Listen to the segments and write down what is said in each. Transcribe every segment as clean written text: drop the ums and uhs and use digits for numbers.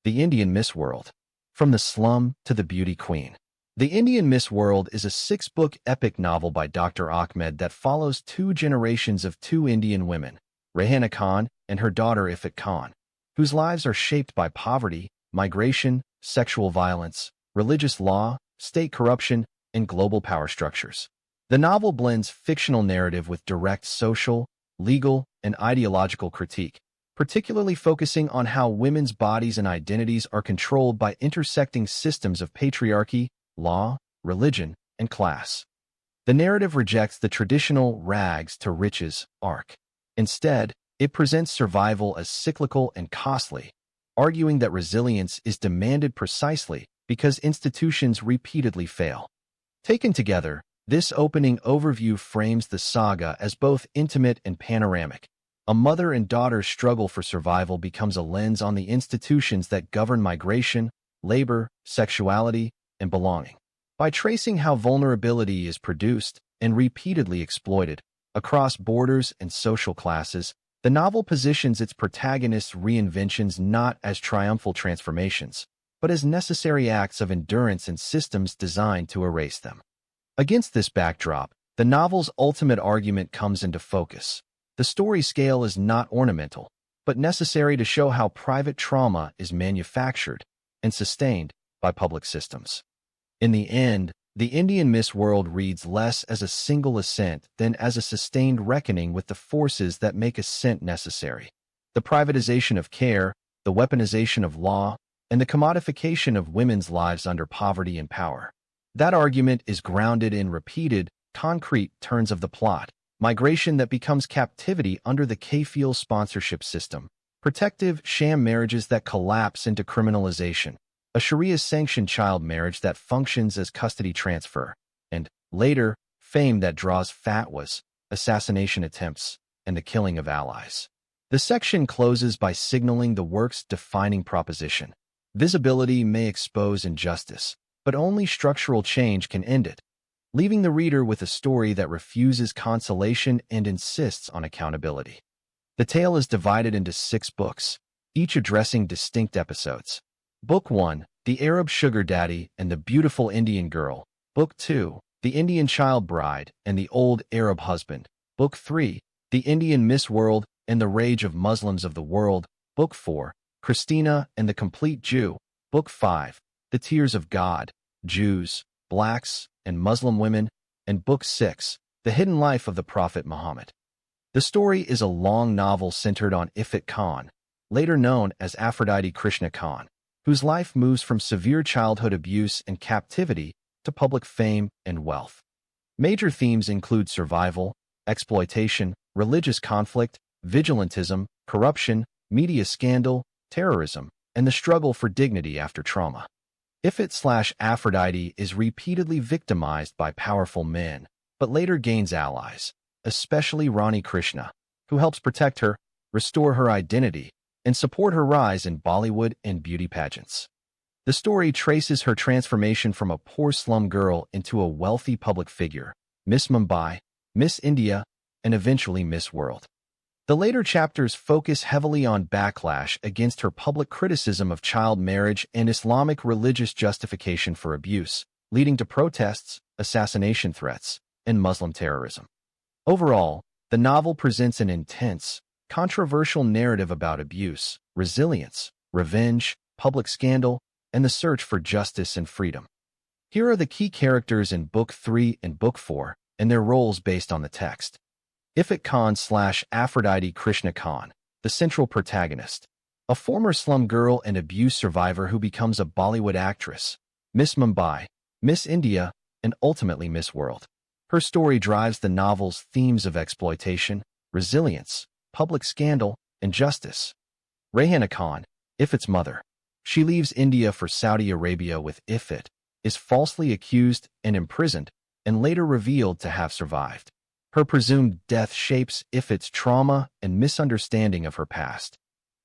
The Indian Miss World. From the Slum to the Beauty Queen. The Indian Miss World is a six-book epic novel by Dr. Ahmed that follows two generations of two Indian women, Rehana Khan and her daughter Ifat Khan, whose lives are shaped by poverty, migration, sexual violence, religious law, state corruption, and global power structures. The novel blends fictional narrative with direct social, legal, and ideological critique, particularly focusing on how women's bodies and identities are controlled by intersecting systems of patriarchy, law, religion, and class. The narrative rejects the traditional rags to riches arc. Instead, it presents survival as cyclical and costly, arguing that resilience is demanded precisely because institutions repeatedly fail. Taken together, this opening overview frames the saga as both intimate and panoramic. A mother and daughter's struggle for survival becomes a lens on the institutions that govern migration, labor, sexuality, and belonging. By tracing how vulnerability is produced and repeatedly exploited across borders and social classes, the novel positions its protagonists' reinventions not as triumphal transformations, but as necessary acts of endurance in systems designed to erase them. Against this backdrop, the novel's ultimate argument comes into focus. The story scale is not ornamental, but necessary to show how private trauma is manufactured and sustained by public systems. In the end, the Indian Miss World reads less as a single ascent than as a sustained reckoning with the forces that make ascent necessary. The privatization of care, the weaponization of law, and the commodification of women's lives under poverty and power. That argument is grounded in repeated, concrete turns of the plot. Migration that becomes captivity under the kafil sponsorship system, protective sham marriages that collapse into criminalization, a Sharia-sanctioned child marriage that functions as custody transfer, and, later, fame that draws fatwas, assassination attempts, and the killing of allies. The section closes by signaling the work's defining proposition. Visibility may expose injustice, but only structural change can end it, leaving the reader with a story that refuses consolation and insists on accountability. The tale is divided into 6 books, each addressing distinct episodes. Book 1, The Arab Sugar Daddy and the Beautiful Indian Girl. Book 2, The Indian Child Bride and the Old Arab Husband. Book 3, The Indian Miss World and the Rage of Muslims of the World. Book 4, Christina and the Complete Jew. Book 5, The Tears of God, Jews, Blacks, and Muslim Women, and Book 6, The Hidden Life of the Prophet Muhammad. The story is a long novel centered on Ifat Khan, later known as Aphrodite Krishna Khan, whose life moves from severe childhood abuse and captivity to public fame and wealth. Major themes include survival, exploitation, religious conflict, vigilantism, corruption, media scandal, terrorism, and the struggle for dignity after trauma. Ifat/Aphrodite is repeatedly victimized by powerful men, but later gains allies, especially Rani Krishna, who helps protect her, restore her identity, and support her rise in Bollywood and beauty pageants. The story traces her transformation from a poor slum girl into a wealthy public figure, Miss Mumbai, Miss India, and eventually Miss World. The later chapters focus heavily on backlash against her public criticism of child marriage and Islamic religious justification for abuse, leading to protests, assassination threats, and Muslim terrorism. Overall, the novel presents an intense, controversial narrative about abuse, resilience, revenge, public scandal, and the search for justice and freedom. Here are the key characters in Book 3 and Book 4, and their roles based on the text. Ifat Khan/Aphrodite Krishna Khan, the central protagonist, a former slum girl and abuse survivor who becomes a Bollywood actress, Miss Mumbai, Miss India, and ultimately Miss World. Her story drives the novel's themes of exploitation, resilience, public scandal, and justice. Rehana Khan, Ifat's mother. She leaves India for Saudi Arabia with Ifat, is falsely accused and imprisoned, and later revealed to have survived. Her presumed death shapes Ifat's trauma and misunderstanding of her past.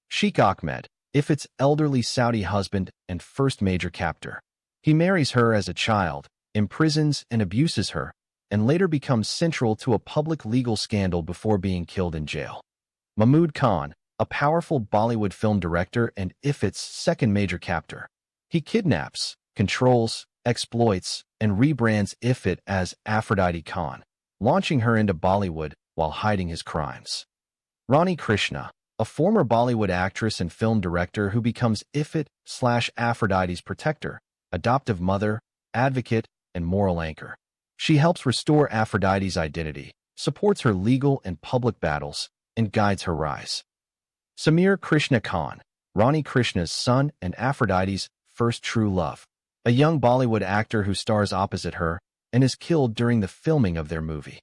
Sheikh Ahmed, Ifat's elderly Saudi husband and first major captor. He marries her as a child, imprisons and abuses her, and later becomes central to a public legal scandal before being killed in jail. Mahmud Khan, a powerful Bollywood film director and Ifit's second major captor. He kidnaps, controls, exploits, and rebrands Ifit as Aphrodite Khan, launching her into Bollywood while hiding his crimes. Rani Krishna, a former Bollywood actress and film director who becomes Ifit/Aphrodite's protector, adoptive mother, advocate, and moral anchor. She helps restore Aphrodite's identity, supports her legal and public battles, and guides her rise. Samir Krishna Khan, Rani Krishna's son and Aphrodite's first true love, a young Bollywood actor who stars opposite her and is killed during the filming of their movie.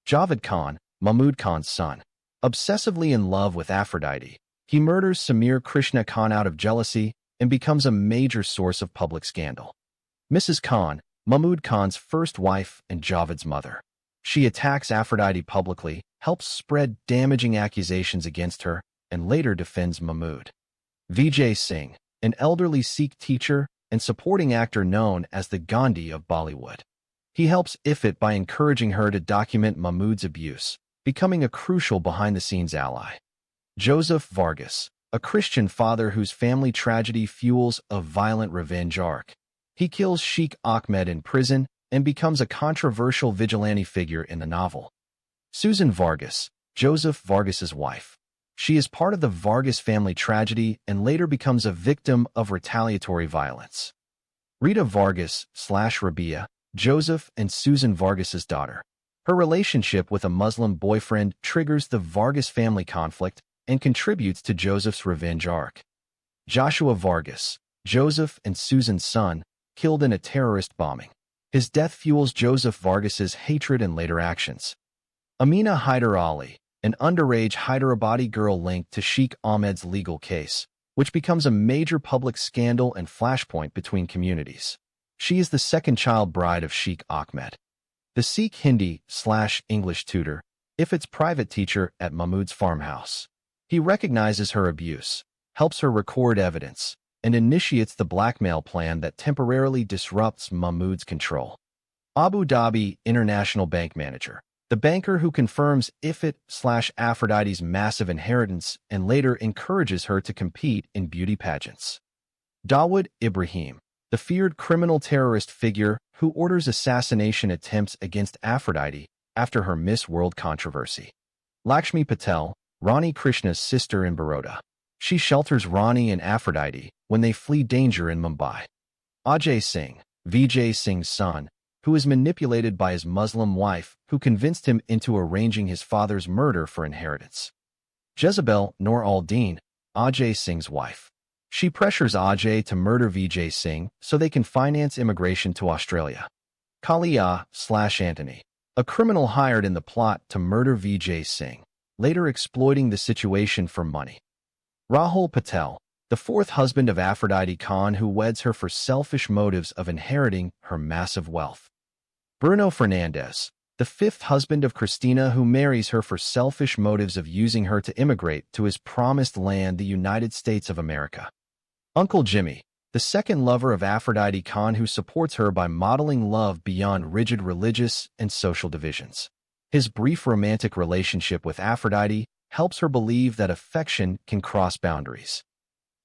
Javed Khan, Mahmood Khan's son, obsessively in love with Aphrodite, he murders Samir Krishna Khan out of jealousy and becomes a major source of public scandal. Mrs. Khan, Mahmood Khan's first wife and Javed's mother. She attacks Aphrodite publicly, helps spread damaging accusations against her, and later defends Mahmood. Vijay Singh, an elderly Sikh teacher and supporting actor known as the Gandhi of Bollywood. He helps Ifit by encouraging her to document Mahmood's abuse, becoming a crucial behind-the-scenes ally. Joseph Vargas, a Christian father whose family tragedy fuels a violent revenge arc. He kills Sheikh Ahmed in prison and becomes a controversial vigilante figure in the novel. Susan Vargas, Joseph Vargas's wife. She is part of the Vargas family tragedy and later becomes a victim of retaliatory violence. Rita Vargas/Rabia, Joseph and Susan Vargas's daughter. Her relationship with a Muslim boyfriend triggers the Vargas family conflict and contributes to Joseph's revenge arc. Joshua Vargas, Joseph and Susan's son, killed in a terrorist bombing. His death fuels Joseph Vargas's hatred and later actions. Amina Hyder Ali, an underage Hyderabadi girl linked to Sheikh Ahmed's legal case, which becomes a major public scandal and flashpoint between communities. She is the second child bride of Sheikh Ahmed. The Sikh Hindi/English tutor, Ifit's private teacher at Mahmood's farmhouse. He recognizes her abuse, helps her record evidence, and initiates the blackmail plan that temporarily disrupts Mahmood's control. Abu Dhabi International Bank Manager, the banker who confirms Ifit/Aphrodite's massive inheritance and later encourages her to compete in beauty pageants. Dawood Ibrahim, the feared criminal terrorist figure who orders assassination attempts against Aphrodite after her Miss World controversy. Lakshmi Patel, Rani Krishna's sister in Baroda. She shelters Rani and Aphrodite when they flee danger in Mumbai. Ajay Singh, Vijay Singh's son, who is manipulated by his Muslim wife who convinced him into arranging his father's murder for inheritance. Jezebel Noor al-Din, Ajay Singh's wife. She pressures Ajay to murder Vijay Singh so they can finance immigration to Australia. Kalia/Anthony, a criminal hired in the plot to murder Vijay Singh, later exploiting the situation for money. Rahul Patel, the fourth husband of Aphrodite Khan who weds her for selfish motives of inheriting her massive wealth. Bruno Fernandes, the fifth husband of Christina who marries her for selfish motives of using her to immigrate to his promised land, the United States of America. Uncle Jimmy, the second lover of Aphrodite Khan who supports her by modeling love beyond rigid religious and social divisions. His brief romantic relationship with Aphrodite helps her believe that affection can cross boundaries.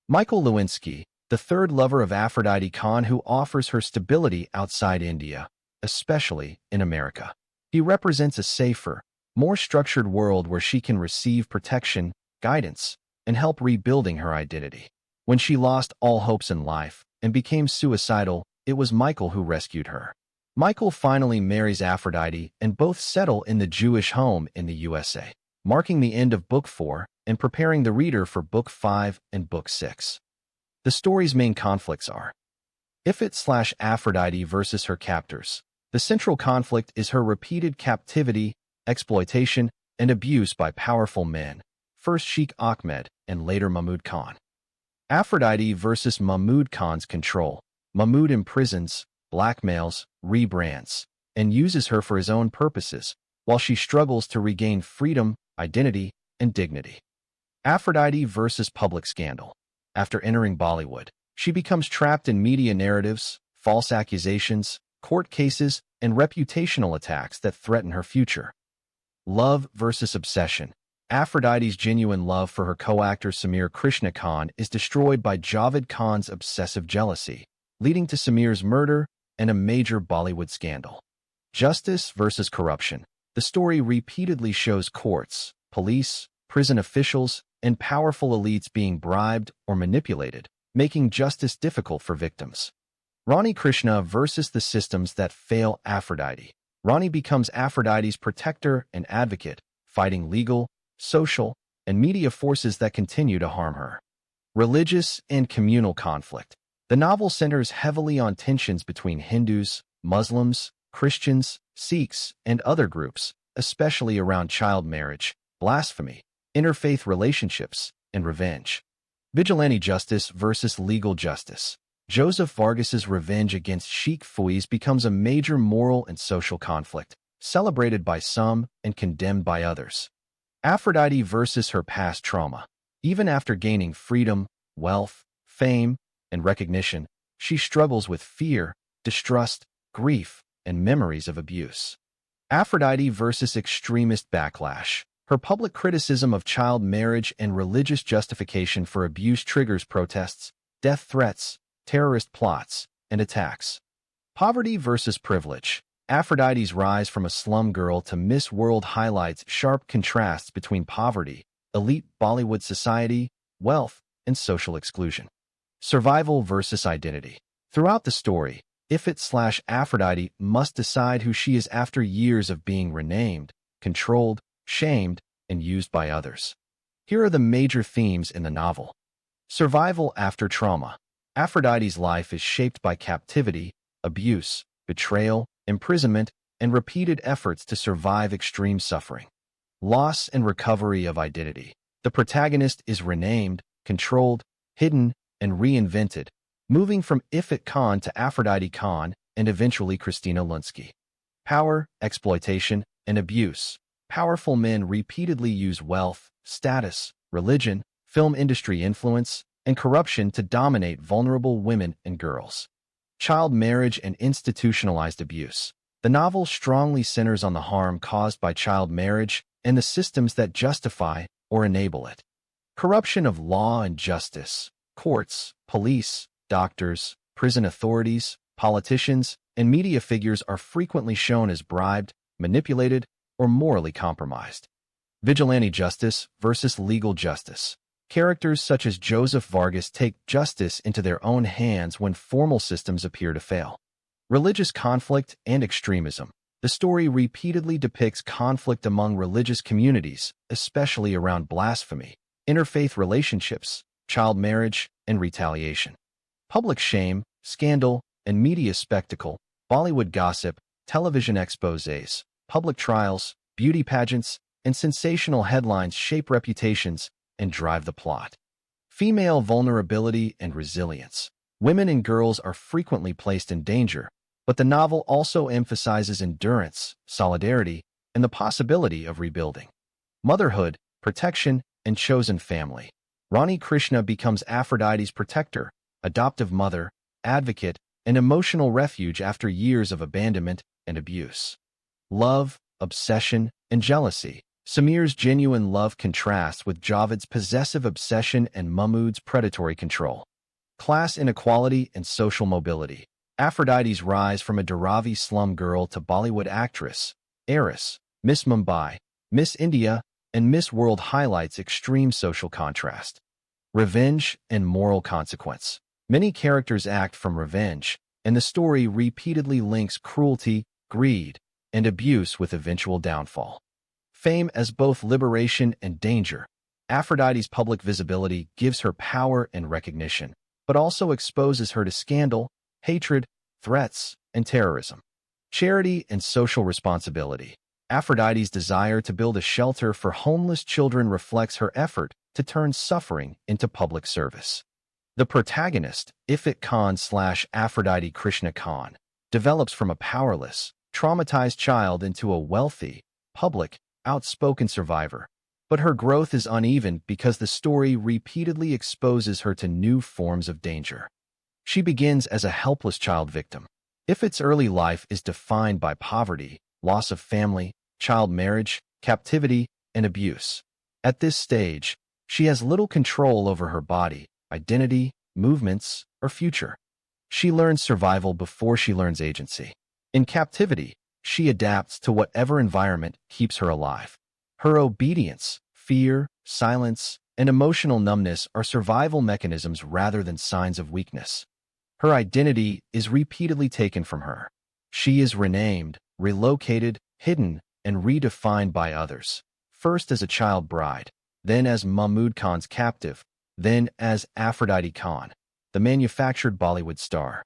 Michael Lewinsky, the third lover of Aphrodite Khan who offers her stability outside India, especially in America. He represents a safer, more structured world where she can receive protection, guidance, and help rebuilding her identity. When she lost all hopes in life and became suicidal, it was Michael who rescued her. Michael finally marries Aphrodite and both settle in the Jewish home in the USA, marking the end of Book 4 and preparing the reader for Book 5 and Book 6. The story's main conflicts are Ifit/Aphrodite versus her captors. The central conflict is her repeated captivity, exploitation, and abuse by powerful men, first Sheikh Ahmed and later Mahmood Khan. Aphrodite versus Mahmood Khan's control. Mahmood imprisons, blackmails, rebrands, and uses her for his own purposes, while she struggles to regain freedom, identity, and dignity. Aphrodite versus public scandal. After entering Bollywood, she becomes trapped in media narratives, false accusations, court cases, and reputational attacks that threaten her future. Love versus obsession. Aphrodite's genuine love for her co-actor Samir Krishna Khan is destroyed by Javed Khan's obsessive jealousy, leading to Samir's murder and a major Bollywood scandal. Justice versus corruption. The story repeatedly shows courts, police, prison officials, and powerful elites being bribed or manipulated, making justice difficult for victims. Rani Krishna versus the systems that fail Aphrodite. Rani becomes Aphrodite's protector and advocate, fighting legal, social, and media forces that continue to harm her. Religious and communal conflict. The novel centers heavily on tensions between Hindus, Muslims, Christians, Sikhs, and other groups, especially around child marriage, blasphemy, interfaith relationships, and revenge. Vigilante justice versus legal justice. Joseph Vargas's revenge against Sheikh Fouiz becomes a major moral and social conflict, celebrated by some and condemned by others. Aphrodite versus her past trauma. Even after gaining freedom, wealth, fame, and recognition, she struggles with fear, distrust, grief, and memories of abuse. Aphrodite versus extremist backlash. Her public criticism of child marriage and religious justification for abuse triggers protests, death threats, terrorist plots, and attacks. Poverty versus privilege. Aphrodite's rise from a slum girl to Miss World highlights sharp contrasts between poverty, elite Bollywood society, wealth, and social exclusion. Survival versus identity. Throughout the story, Ifrit/Aphrodite must decide who she is after years of being renamed, controlled, shamed, and used by others. Here are the major themes in the novel. Survival after trauma. Aphrodite's life is shaped by captivity, abuse, betrayal, imprisonment, and repeated efforts to survive extreme suffering. Loss and recovery of identity. The protagonist is renamed, controlled, hidden, and reinvented, moving from Ifrit Khan to Aphrodite Khan and eventually Christina Lunsky. Power, exploitation, and abuse. Powerful men repeatedly use wealth, status, religion, film industry influence, and corruption to dominate vulnerable women and girls. Child marriage and institutionalized abuse. The novel strongly centers on the harm caused by child marriage and the systems that justify or enable it. Corruption of law and justice. Courts, police, doctors, prison authorities, politicians, and media figures are frequently shown as bribed, manipulated, or morally compromised. Vigilante justice versus legal justice. Characters such as Joseph Vargas take justice into their own hands when formal systems appear to fail. Religious conflict and extremism. The story repeatedly depicts conflict among religious communities, especially around blasphemy, interfaith relationships, child marriage, and retaliation. Public shame, scandal, and media spectacle, Bollywood gossip, television exposés, public trials, beauty pageants, and sensational headlines shape reputations and drive the plot. Female vulnerability and resilience. Women and girls are frequently placed in danger, but the novel also emphasizes endurance, solidarity, and the possibility of rebuilding. Motherhood, protection, and chosen family. Rani Krishna becomes Aphrodite's protector, adoptive mother, advocate, and emotional refuge after years of abandonment and abuse. Love, obsession, and jealousy. Samir's genuine love contrasts with Javed's possessive obsession and Mahmood's predatory control. Class inequality and social mobility. Aphrodite's rise from a Dharavi slum girl to Bollywood actress, heiress, Miss Mumbai, Miss India, and Miss World highlights extreme social contrast. Revenge and moral consequence. Many characters act from revenge, and the story repeatedly links cruelty, greed, and abuse with eventual downfall. Fame as both liberation and danger. Aphrodite's public visibility gives her power and recognition, but also exposes her to scandal, hatred, threats, and terrorism. Charity and social responsibility. Aphrodite's desire to build a shelter for homeless children reflects her effort to turn suffering into public service. The protagonist, Ifrit Khan/Aphrodite Krishna Khan, develops from a powerless, traumatized child into a wealthy, public, outspoken survivor, but her growth is uneven because the story repeatedly exposes her to new forms of danger. She begins as a helpless child victim. Ifrit's early life is defined by poverty, loss of family, child marriage, captivity, and abuse. At this stage, she has little control over her body, identity, movements, or future. She learns survival before she learns agency. In captivity, she adapts to whatever environment keeps her alive. Her obedience, fear, silence, and emotional numbness are survival mechanisms rather than signs of weakness. Her identity is repeatedly taken from her. She is renamed, relocated, hidden, and redefined by others, first as a child bride, then as Mahmud Khan's captive, then as Aphrodite Khan, the manufactured Bollywood star.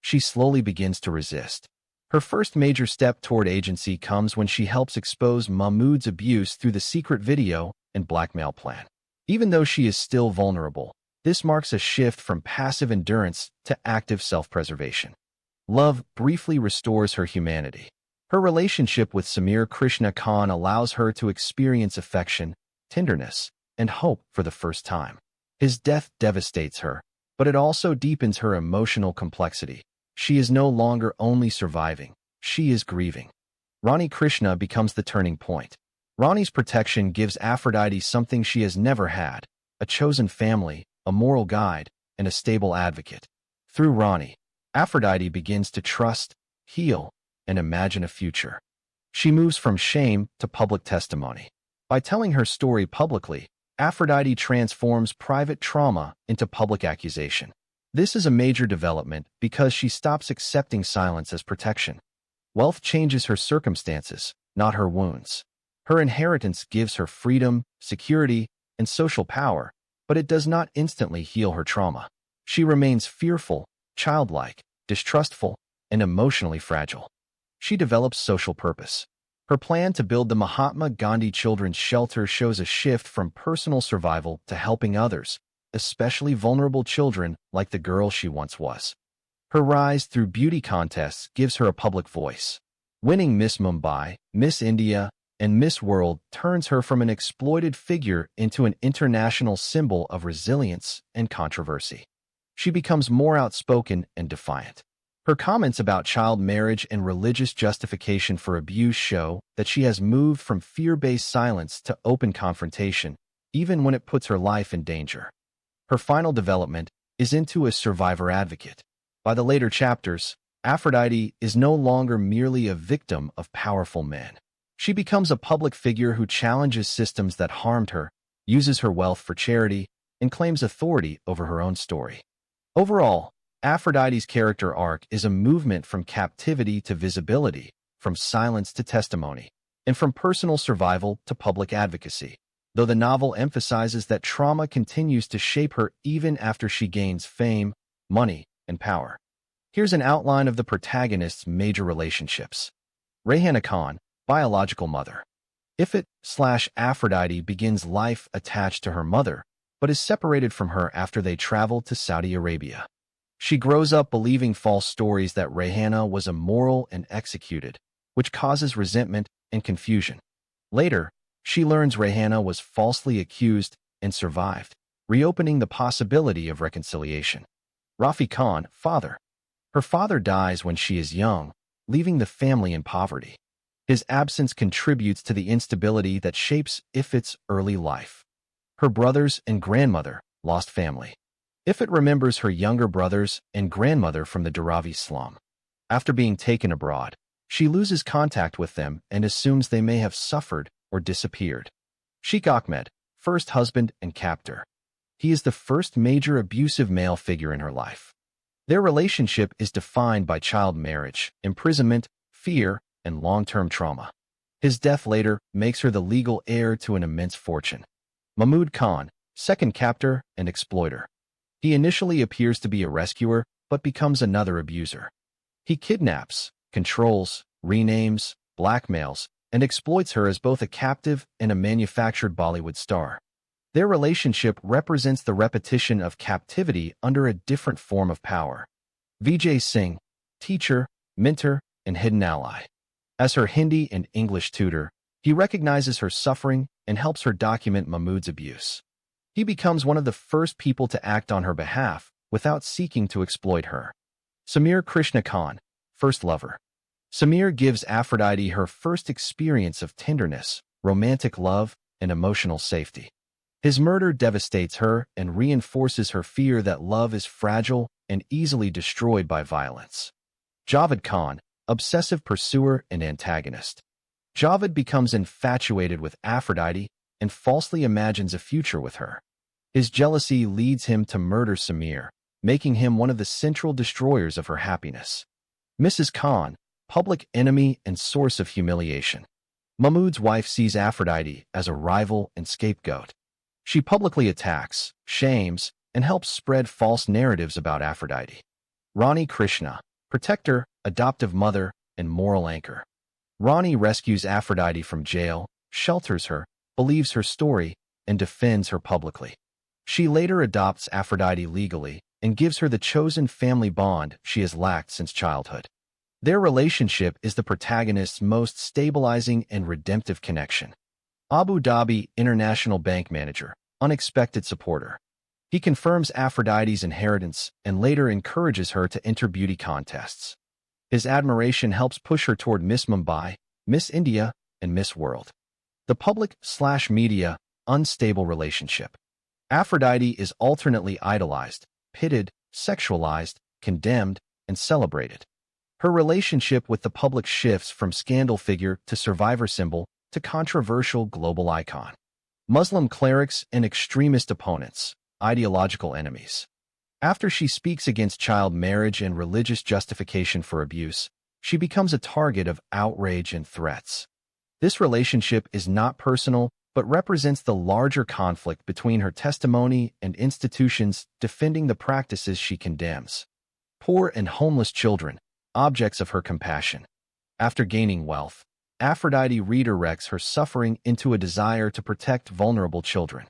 She slowly begins to resist. Her first major step toward agency comes when she helps expose Mahmud's abuse through the secret video and blackmail plan. Even though she is still vulnerable, this marks a shift from passive endurance to active self-preservation. Love briefly restores her humanity. Her relationship with Samir Krishna Khan allows her to experience affection, tenderness, and hope for the first time. His death devastates her, but it also deepens her emotional complexity. She is no longer only surviving, she is grieving. Rani Krishna becomes the turning point. Rani's protection gives Aphrodite something she has never had: a chosen family, a moral guide, and a stable advocate. Through Rani, Aphrodite begins to trust, heal, and imagine a future. She moves from shame to public testimony. By telling her story publicly, Aphrodite transforms private trauma into public accusation. This is a major development because she stops accepting silence as protection. Wealth changes her circumstances, not her wounds. Her inheritance gives her freedom, security, and social power, but it does not instantly heal her trauma. She remains fearful, childlike, distrustful, and emotionally fragile. She develops social purpose. Her plan to build the Mahatma Gandhi Children's Shelter shows a shift from personal survival to helping others, especially vulnerable children like the girl she once was. Her rise through beauty contests gives her a public voice. Winning Miss Mumbai, Miss India, and Miss World turns her from an exploited figure into an international symbol of resilience and controversy. She becomes more outspoken and defiant. Her comments about child marriage and religious justification for abuse show that she has moved from fear-based silence to open confrontation, even when it puts her life in danger. Her final development is into a survivor advocate. By the later chapters, Aphrodite is no longer merely a victim of powerful men. She becomes a public figure who challenges systems that harmed her, uses her wealth for charity, and claims authority over her own story. Overall, Aphrodite's character arc is a movement from captivity to visibility, from silence to testimony, and from personal survival to public advocacy. Though the novel emphasizes that trauma continues to shape her even after she gains fame, money, and power. Here's an outline of the protagonist's major relationships. Rehana Khan, biological mother. Ifit/Aphrodite begins life attached to her mother, but is separated from her after they travel to Saudi Arabia. She grows up believing false stories that Rehana was immoral and executed, which causes resentment and confusion. Later, she learns Rehana was falsely accused and survived, reopening the possibility of reconciliation. Rafi Khan, father. Her father dies when she is young, leaving the family in poverty. His absence contributes to the instability that shapes Ifit's early life. Her brothers and grandmother lost family. Ifit remembers her younger brothers and grandmother from the Dharavi slum. After being taken abroad, she loses contact with them and assumes they may have suffered or disappeared. Sheikh Ahmed, first husband and captor. He is the first major abusive male figure in her life. Their relationship is defined by child marriage, imprisonment, fear, and long-term trauma. His death later makes her the legal heir to an immense fortune. Mahmud Khan, second captor and exploiter. He initially appears to be a rescuer, but becomes another abuser. He kidnaps, controls, renames, blackmails, and exploits her as both a captive and a manufactured Bollywood star. Their relationship represents the repetition of captivity under a different form of power. Vijay Singh, teacher, mentor, and hidden ally. As her Hindi and English tutor, he recognizes her suffering and helps her document Mahmud's abuse. He becomes one of the first people to act on her behalf without seeking to exploit her. Samir Krishna Khan, first lover. Samir gives Aphrodite her first experience of tenderness, romantic love, and emotional safety. His murder devastates her and reinforces her fear that love is fragile and easily destroyed by violence. Javed Khan, obsessive pursuer and antagonist. Javed becomes infatuated with Aphrodite and falsely imagines a future with her. His jealousy leads him to murder Samir, making him one of the central destroyers of her happiness. Mrs. Khan, public enemy and source of humiliation. Mahmud's wife sees Aphrodite as a rival and scapegoat. She publicly attacks, shames, and helps spread false narratives about Aphrodite. Rani Krishna, protector, adoptive mother, and moral anchor. Rani rescues Aphrodite from jail, shelters her, believes her story, and defends her publicly. She later adopts Aphrodite legally and gives her the chosen family bond she has lacked since childhood. Their relationship is the protagonist's most stabilizing and redemptive connection. Abu Dhabi International Bank Manager, unexpected supporter. He confirms Aphrodite's inheritance and later encourages her to enter beauty contests. His admiration helps push her toward Miss Mumbai, Miss India, and Miss World. The public/media, unstable relationship. Aphrodite is alternately idolized, pitted, sexualized, condemned, and celebrated. Her relationship with the public shifts from scandal figure to survivor symbol to controversial global icon. Muslim clerics and extremist opponents, ideological enemies. After she speaks against child marriage and religious justification for abuse, she becomes a target of outrage and threats. This relationship is not personal, but represents the larger conflict between her testimony and institutions defending the practices she condemns. Poor and homeless children, objects of her compassion. After gaining wealth, Aphrodite redirects her suffering into a desire to protect vulnerable children.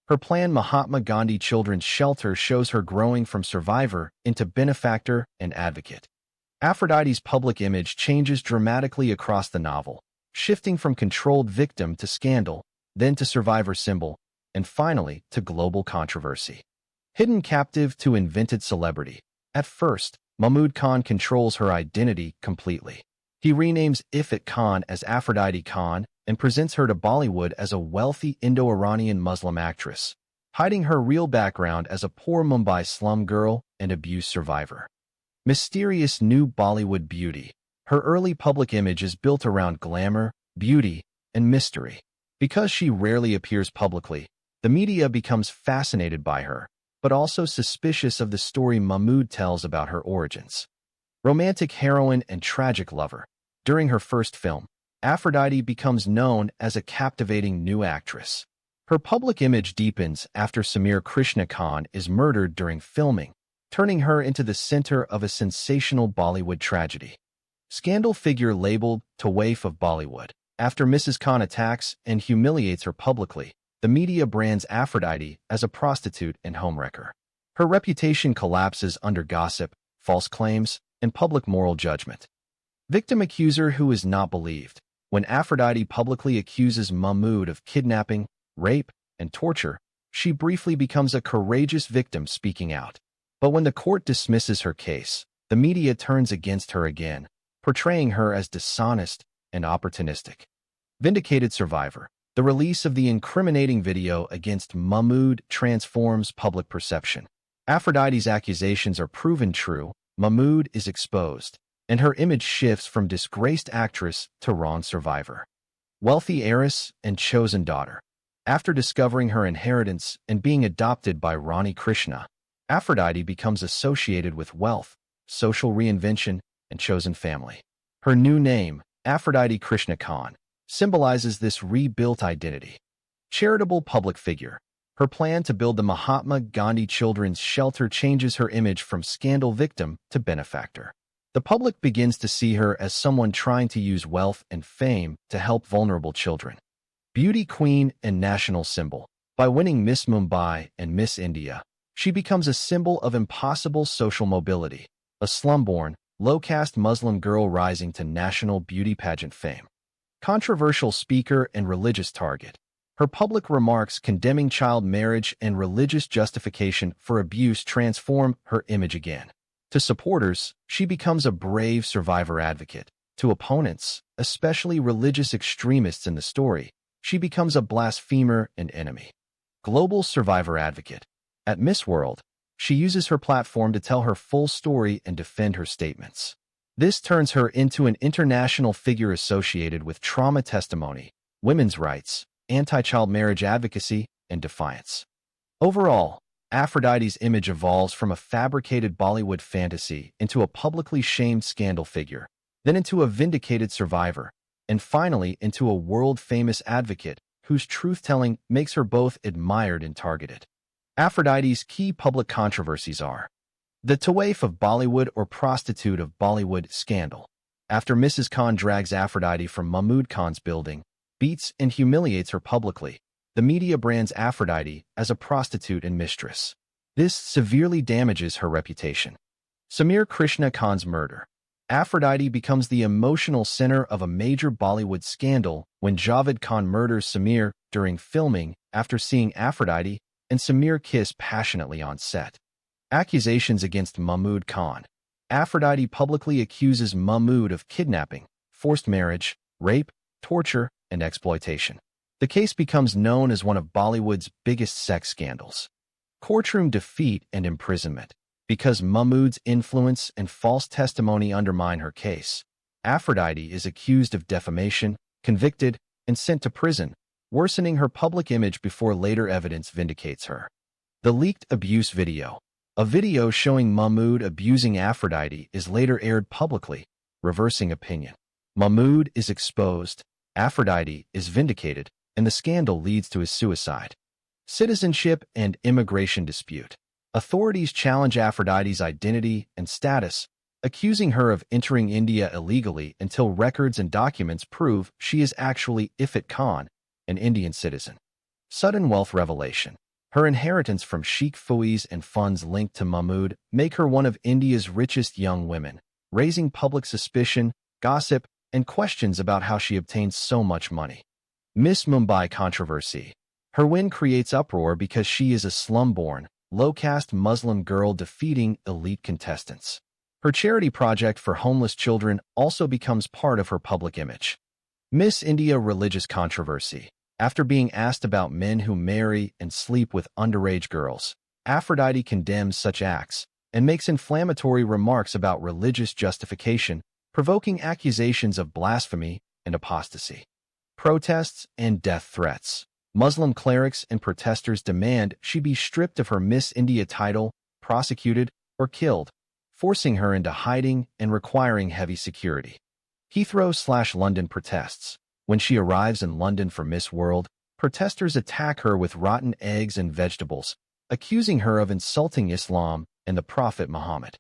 Her plan Mahatma Gandhi Children's Shelter shows her growing from survivor into benefactor and advocate. Aphrodite's public image changes dramatically across the novel, shifting from controlled victim to scandal, then to survivor symbol, and finally to global controversy. Hidden captive to invented celebrity. At first, Mahmud Khan controls her identity completely. He renames Ifat Khan as Aphrodite Khan and presents her to Bollywood as a wealthy Indo-Iranian Muslim actress, hiding her real background as a poor Mumbai slum girl and abuse survivor. Mysterious new Bollywood beauty. Her early public image is built around glamour, beauty, and mystery. Because she rarely appears publicly, the media becomes fascinated by her, but also suspicious of the story Mahmud tells about her origins. Romantic heroine and tragic lover. During her first film, Aphrodite becomes known as a captivating new actress. Her public image deepens after Samir Krishna Khan is murdered during filming, turning her into the center of a sensational Bollywood tragedy. Scandal figure labeled to waif of Bollywood. After Mrs. Khan attacks and humiliates her publicly, the media brands Aphrodite as a prostitute and homewrecker. Her reputation collapses under gossip, false claims, and public moral judgment. Victim accuser who is not believed. When Aphrodite publicly accuses Mahmud of kidnapping, rape, and torture, she briefly becomes a courageous victim speaking out. But when the court dismisses her case, the media turns against her again, portraying her as dishonest and opportunistic. Vindicated survivor. The release of the incriminating video against Mahmud transforms public perception. Aphrodite's accusations are proven true, Mahmud is exposed, and her image shifts from disgraced actress to wronged survivor. Wealthy heiress and chosen daughter. After discovering her inheritance and being adopted by Rani Krishna, Aphrodite becomes associated with wealth, social reinvention, and chosen family. Her new name, Aphrodite Krishna Khan, symbolizes this rebuilt identity. Charitable public figure. Her plan to build the Mahatma Gandhi Children's Shelter changes her image from scandal victim to benefactor. The public begins to see her as someone trying to use wealth and fame to help vulnerable children. Beauty queen and national symbol. By winning Miss Mumbai and Miss India, she becomes a symbol of impossible social mobility, a slum-born, low-caste Muslim girl rising to national beauty pageant fame. Controversial speaker and religious target. Her public remarks condemning child marriage and religious justification for abuse transform her image again. To supporters, she becomes a brave survivor advocate. To opponents, especially religious extremists in the story, she becomes a blasphemer and enemy. Global survivor advocate. At Miss World, she uses her platform to tell her full story and defend her statements. This turns her into an international figure associated with trauma testimony, women's rights, anti-child marriage advocacy, and defiance. Overall, Aphrodite's image evolves from a fabricated Bollywood fantasy into a publicly shamed scandal figure, then into a vindicated survivor, and finally into a world-famous advocate whose truth-telling makes her both admired and targeted. Aphrodite's key public controversies are the Tawaif of Bollywood or prostitute of Bollywood scandal. After Mrs. Khan drags Aphrodite from Mahmood Khan's building, beats and humiliates her publicly, the media brands Aphrodite as a prostitute and mistress. This severely damages her reputation. Samir Krishna Khan's murder. Aphrodite becomes the emotional center of a major Bollywood scandal when Javed Khan murders Samir during filming after seeing Aphrodite and Samir kiss passionately on set. Accusations against Mahmood Khan. Aphrodite publicly accuses Mahmood of kidnapping, forced marriage, rape, torture, and exploitation. The case becomes known as one of Bollywood's biggest sex scandals. Courtroom defeat and imprisonment. Because Mahmood's influence and false testimony undermine her case, Aphrodite is accused of defamation, convicted, and sent to prison, worsening her public image before later evidence vindicates her. The leaked abuse video. A video showing Mahmood abusing Aphrodite is later aired publicly, reversing opinion. Mahmood is exposed, Aphrodite is vindicated, and the scandal leads to his suicide. Citizenship and immigration dispute. Authorities challenge Aphrodite's identity and status, accusing her of entering India illegally until records and documents prove she is actually Ifat Khan, an Indian citizen. Sudden wealth revelation. Her inheritance from Sheikh Fouis and funds linked to Mahmood make her one of India's richest young women, raising public suspicion, gossip, and questions about how she obtained so much money. Miss Mumbai controversy. Her win creates uproar because she is a slum-born, low-caste Muslim girl defeating elite contestants. Her charity project for homeless children also becomes part of her public image. Miss India religious controversy. After being asked about men who marry and sleep with underage girls, Aphrodite condemns such acts and makes inflammatory remarks about religious justification, provoking accusations of blasphemy and apostasy. Protests and death threats. Muslim clerics and protesters demand she be stripped of her Miss India title, prosecuted, or killed, forcing her into hiding and requiring heavy security. Heathrow/London protests. When she arrives in London for Miss World, protesters attack her with rotten eggs and vegetables, accusing her of insulting Islam and the Prophet Muhammad.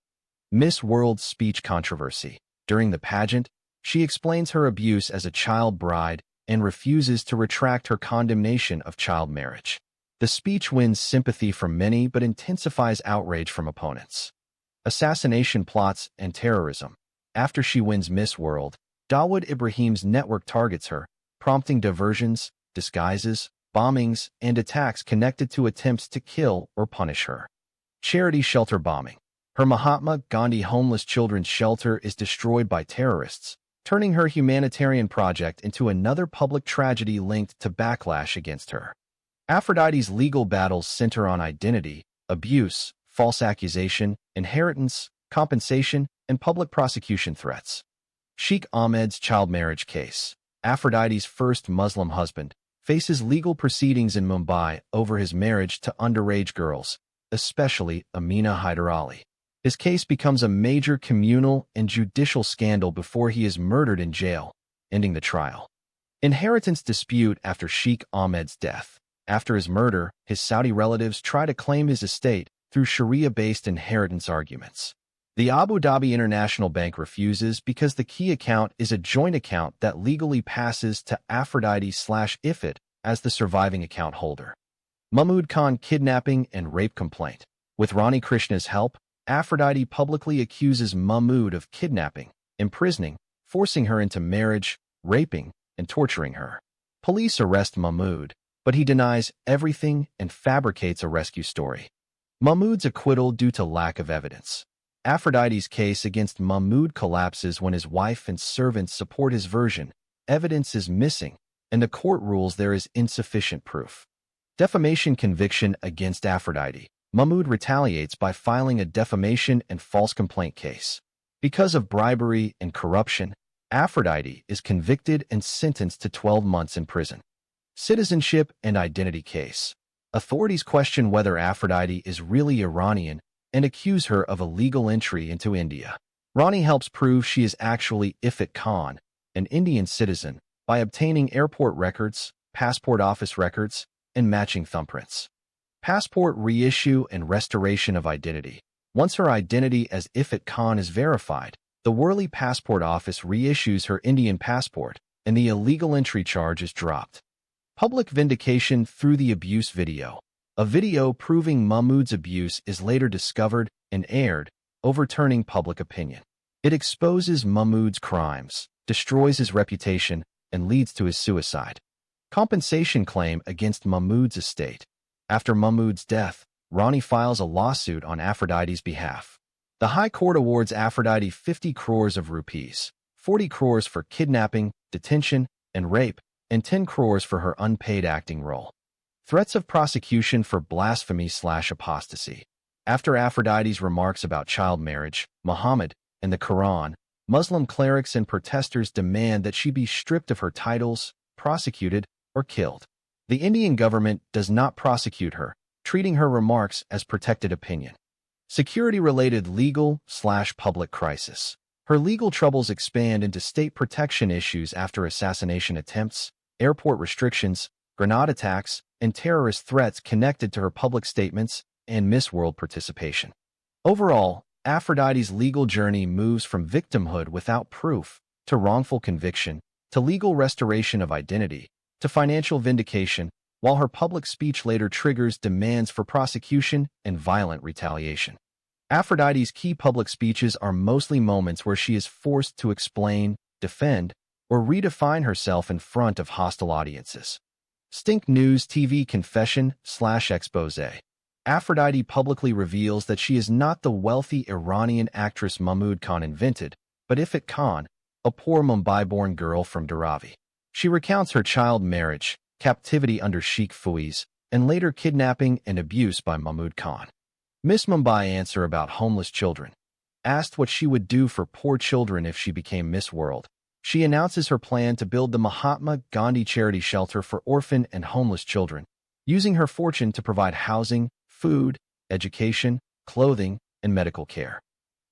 Miss World speech controversy. During the pageant, she explains her abuse as a child bride and refuses to retract her condemnation of child marriage. The speech wins sympathy from many but intensifies outrage from opponents. Assassination plots and terrorism. After she wins Miss World, Dawood Ibrahim's network targets her, prompting diversions, disguises, bombings, and attacks connected to attempts to kill or punish her. Charity shelter bombing. Her Mahatma Gandhi homeless children's shelter is destroyed by terrorists, turning her humanitarian project into another public tragedy linked to backlash against her. Aphrodite's legal battles center on identity, abuse, false accusation, inheritance, compensation, and public prosecution threats. Sheikh Ahmed's child marriage case. Aphrodite's first Muslim husband faces legal proceedings in Mumbai over his marriage to underage girls, especially Amina Hyder Ali. His case becomes a major communal and judicial scandal before he is murdered in jail, ending the trial. Inheritance dispute after Sheikh Ahmed's death. After his murder, his Saudi relatives try to claim his estate through Sharia-based inheritance arguments. The Abu Dhabi International Bank refuses because the key account is a joint account that legally passes to Aphrodite/Ifat as the surviving account holder. Mahmood Khan kidnapping and rape complaint. With Rani Krishna's help, Aphrodite publicly accuses Mahmood of kidnapping, imprisoning, forcing her into marriage, raping, and torturing her. Police arrest Mahmood, but he denies everything and fabricates a rescue story. Mahmood's acquittal due to lack of evidence. Aphrodite's case against Mahmood collapses when his wife and servants support his version. Evidence is missing, and the court rules there is insufficient proof. Defamation conviction against Aphrodite. Mahmoud retaliates by filing a defamation and false complaint case. Because of bribery and corruption, Aphrodite is convicted and sentenced to 12 months in prison. Citizenship and identity case. Authorities question whether Aphrodite is really Iranian and accuse her of illegal entry into India. Rani helps prove she is actually Ifat Khan, an Indian citizen, by obtaining airport records, passport office records, and matching thumbprints. Passport reissue and restoration of identity. Once her identity as Ifat Khan is verified, the Worli Passport Office reissues her Indian passport, and the illegal entry charge is dropped. Public vindication through the abuse video. A video proving Mahmoud's abuse is later discovered and aired, overturning public opinion. It exposes Mahmoud's crimes, destroys his reputation, and leads to his suicide. Compensation claim against Mahmoud's estate. After Mahmoud's death, Rani files a lawsuit on Aphrodite's behalf. The High Court awards Aphrodite 50 crores of rupees, 40 crores for kidnapping, detention, and rape, and 10 crores for her unpaid acting role. Threats of prosecution for blasphemy/apostasy. After Aphrodite's remarks about child marriage, Muhammad, and the Quran, Muslim clerics and protesters demand that she be stripped of her titles, prosecuted, or killed. The Indian government does not prosecute her, treating her remarks as protected opinion. Security-related legal/public crisis. Her legal troubles expand into state protection issues after assassination attempts, airport restrictions, grenade attacks, and terrorist threats connected to her public statements and Miss World participation. Overall, Aphrodite's legal journey moves from victimhood without proof, to wrongful conviction, to legal restoration of identity, to financial vindication, while her public speech later triggers demands for prosecution and violent retaliation. Aphrodite's key public speeches are mostly moments where she is forced to explain, defend, or redefine herself in front of hostile audiences. Stink News TV confession/expose. Aphrodite publicly reveals that she is not the wealthy Iranian actress Mahmoud Khan invented, but Ifat Khan, a poor Mumbai-born girl from Dharavi. She recounts her child marriage, captivity under Sheikh Fouiz, and later kidnapping and abuse by Mahmoud Khan. Miss Mumbai answer about homeless children. Asked what she would do for poor children if she became Miss World, she announces her plan to build the Mahatma Gandhi charity shelter for orphan and homeless children, using her fortune to provide housing, food, education, clothing, and medical care.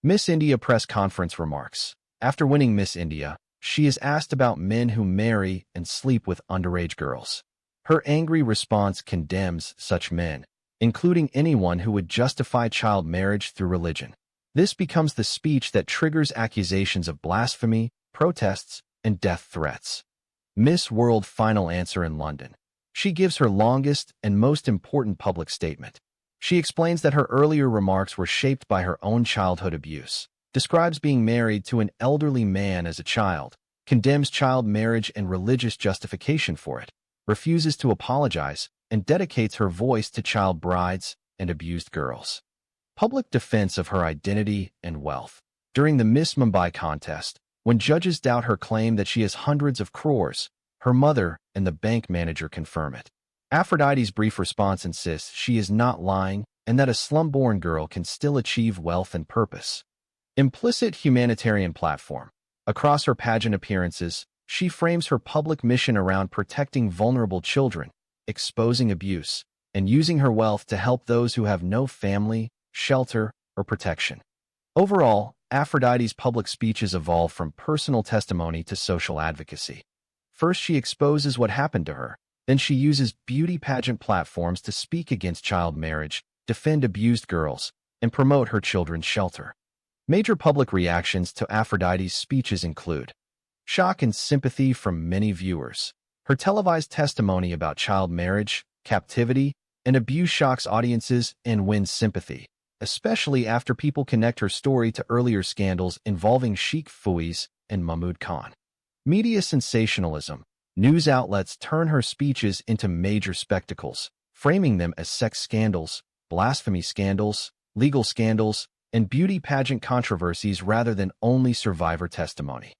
Miss India press conference remarks. After winning Miss India, she is asked about men who marry and sleep with underage girls. Her angry response condemns such men, including anyone who would justify child marriage through religion. This becomes the speech that triggers accusations of blasphemy, protests, and death threats. Miss World final answer in London. She gives her longest and most important public statement. She explains that her earlier remarks were shaped by her own childhood abuse, describes being married to an elderly man as a child, condemns child marriage and religious justification for it, refuses to apologize, and dedicates her voice to child brides and abused girls. Public defense of her identity and wealth. During the Miss Mumbai contest, when judges doubt her claim that she has hundreds of crores, her mother and the bank manager confirm it. Aphrodite's brief response insists she is not lying and that a slum-born girl can still achieve wealth and purpose. Implicit humanitarian platform. Across her pageant appearances, she frames her public mission around protecting vulnerable children, exposing abuse, and using her wealth to help those who have no family, shelter, or protection. Overall, Aphrodite's public speeches evolve from personal testimony to social advocacy. First, she exposes what happened to her. Then she uses beauty pageant platforms to speak against child marriage, defend abused girls, and promote her children's shelter. Major public reactions to Aphrodite's speeches include shock and sympathy from many viewers. Her televised testimony about child marriage, captivity, and abuse shocks audiences and wins sympathy, especially after people connect her story to earlier scandals involving Sheikh Fouiz and Mahmoud Khan. Media sensationalism. News outlets turn her speeches into major spectacles, framing them as sex scandals, blasphemy scandals, legal scandals, and beauty pageant controversies rather than only survivor testimony.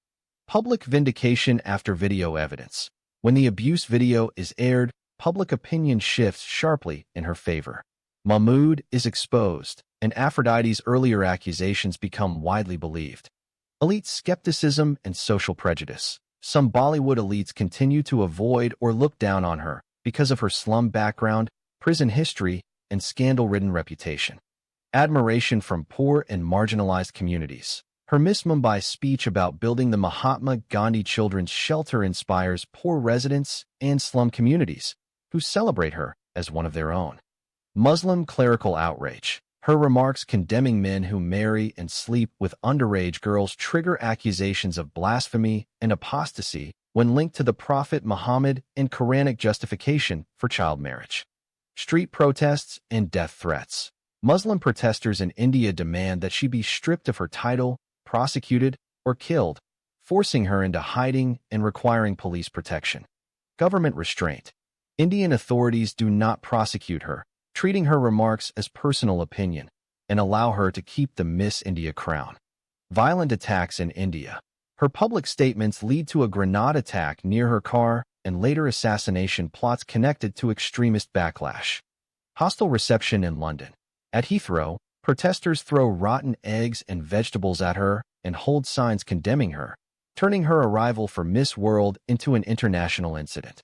Public vindication after video evidence. When the abuse video is aired, public opinion shifts sharply in her favor. Mahmood is exposed, and Aphrodite's earlier accusations become widely believed. Elite skepticism and social prejudice. Some Bollywood elites continue to avoid or look down on her because of her slum background, prison history, and scandal-ridden reputation. Admiration from poor and marginalized communities. Her Miss Mumbai speech about building the Mahatma Gandhi Children's Shelter inspires poor residents and slum communities, who celebrate her as one of their own. Muslim clerical outrage. Her remarks condemning men who marry and sleep with underage girls trigger accusations of blasphemy and apostasy when linked to the Prophet Muhammad and Quranic justification for child marriage. Street protests and death threats. Muslim protesters in India demand that she be stripped of her title, prosecuted, or killed, forcing her into hiding and requiring police protection. Government restraint. Indian authorities do not prosecute her, treating her remarks as personal opinion, and allow her to keep the Miss India crown. Violent attacks in India. Her public statements lead to a grenade attack near her car and later assassination plots connected to extremist backlash. Hostile reception in London. At Heathrow, protesters throw rotten eggs and vegetables at her and hold signs condemning her, turning her arrival for Miss World into an international incident.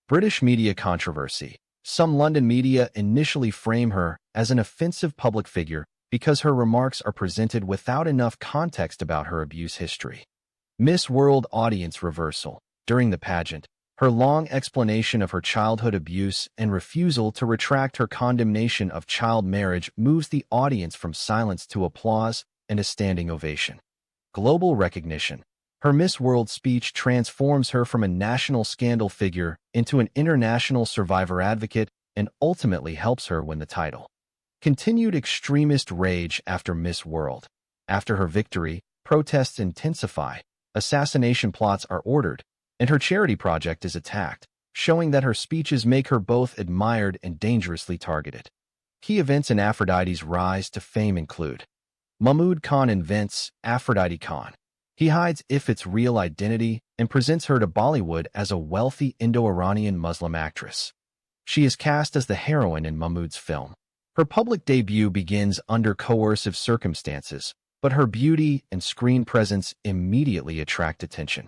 British media controversy. Some London media initially frame her as an offensive public figure because her remarks are presented without enough context about her abuse history. Miss World audience reversal. During the pageant, her long explanation of her childhood abuse and refusal to retract her condemnation of child marriage moves the audience from silence to applause and a standing ovation. Global recognition. Her Miss World speech transforms her from a national scandal figure into an international survivor advocate and ultimately helps her win the title. Continued extremist rage after Miss World. After her victory, protests intensify, assassination plots are ordered, and her charity project is attacked, showing that her speeches make her both admired and dangerously targeted. Key events in Aphrodite's rise to fame include: Mahmood Khan invents Aphrodite Khan. He hides Iffat's real identity and presents her to Bollywood as a wealthy Indo-Iranian Muslim actress. She is cast as the heroine in Mahmood's film. Her public debut begins under coercive circumstances, but her beauty and screen presence immediately attract attention.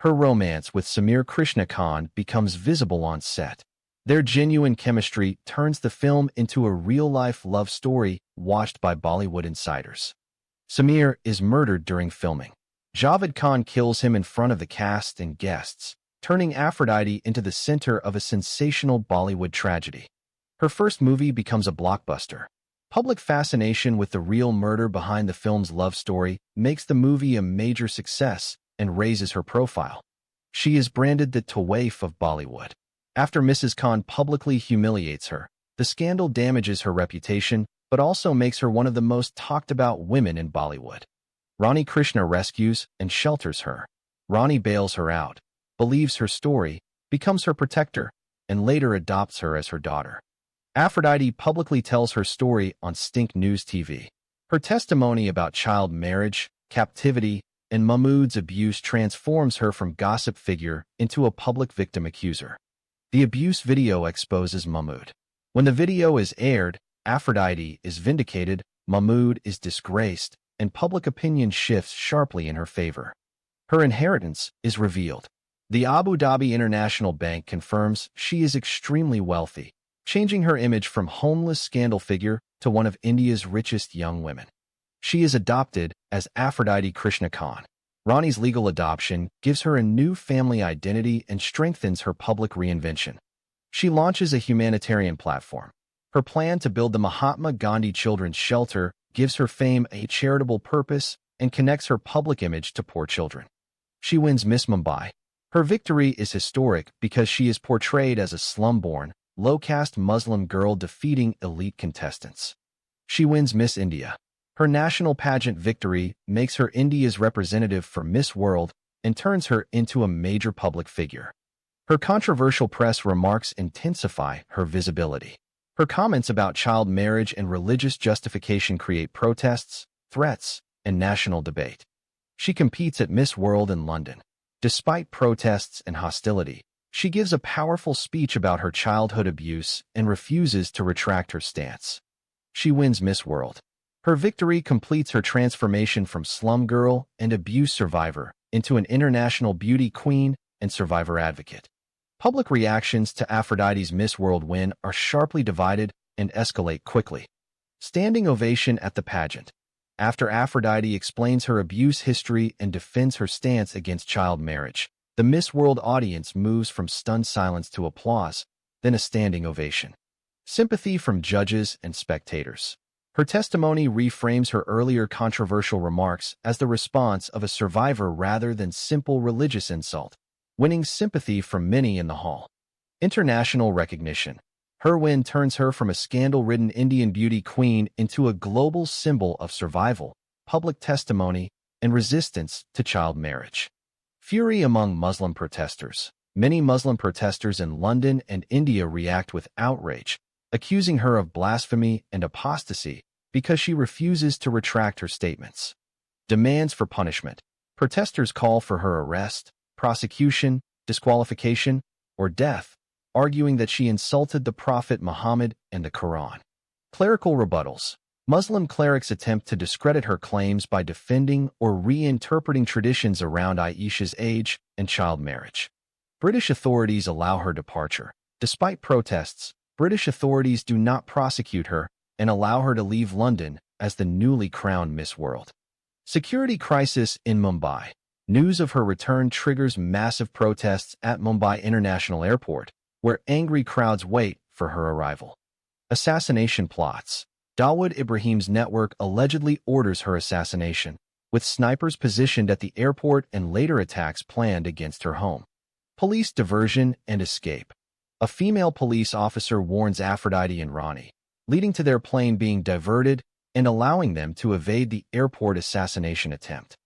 Her romance with Samir Krishna Khan becomes visible on set. Their genuine chemistry turns the film into a real-life love story watched by Bollywood insiders. Samir is murdered during filming. Javed Khan kills him in front of the cast and guests, turning Aphrodite into the center of a sensational Bollywood tragedy. Her first movie becomes a blockbuster. Public fascination with the real murder behind the film's love story makes the movie a major success and raises her profile. She is branded the Tawaif of Bollywood. After Mrs. Khan publicly humiliates her, the scandal damages her reputation, but also makes her one of the most talked-about women in Bollywood. Rani Krishna rescues and shelters her. Rani bails her out, believes her story, becomes her protector, and later adopts her as her daughter. Aphrodite publicly tells her story on Stink News TV. Her testimony about child marriage, captivity, and Mahmood's abuse transforms her from gossip figure into a public victim accuser. The abuse video exposes Mahmood. When the video is aired, Aphrodite is vindicated, Mahmood is disgraced, and public opinion shifts sharply in her favor. Her inheritance is revealed. The Abu Dhabi International Bank confirms she is extremely wealthy, changing her image from homeless scandal figure to one of India's richest young women. She is adopted as Aphrodite Krishna Khan. Rani's legal adoption gives her a new family identity and strengthens her public reinvention. She launches a humanitarian platform. Her plan to build the Mahatma Gandhi Children's Shelter gives her fame a charitable purpose and connects her public image to poor children. She wins Miss Mumbai. Her victory is historic because she is portrayed as a slum-born, low-caste Muslim girl defeating elite contestants. She wins Miss India. Her national pageant victory makes her India's representative for Miss World and turns her into a major public figure. Her controversial press remarks intensify her visibility. Her comments about child marriage and religious justification create protests, threats, and national debate. She competes at Miss World in London. Despite protests and hostility, She gives a powerful speech about her childhood abuse and refuses to retract her stance. She wins Miss World. Her victory completes her transformation from slum girl and abuse survivor into an international beauty queen and survivor advocate. Public reactions to Aphrodite's Miss World win are sharply divided and escalate quickly. Standing ovation at the pageant. After Aphrodite explains her abuse history and defends her stance against child marriage, the Miss World audience moves from stunned silence to applause, then a standing ovation. Sympathy from judges and spectators. Her testimony reframes her earlier controversial remarks as the response of a survivor rather than simple religious insult, winning sympathy from many in the hall. International recognition. Her win turns her from a scandal-ridden Indian beauty queen into a global symbol of survival, public testimony, and resistance to child marriage. Fury among Muslim protesters. Many Muslim protesters in London and India react with outrage, accusing her of blasphemy and apostasy because she refuses to retract her statements. Demands for punishment. Protesters call for her arrest, prosecution, disqualification, or death, arguing that she insulted the Prophet Muhammad and the Quran. Clerical rebuttals. Muslim clerics attempt to discredit her claims by defending or reinterpreting traditions around Aisha's age and child marriage. British authorities allow her departure. Despite protests, British authorities do not prosecute her and allow her to leave London as the newly crowned Miss World. Security crisis in Mumbai. News of her return triggers massive protests at Mumbai International Airport, where angry crowds wait for her arrival. Assassination plots. Dawood Ibrahim's network allegedly orders her assassination, with snipers positioned at the airport and later attacks planned against her home. Police diversion and escape. A female police officer warns Aphrodite and Ronnie, leading to their plane being diverted and allowing them to evade the airport assassination attempt.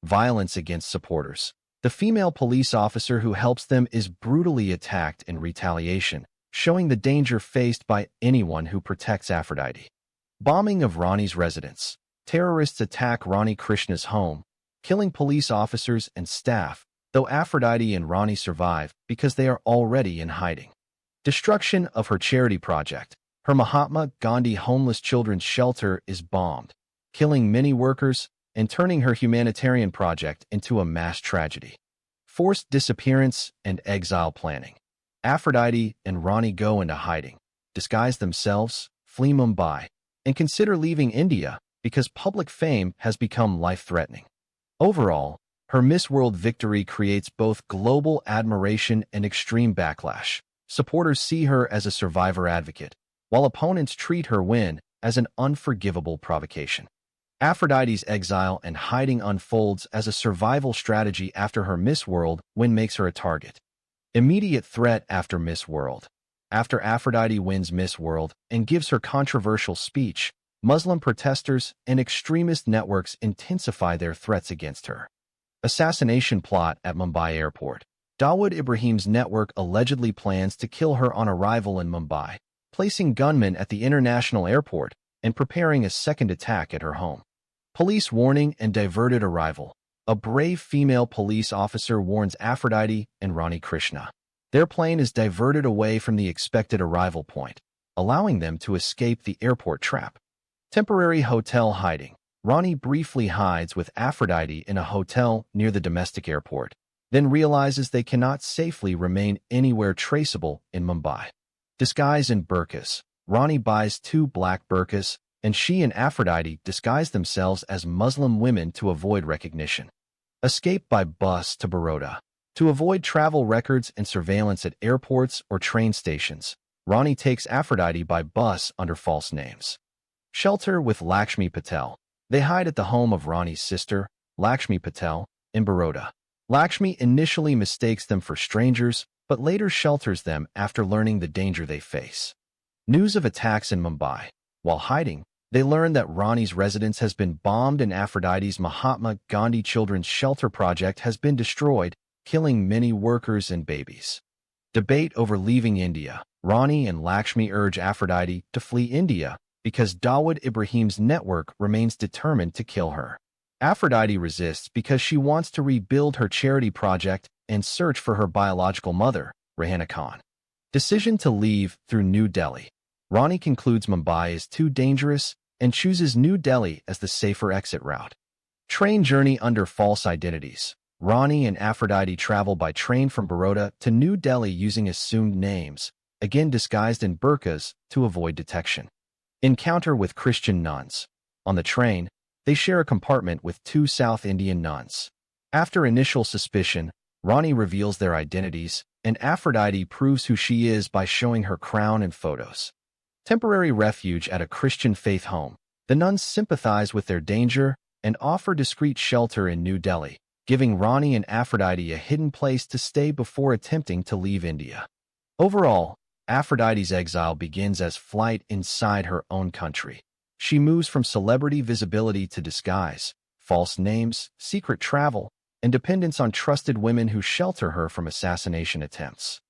Violence against supporters. The female police officer who helps them is brutally attacked in retaliation, showing the danger faced by anyone who protects Aphrodite. Bombing of Ronnie's residence. Terrorists attack Ronnie Krishna's home, killing police officers and staff, though Aphrodite and Ronnie survive because they are already in hiding. Destruction of her charity project. Her Mahatma Gandhi homeless children's shelter is bombed, killing many workers and turning her humanitarian project into a mass tragedy. Forced disappearance and exile planning. Aphrodite and Ronnie go into hiding, disguise themselves, flee Mumbai, and consider leaving India because public fame has become life-threatening. Overall, her Miss World victory creates both global admiration and extreme backlash. Supporters see her as a survivor advocate, while opponents treat her win as an unforgivable provocation. Aphrodite's exile and hiding unfolds as a survival strategy after her Miss World win makes her a target. Immediate threat after Miss World. After Aphrodite wins Miss World and gives her controversial speech, Muslim protesters and extremist networks intensify their threats against her. Assassination plot at Mumbai Airport. Dawood Ibrahim's network allegedly plans to kill her on arrival in Mumbai, placing gunmen at the international airport and preparing a second attack at her home. Police warning and diverted arrival. A brave female police officer warns Aphrodite and Ronnie Krishna. Their plane is diverted away from the expected arrival point, allowing them to escape the airport trap. Temporary hotel hiding. Ronnie briefly hides with Aphrodite in a hotel near the domestic airport, then realizes they cannot safely remain anywhere traceable in Mumbai. Disguise in burqas. Ronnie buys 2 black burqas, and she and Aphrodite disguise themselves as Muslim women to avoid recognition. Escape by bus to Baroda. To avoid travel records and surveillance at airports or train stations, Ronnie takes Aphrodite by bus under false names. Shelter with Lakshmi Patel. They hide at the home of Ronnie's sister, Lakshmi Patel, in Baroda. Lakshmi initially mistakes them for strangers, but later shelters them after learning the danger they face. News of attacks in Mumbai. While hiding, they learn that Ronnie's residence has been bombed and Aphrodite's Mahatma Gandhi Children's Shelter project has been destroyed, killing many workers and babies. Debate over leaving India. Ronnie and Lakshmi urge Aphrodite to flee India because Dawood Ibrahim's network remains determined to kill her. Aphrodite resists because she wants to rebuild her charity project and search for her biological mother, Rehanna Khan. Decision to leave through New Delhi. Rani concludes Mumbai is too dangerous and chooses New Delhi as the safer exit route. Train journey under false identities. Rani and Aphrodite travel by train from Baroda to New Delhi using assumed names, again disguised in burqas to avoid detection. Encounter with Christian nuns. On the train, they share a compartment with two South Indian nuns. After initial suspicion, Rani reveals their identities, and Aphrodite proves who she is by showing her crown and photos. Temporary refuge at a Christian faith home. The nuns sympathize with their danger and offer discreet shelter in New Delhi, giving Rani and Aphrodite a hidden place to stay before attempting to leave India. Overall, Aphrodite's exile begins as flight inside her own country. She moves from celebrity visibility to disguise, false names, secret travel, and dependence on trusted women who shelter her from assassination attempts.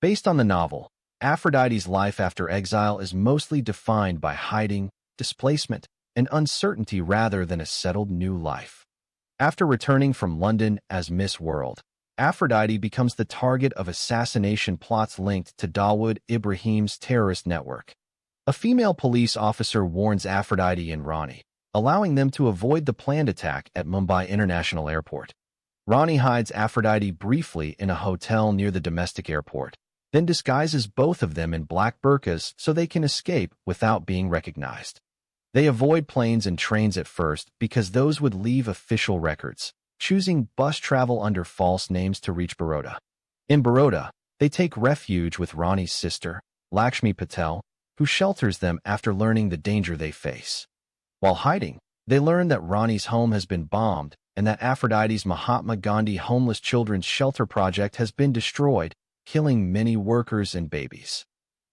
Based on the novel, Aphrodite's life after exile is mostly defined by hiding, displacement, and uncertainty rather than a settled new life. After returning from London as Miss World, Aphrodite becomes the target of assassination plots linked to Dawood Ibrahim's terrorist network. A female police officer warns Aphrodite and Rani, allowing them to avoid the planned attack at Mumbai International Airport. Rani hides Aphrodite briefly in a hotel near the domestic airport, then disguises both of them in black burqas so they can escape without being recognized. They avoid planes and trains at first because those would leave official records, choosing bus travel under false names to reach Baroda. In Baroda, they take refuge with Rani's sister, Lakshmi Patel, who shelters them after learning the danger they face. While hiding, they learn that Rani's home has been bombed and that Aphrodite's Mahatma Gandhi Homeless Children's Shelter Project has been destroyed, killing many workers and babies.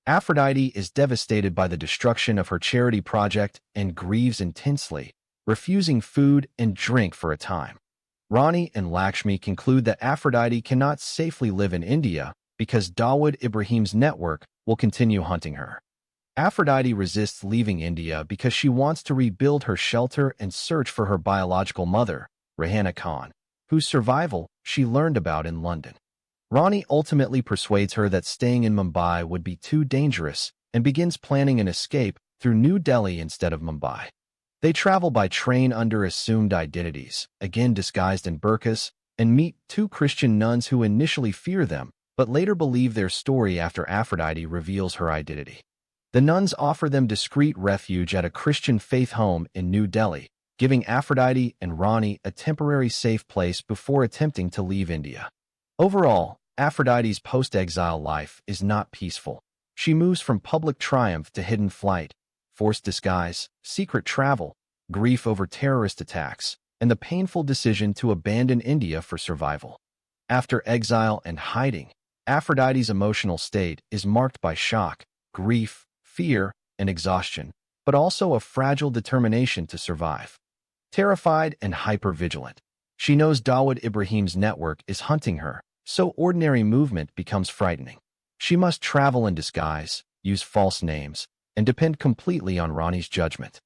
Aphrodite is devastated by the destruction of her charity project and grieves intensely, refusing food and drink for a time. Rani and Lakshmi conclude that Aphrodite cannot safely live in India because Dawood Ibrahim's network will continue hunting her. Aphrodite resists leaving India because she wants to rebuild her shelter and search for her biological mother, Rehanna Khan, whose survival she learned about in London. Rani ultimately persuades her that staying in Mumbai would be too dangerous and begins planning an escape through New Delhi instead of Mumbai. They travel by train under assumed identities, again disguised in burqas, and meet two Christian nuns who initially fear them, but later believe their story after Aphrodite reveals her identity. The nuns offer them discreet refuge at a Christian faith home in New Delhi, giving Aphrodite and Rani a temporary safe place before attempting to leave India. Overall, Aphrodite's post-exile life is not peaceful. She moves from public triumph to hidden flight, forced disguise, secret travel, grief over terrorist attacks, and the painful decision to abandon India for survival. After exile and hiding, Aphrodite's emotional state is marked by shock, grief, fear, and exhaustion, but also a fragile determination to survive. Terrified and hypervigilant, she knows Dawood Ibrahim's network is hunting her, so ordinary movement becomes frightening. She must travel in disguise, use false names, and depend completely on Rani's judgment.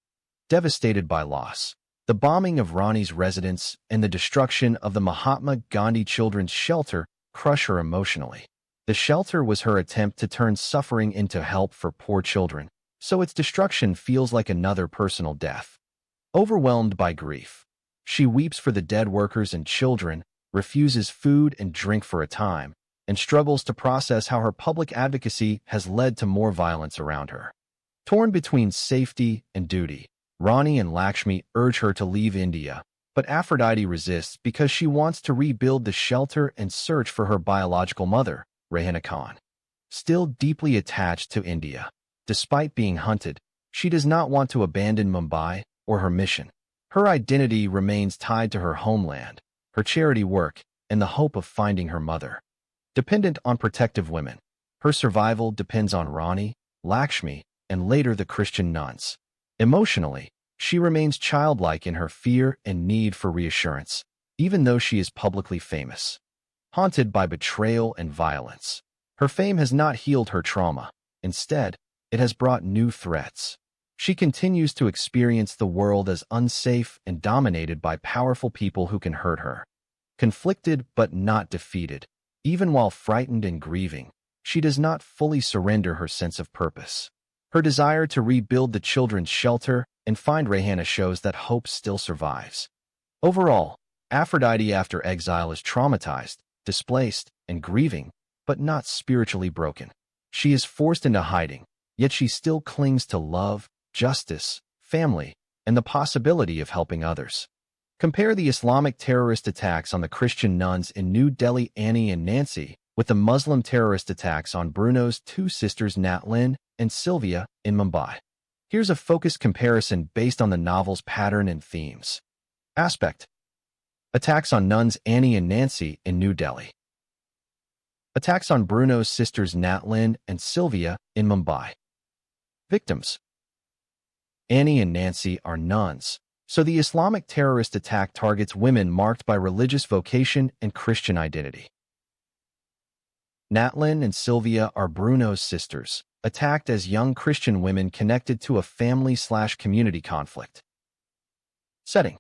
Devastated by loss, the bombing of Rani's residence and the destruction of the Mahatma Gandhi Children's Shelter crush her emotionally. The shelter was her attempt to turn suffering into help for poor children, so its destruction feels like another personal death. Overwhelmed by grief, she weeps for the dead workers and children, refuses food and drink for a time, and struggles to process how her public advocacy has led to more violence around her. Torn between safety and duty, Rani and Lakshmi urge her to leave India, but Aphrodite resists because she wants to rebuild the shelter and search for her biological mother, Rehanna Khan. Still deeply attached to India, despite being hunted, she does not want to abandon Mumbai or her mission. Her identity remains tied to her homeland, her charity work, and the hope of finding her mother. Dependent on protective women, her survival depends on Rani, Lakshmi, and later the Christian nuns. Emotionally, she remains childlike in her fear and need for reassurance, even though she is publicly famous. Haunted by betrayal and violence, her fame has not healed her trauma. Instead, it has brought new threats. She continues to experience the world as unsafe and dominated by powerful people who can hurt her. Conflicted but not defeated, even while frightened and grieving, she does not fully surrender her sense of purpose. Her desire to rebuild the children's shelter and find Rehanna shows that hope still survives. Overall, Aphrodite after exile is traumatized, displaced, and grieving, but not spiritually broken. She is forced into hiding, yet she still clings to love, justice, family, and the possibility of helping others. Compare the Islamic terrorist attacks on the Christian nuns in New Delhi, Annie and Nancy, with the Muslim terrorist attacks on Bruno's two sisters Natlin and Sylvia in Mumbai. Here's a focused comparison based on the novel's pattern and themes. Aspect: attacks on nuns Annie and Nancy in New Delhi. Attacks on Bruno's sisters Natlin and Sylvia in Mumbai. Victims: Annie and Nancy are nuns, so the Islamic terrorist attack targets women marked by religious vocation and Christian identity. Natlin and Sylvia are Bruno's sisters, attacked as young Christian women connected to a family/community conflict. Setting: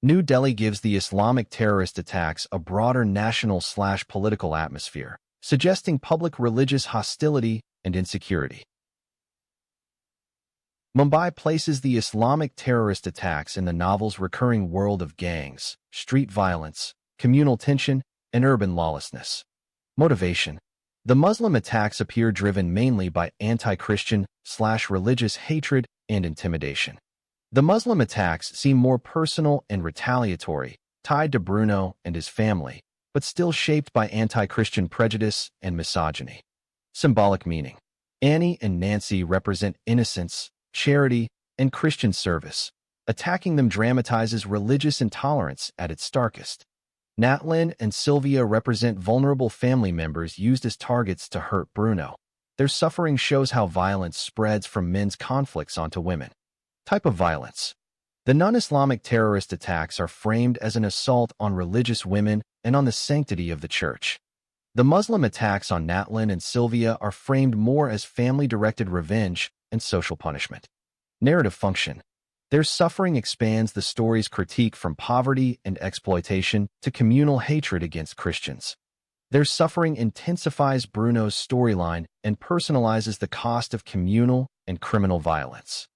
New Delhi gives the Islamic terrorist attacks a broader national/political atmosphere, suggesting public religious hostility and insecurity. Mumbai places the Islamic terrorist attacks in the novel's recurring world of gangs, street violence, communal tension, and urban lawlessness. Motivation: the Muslim attacks appear driven mainly by anti-Christian/religious hatred and intimidation. The Muslim attacks seem more personal and retaliatory, tied to Bruno and his family, but still shaped by anti-Christian prejudice and misogyny. Symbolic meaning: Annie and Nancy represent innocence, charity, and Christian service. Attacking them dramatizes religious intolerance at its starkest. Natlin and Sylvia represent vulnerable family members used as targets to hurt Bruno. Their suffering shows how violence spreads from men's conflicts onto women. Type of violence: the non-Islamic terrorist attacks are framed as an assault on religious women and on the sanctity of the church. The Muslim attacks on Natlin and Sylvia are framed more as family-directed revenge and social punishment. Narrative function: their suffering expands the story's critique from poverty and exploitation to communal hatred against Christians. Their suffering intensifies Bruno's storyline and personalizes the cost of communal and criminal violence.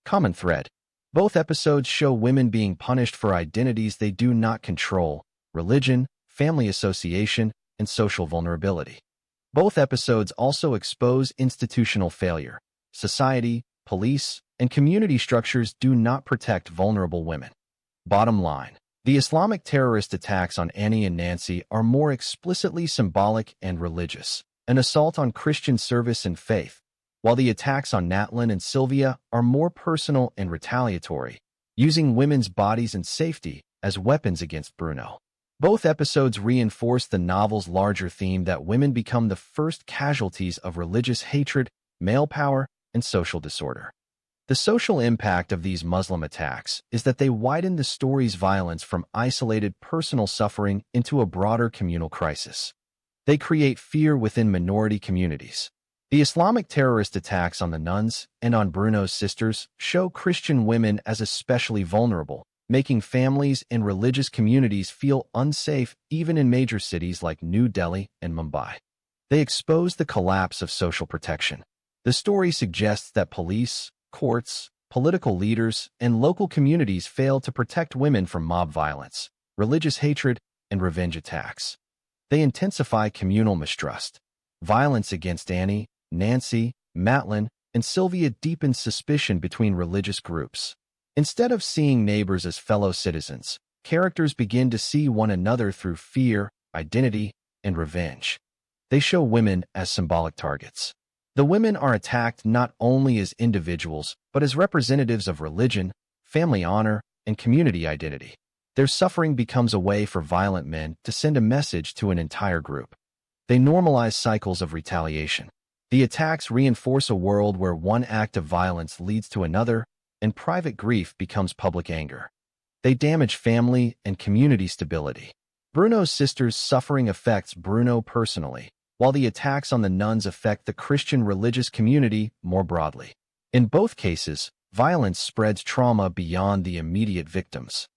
Common thread: both episodes show women being punished for identities they do not control, religion, family association, and social vulnerability. Both episodes also expose institutional failure. Society, police, and community structures do not protect vulnerable women. Bottom line: the Islamic terrorist attacks on Annie and Nancy are more explicitly symbolic and religious, an assault on Christian service and faith, while the attacks on Natlin and Sylvia are more personal and retaliatory, using women's bodies and safety as weapons against Bruno. Both episodes reinforce the novel's larger theme that women become the first casualties of religious hatred, male power, and social disorder. The social impact of these Muslim attacks is that they widen the story's violence from isolated personal suffering into a broader communal crisis. They create fear within minority communities. The Islamic terrorist attacks on the nuns and on Bruno's sisters show Christian women as especially vulnerable, making families and religious communities feel unsafe even in major cities like New Delhi and Mumbai. They expose the collapse of social protection. The story suggests that police, courts, political leaders, and local communities fail to protect women from mob violence, religious hatred, and revenge attacks. They intensify communal mistrust. Violence against Annie, Nancy, Natlin, and Sylvia deepens suspicion between religious groups. Instead of seeing neighbors as fellow citizens, characters begin to see one another through fear, identity, and revenge. They show women as symbolic targets. The women are attacked not only as individuals, but as representatives of religion, family honor, and community identity. Their suffering becomes a way for violent men to send a message to an entire group. They normalize cycles of retaliation. The attacks reinforce a world where one act of violence leads to another, and private grief becomes public anger. They damage family and community stability. Bruno's sister's suffering affects Bruno personally, while the attacks on the nuns affect the Christian religious community more broadly. In both cases, violence spreads trauma beyond the immediate victims.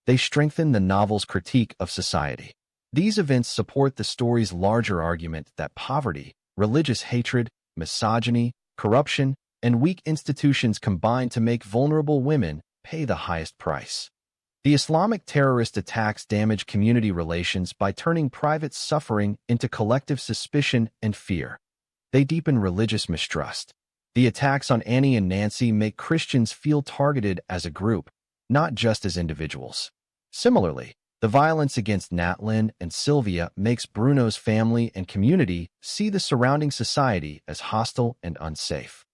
They strengthen the novel's critique of society. These events support the story's larger argument that poverty, religious hatred, misogyny, corruption, and weak institutions combine to make vulnerable women pay the highest price. The Islamic terrorist attacks damage community relations by turning private suffering into collective suspicion and fear. They deepen religious mistrust. The attacks on Annie and Nancy make Christians feel targeted as a group, not just as individuals. Similarly, the violence against Natlin and Sylvia makes Bruno's family and community see the surrounding society as hostile and unsafe.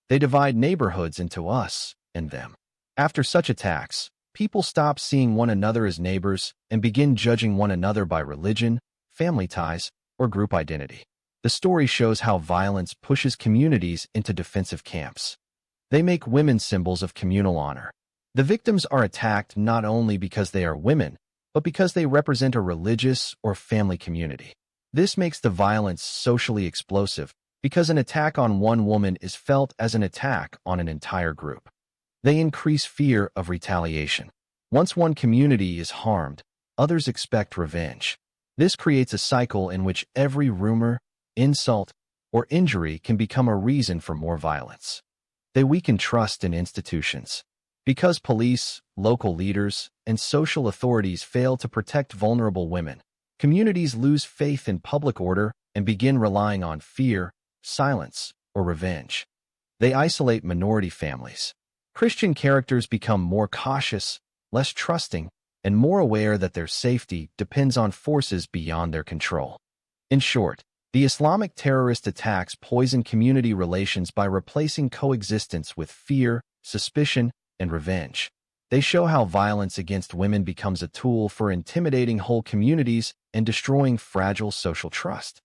They divide neighborhoods into us and them. After such attacks, people stop seeing one another as neighbors and begin judging one another by religion, family ties, or group identity. The story shows how violence pushes communities into defensive camps. They make women symbols of communal honor. The victims are attacked not only because they are women, but because they represent a religious or family community. This makes the violence socially explosive because an attack on one woman is felt as an attack on an entire group. They increase fear of retaliation. Once one community is harmed, others expect revenge. This creates a cycle in which every rumor, insult, or injury can become a reason for more violence. They weaken trust in institutions. Because police, local leaders, and social authorities fail to protect vulnerable women, communities lose faith in public order and begin relying on fear, silence, or revenge. They isolate minority families. Christian characters become more cautious, less trusting, and more aware that their safety depends on forces beyond their control. In short, the Islamic terrorist attacks poison community relations by replacing coexistence with fear, suspicion, and revenge. They show how violence against women becomes a tool for intimidating whole communities and destroying fragile social trust.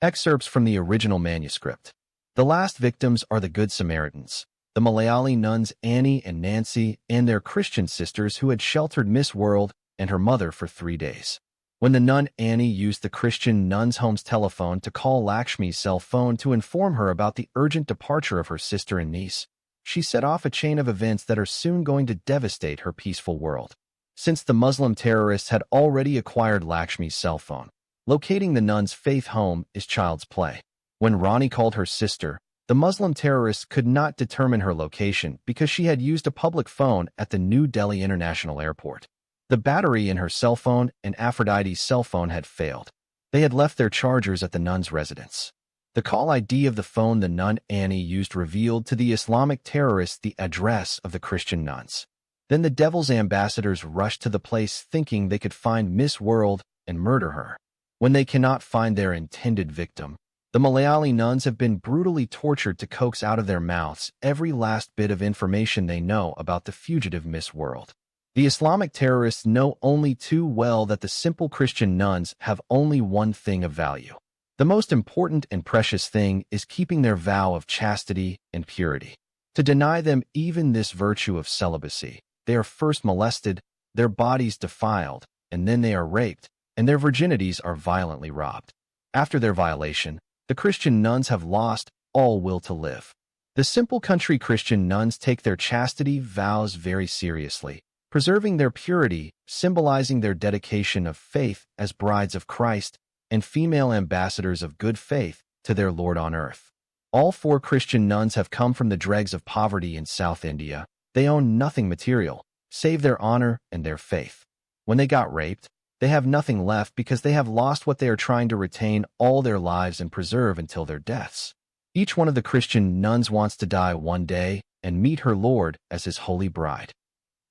Excerpts from the original manuscript. The last victims are the Good Samaritans, the Malayali nuns Annie and Nancy, and their Christian sisters who had sheltered Miss World and her mother for 3 days. When the nun Annie used the Christian nun's home's telephone to call Lakshmi's cell phone to inform her about the urgent departure of her sister and niece, she set off a chain of events that are soon going to devastate her peaceful world. Since the Muslim terrorists had already acquired Lakshmi's cell phone, locating the nun's faith home is child's play. When Ronnie called her sister, the Muslim terrorists could not determine her location because she had used a public phone at the New Delhi International Airport. The battery in her cell phone and Aphrodite's cell phone had failed. They had left their chargers at the nun's residence. The call ID of the phone the nun Annie used revealed to the Islamic terrorists the address of the Christian nuns. Then the devil's ambassadors rushed to the place thinking they could find Miss World and murder her. When they cannot find their intended victim, the Malayali nuns have been brutally tortured to coax out of their mouths every last bit of information they know about the fugitive Miss World. The Islamic terrorists know only too well that the simple Christian nuns have only one thing of value. The most important and precious thing is keeping their vow of chastity and purity. To deny them even this virtue of celibacy, they are first molested, their bodies defiled, and then they are raped, and their virginities are violently robbed. After their violation, the Christian nuns have lost all will to live. The simple country Christian nuns take their chastity vows very seriously, preserving their purity, symbolizing their dedication of faith as brides of Christ and female ambassadors of good faith to their Lord on earth. All 4 Christian nuns have come from the dregs of poverty in South India. They own nothing material, save their honor and their faith. When they got raped, they have nothing left because they have lost what they are trying to retain all their lives and preserve until their deaths. Each one of the Christian nuns wants to die one day and meet her Lord as his holy bride.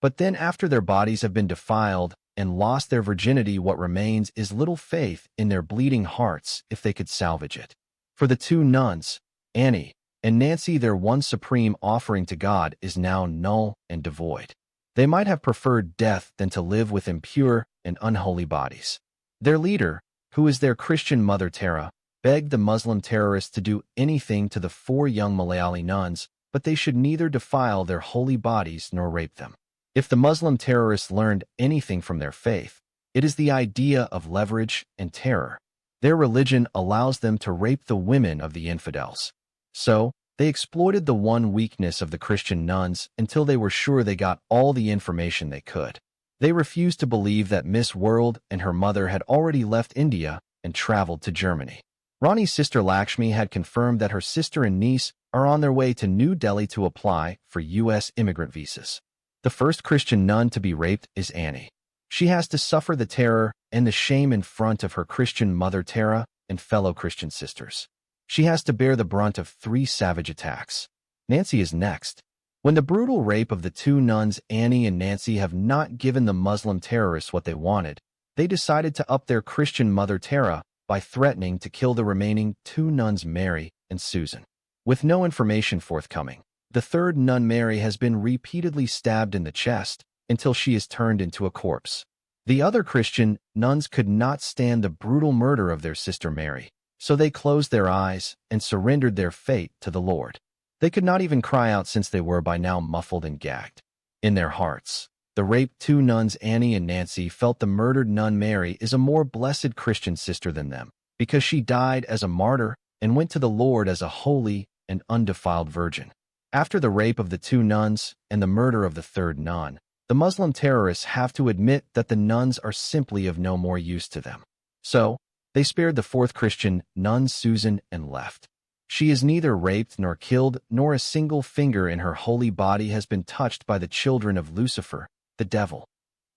But then after their bodies have been defiled and lost their virginity, what remains is little faith in their bleeding hearts if they could salvage it. For the 2 nuns, Annie and Nancy, their one supreme offering to God is now null and devoid. They might have preferred death than to live with impure and unholy bodies. Their leader, who is their Christian mother Tara, begged the Muslim terrorists to do anything to the 4 young Malayali nuns, but they should neither defile their holy bodies nor rape them. If the Muslim terrorists learned anything from their faith, it is the idea of leverage and terror. Their religion allows them to rape the women of the infidels. So, they exploited the one weakness of the Christian nuns until they were sure they got all the information they could. They refused to believe that Miss World and her mother had already left India and traveled to Germany. Rani's sister Lakshmi had confirmed that her sister and niece are on their way to New Delhi to apply for U.S. immigrant visas. The first Christian nun to be raped is Annie. She has to suffer the terror and the shame in front of her Christian mother Tara and fellow Christian sisters. She has to bear the brunt of 3 savage attacks. Nancy is next. When the brutal rape of the 2 nuns Annie and Nancy have not given the Muslim terrorists what they wanted, they decided to up their Christian mother Tara by threatening to kill the remaining 2 nuns Mary and Susan. With no information forthcoming, the 3rd nun Mary has been repeatedly stabbed in the chest until she is turned into a corpse. The other Christian nuns could not stand the brutal murder of their sister Mary, so they closed their eyes and surrendered their fate to the Lord. They could not even cry out since they were by now muffled and gagged. In their hearts, the raped 2 nuns Annie and Nancy felt the murdered nun Mary is a more blessed Christian sister than them, because she died as a martyr and went to the Lord as a holy and undefiled virgin. After the rape of the 2 nuns and the murder of the 3rd nun, the Muslim terrorists have to admit that the nuns are simply of no more use to them. So, they spared the 4th Christian nun Susan and left. She is neither raped nor killed, nor a single finger in her holy body has been touched by the children of Lucifer, the devil.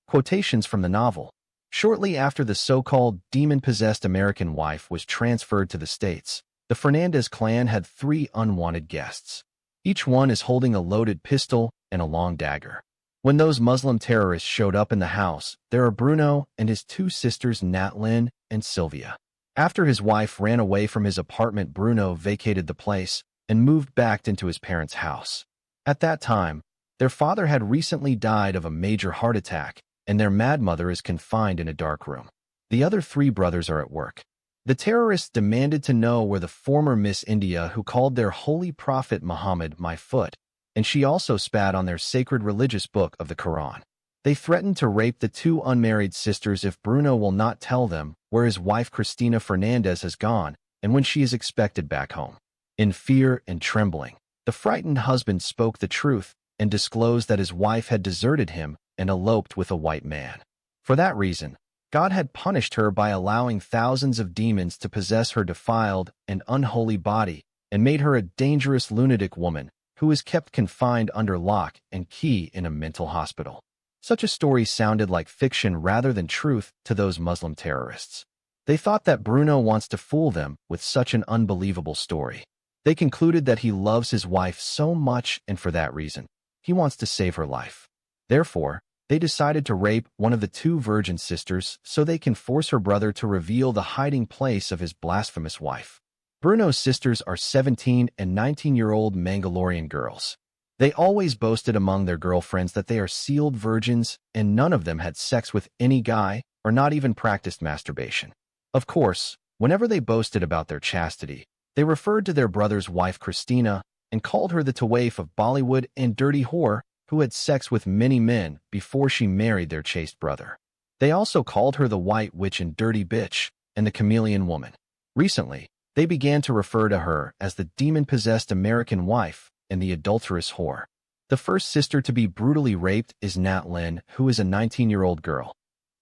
Quotations from the novel. Shortly after the so-called demon-possessed American wife was transferred to the States, the Fernandez clan had 3 unwanted guests. Each one is holding a loaded pistol and a long dagger. When those Muslim terrorists showed up in the house, there are Bruno and his 2 sisters Natlin and Sylvia. After his wife ran away from his apartment, Bruno vacated the place and moved back into his parents' house. At that time, their father had recently died of a major heart attack, and their mad mother is confined in a dark room. The other 3 brothers are at work. The terrorists demanded to know where the former Miss India who called their holy prophet Muhammad my foot, and she also spat on their sacred religious book of the Quran. They threatened to rape the 2 unmarried sisters if Bruno will not tell them where his wife Christina Fernandez has gone and when she is expected back home. In fear and trembling, the frightened husband spoke the truth and disclosed that his wife had deserted him and eloped with a white man. For that reason, God had punished her by allowing thousands of demons to possess her defiled and unholy body and made her a dangerous lunatic woman who is kept confined under lock and key in a mental hospital. Such a story sounded like fiction rather than truth to those Muslim terrorists. They thought that Bruno wants to fool them with such an unbelievable story. They concluded that he loves his wife so much, and for that reason, he wants to save her life. Therefore, they decided to rape one of the 2 virgin sisters so they can force her brother to reveal the hiding place of his blasphemous wife. Bruno's sisters are 17 and 19-year-old Mangalorean girls. They always boasted among their girlfriends that they are sealed virgins, and none of them had sex with any guy or not even practiced masturbation. Of course, whenever they boasted about their chastity, they referred to their brother's wife Christina and called her the Tawaif of Bollywood and dirty whore who had sex with many men before she married their chaste brother. They also called her the white witch and dirty bitch and the chameleon woman. Recently, they began to refer to her as the demon-possessed American wife and the adulterous whore. The first sister to be brutally raped is Nat Lynn, who is a 19-year-old girl.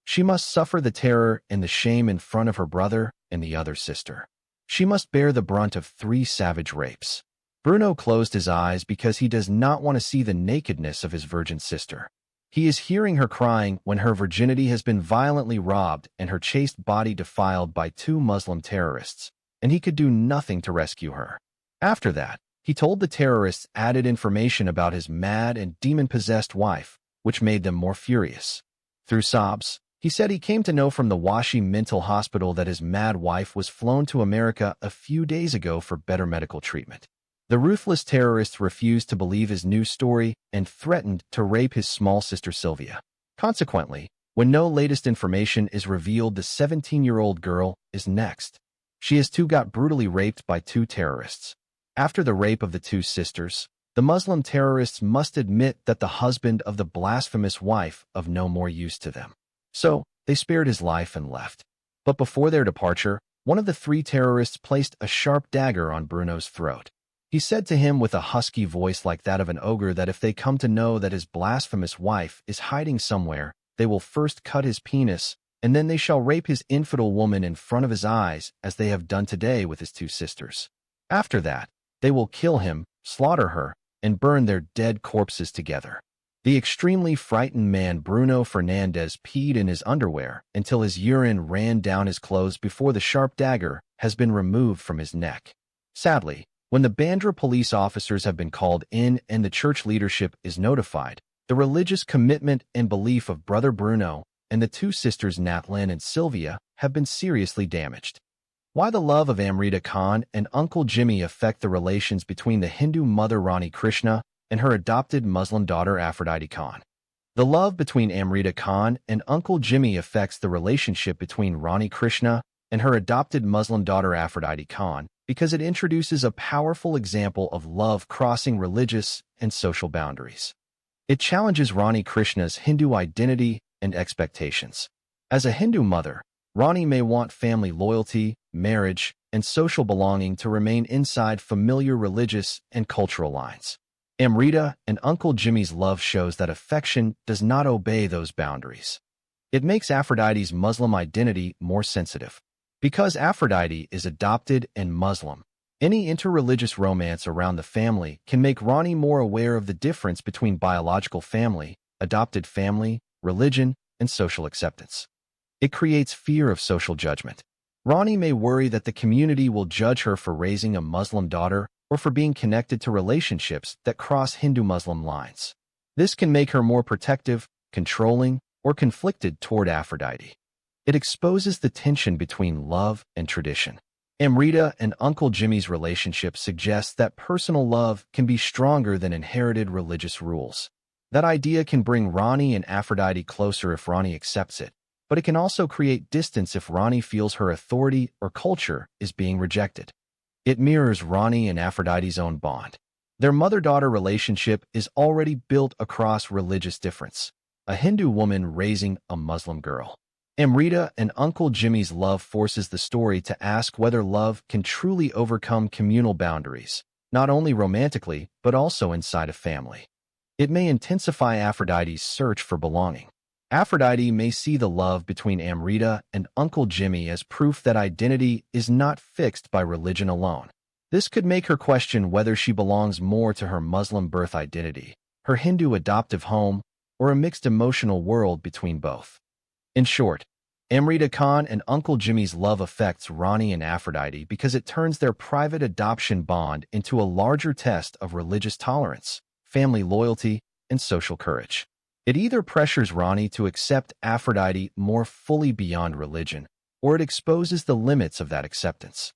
She must suffer the terror and the shame in front of her brother and the other sister. She must bear the brunt of 3 savage rapes. Bruno closed his eyes because he does not want to see the nakedness of his virgin sister. He is hearing her crying when her virginity has been violently robbed and her chaste body defiled by 2 Muslim terrorists, and he could do nothing to rescue her. After that, he told the terrorists added information about his mad and demon-possessed wife, which made them more furious. Through sobs, he said he came to know from the Washi Mental Hospital that his mad wife was flown to America a few days ago for better medical treatment. The ruthless terrorists refused to believe his new story and threatened to rape his small sister Sylvia. Consequently, when no latest information is revealed, the 17-year-old girl is next. She has too got brutally raped by 2 terrorists. After the rape of the 2 sisters, the Muslim terrorists must admit that the husband of the blasphemous wife of no more use to them. So, they spared his life and left. But before their departure, one of the 3 terrorists placed a sharp dagger on Bruno's throat. He said to him with a husky voice like that of an ogre that if they come to know that his blasphemous wife is hiding somewhere, they will first cut his penis, and then they shall rape his infidel woman in front of his eyes, as they have done today with his two sisters. After that, they will kill him, slaughter her, and burn their dead corpses together. The extremely frightened man Bruno Fernandez peed in his underwear until his urine ran down his clothes before the sharp dagger has been removed from his neck. Sadly, when the Bandra police officers have been called in and the church leadership is notified, the religious commitment and belief of Brother Bruno and the two sisters Nathlin and Sylvia have been seriously damaged. Why the love of Amrita Khan and Uncle Jimmy affect the relations between the Hindu mother Rani Krishna and her adopted Muslim daughter Aphrodite Khan. The love between Amrita Khan and Uncle Jimmy affects the relationship between Rani Krishna and her adopted Muslim daughter Aphrodite Khan because it introduces a powerful example of love crossing religious and social boundaries. It challenges Rani Krishna's Hindu identity and expectations. As a Hindu mother, Rani may want family loyalty, marriage, and social belonging to remain inside familiar religious and cultural lines. Amrita and Uncle Jimmy's love shows that affection does not obey those boundaries. It makes Aphrodite's Muslim identity more sensitive. Because Aphrodite is adopted and Muslim, any interreligious romance around the family can make Rani more aware of the difference between biological family, adopted family, religion, and social acceptance. It creates fear of social judgment. Rani may worry that the community will judge her for raising a Muslim daughter or for being connected to relationships that cross Hindu-Muslim lines. This can make her more protective, controlling, or conflicted toward Aphrodite. It exposes the tension between love and tradition. Amrita and Uncle Jimmy's relationship suggests that personal love can be stronger than inherited religious rules. That idea can bring Rani and Aphrodite closer if Rani accepts it, but it can also create distance if Rani feels her authority or culture is being rejected. It mirrors Rani and Aphrodite's own bond. Their mother-daughter relationship is already built across religious difference, a Hindu woman raising a Muslim girl. Amrita and Uncle Jimmy's love forces the story to ask whether love can truly overcome communal boundaries, not only romantically, but also inside a family. It may intensify Aphrodite's search for belonging. Aphrodite may see the love between Amrita and Uncle Jimmy as proof that identity is not fixed by religion alone. This could make her question whether she belongs more to her Muslim birth identity, her Hindu adoptive home, or a mixed emotional world between both. In short, Amrita Khan and Uncle Jimmy's love affects Rani and Aphrodite because it turns their private adoption bond into a larger test of religious tolerance, family loyalty, and social courage. It either pressures Rani to accept Aphrodite more fully beyond religion, or it exposes the limits of that acceptance.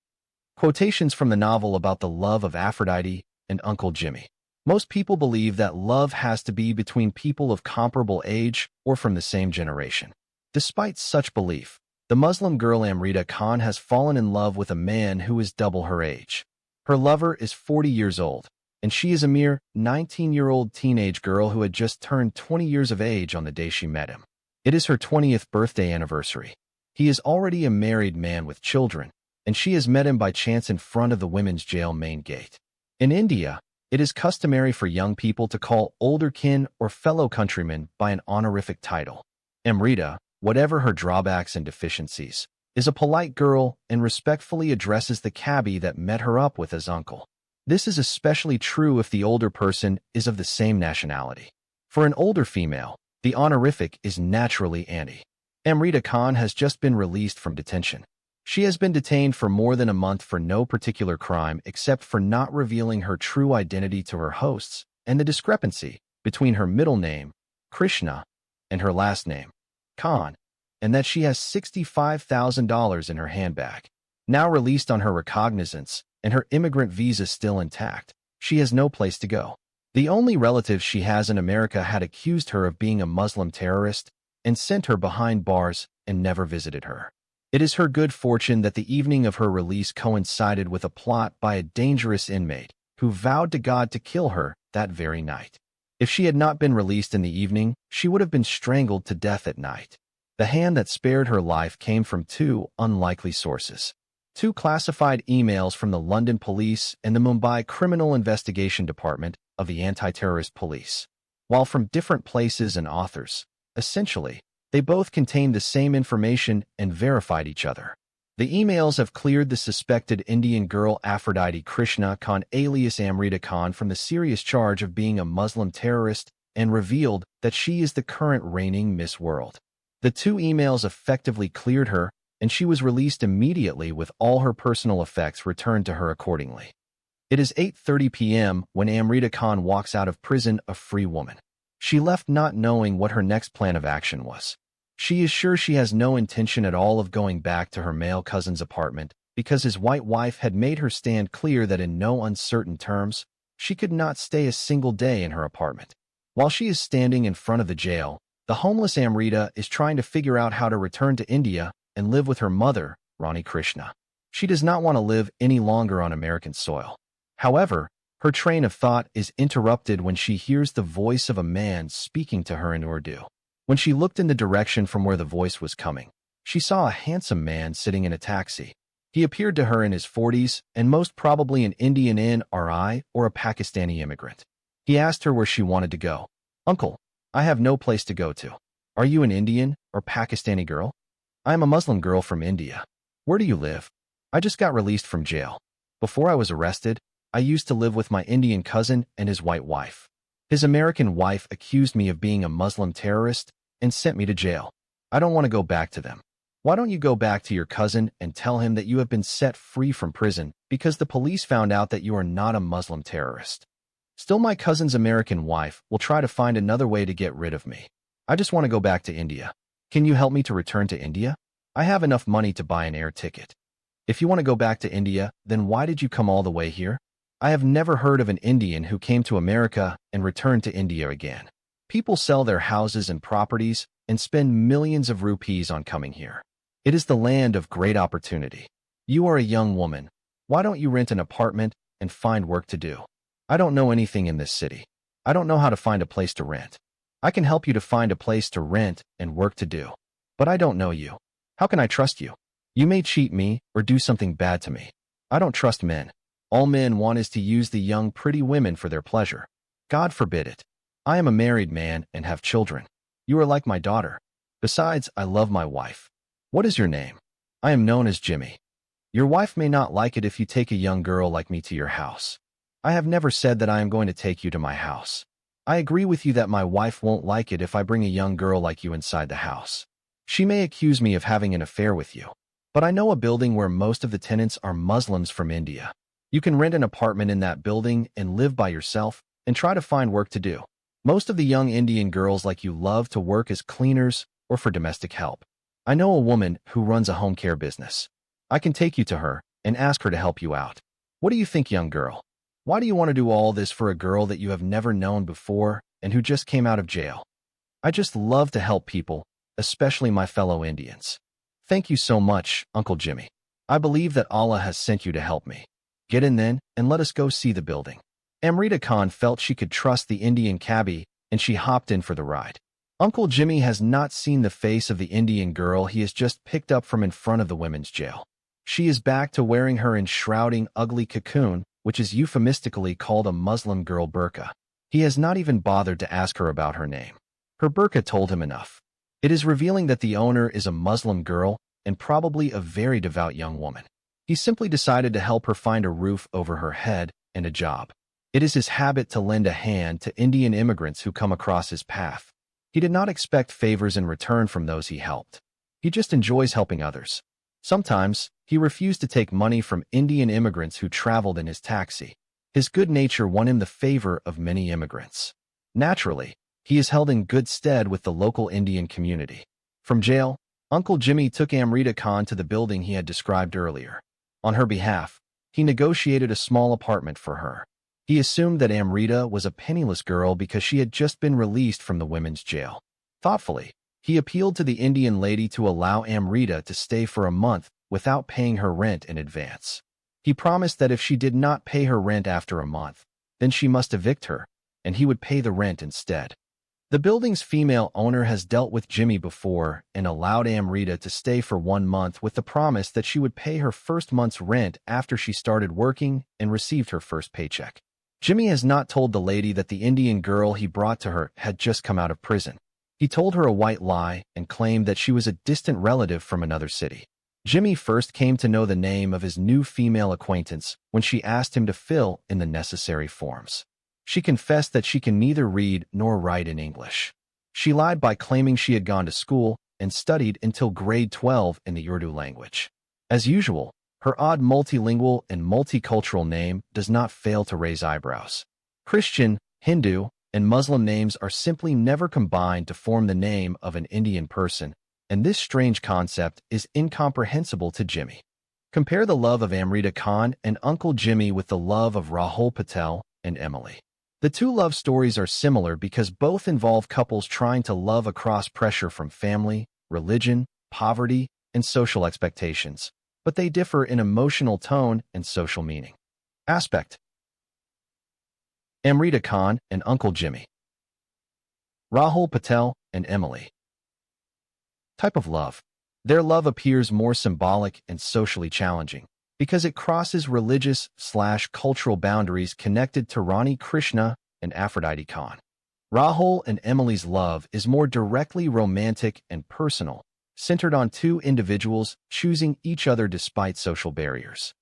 Quotations from the novel about the love of Aphrodite and Uncle Jimmy. Most people believe that love has to be between people of comparable age or from the same generation. Despite such belief, the Muslim girl Amrita Khan has fallen in love with a man who is double her age. Her lover is 40 years old, and she is a mere 19-year-old teenage girl who had just turned 20 years of age on the day she met him. It is her 20th birthday anniversary. He is already a married man with children, and she has met him by chance in front of the women's jail main gate. In India, it is customary for young people to call older kin or fellow countrymen by an honorific title. Amrita, whatever her drawbacks and deficiencies, is a polite girl and respectfully addresses the cabbie that met her up with as uncle. This is especially true if the older person is of the same nationality. For an older female, the honorific is naturally auntie. Amrita Khan has just been released from detention. She has been detained for more than a month for no particular crime except for not revealing her true identity to her hosts and the discrepancy between her middle name, Krishna, and her last name, Khan, and that she has $65,000 in her handbag. Now released on her recognizance and her immigrant visa still intact, she has no place to go. The only relatives she has in America had accused her of being a Muslim terrorist and sent her behind bars and never visited her. It is her good fortune that the evening of her release coincided with a plot by a dangerous inmate who vowed to God to kill her that very night. If she had not been released in the evening, she would have been strangled to death at night. The hand that spared her life came from two unlikely sources. Two classified emails from the London Police and the Mumbai Criminal Investigation Department of the Anti-Terrorist Police. While from different places and authors, essentially, They both contained the same information and verified each other. The emails have cleared the suspected Indian girl Aphrodite Krishna Khan alias Amrita Khan from the serious charge of being a Muslim terrorist and revealed that she is the current reigning Miss World. The two emails effectively cleared her, and she was released immediately with all her personal effects returned to her accordingly. It is 8:30 p.m. when Amrita Khan walks out of prison a free woman. She left not knowing what her next plan of action was. She is sure she has no intention at all of going back to her male cousin's apartment because his white wife had made her stand clear that in no uncertain terms, she could not stay a single day in her apartment. While she is standing in front of the jail, the homeless Amrita is trying to figure out how to return to India and live with her mother, Rani Krishna. She does not want to live any longer on American soil. However, her train of thought is interrupted when she hears the voice of a man speaking to her in Urdu. When she looked in the direction from where the voice was coming, she saw a handsome man sitting in a taxi. He appeared to her in his 40s and most probably an Indian NRI or a Pakistani immigrant. He asked her where she wanted to go. "Uncle, I have no place to go to. Are you an Indian or Pakistani girl?" "I am a Muslim girl from India." "Where do you live?" "I just got released from jail. Before I was arrested, I used to live with my Indian cousin and his white wife. His American wife accused me of being a Muslim terrorist and sent me to jail. I don't want to go back to them." "Why don't you go back to your cousin and tell him that you have been set free from prison because the police found out that you are not a Muslim terrorist?" "Still, my cousin's American wife will try to find another way to get rid of me. I just want to go back to India. Can you help me to return to India? I have enough money to buy an air ticket." "If you want to go back to India, then why did you come all the way here?" "I have never heard of an Indian who came to America and returned to India again. People sell their houses and properties and spend millions of rupees on coming here. It is the land of great opportunity. You are a young woman. Why don't you rent an apartment and find work to do?" "I don't know anything in this city. I don't know how to find a place to rent." "I can help you to find a place to rent and work to do. But I don't know you. How can I trust you? You may cheat me or do something bad to me. I don't trust men. All men want is to use the young, pretty women for their pleasure. God forbid it. I am a married man and have children. You are like my daughter. Besides, I love my wife." "What is your name?" "I am known as Jimmy." "Your wife may not like it if you take a young girl like me to your house." "I have never said that I am going to take you to my house. I agree with you that my wife won't like it if I bring a young girl like you inside the house. She may accuse me of having an affair with you. But I know a building where most of the tenants are Muslims from India. You can rent an apartment in that building and live by yourself and try to find work to do. Most of the young Indian girls like you love to work as cleaners or for domestic help. I know a woman who runs a home care business. I can take you to her and ask her to help you out. What do you think, young girl? Why do you want to do all this for a girl that you have never known before and who just came out of jail?" "I just love to help people, especially my fellow Indians." "Thank you so much, Uncle Jimmy. I believe that Allah has sent you to help me. Get in then, and let us go see the building." Amrita Khan felt she could trust the Indian cabbie, and she hopped in for the ride. Uncle Jimmy has not seen the face of the Indian girl he has just picked up from in front of the women's jail. She is back to wearing her enshrouding ugly cocoon, which is euphemistically called a Muslim girl burqa. He has not even bothered to ask her about her name. Her burqa told him enough. It is revealing that the owner is a Muslim girl and probably a very devout young woman. He simply decided to help her find a roof over her head and a job. It is his habit to lend a hand to Indian immigrants who come across his path. He did not expect favors in return from those he helped. He just enjoys helping others. Sometimes, he refused to take money from Indian immigrants who traveled in his taxi. His good nature won him the favor of many immigrants. Naturally, he is held in good stead with the local Indian community. From jail, Uncle Jimmy took Amrita Khan to the building he had described earlier. On her behalf, he negotiated a small apartment for her. He assumed that Amrita was a penniless girl because she had just been released from the women's jail. Thoughtfully, he appealed to the Indian lady to allow Amrita to stay for a month without paying her rent in advance. He promised that if she did not pay her rent after a month, then she must evict her, and he would pay the rent instead. The building's female owner has dealt with Jimmy before and allowed Amrita to stay for 1 month with the promise that she would pay her first month's rent after she started working and received her first paycheck. Jimmy has not told the lady that the Indian girl he brought to her had just come out of prison. He told her a white lie and claimed that she was a distant relative from another city. Jimmy first came to know the name of his new female acquaintance when she asked him to fill in the necessary forms. She confessed that she can neither read nor write in English. She lied by claiming she had gone to school and studied until grade 12 in the Urdu language. As usual, her odd multilingual and multicultural name does not fail to raise eyebrows. Christian, Hindu, and Muslim names are simply never combined to form the name of an Indian person, and this strange concept is incomprehensible to Jimmy. Compare the love of Amrita Khan and Uncle Jimmy with the love of Rahul Patel and Emily. The two love stories are similar because both involve couples trying to love across pressure from family, religion, poverty, and social expectations, but they differ in emotional tone and social meaning. Aspect: Amrita Khan and Uncle Jimmy. Rahul Patel and Emily. Type of love. Their love appears more symbolic and socially challenging because it crosses religious/cultural boundaries connected to Rani Krishna and Aphrodite Khan. Rahul and Emily's love is more directly romantic and personal, centered on two individuals choosing each other despite social barriers.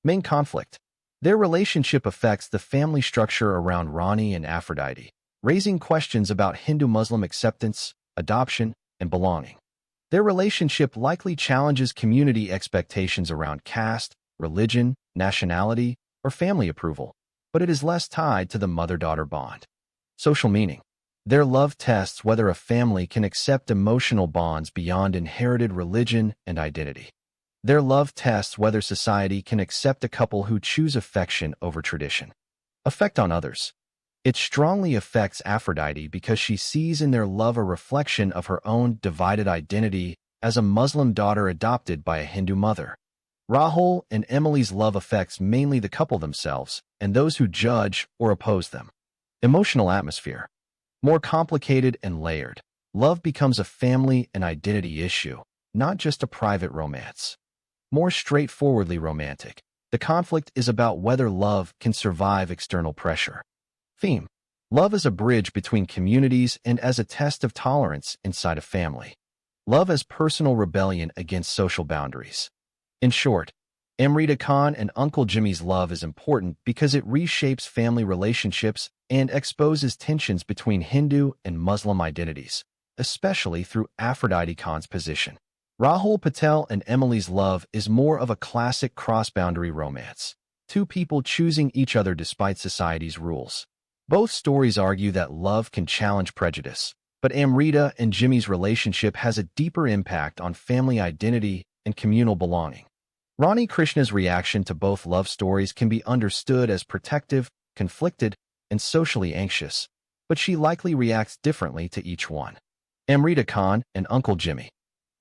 Main conflict. Their relationship affects the family structure around Rani and Aphrodite, raising questions about Hindu-Muslim acceptance, adoption, and belonging. Their relationship likely challenges community expectations around caste, religion, nationality, or family approval, but it is less tied to the mother-daughter bond. Social meaning. Their love tests whether a family can accept emotional bonds beyond inherited religion and identity. Their love tests whether society can accept a couple who choose affection over tradition. Effect on others. It strongly affects Aphrodite because she sees in their love a reflection of her own divided identity as a Muslim daughter adopted by a Hindu mother. Rahul and Emily's love affects mainly the couple themselves and those who judge or oppose them. Emotional atmosphere. More complicated and layered, love becomes a family and identity issue, not just a private romance. More straightforwardly romantic, the conflict is about whether love can survive external pressure. Theme. Love as a bridge between communities and as a test of tolerance inside a family. Love as personal rebellion against social boundaries. In short, Amrita Khan and Uncle Jimmy's love is important because it reshapes family relationships and exposes tensions between Hindu and Muslim identities, especially through Aphrodite Khan's position. Rahul Patel and Emily's love is more of a classic cross-boundary romance, two people choosing each other despite society's rules. Both stories argue that love can challenge prejudice, but Amrita and Jimmy's relationship has a deeper impact on family identity and communal belonging. Rani Krishna's reaction to both love stories can be understood as protective, conflicted, and socially anxious, but she likely reacts differently to each one. Amrita Khan and Uncle Jimmy.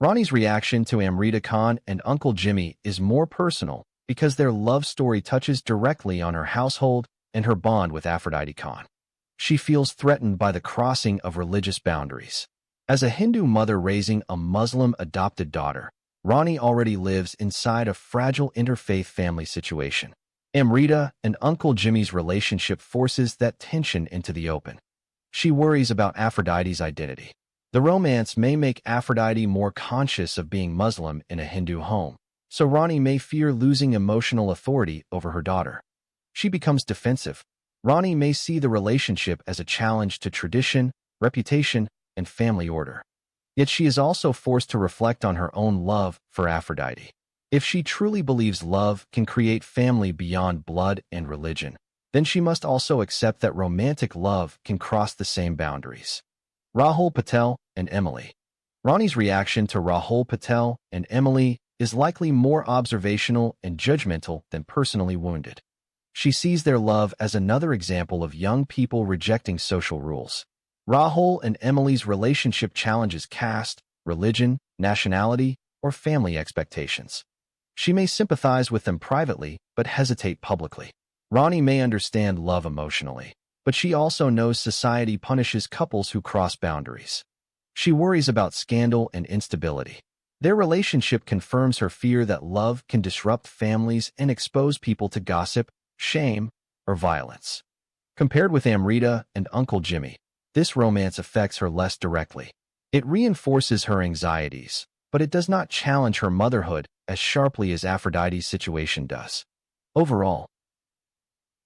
Rani's reaction to Amrita Khan and Uncle Jimmy is more personal because their love story touches directly on her household and her bond with Aphrodite Khan. She feels threatened by the crossing of religious boundaries. As a Hindu mother raising a Muslim adopted daughter, Rani already lives inside a fragile interfaith family situation. Amrita and Uncle Jimmy's relationship forces that tension into the open. She worries about Aphrodite's identity. The romance may make Aphrodite more conscious of being Muslim in a Hindu home, so Rani may fear losing emotional authority over her daughter. She becomes defensive. Rani may see the relationship as a challenge to tradition, reputation, and family order. Yet she is also forced to reflect on her own love for Aphrodite. If she truly believes love can create family beyond blood and religion, then she must also accept that romantic love can cross the same boundaries. Rahul Patel and Emily. Rani's reaction to Rahul Patel and Emily is likely more observational and judgmental than personally wounded. She sees their love as another example of young people rejecting social rules. Rahul and Emily's relationship challenges caste, religion, nationality, or family expectations. She may sympathize with them privately, but hesitate publicly. Rani may understand love emotionally, but she also knows society punishes couples who cross boundaries. She worries about scandal and instability. Their relationship confirms her fear that love can disrupt families and expose people to gossip, shame, or violence. Compared with Amrita and Uncle Jimmy, this romance affects her less directly. It reinforces her anxieties, but it does not challenge her motherhood as sharply as Aphrodite's situation does. Overall,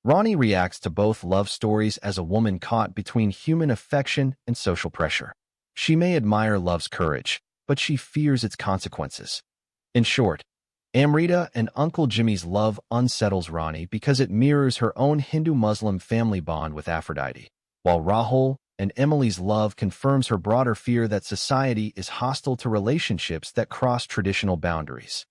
Ronnie reacts to both love stories as a woman caught between human affection and social pressure. She may admire love's courage, but she fears its consequences. In short, Amrita and Uncle Jimmy's love unsettles Ronnie because it mirrors her own Hindu-Muslim family bond with Aphrodite, while Rahul and Emily's love confirms her broader fear that society is hostile to relationships that cross traditional boundaries.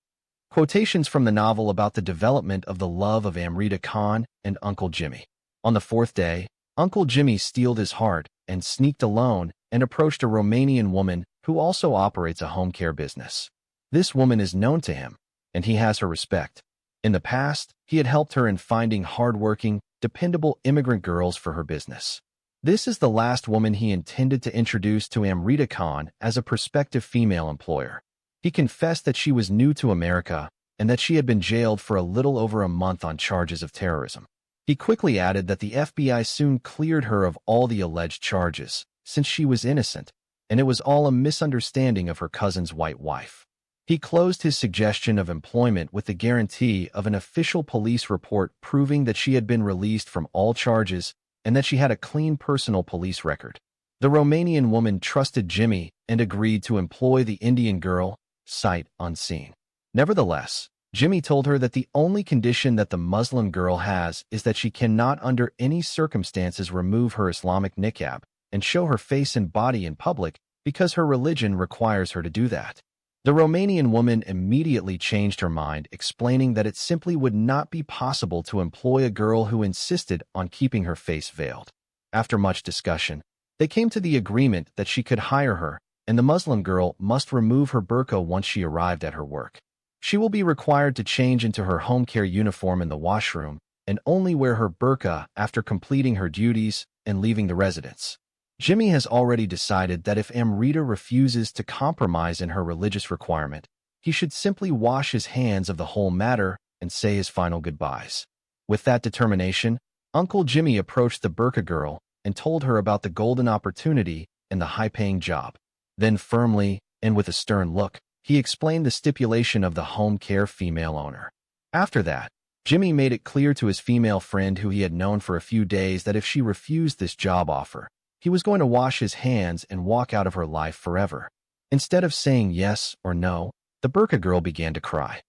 Quotations from the novel about the development of the love of Amrita Khan and Uncle Jimmy. On the fourth day, Uncle Jimmy steeled his heart and sneaked alone and approached a Romanian woman who also operates a home care business. This woman is known to him, and he has her respect. In the past, he had helped her in finding hardworking, dependable immigrant girls for her business. This is the last woman he intended to introduce to Amrita Khan as a prospective female employer. He confessed that she was new to America and that she had been jailed for a little over a month on charges of terrorism. He quickly added that the FBI soon cleared her of all the alleged charges, since she was innocent, and it was all a misunderstanding of her cousin's white wife. He closed his suggestion of employment with the guarantee of an official police report proving that she had been released from all charges and that she had a clean personal police record. The Romanian woman trusted Jimmy and agreed to employ the Indian girl, sight unseen. Nevertheless, Jimmy told her that the only condition that the Muslim girl has is that she cannot under any circumstances remove her Islamic niqab and show her face and body in public because her religion requires her to do that. The Romanian woman immediately changed her mind, explaining that it simply would not be possible to employ a girl who insisted on keeping her face veiled. After much discussion, they came to the agreement that she could hire her, and the Muslim girl must remove her burqa once she arrived at her work. She will be required to change into her home care uniform in the washroom and only wear her burqa after completing her duties and leaving the residence. Jimmy has already decided that if Amrita refuses to compromise in her religious requirement, he should simply wash his hands of the whole matter and say his final goodbyes. With that determination, Uncle Jimmy approached the burqa girl and told her about the golden opportunity and the high-paying job. Then firmly, and with a stern look, he explained the stipulation of the home care female owner. After that, Jimmy made it clear to his female friend who he had known for a few days that if she refused this job offer, he was going to wash his hands and walk out of her life forever. Instead of saying yes or no, the burqa girl began to cry.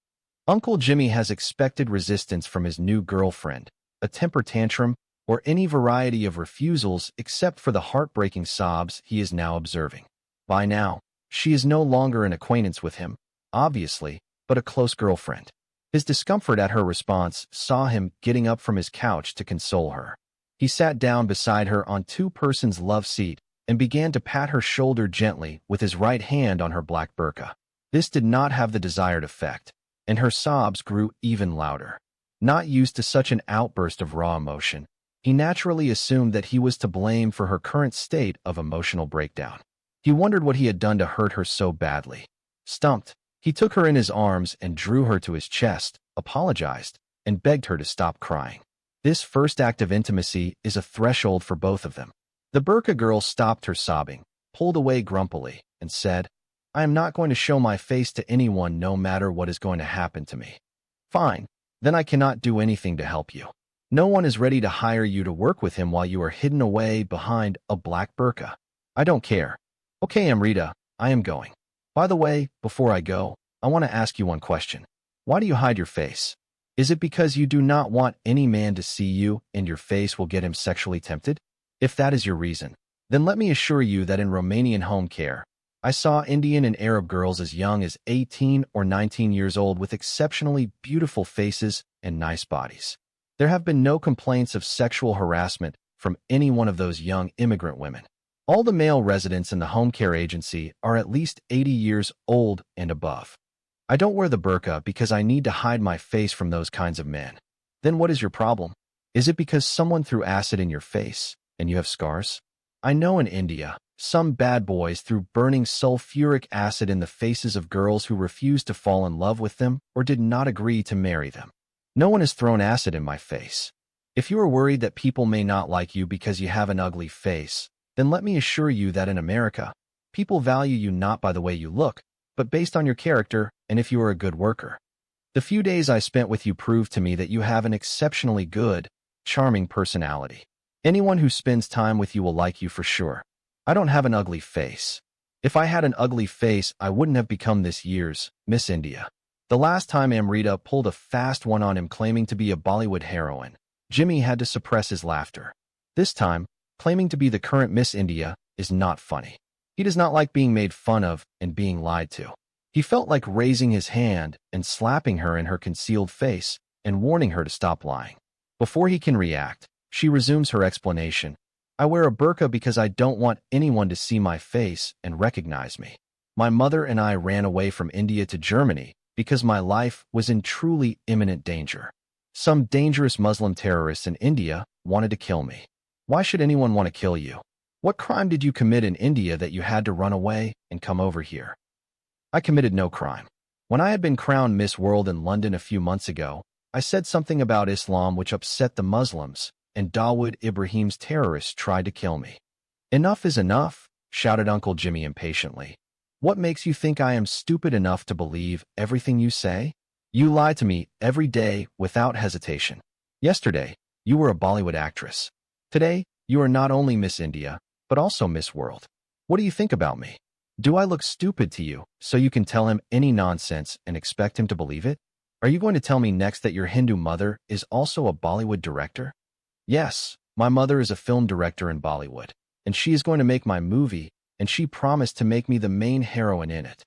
Uncle Jimmy has expected resistance from his new girlfriend, a temper tantrum, or any variety of refusals except for the heartbreaking sobs he is now observing. By now, she is no longer an acquaintance with him, obviously, but a close girlfriend. His discomfort at her response saw him getting up from his couch to console her. He sat down beside her on two-person's love seat and began to pat her shoulder gently with his right hand on her black burqa. This did not have the desired effect, and her sobs grew even louder. Not used to such an outburst of raw emotion, he naturally assumed that he was to blame for her current state of emotional breakdown. He wondered what he had done to hurt her so badly. Stumped, he took her in his arms and drew her to his chest, apologized, and begged her to stop crying. This first act of intimacy is a threshold for both of them. The burqa girl stopped her sobbing, pulled away grumpily, and said, "I am not going to show my face to anyone no matter what is going to happen to me." "Fine, then I cannot do anything to help you. No one is ready to hire you to work with him while you are hidden away behind a black burqa. I don't care. Okay, Amrita, I am going. By the way, before I go, I want to ask you one question. Why do you hide your face? Is it because you do not want any man to see you and your face will get him sexually tempted? If that is your reason, then let me assure you that in Romanian home care, I saw Indian and Arab girls as young as 18 or 19 years old with exceptionally beautiful faces and nice bodies. There have been no complaints of sexual harassment from any one of those young immigrant women. All the male residents in the home care agency are at least 80 years old and above. I don't wear the burqa because I need to hide my face from those kinds of men. Then what is your problem? Is it because someone threw acid in your face and you have scars? I know in India, some bad boys threw burning sulfuric acid in the faces of girls who refused to fall in love with them or did not agree to marry them. No one has thrown acid in my face. If you are worried that people may not like you because you have an ugly face, then let me assure you that in America, People value you not by the way you look, but based on your character and if you are a good worker. The few days I spent with you proved to me that you have an exceptionally good, charming personality. Anyone who spends time with you will like you for sure. I don't have an ugly face. If I had an ugly face, I wouldn't have become this year's Miss India. The last time Amrita pulled a fast one on him claiming to be a Bollywood heroine, Jimmy had to suppress his laughter. This time, claiming to be the current Miss India is not funny. He does not like being made fun of and being lied to. He felt like raising his hand and slapping her in her concealed face and warning her to stop lying. Before he can react, she resumes her explanation. I wear a burqa because I don't want anyone to see my face and recognize me. My mother and I ran away from India to Germany because my life was in truly imminent danger. Some dangerous Muslim terrorists in India wanted to kill me. Why should anyone want to kill you? What crime did you commit in India that you had to run away and come over here? I committed no crime. When I had been crowned Miss World in London a few months ago, I said something about Islam which upset the Muslims, and Dawood Ibrahim's terrorists tried to kill me. Enough is enough, shouted Uncle Jimmy impatiently. What makes you think I am stupid enough to believe everything you say? You lie to me every day without hesitation. Yesterday, you were a Bollywood actress. Today, you are not only Miss India, but also Miss World. What do you think about me? Do I look stupid to you so you can tell him any nonsense and expect him to believe it? Are you going to tell me next that your Hindu mother is also a Bollywood director? Yes, my mother is a film director in Bollywood, and she is going to make my movie, and she promised to make me the main heroine in it.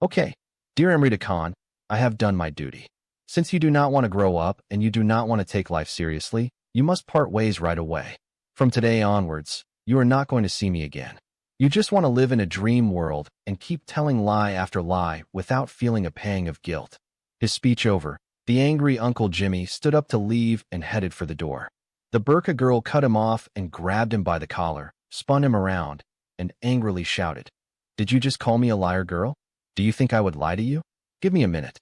Okay, dear Amrita Khan, I have done my duty. Since you do not want to grow up and you do not want to take life seriously, you must part ways right away. From today onwards, you are not going to see me again. You just want to live in a dream world and keep telling lie after lie without feeling a pang of guilt. His speech over, the angry Uncle Jimmy stood up to leave and headed for the door. The burqa girl cut him off and grabbed him by the collar, spun him around, and angrily shouted, Did you just call me a liar, girl? Do you think I would lie to you? Give me a minute.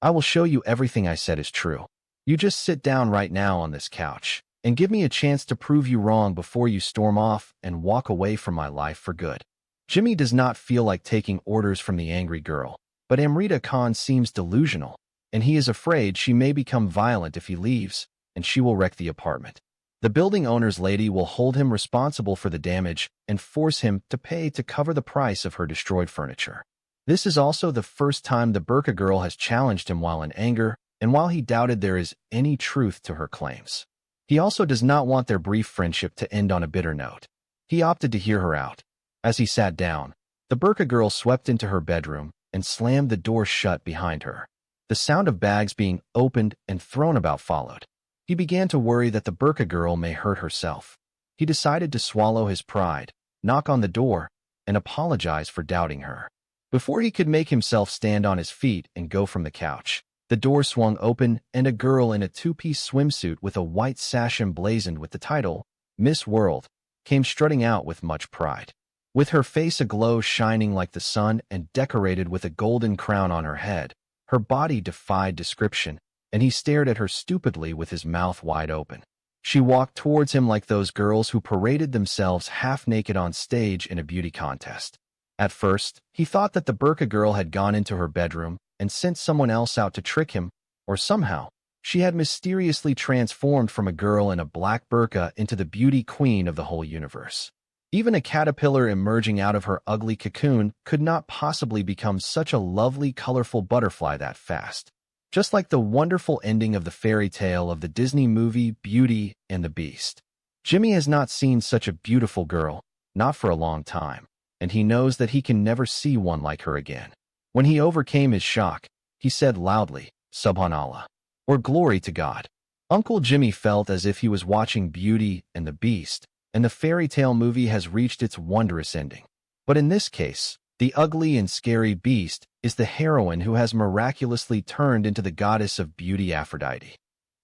I will show you everything I said is true. You just sit down right now on this couch and give me a chance to prove you wrong before you storm off and walk away from my life for good. Jimmy does not feel like taking orders from the angry girl, but Amrita Khan seems delusional, and he is afraid she may become violent if he leaves, and she will wreck the apartment. The building owner's lady will hold him responsible for the damage and force him to pay to cover the price of her destroyed furniture. This is also the first time the burqa girl has challenged him while in anger and while he doubted there is any truth to her claims. He also does not want their brief friendship to end on a bitter note. He opted to hear her out. As he sat down, the burqa girl swept into her bedroom and slammed the door shut behind her. The sound of bags being opened and thrown about followed. He began to worry that the burqa girl may hurt herself. He decided to swallow his pride, knock on the door, and apologize for doubting her. Before he could make himself stand on his feet and go from the couch, the door swung open and a girl in a two-piece swimsuit with a white sash emblazoned with the title, Miss World, came strutting out with much pride. With her face aglow shining like the sun and decorated with a golden crown on her head, her body defied description, and he stared at her stupidly with his mouth wide open. She walked towards him like those girls who paraded themselves half-naked on stage in a beauty contest. At first, he thought that the burqa girl had gone into her bedroom and sent someone else out to trick him, or somehow, she had mysteriously transformed from a girl in a black burqa into the beauty queen of the whole universe. Even a caterpillar emerging out of her ugly cocoon could not possibly become such a lovely, colorful butterfly that fast. Just like the wonderful ending of the fairy tale of the Disney movie Beauty and the Beast. Jimmy has not seen such a beautiful girl, not for a long time, and he knows that he can never see one like her again. When he overcame his shock, he said loudly, Subhanallah, or glory to God. Uncle Jimmy felt as if he was watching Beauty and the Beast, and the fairy tale movie has reached its wondrous ending. But in this case, the ugly and scary beast is the heroine who has miraculously turned into the goddess of beauty Aphrodite.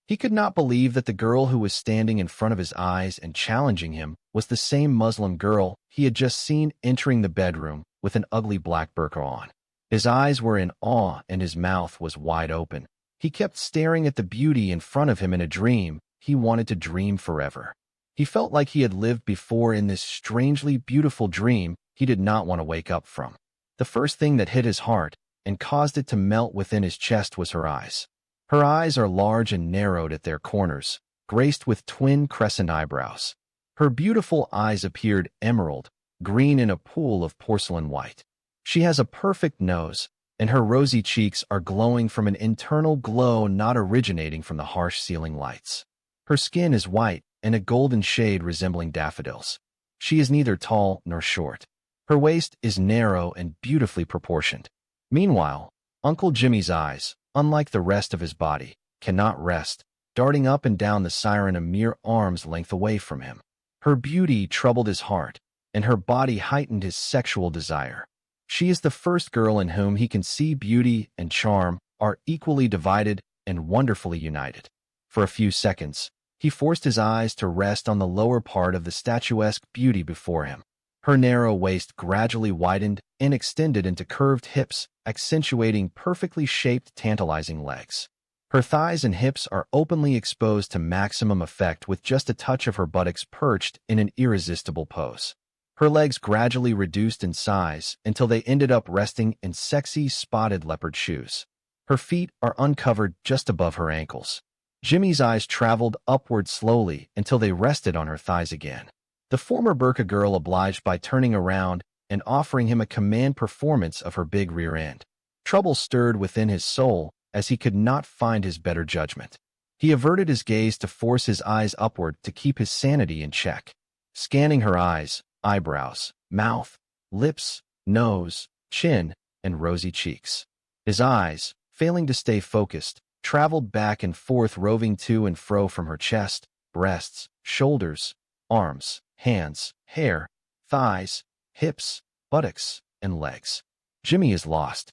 He could not believe that the girl who was standing in front of his eyes and challenging him was the same Muslim girl he had just seen entering the bedroom with an ugly black burqa on. His eyes were in awe and his mouth was wide open. He kept staring at the beauty in front of him in a dream he wanted to dream forever. He felt like he had lived before in this strangely beautiful dream he did not want to wake up from. The first thing that hit his heart and caused it to melt within his chest was her eyes. Her eyes are large and narrowed at their corners, graced with twin crescent eyebrows. Her beautiful eyes appeared emerald, green in a pool of porcelain white. She has a perfect nose, and her rosy cheeks are glowing from an internal glow not originating from the harsh ceiling lights. Her skin is white and a golden shade resembling daffodils. She is neither tall nor short. Her waist is narrow and beautifully proportioned. Meanwhile, Uncle Jimmy's eyes, unlike the rest of his body, cannot rest, darting up and down the siren a mere arm's length away from him. Her beauty troubled his heart, and her body heightened his sexual desire. She is the first girl in whom he can see beauty and charm are equally divided and wonderfully united. For a few seconds, he forced his eyes to rest on the lower part of the statuesque beauty before him. Her narrow waist gradually widened and extended into curved hips, accentuating perfectly shaped, tantalizing legs. Her thighs and hips are openly exposed to maximum effect with just a touch of her buttocks perched in an irresistible pose. Her legs gradually reduced in size until they ended up resting in sexy, spotted leopard shoes. Her feet are uncovered just above her ankles. Jimmy's eyes traveled upward slowly until they rested on her thighs again. The former burqa girl obliged by turning around and offering him a command performance of her big rear end. Trouble stirred within his soul as he could not find his better judgment. He averted his gaze to force his eyes upward to keep his sanity in check. Scanning her eyes, eyebrows, mouth, lips, nose, chin, and rosy cheeks. His eyes, failing to stay focused, traveled back and forth, roving to and fro from her chest, breasts, shoulders, arms, hands, hair, thighs, hips, buttocks, and legs. Jimmy is lost.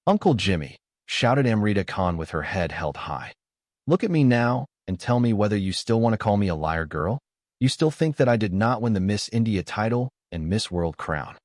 Uncle Jimmy, shouted Amrita Khan with her head held high. Look at me now and tell me whether you still want to call me a liar, girl? You still think that I did not win the Miss India title and Miss World crown?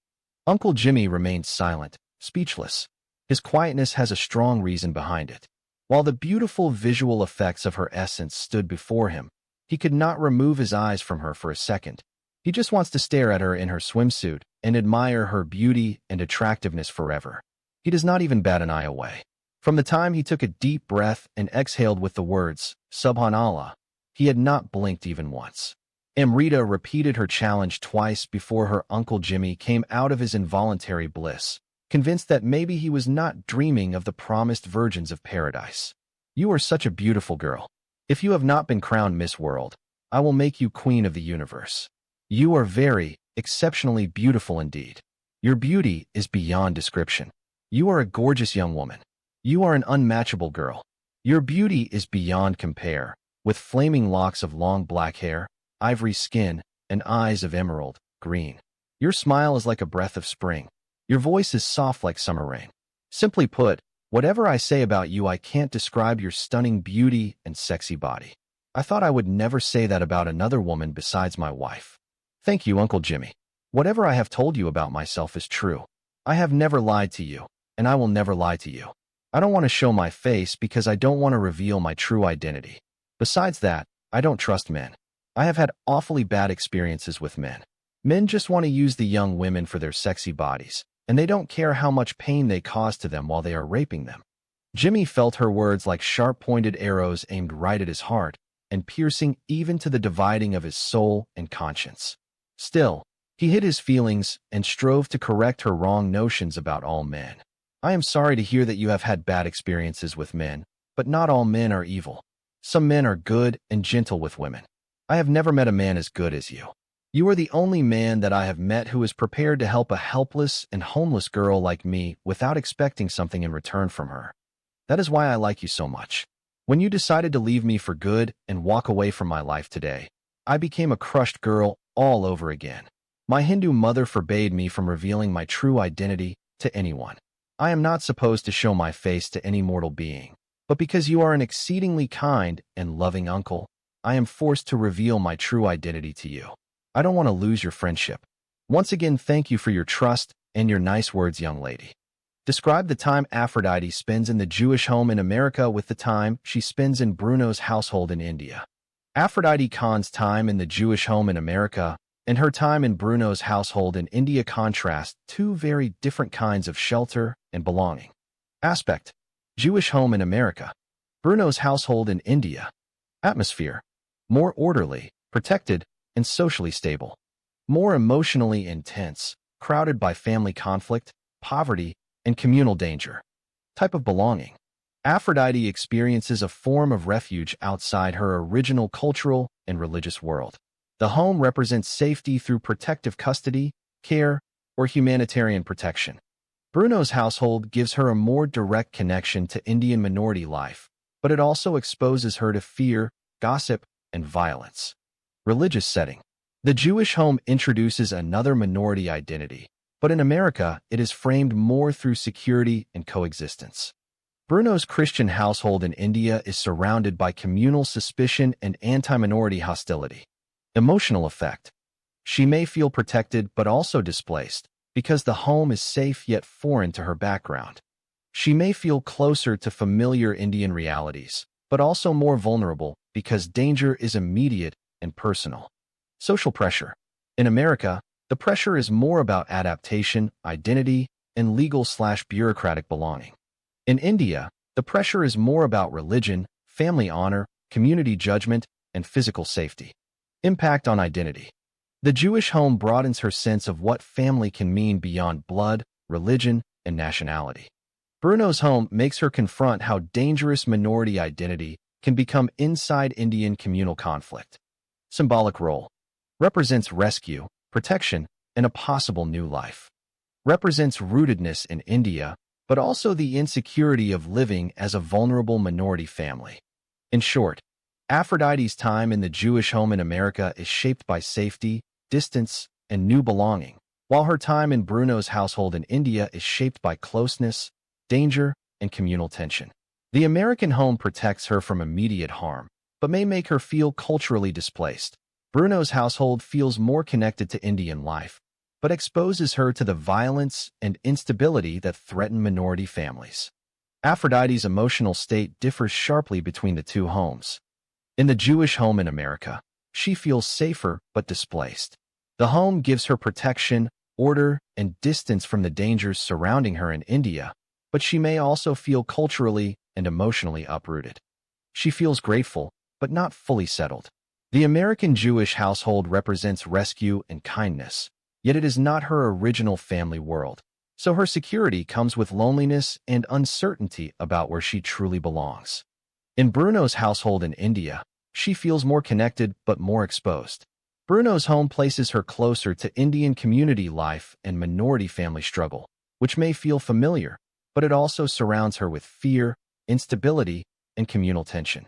Uncle Jimmy remained silent, speechless. His quietness has a strong reason behind it. While the beautiful visual effects of her essence stood before him, he could not remove his eyes from her for a second. He just wants to stare at her in her swimsuit and admire her beauty and attractiveness forever. He does not even bat an eye away. From the time he took a deep breath and exhaled with the words, Subhanallah, he had not blinked even once. Amrita repeated her challenge twice before her Uncle Jimmy came out of his involuntary bliss, convinced that maybe he was not dreaming of the promised virgins of paradise. You are such a beautiful girl. If you have not been crowned Miss World, I will make you Queen of the Universe. You are very, exceptionally beautiful indeed. Your beauty is beyond description. You are a gorgeous young woman. You are an unmatchable girl. Your beauty is beyond compare, with flaming locks of long black hair, ivory skin, and eyes of emerald green. Your smile is like a breath of spring. Your voice is soft like summer rain. Simply put, whatever I say about you, I can't describe your stunning beauty and sexy body. I thought I would never say that about another woman besides my wife. Thank you, Uncle Jimmy. Whatever I have told you about myself is true. I have never lied to you, and I will never lie to you. I don't want to show my face because I don't want to reveal my true identity. Besides that, I don't trust men. I have had awfully bad experiences with men. Men just want to use the young women for their sexy bodies, and they don't care how much pain they cause to them while they are raping them. Jimmy felt her words like sharp-pointed arrows aimed right at his heart and piercing even to the dividing of his soul and conscience. Still, he hid his feelings and strove to correct her wrong notions about all men. I am sorry to hear that you have had bad experiences with men, but not all men are evil. Some men are good and gentle with women. I have never met a man as good as you. You are the only man that I have met who is prepared to help a helpless and homeless girl like me without expecting something in return from her. That is why I like you so much. When you decided to leave me for good and walk away from my life today, I became a crushed girl all over again. My Hindu mother forbade me from revealing my true identity to anyone. I am not supposed to show my face to any mortal being, but because you are an exceedingly kind and loving uncle, I am forced to reveal my true identity to you. I don't want to lose your friendship. Once again, thank you for your trust and your nice words, young lady. Describe the time Aphrodite spends in the Jewish home in America with the time she spends in Bruno's household in India. Aphrodite Khan's time in the Jewish home in America and her time in Bruno's household in India contrast two very different kinds of shelter and belonging. Aspect: Jewish home in America. Bruno's household in India. Atmosphere: more orderly, protected, and socially stable. More emotionally intense, crowded by family conflict, poverty, and communal danger. Type of belonging: Aphrodite experiences a form of refuge outside her original cultural and religious world. The home represents safety through protective custody, care, or humanitarian protection. Bruno's household gives her a more direct connection to Indian minority life, but it also exposes her to fear, gossip, and violence. Religious setting: The Jewish home introduces another minority identity, but in America it is framed more through security and coexistence. Bruno's Christian household in India is surrounded by communal suspicion and anti-minority hostility. Emotional effect: She may feel protected but also displaced, because the home is safe yet foreign to her background. She may feel closer to familiar Indian realities, but also more vulnerable because danger is immediate and personal. Social pressure: In America, the pressure is more about adaptation, identity, and legal/bureaucratic belonging. In India, the pressure is more about religion, family honor, community judgment, and physical safety. Impact on identity: The Jewish home broadens her sense of what family can mean beyond blood, religion, and nationality. Bruno's home makes her confront how dangerous minority identity can become inside Indian communal conflict. Symbolic role: Represents rescue, protection, and a possible new life. Represents rootedness in India, but also the insecurity of living as a vulnerable minority family. In short, Aphrodite's time in the Jewish home in America is shaped by safety, distance, and new belonging, while her time in Bruno's household in India is shaped by closeness, danger, and communal tension. The American home protects her from immediate harm, but may make her feel culturally displaced. Bruno's household feels more connected to Indian life, but exposes her to the violence and instability that threaten minority families. Aphrodite's emotional state differs sharply between the two homes. In the Jewish home in America, she feels safer but displaced. The home gives her protection, order, and distance from the dangers surrounding her in India, but she may also feel culturally and emotionally uprooted. She feels grateful, but not fully settled. The American Jewish household represents rescue and kindness, yet it is not her original family world, so her security comes with loneliness and uncertainty about where she truly belongs. In Bruno's household in India, she feels more connected but more exposed. Bruno's home places her closer to Indian community life and minority family struggle, which may feel familiar, but it also surrounds her with fear, instability, and communal tension.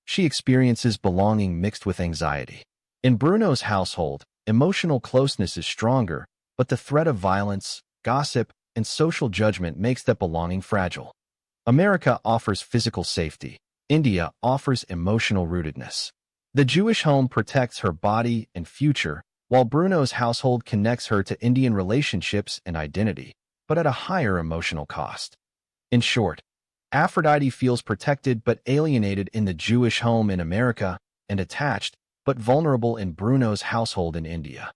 She experiences belonging mixed with anxiety. In Bruno's household, emotional closeness is stronger, but the threat of violence, gossip, and social judgment makes that belonging fragile. America offers physical safety. India offers emotional rootedness. The Jewish home protects her body and future, while Bruno's household connects her to Indian relationships and identity, but at a higher emotional cost. In short, Aphrodite feels protected but alienated in the Jewish home in America and attached but vulnerable in Bruno's household in India.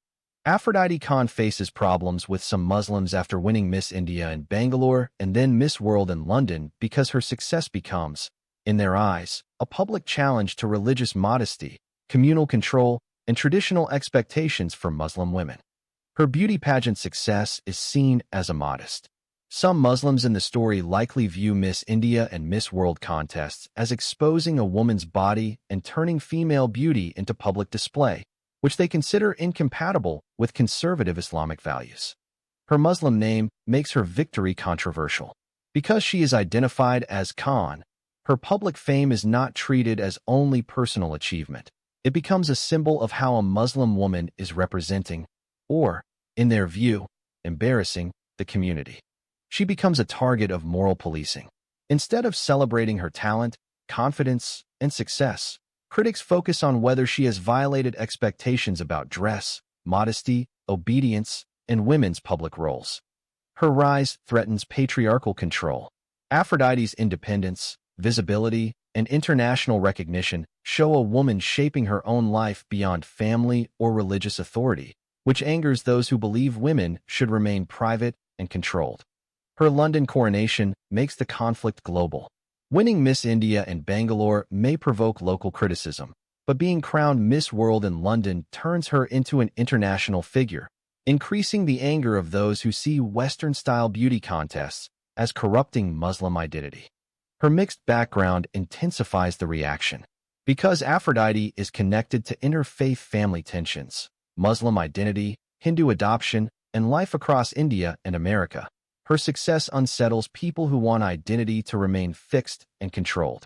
Aphrodite Khan faces problems with some Muslims after winning Miss India in Bangalore and then Miss World in London because her success becomes, in their eyes, a public challenge to religious modesty, communal control, and traditional expectations for Muslim women. Her beauty pageant success is seen as immodest. Some Muslims in the story likely view Miss India and Miss World contests as exposing a woman's body and turning female beauty into public display, which they consider incompatible with conservative Islamic values. Her Muslim name makes her victory controversial. Because she is identified as Khan, her public fame is not treated as only personal achievement. It becomes a symbol of how a Muslim woman is representing, or, in their view, embarrassing, the community. She becomes a target of moral policing. Instead of celebrating her talent, confidence, and success, critics focus on whether she has violated expectations about dress, modesty, obedience, and women's public roles. Her rise threatens patriarchal control. Aphrodite's independence, visibility, and international recognition show a woman shaping her own life beyond family or religious authority, which angers those who believe women should remain private and controlled. Her London coronation makes the conflict global. Winning Miss India and Bangalore may provoke local criticism, but being crowned Miss World in London turns her into an international figure, increasing the anger of those who see Western-style beauty contests as corrupting Muslim identity. Her mixed background intensifies the reaction. Because Aphrodite is connected to interfaith family tensions, Muslim identity, Hindu adoption, and life across India and America, her success unsettles people who want identity to remain fixed and controlled.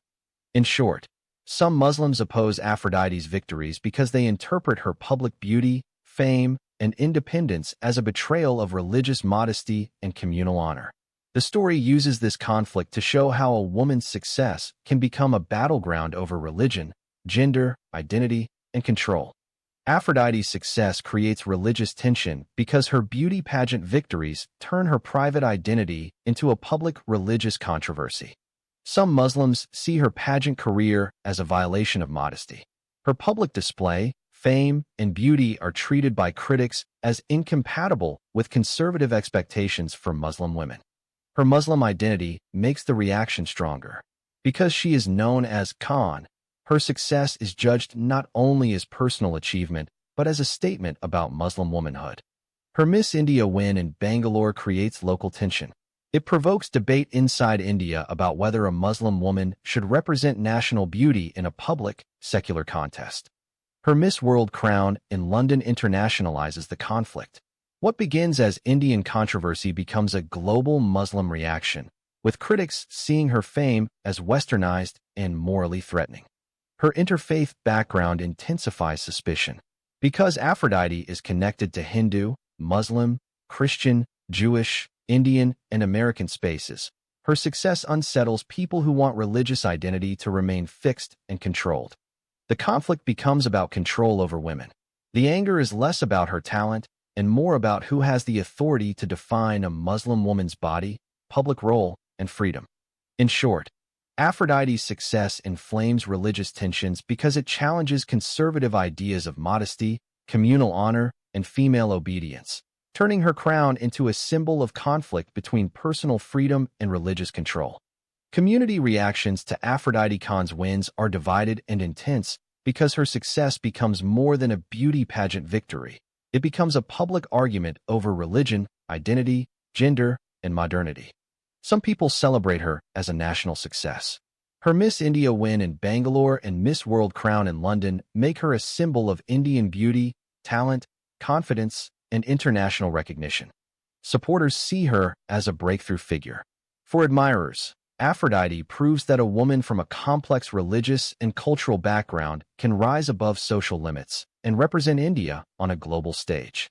In short, some Muslims oppose Aphrodite's victories because they interpret her public beauty, fame, and independence as a betrayal of religious modesty and communal honor. The story uses this conflict to show how a woman's success can become a battleground over religion, gender, identity, and control. Aphrodite's success creates religious tension because her beauty pageant victories turn her private identity into a public religious controversy. Some Muslims see her pageant career as a violation of modesty. Her public display, fame, and beauty are treated by critics as incompatible with conservative expectations for Muslim women. Her Muslim identity makes the reaction stronger. Because she is known as Khan, her success is judged not only as personal achievement, but as a statement about Muslim womanhood. Her Miss India win in Bangalore creates local tension. It provokes debate inside India about whether a Muslim woman should represent national beauty in a public, secular contest. Her Miss World crown in London internationalizes the conflict. What begins as Indian controversy becomes a global Muslim reaction, with critics seeing her fame as westernized and morally threatening. Her interfaith background intensifies suspicion. Because Aphrodite is connected to Hindu, Muslim, Christian, Jewish, Indian, and American spaces, her success unsettles people who want religious identity to remain fixed and controlled. The conflict becomes about control over women. The anger is less about her talent and more about who has the authority to define a Muslim woman's body, public role, and freedom. In short, Aphrodite's success inflames religious tensions because it challenges conservative ideas of modesty, communal honor, and female obedience, turning her crown into a symbol of conflict between personal freedom and religious control. Community reactions to Aphrodite Khan's wins are divided and intense because her success becomes more than a beauty pageant victory. It becomes a public argument over religion, identity, gender, and modernity. Some people celebrate her as a national success. Her Miss India win in Bangalore and Miss World crown in London make her a symbol of Indian beauty, talent, confidence, and international recognition. Supporters see her as a breakthrough figure. For admirers, Aphrodite proves that a woman from a complex religious and cultural background can rise above social limits and represent India on a global stage.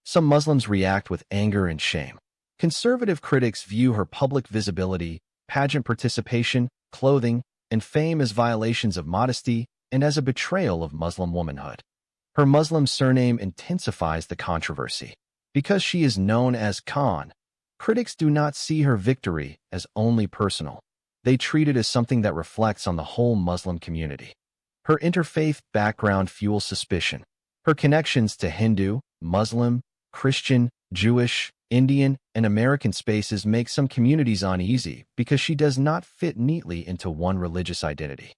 Some Muslims react with anger and shame. Conservative critics view her public visibility, pageant participation, clothing, and fame as violations of modesty and as a betrayal of Muslim womanhood. Her Muslim surname intensifies the controversy. Because she is known as Khan, critics do not see her victory as only personal. They treat it as something that reflects on the whole Muslim community. Her interfaith background fuels suspicion. Her connections to Hindu, Muslim, Christian, Jewish, Indian, and American spaces make some communities uneasy because she does not fit neatly into one religious identity.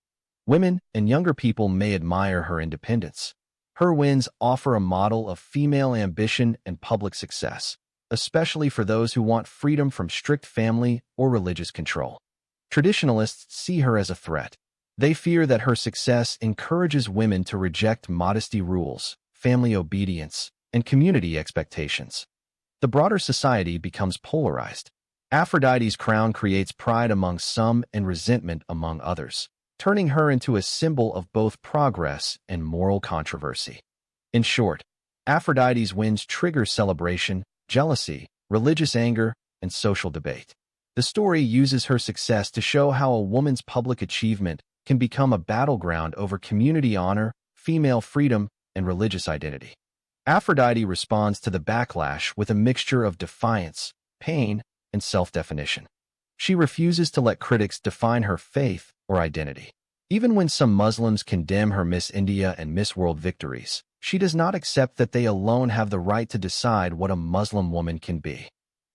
Women and younger people may admire her independence. Her wins offer a model of female ambition and public success, especially for those who want freedom from strict family or religious control. Traditionalists see her as a threat. They fear that her success encourages women to reject modesty rules, family obedience, and community expectations. The broader society becomes polarized. Aphrodite's crown creates pride among some and resentment among others, turning her into a symbol of both progress and moral controversy. In short, Aphrodite's wins trigger celebration, jealousy, religious anger, and social debate. The story uses her success to show how a woman's public achievement can become a battleground over community honor, female freedom, and religious identity. Aphrodite responds to the backlash with a mixture of defiance, pain, and self-definition. She refuses to let critics define her faith or identity. Even when some Muslims condemn her Miss India and Miss World victories, She does not accept that they alone have the right to decide what a Muslim woman can be.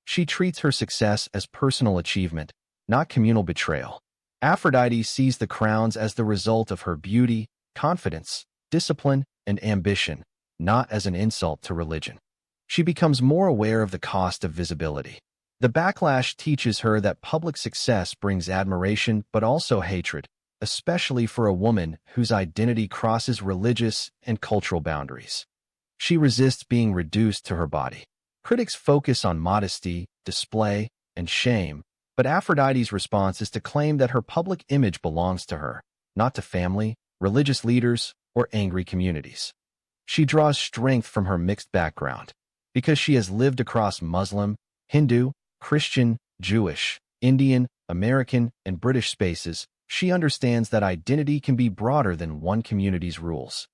She treats her success as personal achievement, not communal betrayal. Aphrodite sees the crowns as the result of her beauty, confidence, discipline, and ambition, not as an insult to religion. She becomes more aware of the cost of visibility. The backlash teaches her that public success brings admiration but also hatred, especially for a woman whose identity crosses religious and cultural boundaries. She resists being reduced to her body. Critics focus on modesty, display, and shame, but Aphrodite's response is to claim that her public image belongs to her, not to family, religious leaders, or angry communities. She draws strength from her mixed background. Because she has lived across Muslim, Hindu, Christian, Jewish, Indian, American, and British spaces, she understands that identity can be broader than one community's rules.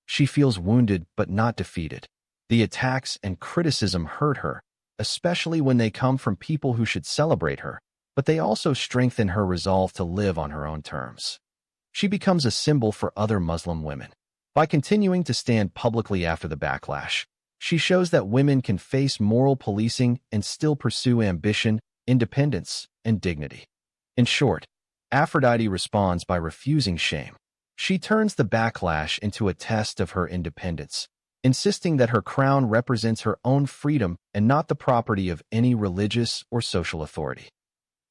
She feels wounded but not defeated. The attacks and criticism hurt her, especially when they come from people who should celebrate her, but they also strengthen her resolve to live on her own terms. She becomes a symbol for other Muslim women. By continuing to stand publicly after the backlash, she shows that women can face moral policing and still pursue ambition, independence, and dignity. In short, Aphrodite responds by refusing shame. She turns the backlash into a test of her independence, insisting that her crown represents her own freedom and not the property of any religious or social authority.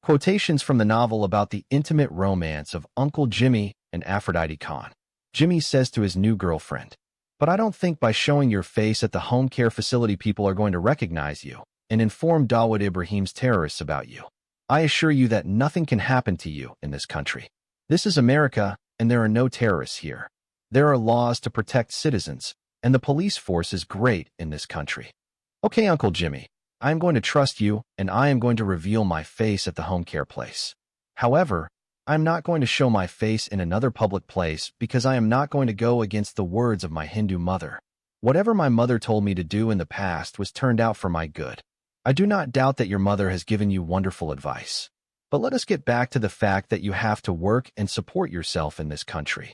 Quotations from the novel about the intimate romance of Uncle Jimmy and Aphrodite Khan. Jimmy says to his new girlfriend, "But I don't think by showing your face at the home care facility people are going to recognize you and inform Dawood Ibrahim's terrorists about you. I assure you that nothing can happen to you in this country. This is America, and there are no terrorists here. There are laws to protect citizens, and the police force is great in this country. Okay, Uncle Jimmy, I am going to trust you, and I am going to reveal my face at the home care place. However, I'm not going to show my face in another public place because I am not going to go against the words of my Hindu mother. Whatever my mother told me to do in the past was turned out for my good. I do not doubt that your mother has given you wonderful advice. But let us get back to the fact that you have to work and support yourself in this country.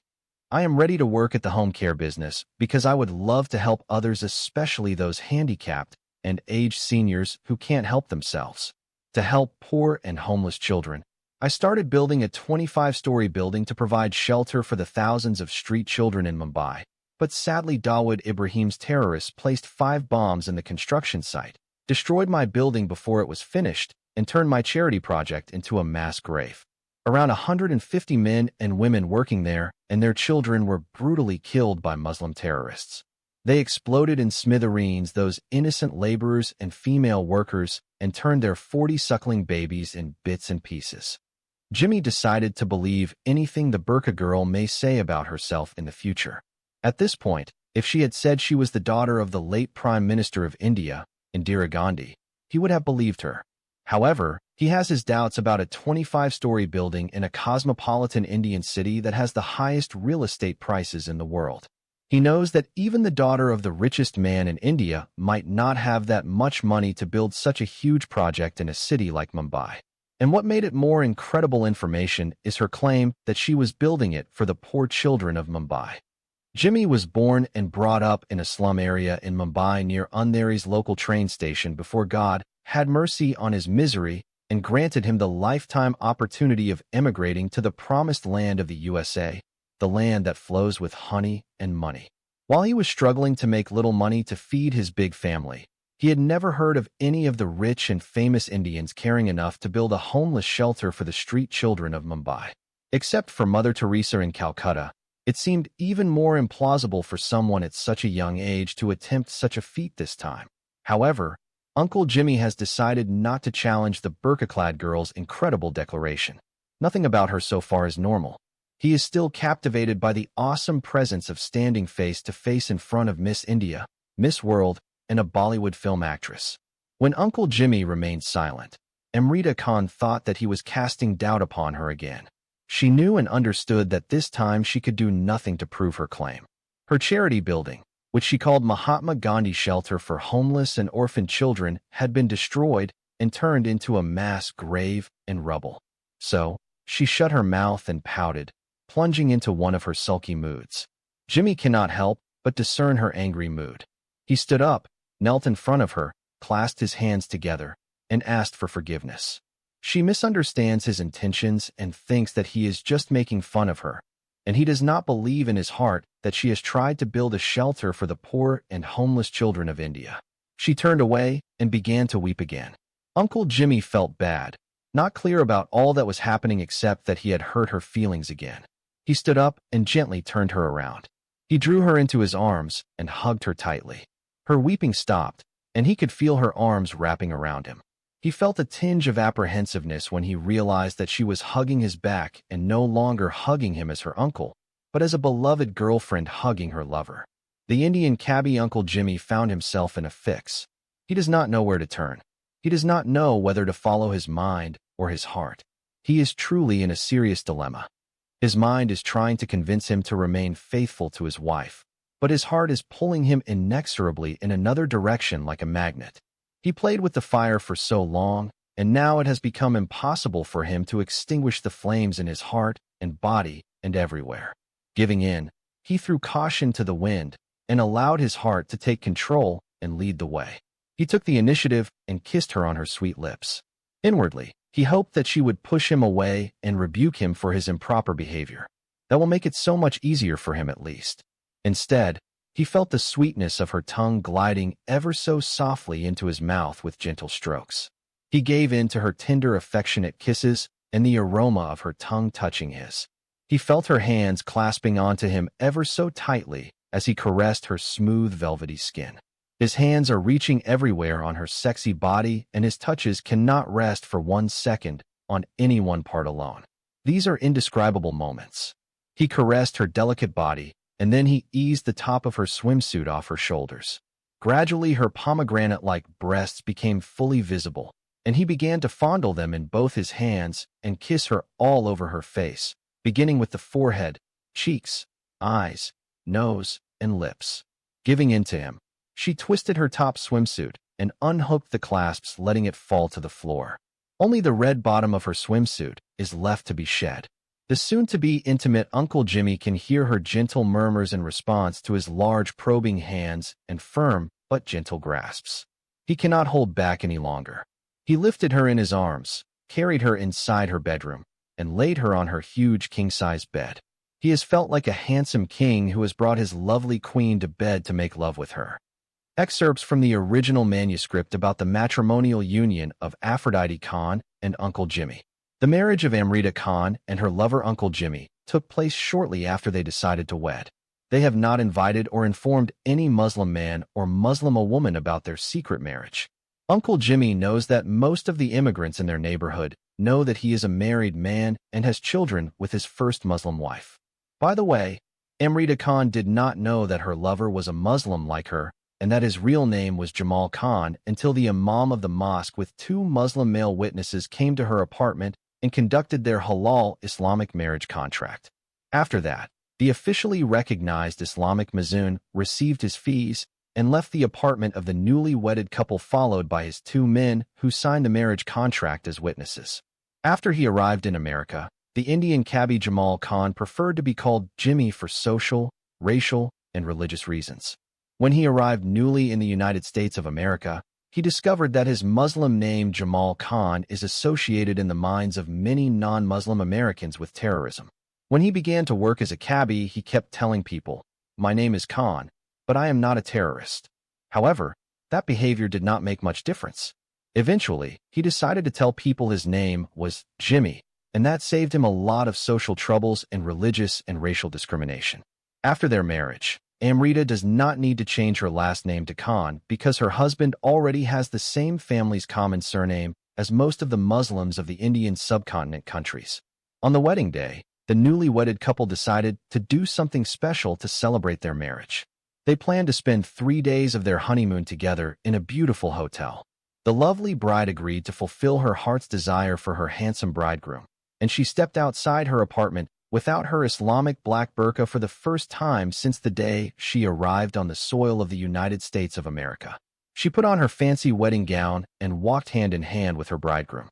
I am ready to work at the home care business because I would love to help others, especially those handicapped and aged seniors who can't help themselves. To help poor and homeless children, I started building a 25-story building to provide shelter for the thousands of street children in Mumbai. But sadly, Dawood Ibrahim's terrorists placed 5 bombs in the construction site, destroyed my building before it was finished, and turned my charity project into a mass grave. Around 150 men and women working there and their children were brutally killed by Muslim terrorists. They exploded in smithereens those innocent laborers and female workers and turned their 40 suckling babies in bits and pieces. Jimmy decided to believe anything the burqa girl may say about herself in the future. At this point, if she had said she was the daughter of the late Prime Minister of India, Indira Gandhi, he would have believed her. However, he has his doubts about a 25-story building in a cosmopolitan Indian city that has the highest real estate prices in the world. He knows that even the daughter of the richest man in India might not have that much money to build such a huge project in a city like Mumbai. And what made it more incredible information is her claim that she was building it for the poor children of Mumbai. Jimmy was born and brought up in a slum area in Mumbai near Andheri's local train station before God had mercy on his misery and granted him the lifetime opportunity of emigrating to the promised land of the USA, the land that flows with honey and money. While he was struggling to make little money to feed his big family, he had never heard of any of the rich and famous Indians caring enough to build a homeless shelter for the street children of Mumbai. Except for Mother Teresa in Calcutta, it seemed even more implausible for someone at such a young age to attempt such a feat this time. However, Uncle Jimmy has decided not to challenge the burqa-clad girl's incredible declaration. Nothing about her so far is normal. He is still captivated by the awesome presence of standing face to face in front of Miss India, Miss World, and a Bollywood film actress. When Uncle Jimmy remained silent, Amrita Khan thought that he was casting doubt upon her again. She knew and understood that this time she could do nothing to prove her claim. Her charity building, which she called Mahatma Gandhi Shelter for Homeless and Orphaned Children, had been destroyed and turned into a mass grave and rubble. So, she shut her mouth and pouted, plunging into one of her sulky moods. Jimmy cannot help but discern her angry mood. He stood up, knelt in front of her, clasped his hands together, and asked for forgiveness. She misunderstands his intentions and thinks that he is just making fun of her, and he does not believe in his heart that she has tried to build a shelter for the poor and homeless children of India. She turned away and began to weep again. Uncle Jimmy felt bad, not clear about all that was happening except that he had hurt her feelings again. He stood up and gently turned her around. He drew her into his arms and hugged her tightly. Her weeping stopped, and he could feel her arms wrapping around him. He felt a tinge of apprehensiveness when he realized that she was hugging his back and no longer hugging him as her uncle, but as a beloved girlfriend hugging her lover. The Indian cabbie Uncle Jimmy found himself in a fix. He does not know where to turn. He does not know whether to follow his mind or his heart. He is truly in a serious dilemma. His mind is trying to convince him to remain faithful to his wife, but his heart is pulling him inexorably in another direction like a magnet. He played with the fire for so long, and now it has become impossible for him to extinguish the flames in his heart and body and everywhere. Giving in, he threw caution to the wind and allowed his heart to take control and lead the way. He took the initiative and kissed her on her sweet lips. Inwardly, he hoped that she would push him away and rebuke him for his improper behavior. That will make it so much easier for him at least. Instead, he felt the sweetness of her tongue gliding ever so softly into his mouth with gentle strokes. He gave in to her tender, affectionate kisses and the aroma of her tongue touching his. He felt her hands clasping onto him ever so tightly as he caressed her smooth, velvety skin. His hands are reaching everywhere on her sexy body, and his touches cannot rest for 1 second on any one part alone. These are indescribable moments. He caressed her delicate body, and then he eased the top of her swimsuit off her shoulders. Gradually, her pomegranate-like breasts became fully visible, and he began to fondle them in both his hands and kiss her all over her face, beginning with the forehead, cheeks, eyes, nose, and lips. Giving in to him, she twisted her top swimsuit and unhooked the clasps, letting it fall to the floor. Only the red bottom of her swimsuit is left to be shed. The soon-to-be intimate Uncle Jimmy can hear her gentle murmurs in response to his large probing hands and firm but gentle grasps. He cannot hold back any longer. He lifted her in his arms, carried her inside her bedroom, and laid her on her huge king-size bed. He has felt like a handsome king who has brought his lovely queen to bed to make love with her. Excerpts from the original manuscript about the matrimonial union of Aphrodite Khan and Uncle Jimmy. The marriage of Amrita Khan and her lover Uncle Jimmy took place shortly after they decided to wed. They have not invited or informed any Muslim man or Muslim woman about their secret marriage. Uncle Jimmy knows that most of the immigrants in their neighborhood know that he is a married man and has children with his first Muslim wife. By the way, Amrita Khan did not know that her lover was a Muslim like her, and that his real name was Jamal Khan until the imam of the mosque with 2 Muslim male witnesses came to her apartment and conducted their halal Islamic marriage contract. After that, the officially recognized Islamic Mazun received his fees and left the apartment of the newly wedded couple, followed by his 2 men who signed the marriage contract as witnesses. After he arrived in America, the Indian cabbie Jamal Khan preferred to be called Jimmy for social, racial, and religious reasons. When he arrived newly in the United States of America, he discovered that his Muslim name Jamal Khan is associated in the minds of many non-Muslim Americans with terrorism. When he began to work as a cabbie, he kept telling people, "My name is Khan, but I am not a terrorist." However, that behavior did not make much difference. Eventually, he decided to tell people his name was Jimmy, and that saved him a lot of social troubles and religious and racial discrimination. After their marriage, Amrita does not need to change her last name to Khan because her husband already has the same family's common surname as most of the Muslims of the Indian subcontinent countries. On the wedding day, the newly wedded couple decided to do something special to celebrate their marriage. They planned to spend 3 days of their honeymoon together in a beautiful hotel. The lovely bride agreed to fulfill her heart's desire for her handsome bridegroom, and she stepped outside her apartment without her Islamic black burqa for the first time since the day she arrived on the soil of the United States of America. She put on her fancy wedding gown and walked hand in hand with her bridegroom.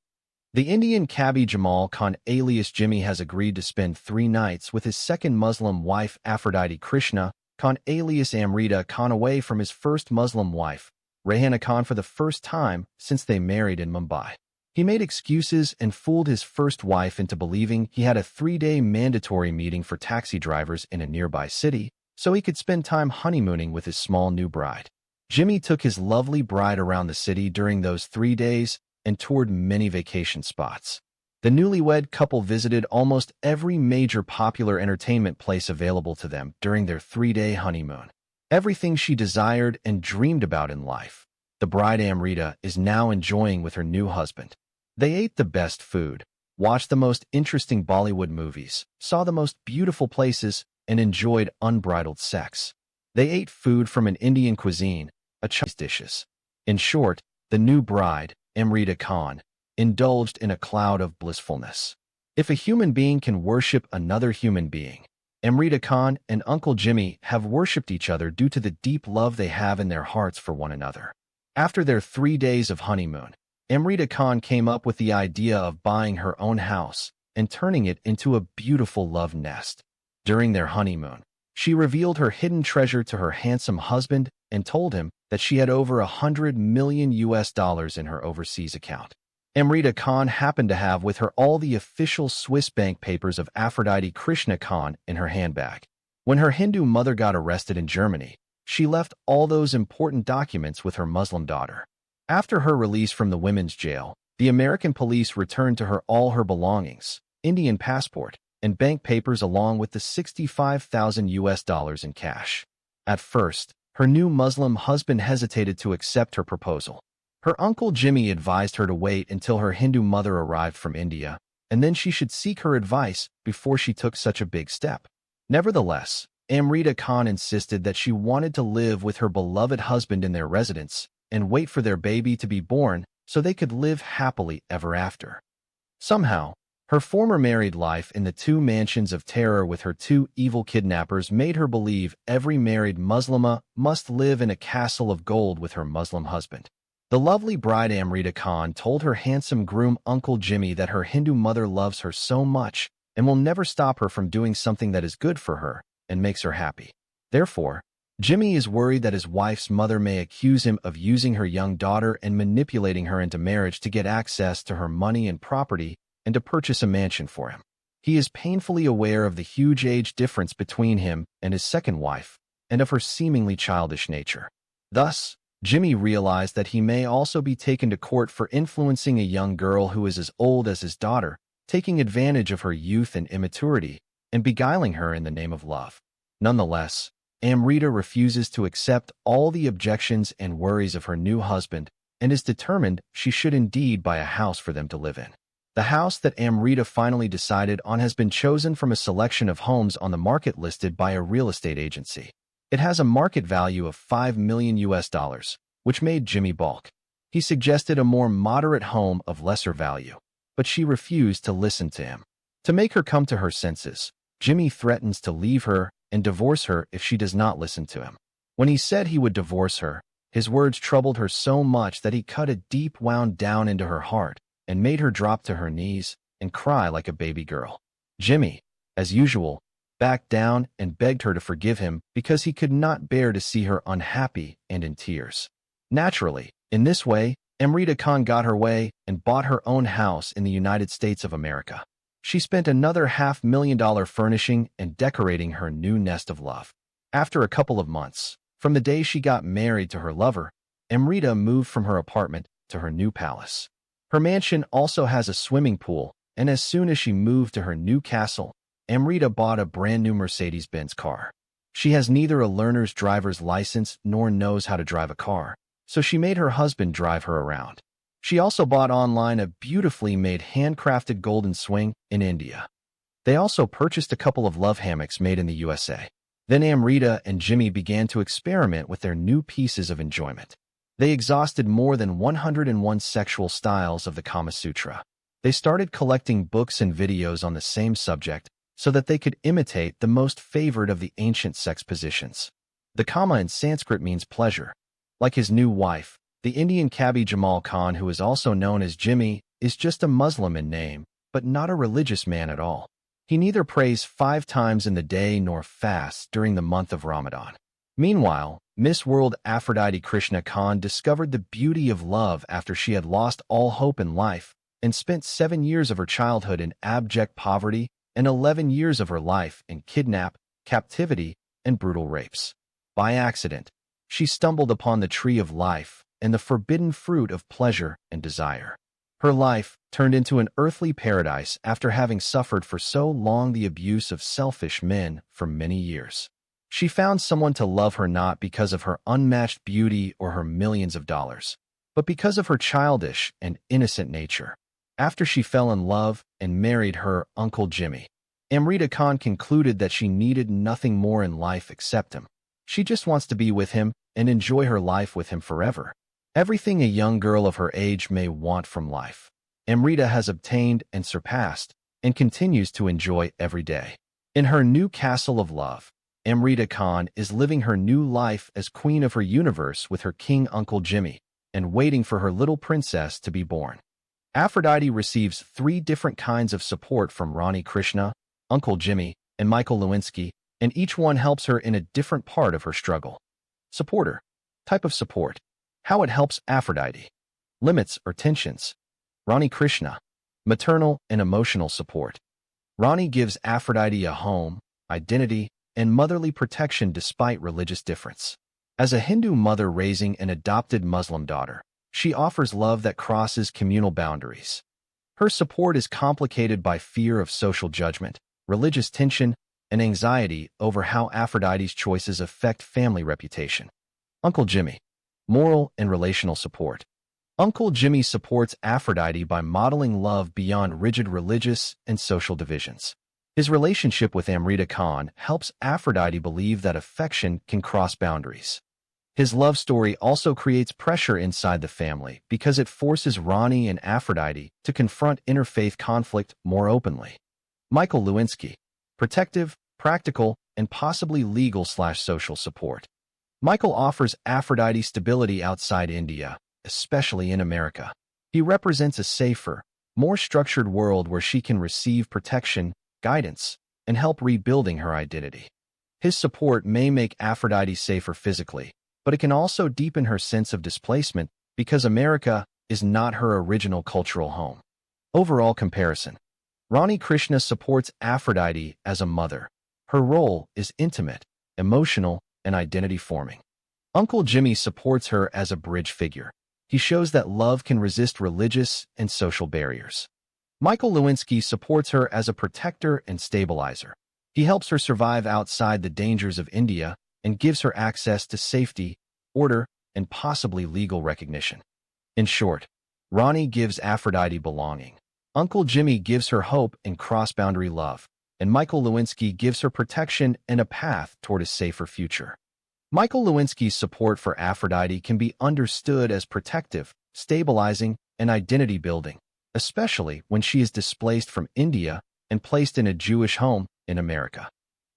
The Indian cabbie Jamal Khan alias Jimmy has agreed to spend 3 nights with his second Muslim wife Aphrodite Krishna Khan alias Amrita Khan away from his first Muslim wife, Rehana Khan, for the first time since they married in Mumbai. He made excuses and fooled his first wife into believing he had a 3-day mandatory meeting for taxi drivers in a nearby city so he could spend time honeymooning with his small new bride. Jimmy took his lovely bride around the city during those 3 days and toured many vacation spots. The newlywed couple visited almost every major popular entertainment place available to them during their 3-day honeymoon. Everything she desired and dreamed about in life, the bride Amrita is now enjoying with her new husband. They ate the best food, watched the most interesting Bollywood movies, saw the most beautiful places, and enjoyed unbridled sex. They ate food from an Indian cuisine, a Chinese dishes. In short, the new bride, Amrita Khan, indulged in a cloud of blissfulness. If a human being can worship another human being, Amrita Khan and Uncle Jimmy have worshipped each other due to the deep love they have in their hearts for one another. After their 3 days of honeymoon, Amrita Khan came up with the idea of buying her own house and turning it into a beautiful love nest. During their honeymoon, she revealed her hidden treasure to her handsome husband and told him that she had over $100 million in her overseas account. Amrita Khan happened to have with her all the official Swiss bank papers of Aphrodite Krishna Khan in her handbag. When her Hindu mother got arrested in Germany, she left all those important documents with her Muslim daughter. After her release from the women's jail, the American police returned to her all her belongings, Indian passport, and bank papers along with the $65,000 in cash. At first, her new Muslim husband hesitated to accept her proposal. Her Uncle Jimmy advised her to wait until her Hindu mother arrived from India, and then she should seek her advice before she took such a big step. Nevertheless, Amrita Khan insisted that she wanted to live with her beloved husband in their residence and wait for their baby to be born so they could live happily ever after. Somehow, her former married life in the 2 mansions of terror with her 2 evil kidnappers made her believe every married Muslima must live in a castle of gold with her Muslim husband. The lovely bride Amrita Khan told her handsome groom Uncle Jimmy that her Hindu mother loves her so much and will never stop her from doing something that is good for her and makes her happy. Therefore, Jimmy is worried that his wife's mother may accuse him of using her young daughter and manipulating her into marriage to get access to her money and property and to purchase a mansion for him. He is painfully aware of the huge age difference between him and his second wife and of her seemingly childish nature. Thus, Jimmy realized that he may also be taken to court for influencing a young girl who is as old as his daughter, taking advantage of her youth and immaturity, and beguiling her in the name of love. Nonetheless, Amrita refuses to accept all the objections and worries of her new husband and is determined she should indeed buy a house for them to live in. The house that Amrita finally decided on has been chosen from a selection of homes on the market listed by a real estate agency. It has a market value of $5 million, which made Jimmy balk. He suggested a more moderate home of lesser value, but she refused to listen to him. To make her come to her senses, Jimmy threatens to leave her and divorce her if she does not listen to him. When he said he would divorce her, his words troubled her so much that he cut a deep wound down into her heart and made her drop to her knees and cry like a baby girl. Jimmy, as usual, backed down and begged her to forgive him because he could not bear to see her unhappy and in tears. Naturally, in this way, Amrita Khan got her way and bought her own house in the United States of America. She spent another $500,000 furnishing and decorating her new nest of love. After a couple of months, from the day she got married to her lover, Amrita moved from her apartment to her new palace. Her mansion also has a swimming pool, and as soon as she moved to her new castle, Amrita bought a brand new Mercedes-Benz car. She has neither a learner's driver's license nor knows how to drive a car, so she made her husband drive her around. She also bought online a beautifully made handcrafted golden swing in India. They also purchased a couple of love hammocks made in the USA. Then Amrita and Jimmy began to experiment with their new pieces of enjoyment. They exhausted more than 101 sexual styles of the Kama Sutra. They started collecting books and videos on the same subject so that they could imitate the most favored of the ancient sex positions. The Kama in Sanskrit means pleasure. Like his new wife, the Indian cabbie Jamal Khan, who is also known as Jimmy, is just a Muslim in name, but not a religious man at all. He neither prays 5 times in the day nor fasts during the month of Ramadan. Meanwhile, Miss World Aphrodite Krishna Khan discovered the beauty of love after she had lost all hope in life and spent 7 years of her childhood in abject poverty and 11 years of her life in kidnap, captivity, and brutal rapes. By accident, she stumbled upon the tree of life and the forbidden fruit of pleasure and desire. Her life turned into an earthly paradise after having suffered for so long the abuse of selfish men for many years. She found someone to love her not because of her unmatched beauty or her millions of dollars, but because of her childish and innocent nature. After she fell in love and married her Uncle Jimmy, Amrita Khan concluded that she needed nothing more in life except him. She just wants to be with him and enjoy her life with him forever. Everything a young girl of her age may want from life, Amrita has obtained and surpassed, and continues to enjoy every day. In her new castle of love, Amrita Khan is living her new life as queen of her universe with her king Uncle Jimmy, and waiting for her little princess to be born. Aphrodite receives 3 different kinds of support from Rani Krishna, Uncle Jimmy, and Michael Lewinsky, and each one helps her in a different part of her struggle. Supporter. Type of support. How it helps Aphrodite. Limits or tensions. Rani Krishna. Maternal and emotional support. Rani gives Aphrodite a home, identity, and motherly protection despite religious difference. As a Hindu mother raising an adopted Muslim daughter, she offers love that crosses communal boundaries. Her support is complicated by fear of social judgment, religious tension, and anxiety over how Aphrodite's choices affect family reputation. Uncle Jimmy. Moral and relational support. Uncle Jimmy supports Aphrodite by modeling love beyond rigid religious and social divisions. His relationship with Amrita Khan helps Aphrodite believe that affection can cross boundaries. His love story also creates pressure inside the family because it forces Rani and Aphrodite to confront interfaith conflict more openly. Michael Lewinsky. Protective, practical, and possibly legal/social support. Michael offers Aphrodite stability outside India, especially in America. He represents a safer, more structured world where she can receive protection, guidance, and help rebuilding her identity. His support may make Aphrodite safer physically, but it can also deepen her sense of displacement because America is not her original cultural home. Overall comparison. Rani Krishna supports Aphrodite as a mother. Her role is intimate, emotional, and identity-forming. Uncle Jimmy supports her as a bridge figure. He shows that love can resist religious and social barriers. Michael Lewinsky supports her as a protector and stabilizer. He helps her survive outside the dangers of India and gives her access to safety, order, and possibly legal recognition. In short, Rani gives Aphrodite belonging. Uncle Jimmy gives her hope and cross-boundary love, and Michael Lewinsky gives her protection and a path toward a safer future. Michael Lewinsky's support for Aphrodite can be understood as protective, stabilizing, and identity-building, especially when she is displaced from India and placed in a Jewish home in America.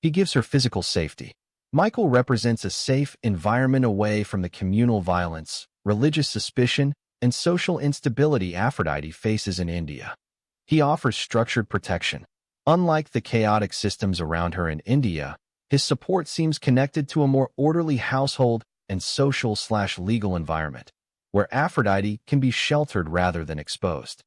He gives her physical safety. Michael represents a safe environment away from the communal violence, religious suspicion, and social instability Aphrodite faces in India. He offers structured protection. Unlike the chaotic systems around her in India, his support seems connected to a more orderly household and social/legal environment, where Aphrodite can be sheltered rather than exposed.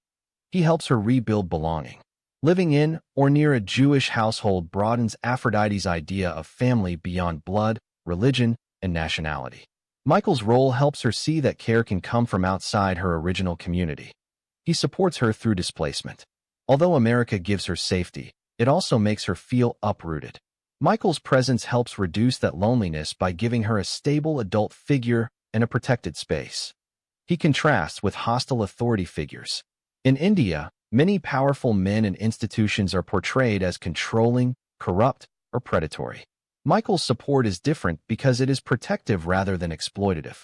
He helps her rebuild belonging. Living in or near a Jewish household broadens Aphrodite's idea of family beyond blood, religion, and nationality. Michael's role helps her see that care can come from outside her original community. He supports her through displacement. Although America gives her safety, it also makes her feel uprooted. Michael's presence helps reduce that loneliness by giving her a stable adult figure and a protected space. He contrasts with hostile authority figures. In India, many powerful men and institutions are portrayed as controlling, corrupt, or predatory. Michael's support is different because it is protective rather than exploitative.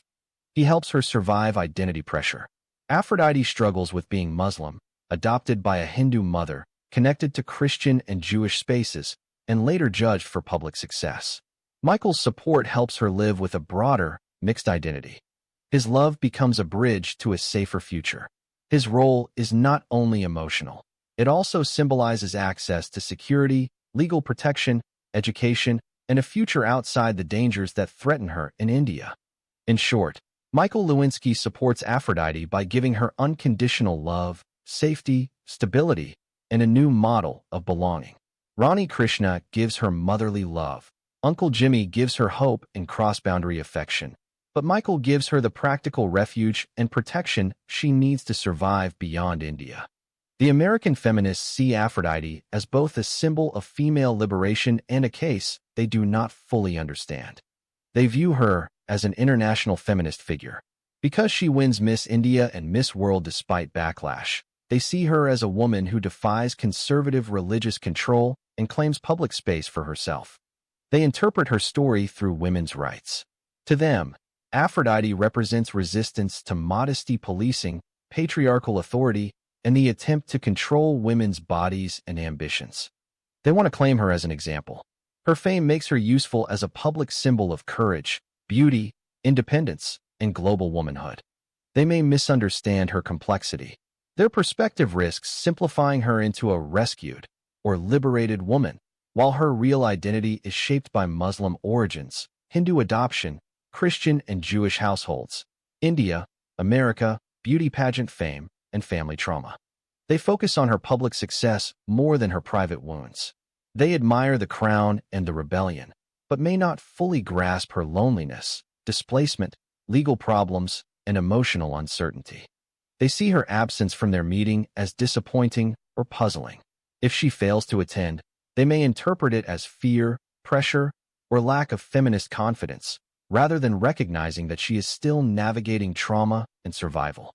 He helps her survive identity pressure. Aphrodite struggles with being Muslim, adopted by a Hindu mother, connected to Christian and Jewish spaces, and later judged for public success. Michael's support helps her live with a broader, mixed identity. His love becomes a bridge to a safer future. His role is not only emotional. It also symbolizes access to security, legal protection, education, and a future outside the dangers that threaten her in India. In short, Michael Lewinsky supports Aphrodite by giving her unconditional love, safety, stability, and a new model of belonging. Rani Krishna gives her motherly love. Uncle Jimmy gives her hope and cross-boundary affection. But Michael gives her the practical refuge and protection she needs to survive beyond India. The American feminists see Aphrodite as both a symbol of female liberation and a case they do not fully understand. They view her as an international feminist figure. Because she wins Miss India and Miss World despite backlash, they see her as a woman who defies conservative religious control and claims public space for herself. They interpret her story through women's rights. To them, Aphrodite represents resistance to modesty policing, patriarchal authority, and the attempt to control women's bodies and ambitions. They want to claim her as an example. Her fame makes her useful as a public symbol of courage, beauty, independence, and global womanhood. They may misunderstand her complexity. Their perspective risks simplifying her into a rescued or liberated woman, while her real identity is shaped by Muslim origins, Hindu adoption, Christian and Jewish households, India, America, beauty pageant fame, and family trauma. They focus on her public success more than her private wounds. They admire the crown and the rebellion, but may not fully grasp her loneliness, displacement, legal problems, and emotional uncertainty. They see her absence from their meeting as disappointing or puzzling. If she fails to attend, they may interpret it as fear, pressure, or lack of feminist confidence, rather than recognizing that she is still navigating trauma and survival.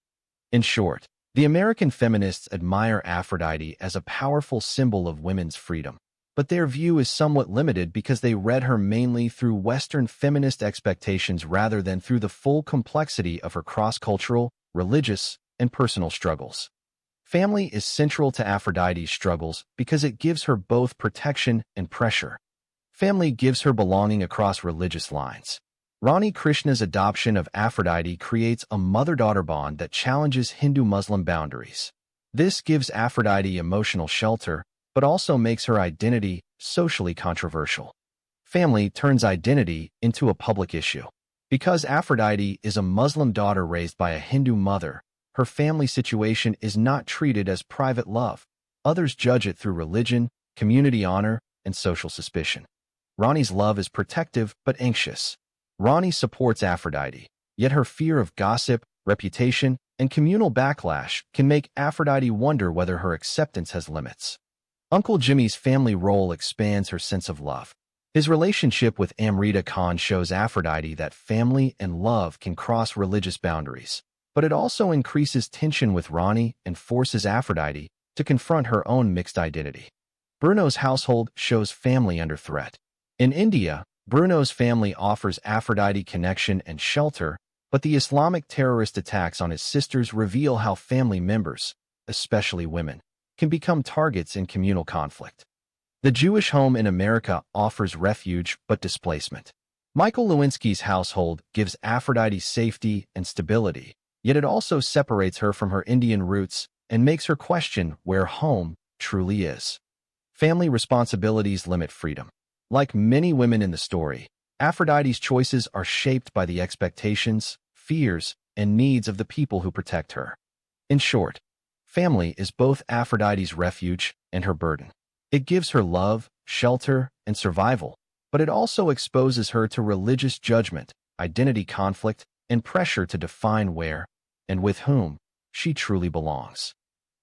In short, the American feminists admire Aphrodite as a powerful symbol of women's freedom, but their view is somewhat limited because they read her mainly through Western feminist expectations rather than through the full complexity of her cross-cultural, religious, and personal struggles. Family is central to Aphrodite's struggles because it gives her both protection and pressure. Family gives her belonging across religious lines. Rani Krishna's adoption of Aphrodite creates a mother-daughter bond that challenges Hindu-Muslim boundaries. This gives Aphrodite emotional shelter, but also makes her identity socially controversial. Family turns identity into a public issue. Because Aphrodite is a Muslim daughter raised by a Hindu mother, her family situation is not treated as private love. Others judge it through religion, community honor, and social suspicion. Rani's love is protective but anxious. Rani supports Aphrodite, yet her fear of gossip, reputation, and communal backlash can make Aphrodite wonder whether her acceptance has limits. Uncle Jimmy's family role expands her sense of love. His relationship with Amrita Khan shows Aphrodite that family and love can cross religious boundaries, but it also increases tension with Rani and forces Aphrodite to confront her own mixed identity. Bruno's household shows family under threat. In India, Bruno's family offers Aphrodite connection and shelter, but the Islamic terrorist attacks on his sisters reveal how family members, especially women, can become targets in communal conflict. The Jewish home in America offers refuge but displacement. Michael Lewinsky's household gives Aphrodite safety and stability, yet it also separates her from her Indian roots and makes her question where home truly is. Family responsibilities limit freedom. Like many women in the story, Aphrodite's choices are shaped by the expectations, fears, and needs of the people who protect her. In short, family is both Aphrodite's refuge and her burden. It gives her love, shelter, and survival, but it also exposes her to religious judgment, identity conflict, and pressure to define where, and with whom, she truly belongs.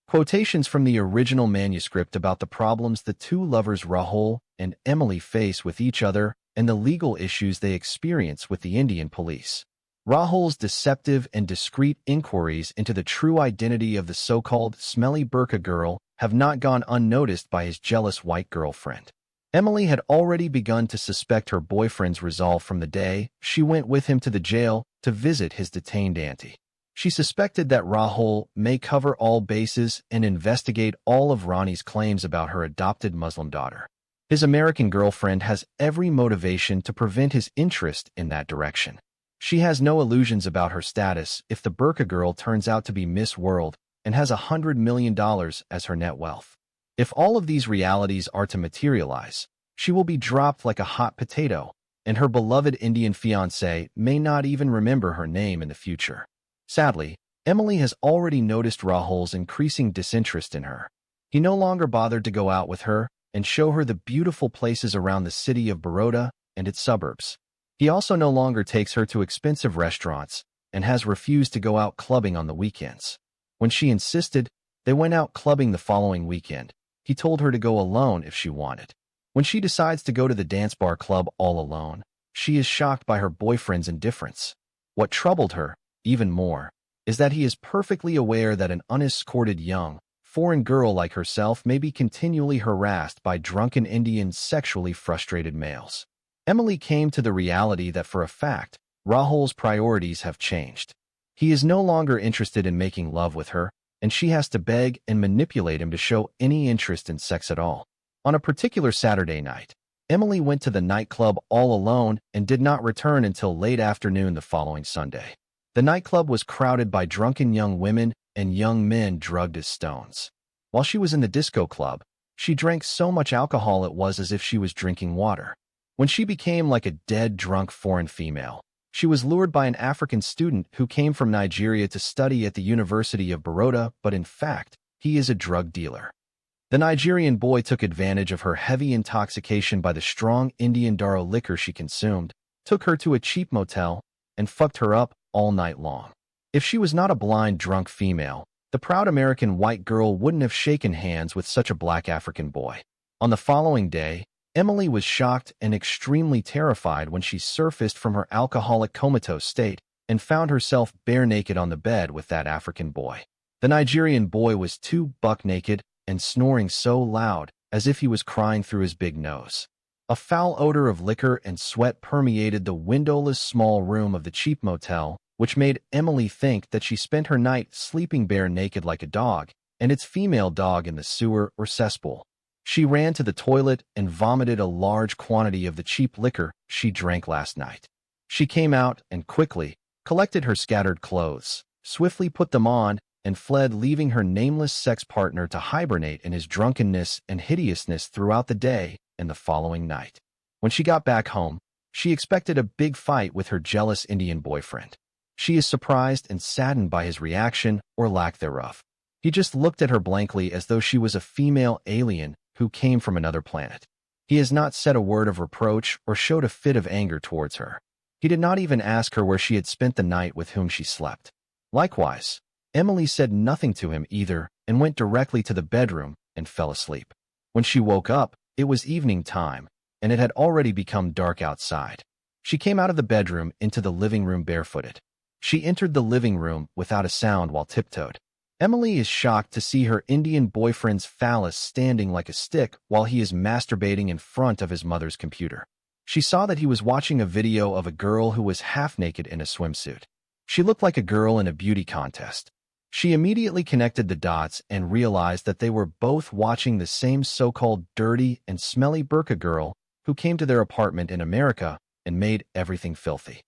Quotations from the original manuscript about the problems the two lovers Rahul and Emily face with each other and the legal issues they experience with the Indian police. Rahul's deceptive and discreet inquiries into the true identity of the so-called smelly burqa girl have not gone unnoticed by his jealous white girlfriend. Emily had already begun to suspect her boyfriend's resolve from the day she went with him to the jail to visit his detained auntie. She suspected that Rahul may cover all bases and investigate all of Rani's claims about her adopted Muslim daughter. His American girlfriend has every motivation to prevent his interest in that direction. She has no illusions about her status if the burqa girl turns out to be Miss World and has $100 million as her net wealth. If all of these realities are to materialize, she will be dropped like a hot potato, and her beloved Indian fiancé may not even remember her name in the future. Sadly, Emily has already noticed Rahul's increasing disinterest in her. He no longer bothered to go out with her and show her the beautiful places around the city of Baroda and its suburbs. He also no longer takes her to expensive restaurants and has refused to go out clubbing on the weekends. When she insisted, they went out clubbing the following weekend. He told her to go alone if she wanted. When she decides to go to the dance bar club all alone, she is shocked by her boyfriend's indifference. What troubled her, even more, is that he is perfectly aware that an unescorted young, foreign girl like herself may be continually harassed by drunken Indian sexually frustrated males. Emily came to the reality that for a fact, Rahul's priorities have changed. He is no longer interested in making love with her, and she has to beg and manipulate him to show any interest in sex at all. On a particular Saturday night, Emily went to the nightclub all alone and did not return until late afternoon the following Sunday. The nightclub was crowded by drunken young women and young men drugged as stones. While she was in the disco club, she drank so much alcohol it was as if she was drinking water. When she became like a dead drunk foreign female, she was lured by an African student who came from Nigeria to study at the University of Baroda, but in fact, he is a drug dealer. The Nigerian boy took advantage of her heavy intoxication by the strong Indian Daro liquor she consumed, took her to a cheap motel, and fucked her up all night long. If she was not a blind drunk female, the proud American white girl wouldn't have shaken hands with such a black African boy. On the following day, Emily was shocked and extremely terrified when she surfaced from her alcoholic comatose state and found herself bare naked on the bed with that African boy. The Nigerian boy was too buck naked and snoring so loud as if he was crying through his big nose. A foul odor of liquor and sweat permeated the windowless small room of the cheap motel, which made Emily think that she spent her night sleeping bare naked like a dog, and its female dog in the sewer or cesspool. She ran to the toilet and vomited a large quantity of the cheap liquor she drank last night. She came out and quickly collected her scattered clothes, swiftly put them on, and fled, leaving her nameless sex partner to hibernate in his drunkenness and hideousness throughout the day and the following night. When she got back home, she expected a big fight with her jealous Indian boyfriend. She is surprised and saddened by his reaction or lack thereof. He just looked at her blankly as though she was a female alien who came from another planet. He has not said a word of reproach or showed a fit of anger towards her. He did not even ask her where she had spent the night with whom she slept. Likewise, Emily said nothing to him either and went directly to the bedroom and fell asleep. When she woke up, it was evening time, and it had already become dark outside. She came out of the bedroom into the living room barefooted. She entered the living room without a sound while tiptoed. Emily is shocked to see her Indian boyfriend's phallus standing like a stick while he is masturbating in front of his mother's computer. She saw that he was watching a video of a girl who was half naked in a swimsuit. She looked like a girl in a beauty contest. She immediately connected the dots and realized that they were both watching the same so-called dirty and smelly burqa girl who came to their apartment in America and made everything filthy.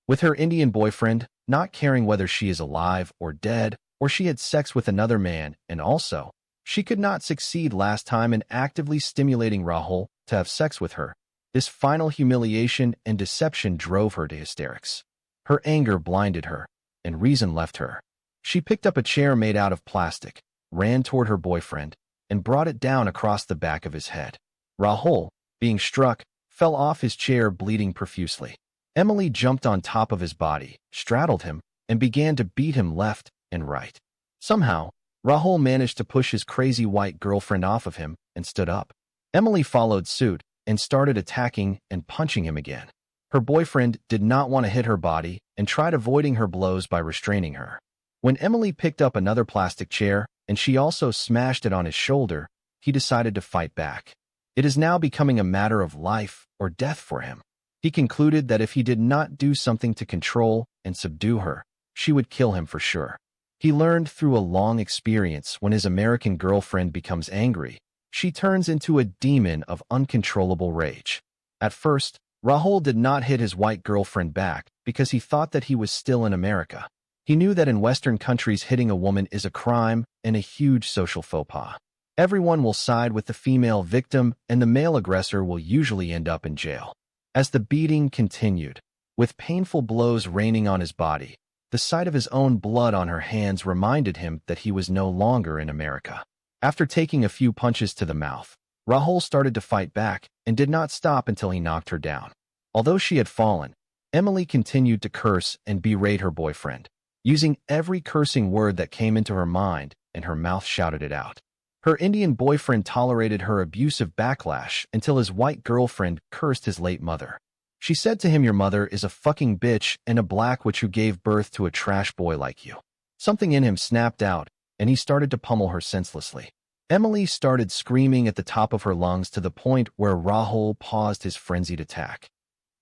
With her Indian boyfriend, not caring whether she is alive or dead, or she had sex with another man, and also, she could not succeed last time in actively stimulating Rahul to have sex with her. This final humiliation and deception drove her to hysterics. Her anger blinded her, and reason left her. She picked up a chair made out of plastic, ran toward her boyfriend, and brought it down across the back of his head. Rahul, being struck, fell off his chair bleeding profusely. Emily jumped on top of his body, straddled him, and began to beat him left and right. Somehow, Rahul managed to push his crazy white girlfriend off of him and stood up. Emily followed suit and started attacking and punching him again. Her boyfriend did not want to hit her body and tried avoiding her blows by restraining her. When Emily picked up another plastic chair and she also smashed it on his shoulder, he decided to fight back. It is now becoming a matter of life or death for him. He concluded that if he did not do something to control and subdue her, she would kill him for sure. He learned through a long experience when his American girlfriend becomes angry, she turns into a demon of uncontrollable rage. At first, Rahul did not hit his white girlfriend back because he thought that he was still in America. He knew that in Western countries hitting a woman is a crime and a huge social faux pas. Everyone will side with the female victim, and the male aggressor will usually end up in jail. As the beating continued, with painful blows raining on his body, the sight of his own blood on her hands reminded him that he was no longer in America. After taking a few punches to the mouth, Rahul started to fight back and did not stop until he knocked her down. Although she had fallen, Emily continued to curse and berate her boyfriend, using every cursing word that came into her mind, and her mouth shouted it out. Her Indian boyfriend tolerated her abusive backlash until his white girlfriend cursed his late mother. She said to him, "Your mother is a fucking bitch and a black witch who gave birth to a trash boy like you." Something in him snapped out, and he started to pummel her senselessly. Emily started screaming at the top of her lungs to the point where Rahul paused his frenzied attack.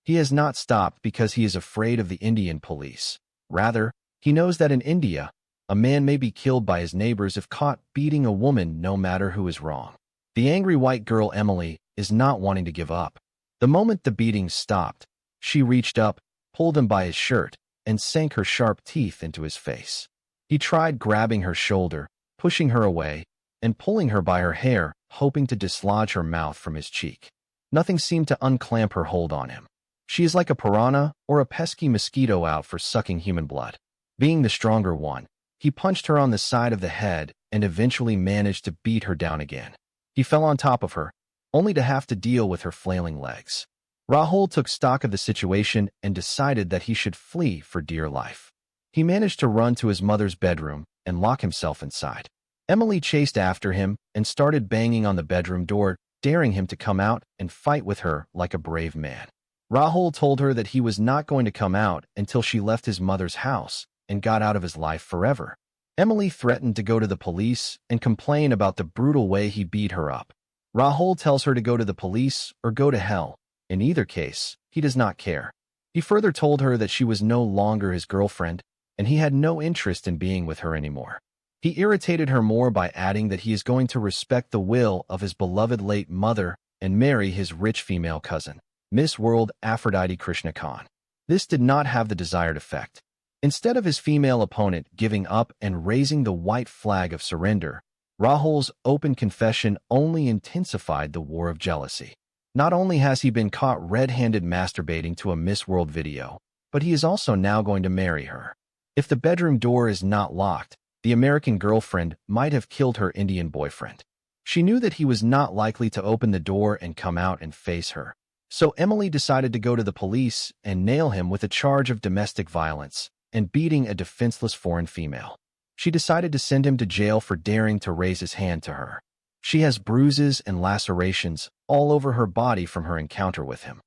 He has not stopped because he is afraid of the Indian police. Rather, he knows that in India, a man may be killed by his neighbors if caught beating a woman, no matter who is wrong. The angry white girl Emily is not wanting to give up. The moment the beating stopped, she reached up, pulled him by his shirt, and sank her sharp teeth into his face. He tried grabbing her shoulder, pushing her away, and pulling her by her hair, hoping to dislodge her mouth from his cheek. Nothing seemed to unclamp her hold on him. She is like a piranha or a pesky mosquito out for sucking human blood. Being the stronger one, he punched her on the side of the head and eventually managed to beat her down again. He fell on top of her, only to have to deal with her flailing legs. Rahul took stock of the situation and decided that he should flee for dear life. He managed to run to his mother's bedroom and lock himself inside. Emily chased after him and started banging on the bedroom door, daring him to come out and fight with her like a brave man. Rahul told her that he was not going to come out until she left his mother's house and got out of his life forever. Emily threatened to go to the police and complain about the brutal way he beat her up. Rahul tells her to go to the police or go to hell. In either case, he does not care. He further told her that she was no longer his girlfriend, and he had no interest in being with her anymore. He irritated her more by adding that he is going to respect the will of his beloved late mother and marry his rich female cousin, Miss World Aphrodite Krishna Khan. This did not have the desired effect. Instead of his female opponent giving up and raising the white flag of surrender, Rahul's open confession only intensified the war of jealousy. Not only has he been caught red-handed masturbating to a Miss World video, but he is also now going to marry her. If the bedroom door is not locked, the American girlfriend might have killed her Indian boyfriend. She knew that he was not likely to open the door and come out and face her. So Emily decided to go to the police and nail him with a charge of domestic violence and beating a defenseless foreign female. She decided to send him to jail for daring to raise his hand to her. She has bruises and lacerations all over her body from her encounter with him.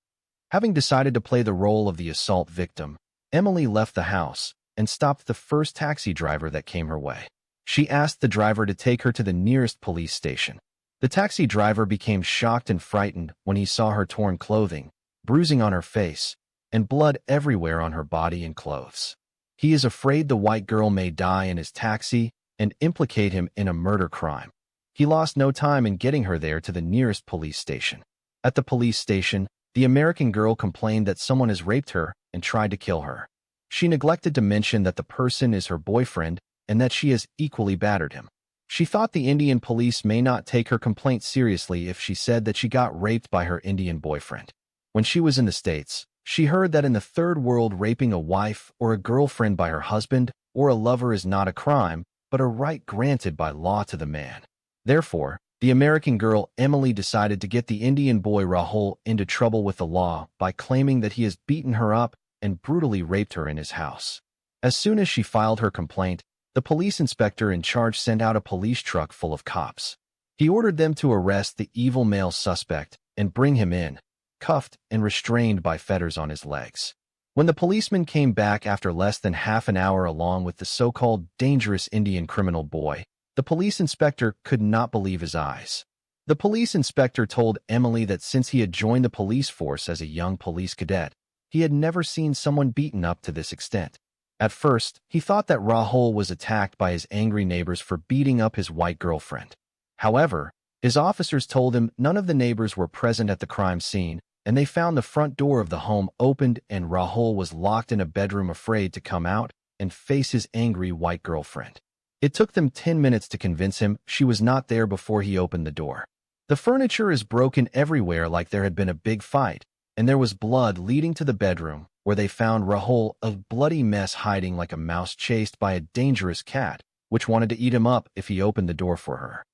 Having decided to play the role of the assault victim, Emily left the house and stopped the first taxi driver that came her way. She asked the driver to take her to the nearest police station. The taxi driver became shocked and frightened when he saw her torn clothing, bruising on her face, and blood everywhere on her body and clothes. He is afraid the white girl may die in his taxi and implicate him in a murder crime. He lost no time in getting her there to the nearest police station. At the police station, the American girl complained that someone has raped her and tried to kill her. She neglected to mention that the person is her boyfriend and that she has equally battered him. She thought the Indian police may not take her complaint seriously if she said that she got raped by her Indian boyfriend. When she was in the States, she heard that in the third world raping a wife or a girlfriend by her husband or a lover is not a crime, but a right granted by law to the man. Therefore, the American girl Emily decided to get the Indian boy Rahul into trouble with the law by claiming that he has beaten her up and brutally raped her in his house. As soon as she filed her complaint, the police inspector in charge sent out a police truck full of cops. He ordered them to arrest the evil male suspect and bring him in, cuffed and restrained by fetters on his legs. When the policeman came back after less than half an hour along with the so-called dangerous Indian criminal boy, the police inspector could not believe his eyes. The police inspector told Emily that since he had joined the police force as a young police cadet, he had never seen someone beaten up to this extent. At first, he thought that Rahul was attacked by his angry neighbors for beating up his white girlfriend. However, his officers told him none of the neighbors were present at the crime scene, and they found the front door of the home opened and Rahul was locked in a bedroom afraid to come out and face his angry white girlfriend. It took them 10 minutes to convince him she was not there before he opened the door. The furniture is broken everywhere like there had been a big fight, and there was blood leading to the bedroom, where they found Rahul a bloody mess hiding like a mouse chased by a dangerous cat, which wanted to eat him up if he opened the door for her.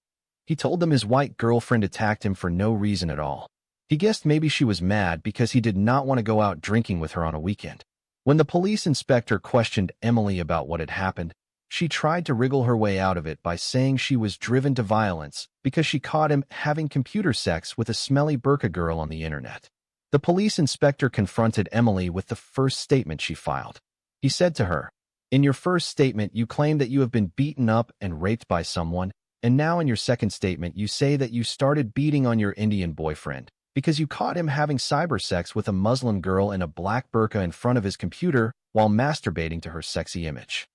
He told them his white girlfriend attacked him for no reason at all. He guessed maybe she was mad because he did not want to go out drinking with her on a weekend. When the police inspector questioned Emily about what had happened, she tried to wriggle her way out of it by saying she was driven to violence because she caught him having computer sex with a smelly burqa girl on the internet. The police inspector confronted Emily with the first statement she filed. He said to her, "In your first statement, you claim that you have been beaten up and raped by someone, and now in your second statement, you say that you started beating on your Indian boyfriend because you caught him having cyber sex with a Muslim girl in a black burqa in front of his computer while masturbating to her sexy image."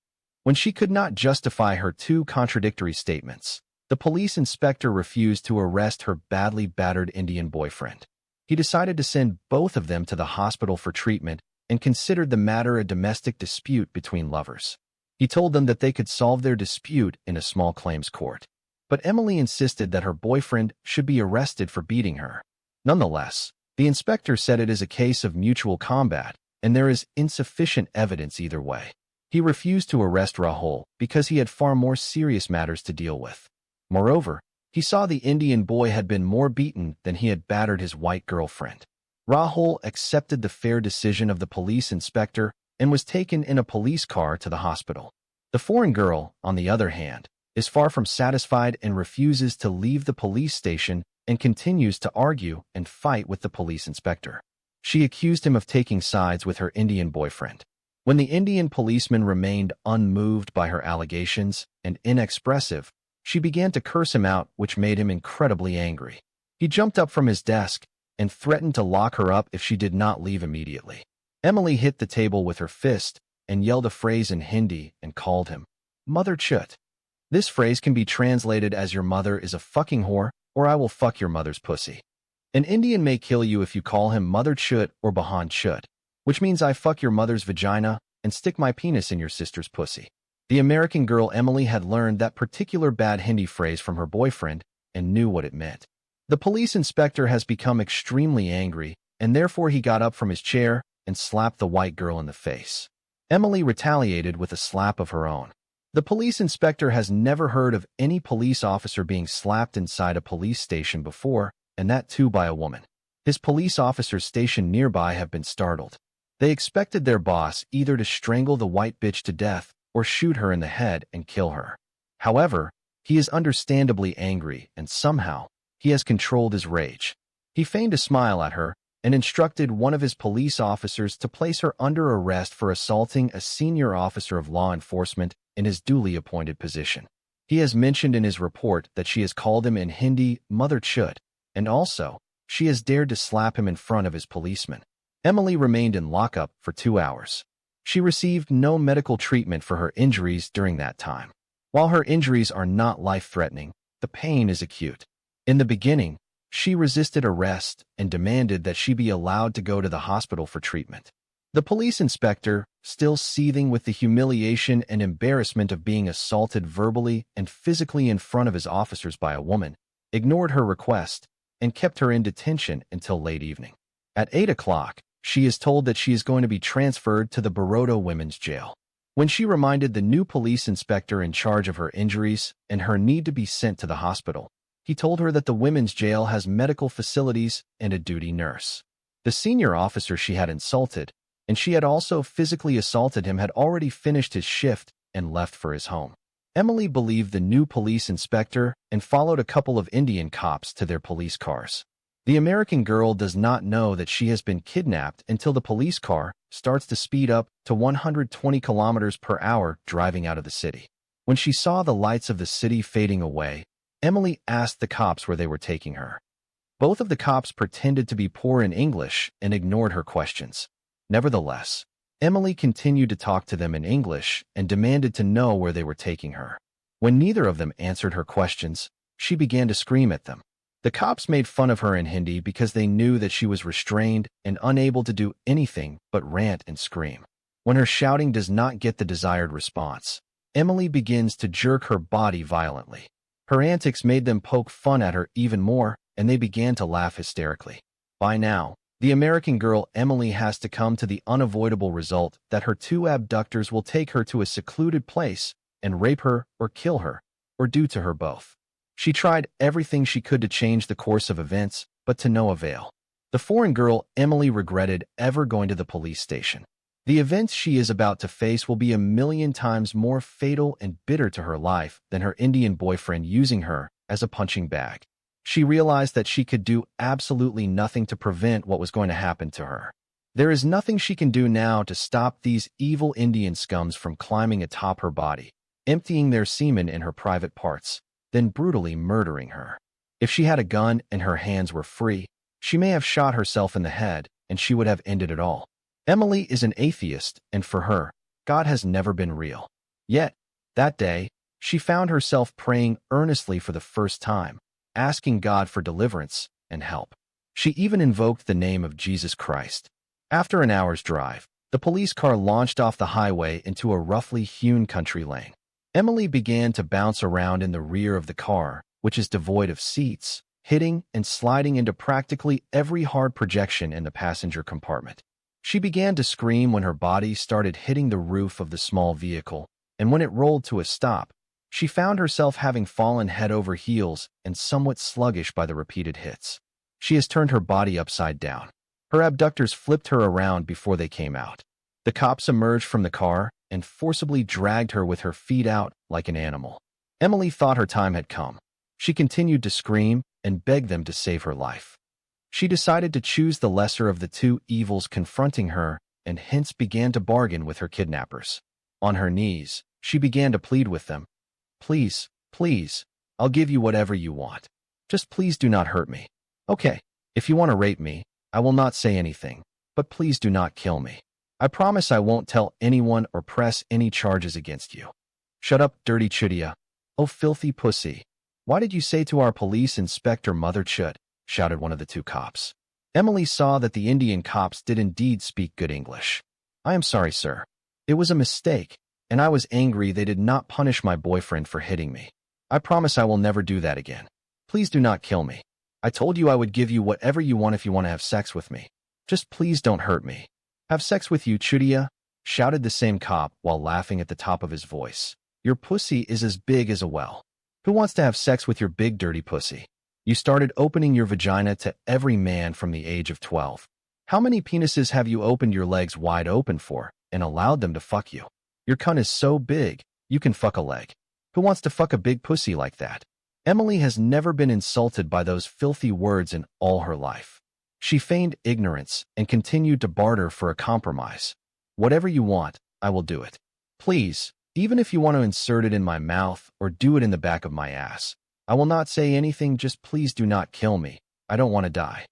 When she could not justify her two contradictory statements, the police inspector refused to arrest her badly battered Indian boyfriend. He decided to send both of them to the hospital for treatment and considered the matter a domestic dispute between lovers. He told them that they could solve their dispute in a small claims court. But Emily insisted that her boyfriend should be arrested for beating her. Nonetheless, the inspector said it is a case of mutual combat, and there is insufficient evidence either way. He refused to arrest Rahul because he had far more serious matters to deal with. Moreover, he saw the Indian boy had been more beaten than he had battered his white girlfriend. Rahul accepted the fair decision of the police inspector and was taken in a police car to the hospital. The foreign girl, on the other hand, is far from satisfied and refuses to leave the police station and continues to argue and fight with the police inspector. She accused him of taking sides with her Indian boyfriend. When the Indian policeman remained unmoved by her allegations and inexpressive, she began to curse him out, which made him incredibly angry. He jumped up from his desk and threatened to lock her up if she did not leave immediately. Emily hit the table with her fist and yelled a phrase in Hindi and called him Mother Chut. This phrase can be translated as your mother is a fucking whore or I will fuck your mother's pussy. An Indian may kill you if you call him Mother Chut or Bahan Chut, which means I fuck your mother's vagina and stick my penis in your sister's pussy. The American girl Emily had learned that particular bad Hindi phrase from her boyfriend and knew what it meant. The police inspector has become extremely angry, and therefore he got up from his chair and slapped the white girl in the face. Emily retaliated with a slap of her own. The police inspector has never heard of any police officer being slapped inside a police station before, and that too by a woman. His police officers stationed nearby have been startled. They expected their boss either to strangle the white bitch to death or shoot her in the head and kill her. However, he is understandably angry, and somehow, he has controlled his rage. He feigned a smile at her and instructed one of his police officers to place her under arrest for assaulting a senior officer of law enforcement in his duly appointed position. He has mentioned in his report that she has called him in Hindi Mother Chut, and also, she has dared to slap him in front of his policeman. Emily remained in lockup for 2 hours. She received no medical treatment for her injuries during that time. While her injuries are not life-threatening, the pain is acute. In the beginning, she resisted arrest and demanded that she be allowed to go to the hospital for treatment. The police inspector, still seething with the humiliation and embarrassment of being assaulted verbally and physically in front of his officers by a woman, ignored her request and kept her in detention until late evening. At 8 o'clock, she is told that she is going to be transferred to the Baroda Women's Jail. When she reminded the new police inspector in charge of her injuries and her need to be sent to the hospital, he told her that the women's jail has medical facilities and a duty nurse. The senior officer she had insulted, and she had also physically assaulted him, had already finished his shift and left for his home. Emily believed the new police inspector and followed a couple of Indian cops to their police cars. The American girl does not know that she has been kidnapped until the police car starts to speed up to 120 kilometers per hour driving out of the city. When she saw the lights of the city fading away, Emily asked the cops where they were taking her. Both of the cops pretended to be poor in English and ignored her questions. Nevertheless, Emily continued to talk to them in English and demanded to know where they were taking her. When neither of them answered her questions, she began to scream at them. The cops made fun of her in Hindi because they knew that she was restrained and unable to do anything but rant and scream. When her shouting does not get the desired response, Emily begins to jerk her body violently. Her antics made them poke fun at her even more, and they began to laugh hysterically. By now, the American girl Emily has to come to the unavoidable result that her two abductors will take her to a secluded place and rape her or kill her, or do to her both. She tried everything she could to change the course of events, but to no avail. The foreign girl Emily regretted ever going to the police station. The events she is about to face will be 1,000,000 times more fatal and bitter to her life than her Indian boyfriend using her as a punching bag. She realized that she could do absolutely nothing to prevent what was going to happen to her. There is nothing she can do now to stop these evil Indian scums from climbing atop her body, emptying their semen in her private parts, then brutally murdering her. If she had a gun and her hands were free, she may have shot herself in the head, and she would have ended it all. Emily is an atheist, and for her, God has never been real. Yet, that day, she found herself praying earnestly for the first time, asking God for deliverance and help. She even invoked the name of Jesus Christ. After an hour's drive, the police car launched off the highway into a roughly hewn country lane. Emily began to bounce around in the rear of the car, which is devoid of seats, hitting and sliding into practically every hard projection in the passenger compartment. She began to scream when her body started hitting the roof of the small vehicle, and when it rolled to a stop, she found herself having fallen head over heels and somewhat sluggish by the repeated hits. She has turned her body upside down. Her abductors flipped her around before they came out. The cops emerged from the car and forcibly dragged her with her feet out like an animal. Emily thought her time had come. She continued to scream and beg them to save her life. She decided to choose the lesser of the two evils confronting her and hence began to bargain with her kidnappers. On her knees, she began to plead with them. Please, please, I'll give you whatever you want. Just please do not hurt me. Okay, if you want to rape me, I will not say anything, but please do not kill me. I promise I won't tell anyone or press any charges against you. Shut up, dirty chudia. Oh, filthy pussy. Why did you say to our police inspector mother chut? Shouted one of the two cops. Emily saw that the Indian cops did indeed speak good English. I am sorry, sir. It was a mistake, and I was angry they did not punish my boyfriend for hitting me. I promise I will never do that again. Please do not kill me. I told you I would give you whatever you want if you want to have sex with me. Just please don't hurt me. Have sex with you, chudia? Shouted the same cop while laughing at the top of his voice. Your pussy is as big as a well. Who wants to have sex with your big dirty pussy? You started opening your vagina to every man from the age of 12. How many penises have you opened your legs wide open for and allowed them to fuck you? Your cunt is so big, you can fuck a leg. Who wants to fuck a big pussy like that? Emily has never been insulted by those filthy words in all her life. She feigned ignorance and continued to barter for a compromise. Whatever you want, I will do it. Please, even if you want to insert it in my mouth or do it in the back of my ass. I will not say anything, just please do not kill me. I don't want to die.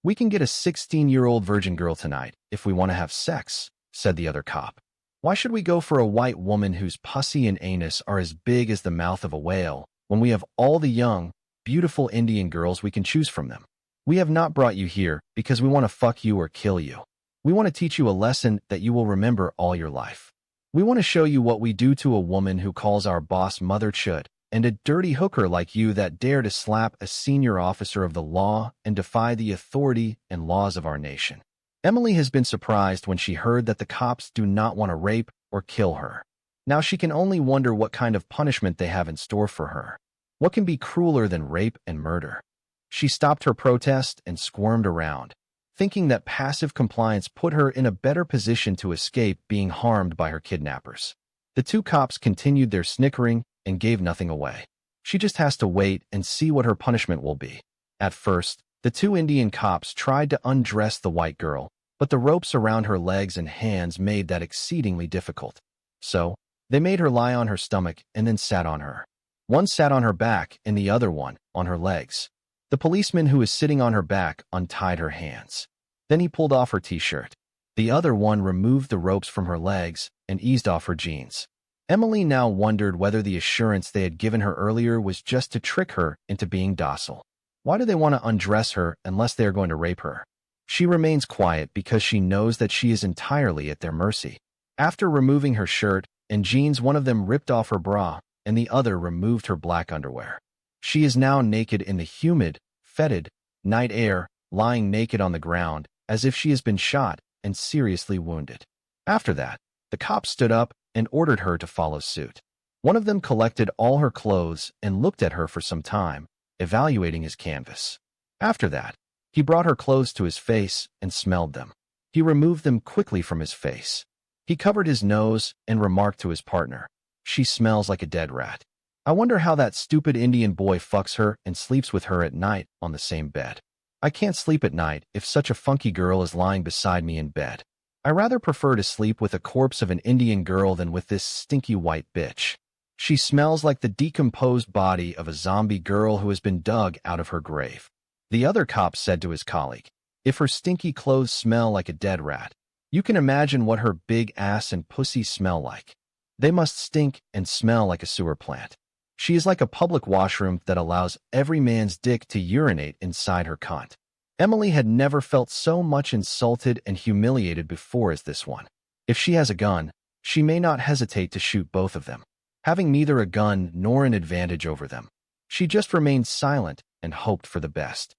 We can get a 16-year-old virgin girl tonight if we want to have sex, said the other cop. Why should we go for a white woman whose pussy and anus are as big as the mouth of a whale when we have all the young, beautiful Indian girls we can choose from them? We have not brought you here because we want to fuck you or kill you. We want to teach you a lesson that you will remember all your life. We want to show you what we do to a woman who calls our boss mother chud, and a dirty hooker like you that dare to slap a senior officer of the law and defy the authority and laws of our nation. Emily has been surprised when she heard that the cops do not want to rape or kill her. Now she can only wonder what kind of punishment they have in store for her. What can be crueler than rape and murder? She stopped her protest and squirmed around, thinking that passive compliance put her in a better position to escape being harmed by her kidnappers. The two cops continued their snickering and gave nothing away. She just has to wait and see what her punishment will be. At first, the two Indian cops tried to undress the white girl, but the ropes around her legs and hands made that exceedingly difficult. So, they made her lie on her stomach and then sat on her. One sat on her back and the other one on her legs. The policeman who was sitting on her back untied her hands. Then he pulled off her t-shirt. The other one removed the ropes from her legs and eased off her jeans. Emily now wondered whether the assurance they had given her earlier was just to trick her into being docile. Why do they want to undress her unless they are going to rape her? She remains quiet because she knows that she is entirely at their mercy. After removing her shirt and jeans, one of them ripped off her bra, and the other removed her black underwear. She is now naked in the humid, fetid night air, lying naked on the ground, as if she has been shot and seriously wounded. After that, the cops stood up and ordered her to follow suit. One of them collected all her clothes and looked at her for some time, evaluating his canvas. After that, he brought her clothes to his face and smelled them. He removed them quickly from his face. He covered his nose and remarked to his partner, "She smells like a dead rat. I wonder how that stupid Indian boy fucks her and sleeps with her at night on the same bed. I can't sleep at night if such a funky girl is lying beside me in bed. I rather prefer to sleep with a corpse of an Indian girl than with this stinky white bitch. She smells like the decomposed body of a zombie girl who has been dug out of her grave." The other cop said to his colleague, "If her stinky clothes smell like a dead rat, you can imagine what her big ass and pussy smell like. They must stink and smell like a sewer plant. She is like a public washroom that allows every man's dick to urinate inside her cunt." Emily had never felt so much insulted and humiliated before as this one. If she has a gun, she may not hesitate to shoot both of them, having neither a gun nor an advantage over them. She just remained silent and hoped for the best.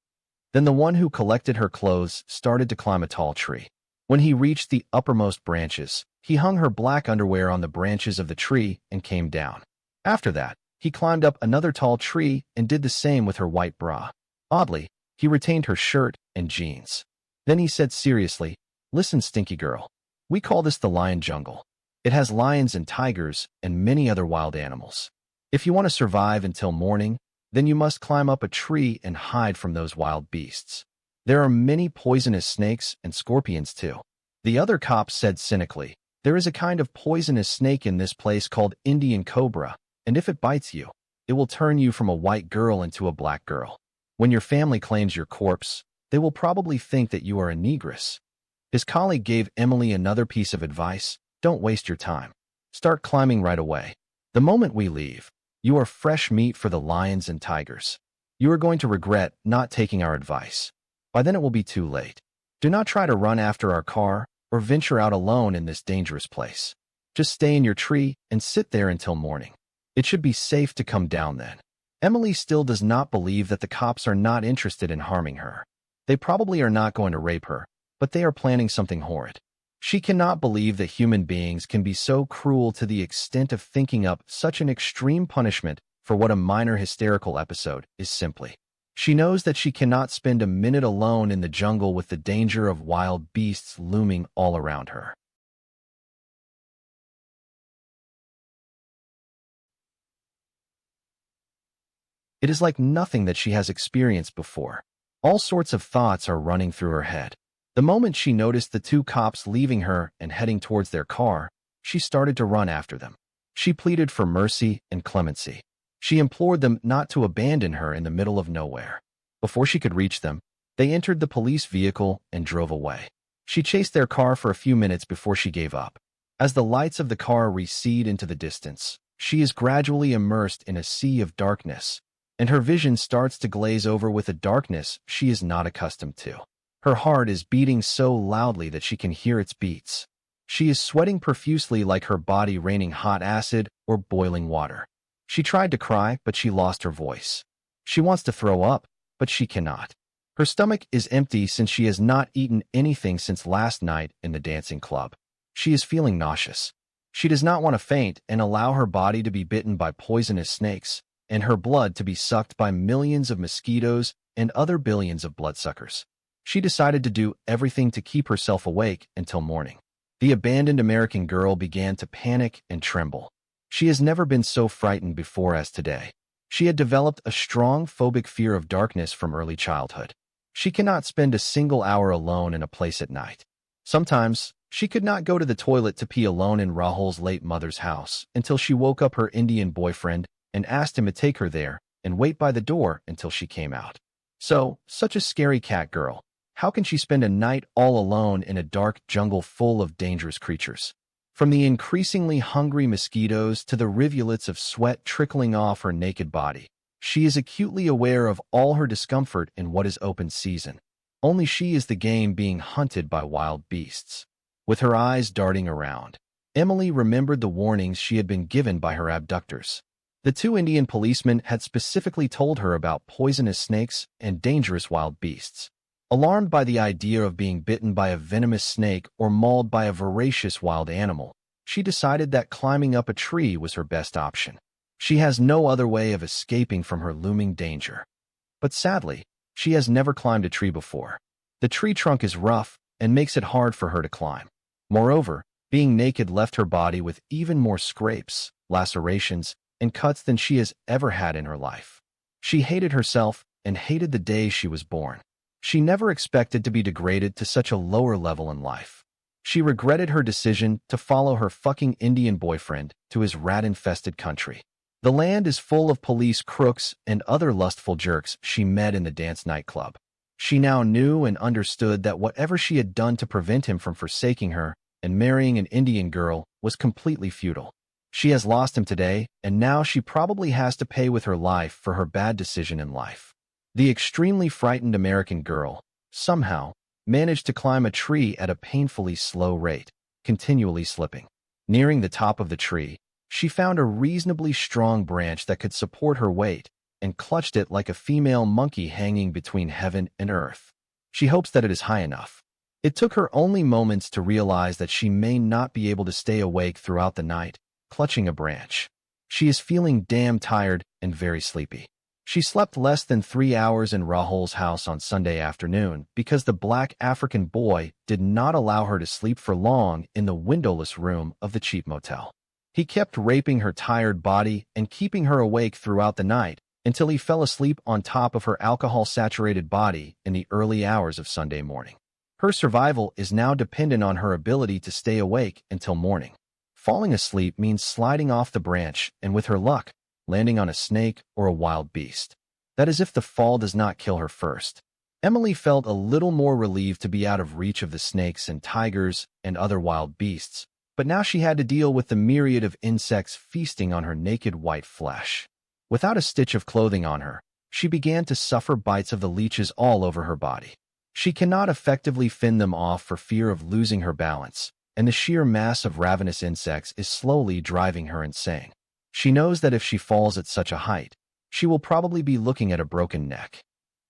Then the one who collected her clothes started to climb a tall tree. When he reached the uppermost branches, he hung her black underwear on the branches of the tree and came down. After that, he climbed up another tall tree and did the same with her white bra. Oddly, he retained her shirt and jeans. Then he said seriously, "Listen, stinky girl. We call this the lion jungle. It has lions and tigers and many other wild animals. If you want to survive until morning, then you must climb up a tree and hide from those wild beasts. There are many poisonous snakes and scorpions too." The other cop said cynically, "There is a kind of poisonous snake in this place called Indian cobra, and if it bites you, it will turn you from a white girl into a black girl. When your family claims your corpse, they will probably think that you are a negress." His colleague gave Emily another piece of advice: "Don't waste your time. Start climbing right away. The moment we leave, you are fresh meat for the lions and tigers. You are going to regret not taking our advice. By then it will be too late. Do not try to run after our car or venture out alone in this dangerous place. Just stay in your tree and sit there until morning. It should be safe to come down then." Emily still does not believe that the cops are not interested in harming her. They probably are not going to rape her, but they are planning something horrid. She cannot believe that human beings can be so cruel to the extent of thinking up such an extreme punishment for what a minor hysterical episode is simply. She knows that she cannot spend a minute alone in the jungle with the danger of wild beasts looming all around her. It is like nothing that she has experienced before. All sorts of thoughts are running through her head. The moment she noticed the two cops leaving her and heading towards their car, she started to run after them. She pleaded for mercy and clemency. She implored them not to abandon her in the middle of nowhere. Before she could reach them, they entered the police vehicle and drove away. She chased their car for a few minutes before she gave up. As the lights of the car recede into the distance, she is gradually immersed in a sea of darkness, and her vision starts to glaze over with a darkness she is not accustomed to. Her heart is beating so loudly that she can hear its beats. She is sweating profusely, like her body raining hot acid or boiling water. She tried to cry, but she lost her voice. She wants to throw up, but she cannot. Her stomach is empty since she has not eaten anything since last night in the dancing club. She is feeling nauseous. She does not want to faint and allow her body to be bitten by poisonous snakes, and her blood to be sucked by millions of mosquitoes and other billions of bloodsuckers. She decided to do everything to keep herself awake until morning. The abandoned American girl began to panic and tremble. She has never been so frightened before as today. She had developed a strong phobic fear of darkness from early childhood. She cannot spend a single hour alone in a place at night. Sometimes, she could not go to the toilet to pee alone in Rahul's late mother's house until she woke up her Indian boyfriend and asked him to take her there and wait by the door until she came out. So, such a scary cat girl. How can she spend a night all alone in a dark jungle full of dangerous creatures? From the increasingly hungry mosquitoes to the rivulets of sweat trickling off her naked body, she is acutely aware of all her discomfort in what is open season. Only she is the game being hunted by wild beasts. With her eyes darting around, Emily remembered the warnings she had been given by her abductors. The two Indian policemen had specifically told her about poisonous snakes and dangerous wild beasts. Alarmed by the idea of being bitten by a venomous snake or mauled by a voracious wild animal, she decided that climbing up a tree was her best option. She has no other way of escaping from her looming danger. But sadly, she has never climbed a tree before. The tree trunk is rough and makes it hard for her to climb. Moreover, being naked left her body with even more scrapes, lacerations, and cuts than she has ever had in her life. She hated herself and hated the day she was born. She never expected to be degraded to such a lower level in life. She regretted her decision to follow her fucking Indian boyfriend to his rat-infested country. The land is full of police crooks and other lustful jerks she met in the dance nightclub. She now knew and understood that whatever she had done to prevent him from forsaking her and marrying an Indian girl was completely futile. She has lost him today, and now she probably has to pay with her life for her bad decision in life. The extremely frightened American girl, somehow, managed to climb a tree at a painfully slow rate, continually slipping. Nearing the top of the tree, she found a reasonably strong branch that could support her weight and clutched it like a female monkey hanging between heaven and earth. She hopes that it is high enough. It took her only moments to realize that she may not be able to stay awake throughout the night, clutching a branch. She is feeling damn tired and very sleepy. She slept less than 3 hours in Rahul's house on Sunday afternoon because the black African boy did not allow her to sleep for long in the windowless room of the cheap motel. He kept raping her tired body and keeping her awake throughout the night until he fell asleep on top of her alcohol-saturated body in the early hours of Sunday morning. Her survival is now dependent on her ability to stay awake until morning. Falling asleep means sliding off the branch and, with her luck, landing on a snake or a wild beast. That is if the fall does not kill her first. Emily felt a little more relieved to be out of reach of the snakes and tigers and other wild beasts, but now she had to deal with the myriad of insects feasting on her naked white flesh. Without a stitch of clothing on her, she began to suffer bites of the leeches all over her body. She cannot effectively fend them off for fear of losing her balance, and the sheer mass of ravenous insects is slowly driving her insane. She knows that if she falls at such a height, she will probably be looking at a broken neck.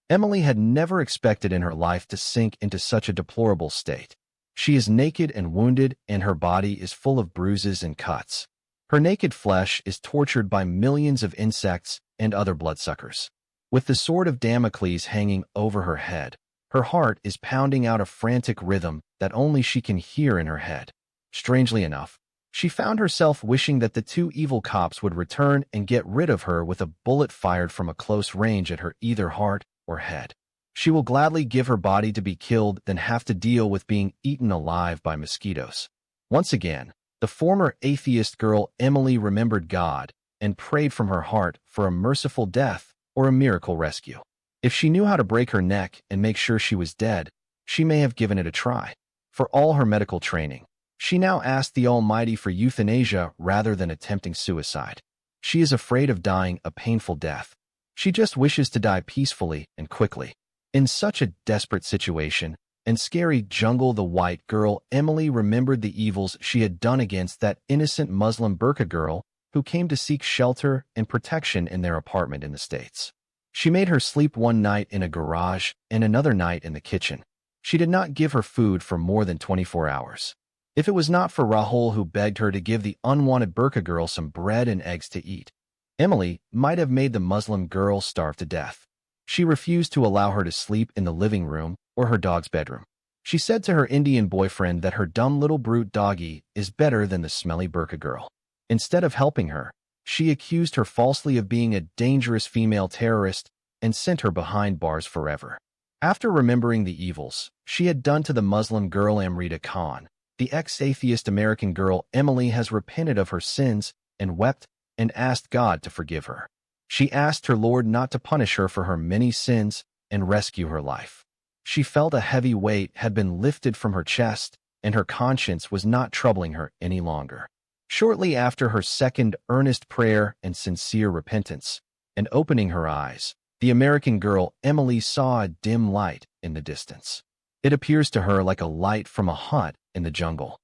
Emily had never expected in her life to sink into such a deplorable state. She is naked and wounded, and her body is full of bruises and cuts. Her naked flesh is tortured by millions of insects and other bloodsuckers. With the sword of Damocles hanging over her head, her heart is pounding out a frantic rhythm that only she can hear in her head. Strangely enough, she found herself wishing that the two evil cops would return and get rid of her with a bullet fired from a close range at her either heart or head. She will gladly give her body to be killed than have to deal with being eaten alive by mosquitoes. Once again, the former atheist girl Emily remembered God and prayed from her heart for a merciful death or a miracle rescue. If she knew how to break her neck and make sure she was dead, she may have given it a try. For all her medical training, she now asked the Almighty for euthanasia rather than attempting suicide. She is afraid of dying a painful death. She just wishes to die peacefully and quickly. In such a desperate situation and scary jungle, the white girl Emily remembered the evils she had done against that innocent Muslim burqa girl who came to seek shelter and protection in their apartment in the States. She made her sleep one night in a garage and another night in the kitchen. She did not give her food for more than 24 hours. If it was not for Rahul, who begged her to give the unwanted burqa girl some bread and eggs to eat, Emily might have made the Muslim girl starve to death. She refused to allow her to sleep in the living room or her dog's bedroom. She said to her Indian boyfriend that her dumb little brute doggy is better than the smelly burqa girl. Instead of helping her, she accused her falsely of being a dangerous female terrorist and sent her behind bars forever. After remembering the evils she had done to the Muslim girl Amrita Khan, the ex-atheist American girl Emily has repented of her sins and wept and asked God to forgive her. She asked her Lord not to punish her for her many sins and rescue her life. She felt a heavy weight had been lifted from her chest, and her conscience was not troubling her any longer. Shortly after her second earnest prayer and sincere repentance, and opening her eyes, the American girl Emily saw a dim light in the distance. It appears to her like a light from a hut in the jungle.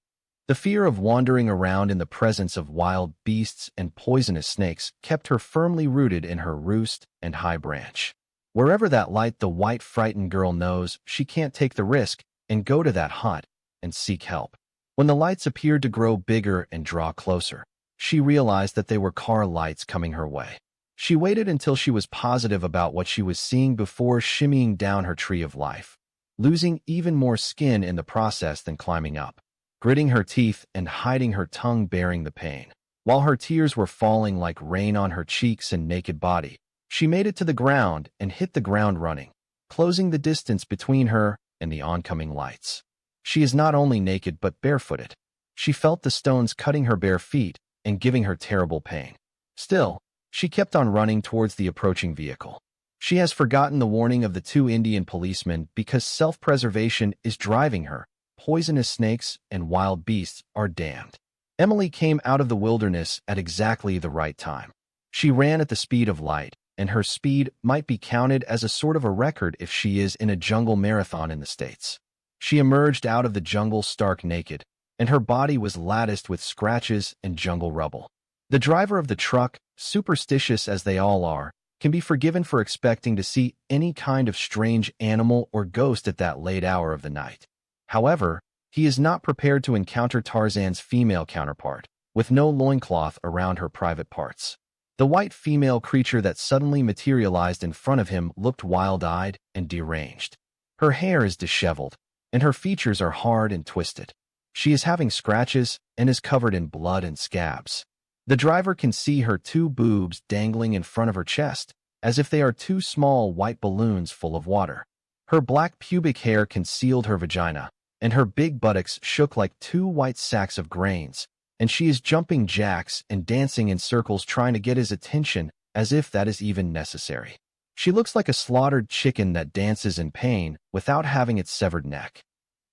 The fear of wandering around in the presence of wild beasts and poisonous snakes kept her firmly rooted in her roost and high branch. Wherever that light, the white frightened girl knows she can't take the risk and go to that hut and seek help. When the lights appeared to grow bigger and draw closer, she realized that they were car lights coming her way. She waited until she was positive about what she was seeing before shimmying down her tree of life, losing even more skin in the process than climbing up, gritting her teeth and hiding her tongue bearing the pain. While her tears were falling like rain on her cheeks and naked body, she made it to the ground and hit the ground running, closing the distance between her and the oncoming lights. She is not only naked but barefooted. She felt the stones cutting her bare feet and giving her terrible pain. Still, she kept on running towards the approaching vehicle. She has forgotten the warning of the two Indian policemen because self-preservation is driving her. Poisonous snakes and wild beasts are damned. Emily came out of the wilderness at exactly the right time. She ran at the speed of light, and her speed might be counted as a sort of a record if she is in a jungle marathon in the States. She emerged out of the jungle stark naked, and her body was latticed with scratches and jungle rubble. The driver of the truck, superstitious as they all are, can be forgiven for expecting to see any kind of strange animal or ghost at that late hour of the night. However, he is not prepared to encounter Tarzan's female counterpart, with no loincloth around her private parts. The white female creature that suddenly materialized in front of him looked wild-eyed and deranged. Her hair is disheveled, and her features are hard and twisted. She is having scratches and is covered in blood and scabs. The driver can see her two boobs dangling in front of her chest, as if they are two small white balloons full of water. Her black pubic hair concealed her vagina, and her big buttocks shook like two white sacks of grains, and she is jumping jacks and dancing in circles trying to get his attention, as if that is even necessary. She looks like a slaughtered chicken that dances in pain without having its severed neck.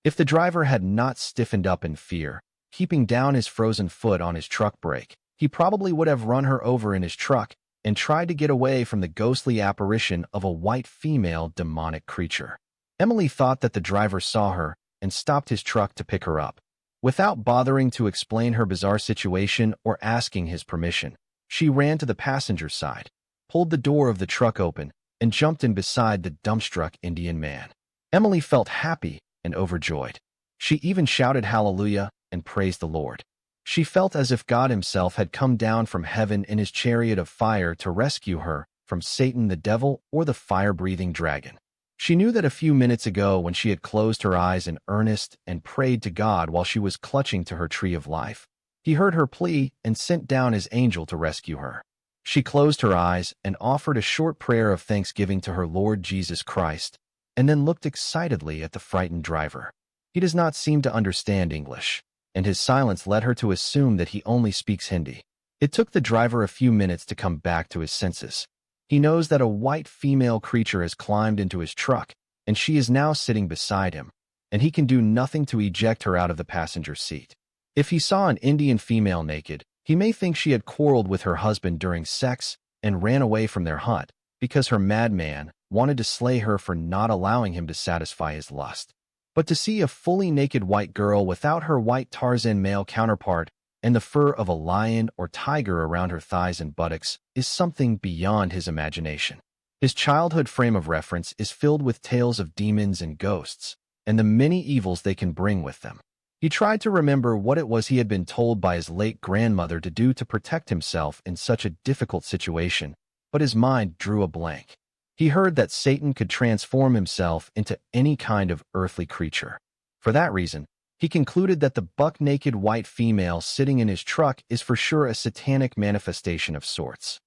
If the driver had not stiffened up in fear, keeping down his frozen foot on his truck brake, he probably would have run her over in his truck and tried to get away from the ghostly apparition of a white female demonic creature. Emily thought that the driver saw her and stopped his truck to pick her up. Without bothering to explain her bizarre situation or asking his permission, she ran to the passenger side, pulled the door of the truck open, and jumped in beside the dumbstruck Indian man. Emily felt happy and overjoyed. She even shouted hallelujah and praised the Lord. She felt as if God himself had come down from heaven in his chariot of fire to rescue her from Satan the devil or the fire-breathing dragon. She knew that a few minutes ago when she had closed her eyes in earnest and prayed to God while she was clutching to her tree of life, he heard her plea and sent down his angel to rescue her. She closed her eyes and offered a short prayer of thanksgiving to her Lord Jesus Christ, and then looked excitedly at the frightened driver. He does not seem to understand English, and his silence led her to assume that he only speaks Hindi. It took the driver a few minutes to come back to his senses. He knows that a white female creature has climbed into his truck, and she is now sitting beside him, and he can do nothing to eject her out of the passenger seat. If he saw an Indian female naked, he may think she had quarreled with her husband during sex and ran away from their hut because her madman wanted to slay her for not allowing him to satisfy his lust. But to see a fully naked white girl without her white Tarzan male counterpart and the fur of a lion or tiger around her thighs and buttocks is something beyond his imagination. His childhood frame of reference is filled with tales of demons and ghosts, and the many evils they can bring with them. He tried to remember what it was he had been told by his late grandmother to do to protect himself in such a difficult situation, but his mind drew a blank. He heard that Satan could transform himself into any kind of earthly creature. For that reason, he concluded that the buck-naked white female sitting in his truck is for sure a satanic manifestation of sorts.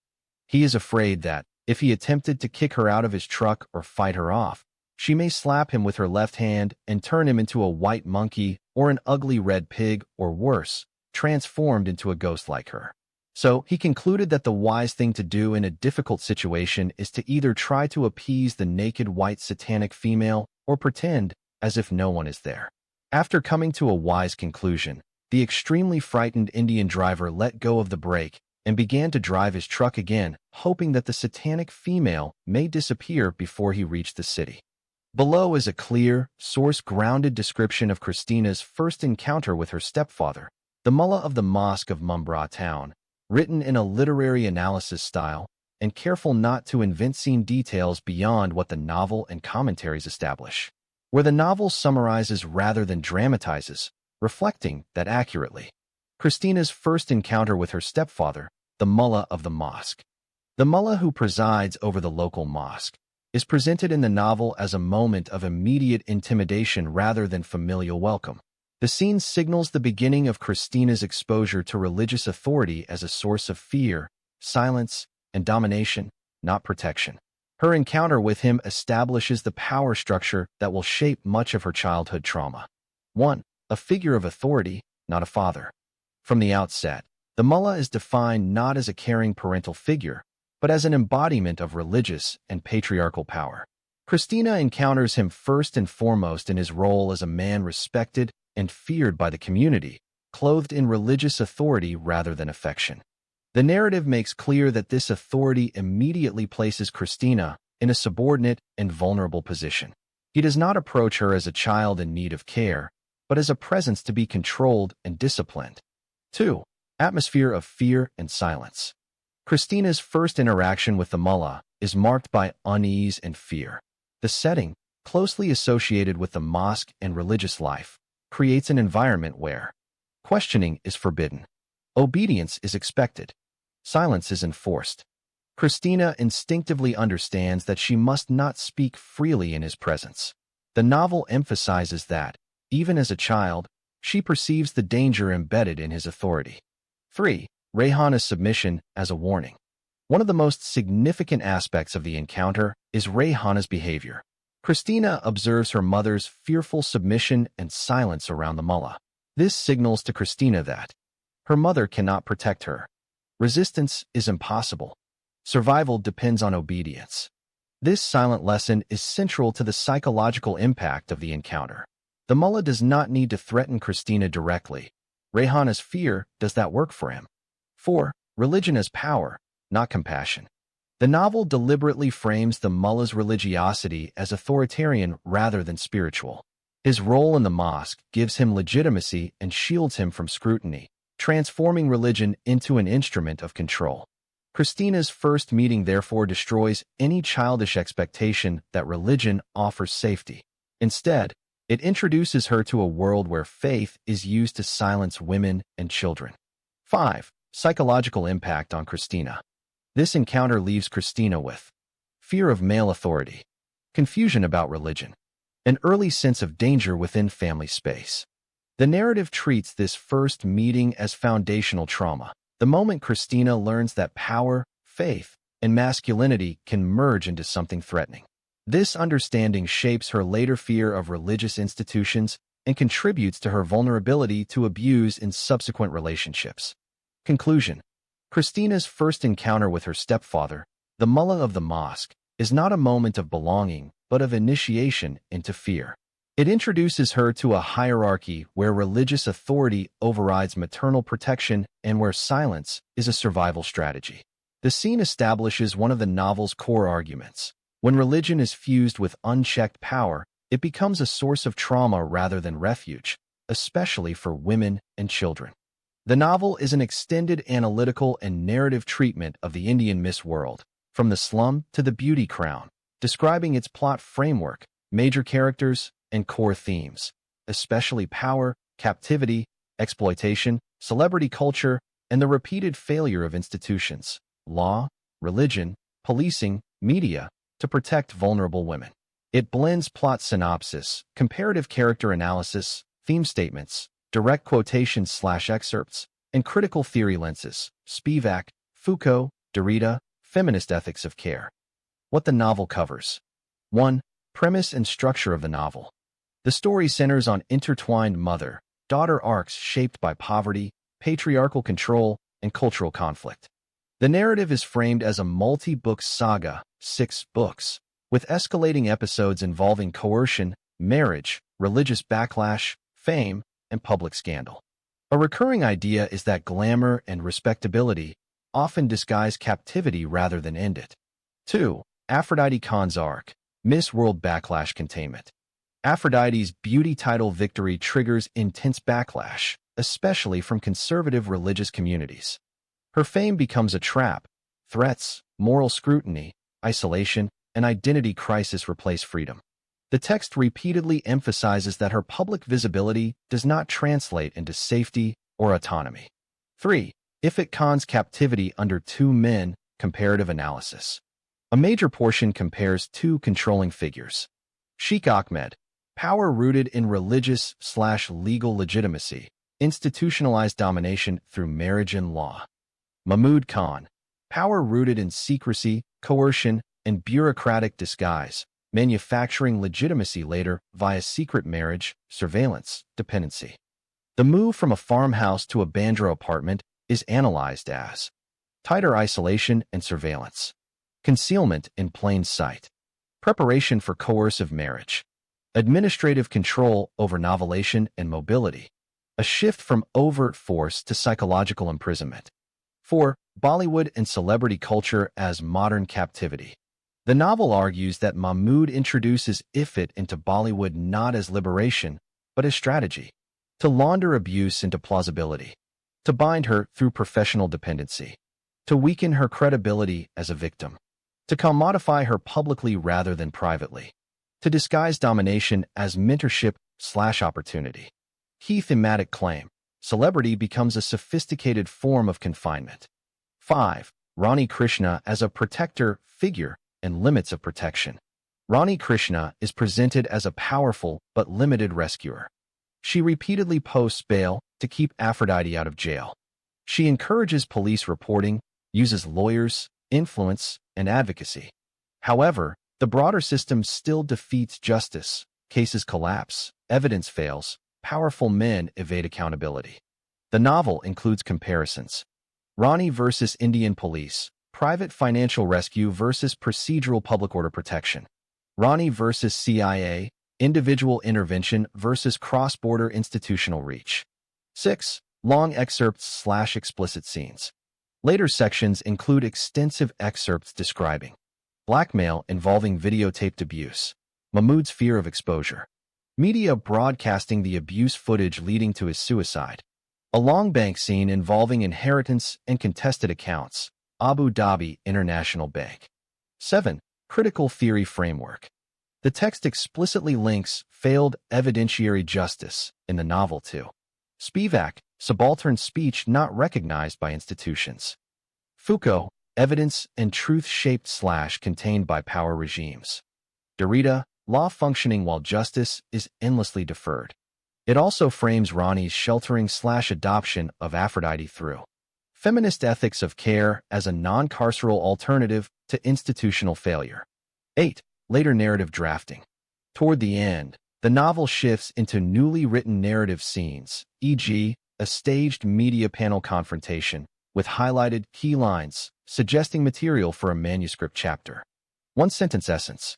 He is afraid that, if he attempted to kick her out of his truck or fight her off, she may slap him with her left hand and turn him into a white monkey or an ugly red pig or worse, transformed into a ghost like her. So he concluded that the wise thing to do in a difficult situation is to either try to appease the naked white satanic female or pretend as if no one is there. After coming to a wise conclusion, the extremely frightened Indian driver let go of the brake and began to drive his truck again, hoping that the satanic female may disappear before he reached the city. Below is a clear, source-grounded description of Christina's first encounter with her stepfather, the mullah of the Mosque of Mumbra town, written in a literary analysis style, and careful not to invent scene details beyond what the novel and commentaries establish, where the novel summarizes rather than dramatizes, reflecting that accurately. Christina's first encounter with her stepfather, the mullah of the mosque. The mullah who presides over the local mosque is presented in the novel as a moment of immediate intimidation rather than familial welcome. The scene signals the beginning of Christina's exposure to religious authority as a source of fear, silence, and domination, not protection. Her encounter with him establishes the power structure that will shape much of her childhood trauma. 1. A figure of authority, not a father. From the outset, the mullah is defined not as a caring parental figure, but as an embodiment of religious and patriarchal power. Christina encounters him first and foremost in his role as a man respected and feared by the community, clothed in religious authority rather than affection. The narrative makes clear that this authority immediately places Christina in a subordinate and vulnerable position. He does not approach her as a child in need of care, but as a presence to be controlled and disciplined. 2. Atmosphere of fear and silence. Christina's first interaction with the mullah is marked by unease and fear. The setting, closely associated with the mosque and religious life, creates an environment where questioning is forbidden, obedience is expected, silence is enforced. Christina instinctively understands that she must not speak freely in his presence. The novel emphasizes that, even as a child, she perceives the danger embedded in his authority. 3. Rayhana's submission as a warning. One of the most significant aspects of the encounter is Rayhana's behavior. Christina observes her mother's fearful submission and silence around the mullah. This signals to Christina that her mother cannot protect her. Resistance is impossible. Survival depends on obedience. This silent lesson is central to the psychological impact of the encounter. The mullah does not need to threaten Christina directly. Rayhana's fear does that work for him. 4. Religion as power, not compassion. The novel deliberately frames the mullah's religiosity as authoritarian rather than spiritual. His role in the mosque gives him legitimacy and shields him from scrutiny, transforming religion into an instrument of control. Christina's first meeting therefore destroys any childish expectation that religion offers safety. Instead, it introduces her to a world where faith is used to silence women and children. 5. Psychological impact on Christina. This encounter leaves Christina with fear of male authority, confusion about religion, an early sense of danger within family space. The narrative treats this first meeting as foundational trauma, the moment Christina learns that power, faith, and masculinity can merge into something threatening. This understanding shapes her later fear of religious institutions and contributes to her vulnerability to abuse in subsequent relationships. Conclusion. Christina's first encounter with her stepfather, the mullah of the mosque, is not a moment of belonging, but of initiation into fear. It introduces her to a hierarchy where religious authority overrides maternal protection and where silence is a survival strategy. The scene establishes one of the novel's core arguments. When religion is fused with unchecked power, it becomes a source of trauma rather than refuge, especially for women and children. The novel is an extended analytical and narrative treatment of the Indian Miss World, from the slum to the beauty crown, describing its plot framework, major characters, and core themes, especially power, captivity, exploitation, celebrity culture, and the repeated failure of institutions, law, religion, policing, media, to protect vulnerable women. It blends plot synopsis, comparative character analysis, theme statements, direct quotations/excerpts, and critical theory lenses, Spivak, Foucault, Derrida, feminist ethics of care. What the novel covers. 1. Premise and structure of the novel. The story centers on intertwined mother-daughter arcs shaped by poverty, patriarchal control, and cultural conflict. The narrative is framed as a multi-book saga, 6 books, with escalating episodes involving coercion, marriage, religious backlash, fame, and public scandal. A recurring idea is that glamour and respectability often disguise captivity rather than end it. 2. Aphrodite Khan's arc. Miss World backlash containment. Aphrodite's beauty title victory triggers intense backlash, especially from conservative religious communities. Her fame becomes a trap. Threats, moral scrutiny, isolation, and identity crisis replace freedom. The text repeatedly emphasizes that her public visibility does not translate into safety or autonomy. 3. Ifrit Khan's captivity under two men, comparative analysis. A major portion compares two controlling figures. Sheikh Ahmed, power rooted in religious/legal legitimacy, institutionalized domination through marriage and law. Mahmud Khan, power rooted in secrecy, coercion, and bureaucratic disguise, manufacturing legitimacy later via secret marriage, surveillance, dependency. The move from a farmhouse to a Bandra apartment is analyzed as tighter isolation and surveillance, concealment in plain sight, preparation for coercive marriage, administrative control over novelation and mobility, a shift from overt force to psychological imprisonment. 4. Bollywood and celebrity culture as modern captivity. The novel argues that Mahmud introduces Ifrit into Bollywood not as liberation, but as strategy, to launder abuse into plausibility, to bind her through professional dependency, to weaken her credibility as a victim, to commodify her publicly rather than privately, to disguise domination as mentorship/opportunity. Key thematic claim: celebrity becomes a sophisticated form of confinement. 5. Rani Krishna as a protector figure and limits of protection. Rani Krishna is presented as a powerful but limited rescuer. She repeatedly posts bail to keep Aphrodite out of jail. She encourages police reporting, uses lawyers, influence, and advocacy. However, the broader system still defeats justice. Cases collapse, evidence fails, powerful men evade accountability. The novel includes comparisons. Rani versus Indian police, private financial rescue versus procedural public order protection. Rani versus CIA, individual intervention versus cross-border institutional reach. 6. Long excerpts/explicit scenes. Later sections include extensive excerpts describing blackmail involving videotaped abuse, Mahmud's fear of exposure, media broadcasting the abuse footage leading to his suicide, a long bank scene involving inheritance and contested accounts, Abu Dhabi International Bank. 7. Critical theory framework. The text explicitly links failed evidentiary justice in the novel to Spivak, subaltern speech not recognized by institutions. Foucault, evidence and truth shaped/contained by power regimes. Derrida, law functioning while justice is endlessly deferred. It also frames Rani's sheltering/adoption of Aphrodite through feminist ethics of care as a non-carceral alternative to institutional failure. 8. Later narrative drafting. Toward the end, the novel shifts into newly written narrative scenes, e.g., a staged media panel confrontation with highlighted key lines, suggesting material for a manuscript chapter. One-sentence essence.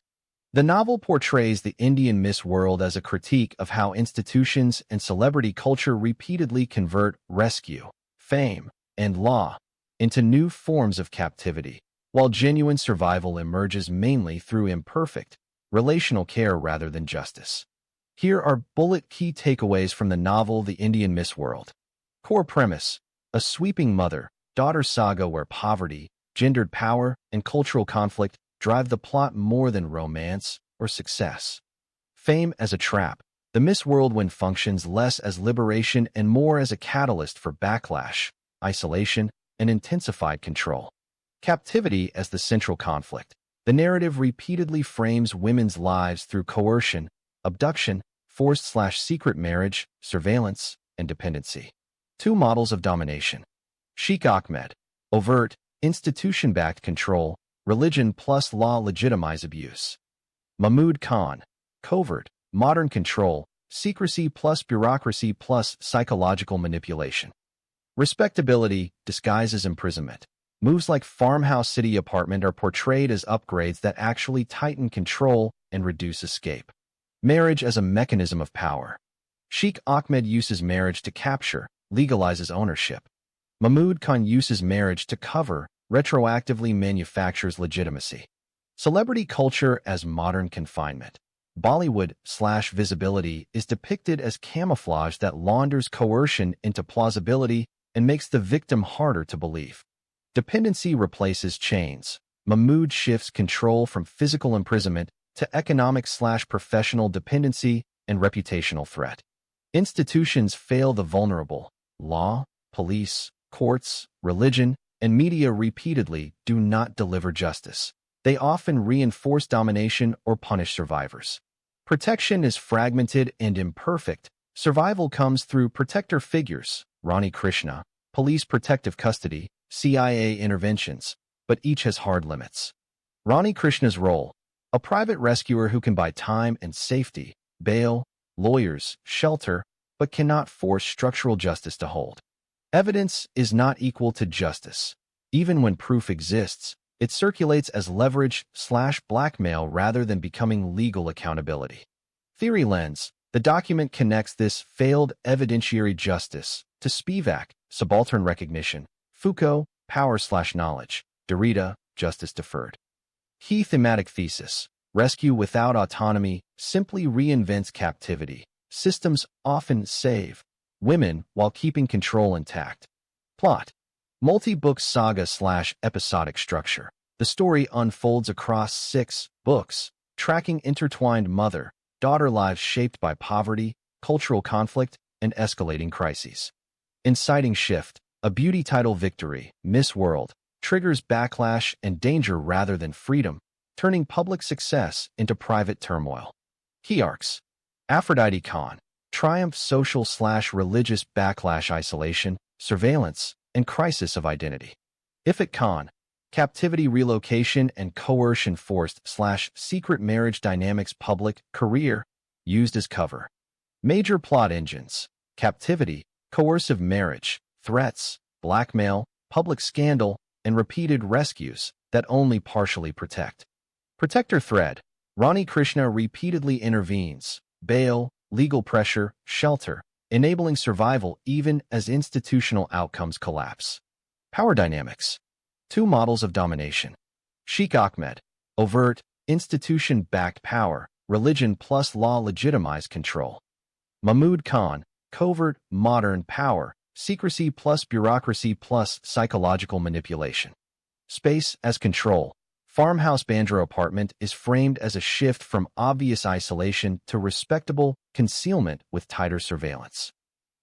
The novel portrays the Indian Miss World as a critique of how institutions and celebrity culture repeatedly convert rescue, fame, and law into new forms of captivity, while genuine survival emerges mainly through imperfect, relational care rather than justice. Here are bullet key takeaways from the novel The Indian Miss World. Core premise: a sweeping mother-daughter saga where poverty, gendered power, and cultural conflict drive the plot more than romance or success. Fame as a trap. The Miss World functions less as liberation and more as a catalyst for backlash, isolation, and intensified control. Captivity as the central conflict. The narrative repeatedly frames women's lives through coercion, abduction, forced/secret marriage, surveillance, and dependency. Two models of domination. Sheikh Ahmed, overt, institution-backed control, religion plus law legitimize abuse. Mahmud Khan, covert, modern control, secrecy plus bureaucracy plus psychological manipulation. Respectability disguises imprisonment. Moves like farmhouse city apartment are portrayed as upgrades that actually tighten control and reduce escape. Marriage as a mechanism of power. Sheikh Ahmed uses marriage to capture, legalizes ownership. Mahmud Khan uses marriage to cover, retroactively manufactures legitimacy. Celebrity culture as modern confinement. Bollywood/visibility is depicted as camouflage that launders coercion into plausibility and makes the victim harder to believe. Dependency replaces chains. Mahmood shifts control from physical imprisonment to economic/professional dependency and reputational threat. Institutions fail the vulnerable. Law, police, courts, religion, and media repeatedly do not deliver justice. They often reinforce domination or punish survivors. Protection is fragmented and imperfect. Survival comes through protector figures, Rani Krishna, police protective custody, CIA interventions, but each has hard limits. Rani Krishna's role: a private rescuer who can buy time and safety, bail, lawyers, shelter, but cannot force structural justice to hold. Evidence is not equal to justice. Even when proof exists, it circulates as leverage/blackmail rather than becoming legal accountability. Theory lens: the document connects this failed evidentiary justice to Spivak, subaltern recognition; Foucault, power/knowledge; Derrida, justice deferred. Key thematic thesis: rescue without autonomy simply reinvents captivity. Systems often save women while keeping control intact. Plot: multi-book saga/episodic structure. The story unfolds across 6 books, tracking intertwined mother-daughter lives shaped by poverty, cultural conflict, and escalating crises. Inciting shift: a beauty title victory, Miss World, triggers backlash and danger rather than freedom, turning public success into private turmoil. Key arcs: Aphrodite Khan, triumph, social/religious backlash, isolation, surveillance, and crisis of identity. Ifat Khan, captivity, relocation, and coercion, forced/secret marriage dynamics, public career, used as cover. Major plot engines: captivity, coercive marriage, threats, blackmail, public scandal, and repeated rescues that only partially protect. Protector thread: Rani Krishna repeatedly intervenes, bail, legal pressure, shelter, enabling survival even as institutional outcomes collapse. Power dynamics: 2 models of domination. Sheikh Ahmed, overt, institution-backed power, religion plus law legitimize control. Mahmood Khan, covert, modern power, secrecy plus bureaucracy plus psychological manipulation. Space as control: farmhouse Bandra apartment is framed as a shift from obvious isolation to respectable concealment with tighter surveillance.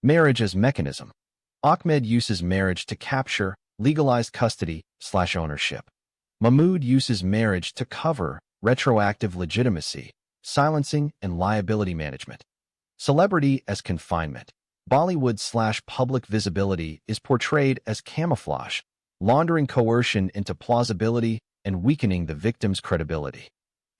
Marriage as mechanism: Ahmed uses marriage to capture, legalized custody/ownership. Mahmood uses marriage to cover retroactive legitimacy, silencing, and liability management. Celebrity as confinement: Bollywood/public visibility is portrayed as camouflage, laundering coercion into plausibility and weakening the victim's credibility.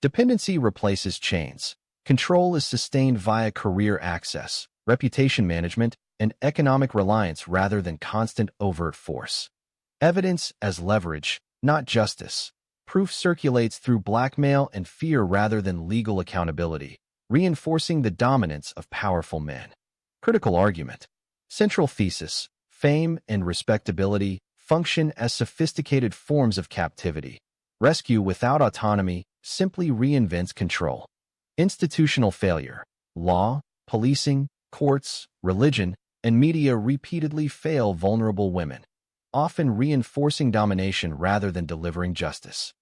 Dependency replaces chains. Control is sustained via career access, reputation management, and economic reliance rather than constant overt force. Evidence as leverage, not justice. Proof circulates through blackmail and fear rather than legal accountability, reinforcing the dominance of powerful men. Critical argument: central thesis: fame and respectability function as sophisticated forms of captivity. Rescue without autonomy simply reinvents control. Institutional failure: law, policing, courts, religion, and media repeatedly fail vulnerable women, often reinforcing domination rather than delivering justice.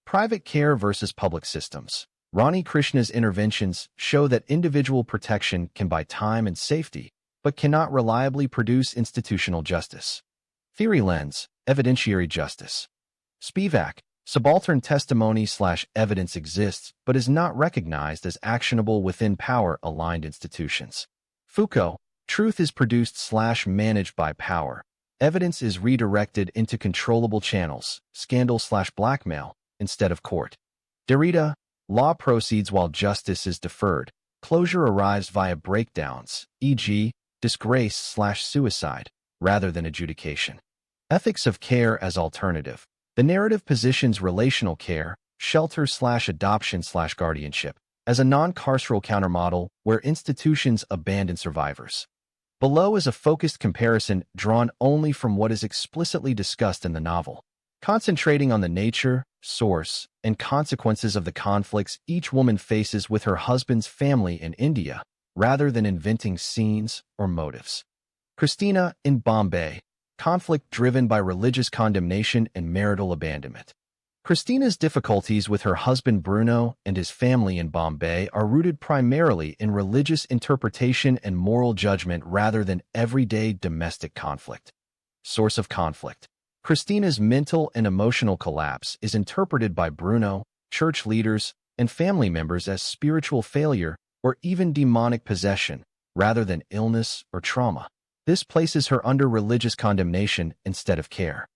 Private care versus public systems. Rani Krishna's interventions show that individual protection can buy time and safety, but cannot reliably produce institutional justice. Theory lens: evidentiary justice. Spivak, subaltern testimony/evidence exists but is not recognized as actionable within power-aligned institutions. Foucault, truth is produced/managed by power. Evidence is redirected into controllable channels, scandal/blackmail, instead of court. Derrida, law proceeds while justice is deferred. Closure arrives via breakdowns, e.g., disgrace/suicide, rather than adjudication. Ethics of care as alternative. The narrative positions relational care, shelter/adoption/guardianship, as a non-carceral countermodel where institutions abandon survivors. Below is a focused comparison drawn only from what is explicitly discussed in the novel. concentrating on the nature, source, and consequences of the conflicts each woman faces with her husband's family in India, rather than inventing scenes or motives. Christina in Bombay, conflict driven by religious condemnation and marital abandonment. Christina's difficulties with her husband Bruno and his family in Bombay are rooted primarily in religious interpretation and moral judgment rather than everyday domestic conflict. Source of conflict. Christina's mental and emotional collapse is interpreted by Bruno, church leaders, and family members as spiritual failure or even demonic possession, rather than illness or trauma. This places her under religious condemnation instead of care.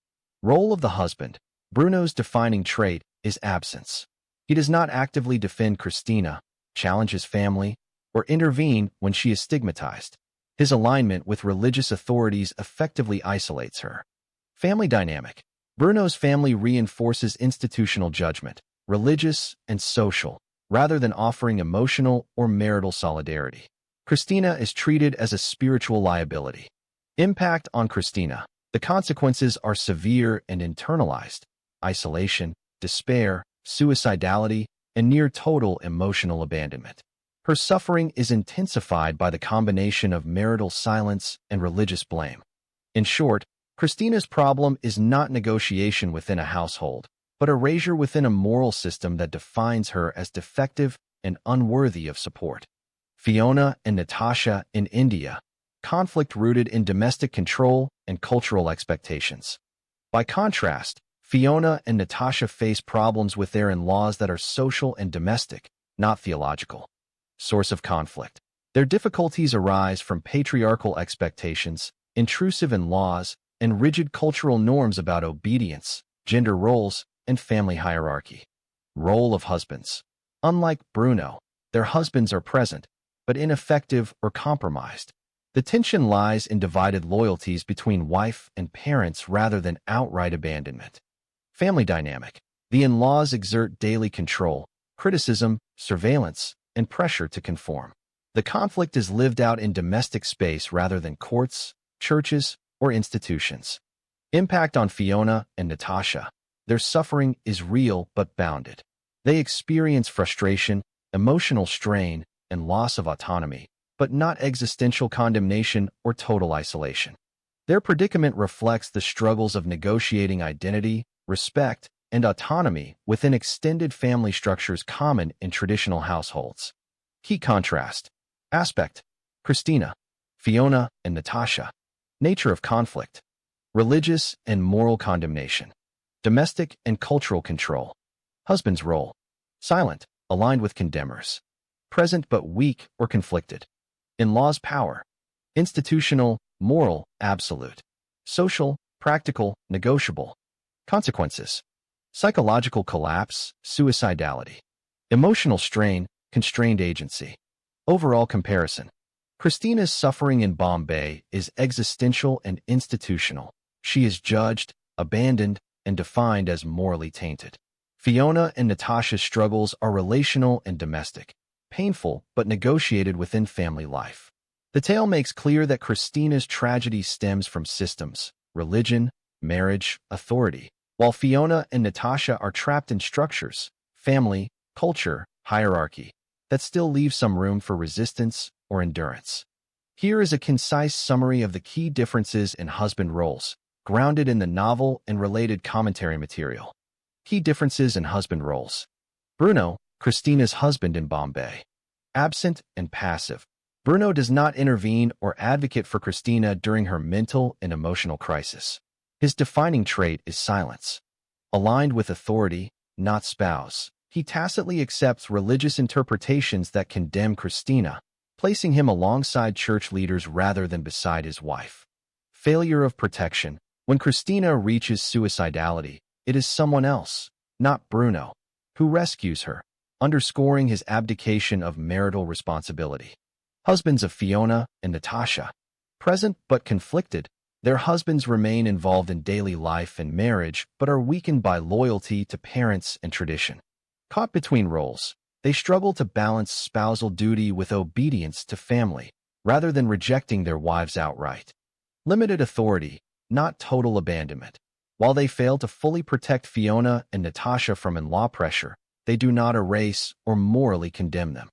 Role of the husband. Bruno's defining trait is absence. He does not actively defend Christina, challenge his family, or intervene when she is stigmatized. His alignment with religious authorities effectively isolates her. Family dynamic. Bruno's family reinforces institutional judgment, religious and social, rather than offering emotional or marital solidarity. Christina is treated as a spiritual liability. Impact on Christina. The consequences are severe and internalized. Isolation, despair, suicidality, and near total emotional abandonment. Her suffering is intensified by the combination of marital silence and religious blame. In short, Christina's problem is not negotiation within a household, but erasure within a moral system that defines her as defective and unworthy of support. Fiona and Natasha in India, conflict rooted in domestic control and cultural expectations. By contrast, Fiona and Natasha face problems with their in-laws that are social and domestic, not theological. Source of conflict. Their difficulties arise from patriarchal expectations, intrusive in-laws, and rigid cultural norms about obedience, gender roles, and family hierarchy. Role of husbands. Unlike Bruno, their husbands are present, but ineffective or compromised. The tension lies in divided loyalties between wife and parents rather than outright abandonment. Family dynamic. The in-laws exert daily control, criticism, surveillance, and pressure to conform. The conflict is lived out in domestic space rather than courts, churches, or institutions. Impact on Fiona and Natasha. Their suffering is real but bounded. They experience frustration, emotional strain, and loss of autonomy, but not existential condemnation or total isolation. Their predicament reflects the struggles of negotiating identity, respect, and autonomy within extended family structures common in traditional households. Key contrast. Aspect. Christina, Fiona, and Natasha. Nature of conflict. Religious and moral condemnation. Domestic and cultural control. Husband's role. Silent, aligned with condemners. Present but weak or conflicted. In-laws' power. Institutional, moral, absolute. Social, practical, negotiable. Consequences. Psychological collapse, suicidality. Emotional strain, constrained agency. Overall comparison. Christina's suffering in Bombay is existential and institutional. She is judged, abandoned, and defined as morally tainted. Fiona and Natasha's struggles are relational and domestic, painful but negotiated within family life. The tale makes clear that Christina's tragedy stems from systems, religion, marriage, authority, while Fiona and Natasha are trapped in structures, family, culture, hierarchy, that still leave some room for resistance or endurance. Here is a concise summary of the key differences in husband roles, grounded in the novel and related commentary material. Key differences in husband roles. Bruno, Christina's husband in Bombay. Absent and passive. Bruno does not intervene or advocate for Christina during her mental and emotional crisis. His defining trait is silence. Aligned with authority, not spouse, he tacitly accepts religious interpretations that condemn Christina, placing him alongside church leaders rather than beside his wife. Failure of protection. When Christina reaches suicidality, it is someone else, not Bruno, who rescues her, underscoring his abdication of marital responsibility. Husbands of Fiona and Natasha. Present but conflicted, their husbands remain involved in daily life and marriage but are weakened by loyalty to parents and tradition. Caught between roles, they struggle to balance spousal duty with obedience to family, rather than rejecting their wives outright. Limited authority, not total abandonment. While they fail to fully protect Fiona and Natasha from in-law pressure, they do not erase or morally condemn them.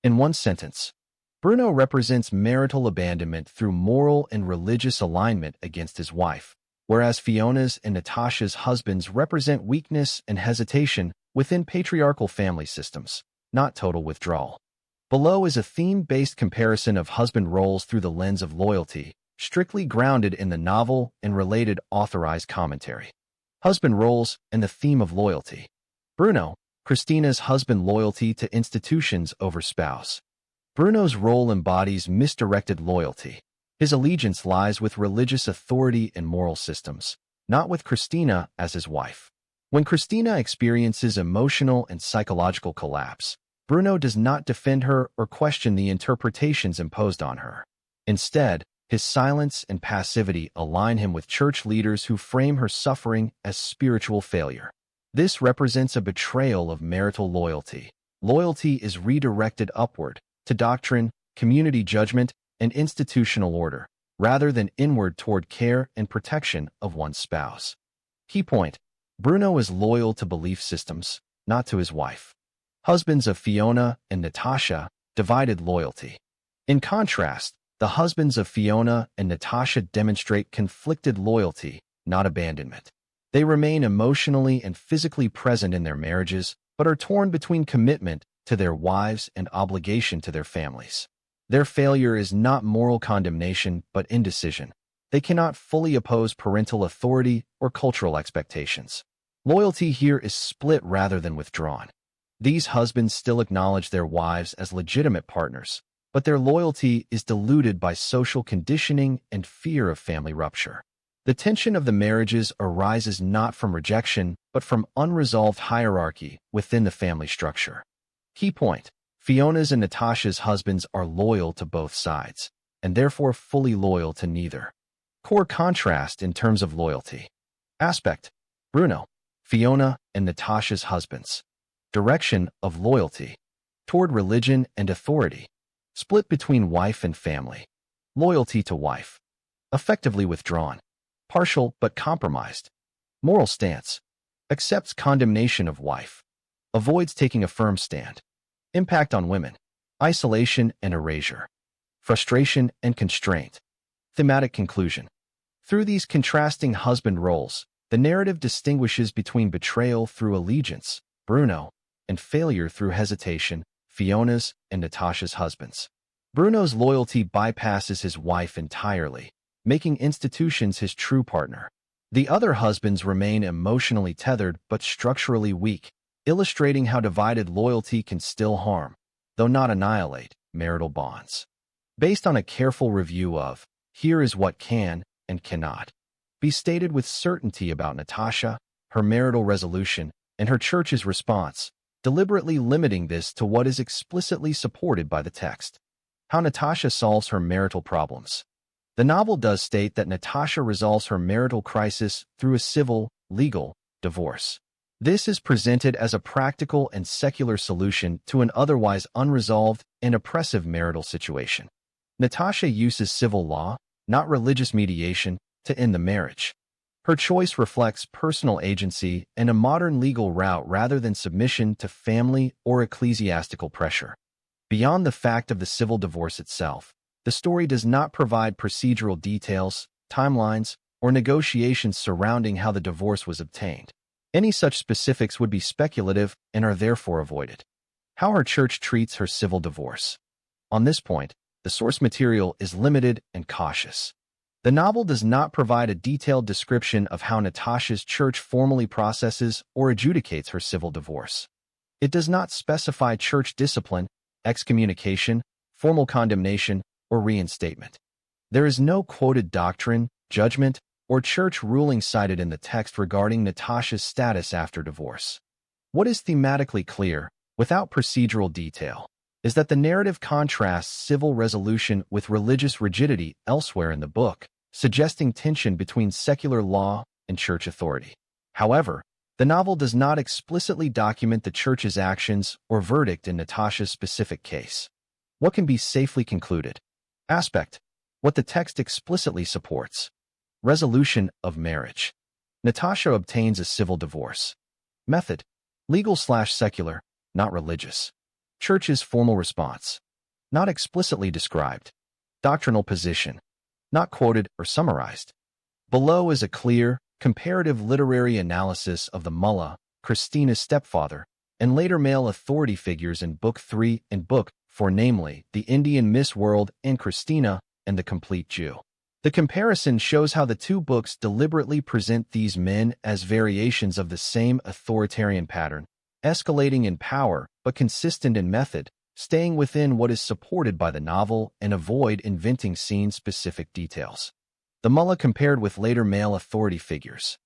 In one sentence, Bruno represents marital abandonment through moral and religious alignment against his wife, whereas Fiona's and Natasha's husbands represent weakness and hesitation within patriarchal family systems, not total withdrawal. Below is a theme-based comparison of husband roles through the lens of loyalty, strictly grounded in the novel and related authorized commentary. Husband roles and the theme of loyalty. Bruno, Christina's husband loyalty to institutions over spouse. Bruno's role embodies misdirected loyalty. His allegiance lies with religious authority and moral systems, not with Christina as his wife. When Christina experiences emotional and psychological collapse, Bruno does not defend her or question the interpretations imposed on her. Instead, his silence and passivity align him with church leaders who frame her suffering as spiritual failure. This represents a betrayal of marital loyalty. Loyalty is redirected upward, to doctrine, community judgment, and institutional order, rather than inward toward care and protection of one's spouse. Key point: Bruno is loyal to belief systems, not to his wife. Husbands of Fiona and Natasha, divided loyalty. In contrast, the husbands of Fiona and Natasha demonstrate conflicted loyalty, not abandonment. They remain emotionally and physically present in their marriages, but are torn between commitment to their wives and obligation to their families. Their failure is not moral condemnation, but indecision. They cannot fully oppose parental authority or cultural expectations. Loyalty here is split rather than withdrawn. These husbands still acknowledge their wives as legitimate partners, but their loyalty is diluted by social conditioning and fear of family rupture. The tension of the marriages arises not from rejection, but from unresolved hierarchy within the family structure. Key point: Fiona's and Natasha's husbands are loyal to both sides, and therefore fully loyal to neither. Core contrast in terms of loyalty. Aspect: Bruno, Fiona, and Natasha's husbands. Direction of loyalty: toward religion and authority. Split between wife and family. Loyalty to wife. Effectively withdrawn. Partial but compromised. Moral stance: accepts condemnation of wife. Avoids taking a firm stand. Impact on women: isolation and erasure. Frustration and constraint. Thematic conclusion: through these contrasting husband roles, the narrative distinguishes between betrayal through allegiance, Bruno, and failure through hesitation, Fiona's and Natasha's husbands. Bruno's loyalty bypasses his wife entirely, making institutions his true partner. The other husbands remain emotionally tethered but structurally weak, illustrating how divided loyalty can still harm, though not annihilate, marital bonds. Based on a careful review of, here is what can and cannot be stated with certainty about Natasha, her marital resolution, and her church's response, deliberately limiting this to what is explicitly supported by the text. How Natasha solves her marital problems. The novel does state that Natasha resolves her marital crisis through a civil, legal, divorce. This is presented as a practical and secular solution to an otherwise unresolved and oppressive marital situation. Natasha uses civil law, not religious mediation, to end the marriage. Her choice reflects personal agency and a modern legal route rather than submission to family or ecclesiastical pressure. Beyond the fact of the civil divorce itself, the story does not provide procedural details, timelines, or negotiations surrounding how the divorce was obtained. Any such specifics would be speculative and are therefore avoided. How her church treats her civil divorce. On this point, the source material is limited and cautious. The novel does not provide a detailed description of how Natasha's church formally processes or adjudicates her civil divorce. It does not specify church discipline, excommunication, formal condemnation, or reinstatement. There is no quoted doctrine, judgment, or church ruling cited in the text regarding Natasha's status after divorce. What is thematically clear, without procedural detail, is that the narrative contrasts civil resolution with religious rigidity elsewhere in the book, suggesting tension between secular law and church authority. However, the novel does not explicitly document the church's actions or verdict in Natasha's specific case. What can be safely concluded? Aspect: what the text explicitly supports. Resolution of marriage. Natasha obtains a civil divorce. Method: legal/secular, not religious. Church's formal response: not explicitly described. Doctrinal position: not quoted or summarized. Below is a clear, comparative literary analysis of the mullah, Christina's stepfather, and later male authority figures in Book 3 and Book 4, namely, The Indian Miss World and Christina and the Complete Jew. The comparison shows how the two books deliberately present these men as variations of the same authoritarian pattern, escalating in power but consistent in method, staying within what is supported by the novel and avoid inventing scene-specific details. The mullah compared with later male authority figures.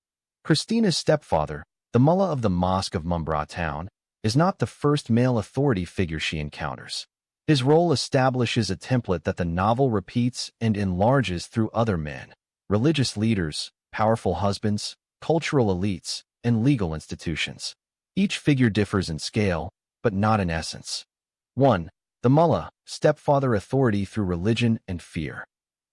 Christina's stepfather, the mullah of the Mosque of Mumbra town, is not the first male authority figure she encounters. His role establishes a template that the novel repeats and enlarges through other men, religious leaders, powerful husbands, cultural elites, and legal institutions. Each figure differs in scale, but not in essence. 1. The mullah, stepfather authority through religion and fear.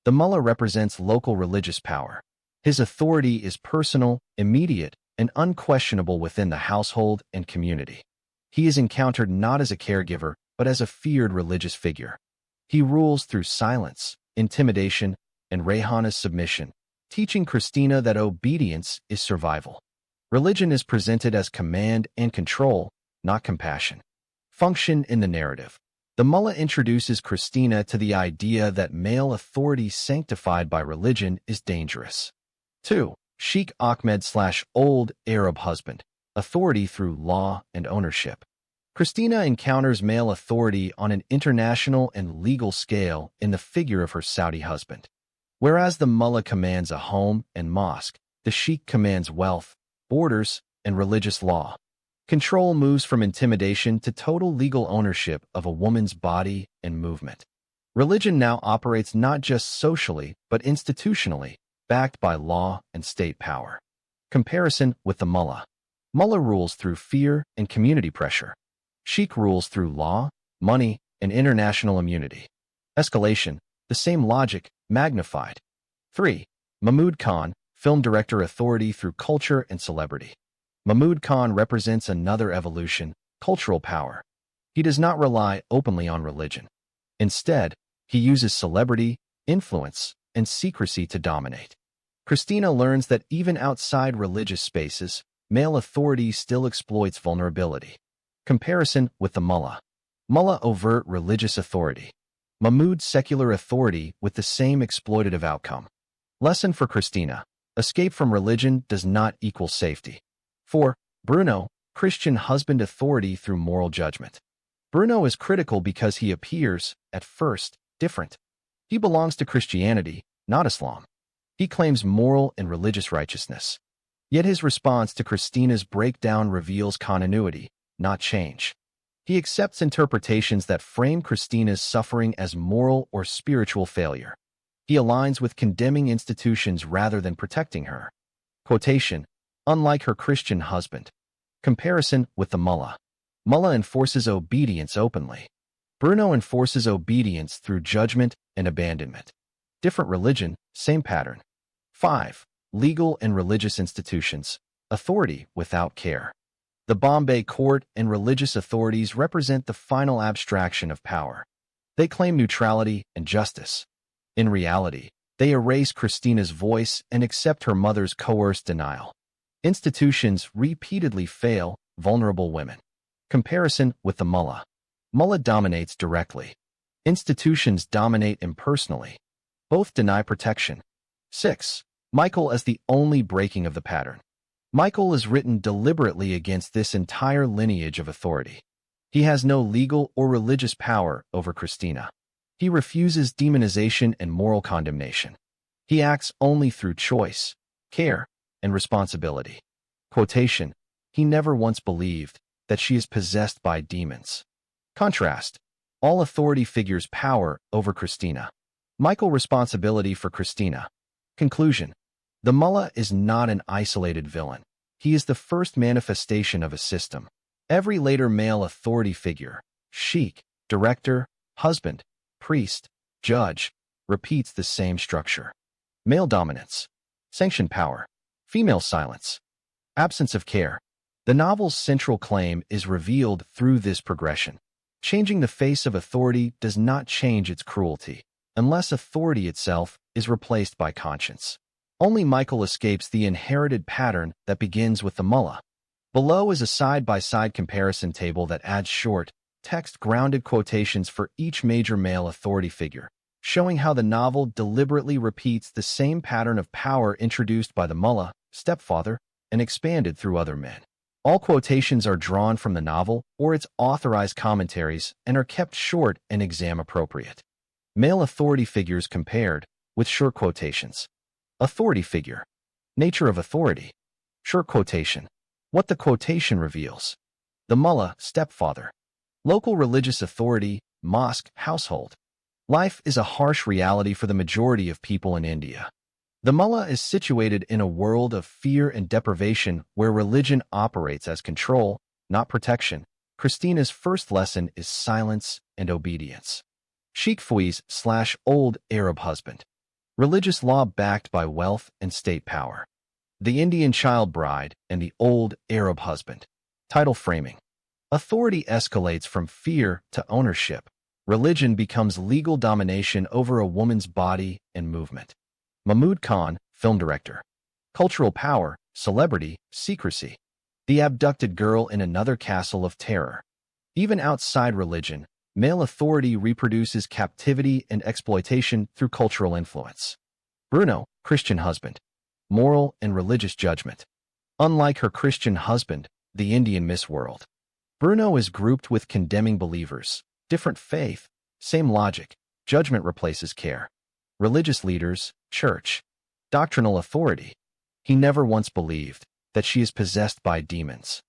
The mullah represents local religious power. His authority is personal, immediate, and unquestionable within the household and community. He is encountered not as a caregiver, but as a feared religious figure. He rules through silence, intimidation, and Rehana's submission, teaching Christina that obedience is survival. Religion is presented as command and control, not compassion. Function in the narrative. The mullah introduces Christina to the idea that male authority sanctified by religion is dangerous. 2. Sheikh Ahmed/old Arab husband, authority through law and ownership. Christina encounters male authority on an international and legal scale in the figure of her Saudi husband. Whereas the mullah commands a home and mosque, the sheikh commands wealth, borders, and religious law. Control moves from intimidation to total legal ownership of a woman's body and movement. Religion now operates not just socially, but institutionally, backed by law and state power. Comparison with the mullah. Mullah rules through fear and community pressure. Sheikh rules through law, money, and international immunity. Escalation, the same logic, magnified. 3. Mahmood Khan, film director authority through culture and celebrity. Mahmood Khan represents another evolution, cultural power. He does not rely openly on religion. Instead, he uses celebrity, influence, and secrecy to dominate. Christina learns that even outside religious spaces, male authority still exploits vulnerability. Comparison with the mullah. Mullah overt religious authority. Mahmood secular authority with the same exploitative outcome. Lesson for Christina. Escape from religion does not equal safety. 4. Bruno, Christian husband authority through moral judgment. Bruno is critical because he appears, at first, different. He belongs to Christianity, not Islam. He claims moral and religious righteousness. Yet his response to Christina's breakdown reveals continuity, not change. He accepts interpretations that frame Christina's suffering as moral or spiritual failure. He aligns with condemning institutions rather than protecting her. Quotation, unlike her Christian husband. Comparison with the mullah. Mullah enforces obedience openly. Bruno enforces obedience through judgment and abandonment. Different religion, same pattern. 5. Legal and religious institutions. Authority without care. The Bombay court and religious authorities represent the final abstraction of power. They claim neutrality and justice. In reality, they erase Christina's voice and accept her mother's coerced denial. Institutions repeatedly fail vulnerable women. Comparison with the mullah. Mullah dominates directly. Institutions dominate impersonally. Both deny protection. 6. Michael as the only breaking of the pattern. Michael is written deliberately against this entire lineage of authority. He has no legal or religious power over Christina. He refuses demonization and moral condemnation. He acts only through choice, care, and responsibility. Quotation, he never once believed that she is possessed by demons. Contrast, all authority figures power over Christina. Michael responsibility for Christina. Conclusion, the mullah is not an isolated villain. He is the first manifestation of a system. Every later male authority figure, sheikh, director, husband, priest, judge, repeats the same structure. Male dominance, sanctioned power, Female silence. Absence of care. The novel's central claim is revealed through this progression. Changing the face of authority does not change its cruelty, unless authority itself is replaced by conscience. Only Michael escapes the inherited pattern that begins with the mullah. Below is a side-by-side comparison table that adds short, text-grounded quotations for each major male authority figure, showing how the novel deliberately repeats the same pattern of power introduced by the mullah, stepfather, and expanded through other men. All quotations are drawn from the novel or its authorized commentaries and are kept short and exam-appropriate. Male authority figures compared with short quotations. Authority figure. Nature of authority. Short quotation. What the quotation reveals. The mullah, stepfather. Local religious authority, mosque, household. Life is a harsh reality for the majority of people in India. The mullah is situated in a world of fear and deprivation where religion operates as control, not protection. Christina's first lesson is silence and obedience. Sheikh Fouiz/old Arab husband. Religious law backed by wealth and state power. The Indian child bride and the old Arab husband. Title framing. Authority escalates from fear to ownership. Religion becomes legal domination over a woman's body and movement. Mahmood Khan, film director. Cultural power, celebrity, secrecy. The abducted girl in another castle of terror. Even outside religion, male authority reproduces captivity and exploitation through cultural influence. Bruno, Christian husband. Moral and religious judgment. Unlike her Christian husband, the Indian Miss World, Bruno is grouped with condemning believers. Different faith, same logic. Judgment replaces care. Religious leaders, church. Doctrinal authority. He never once believed that she is possessed by demons.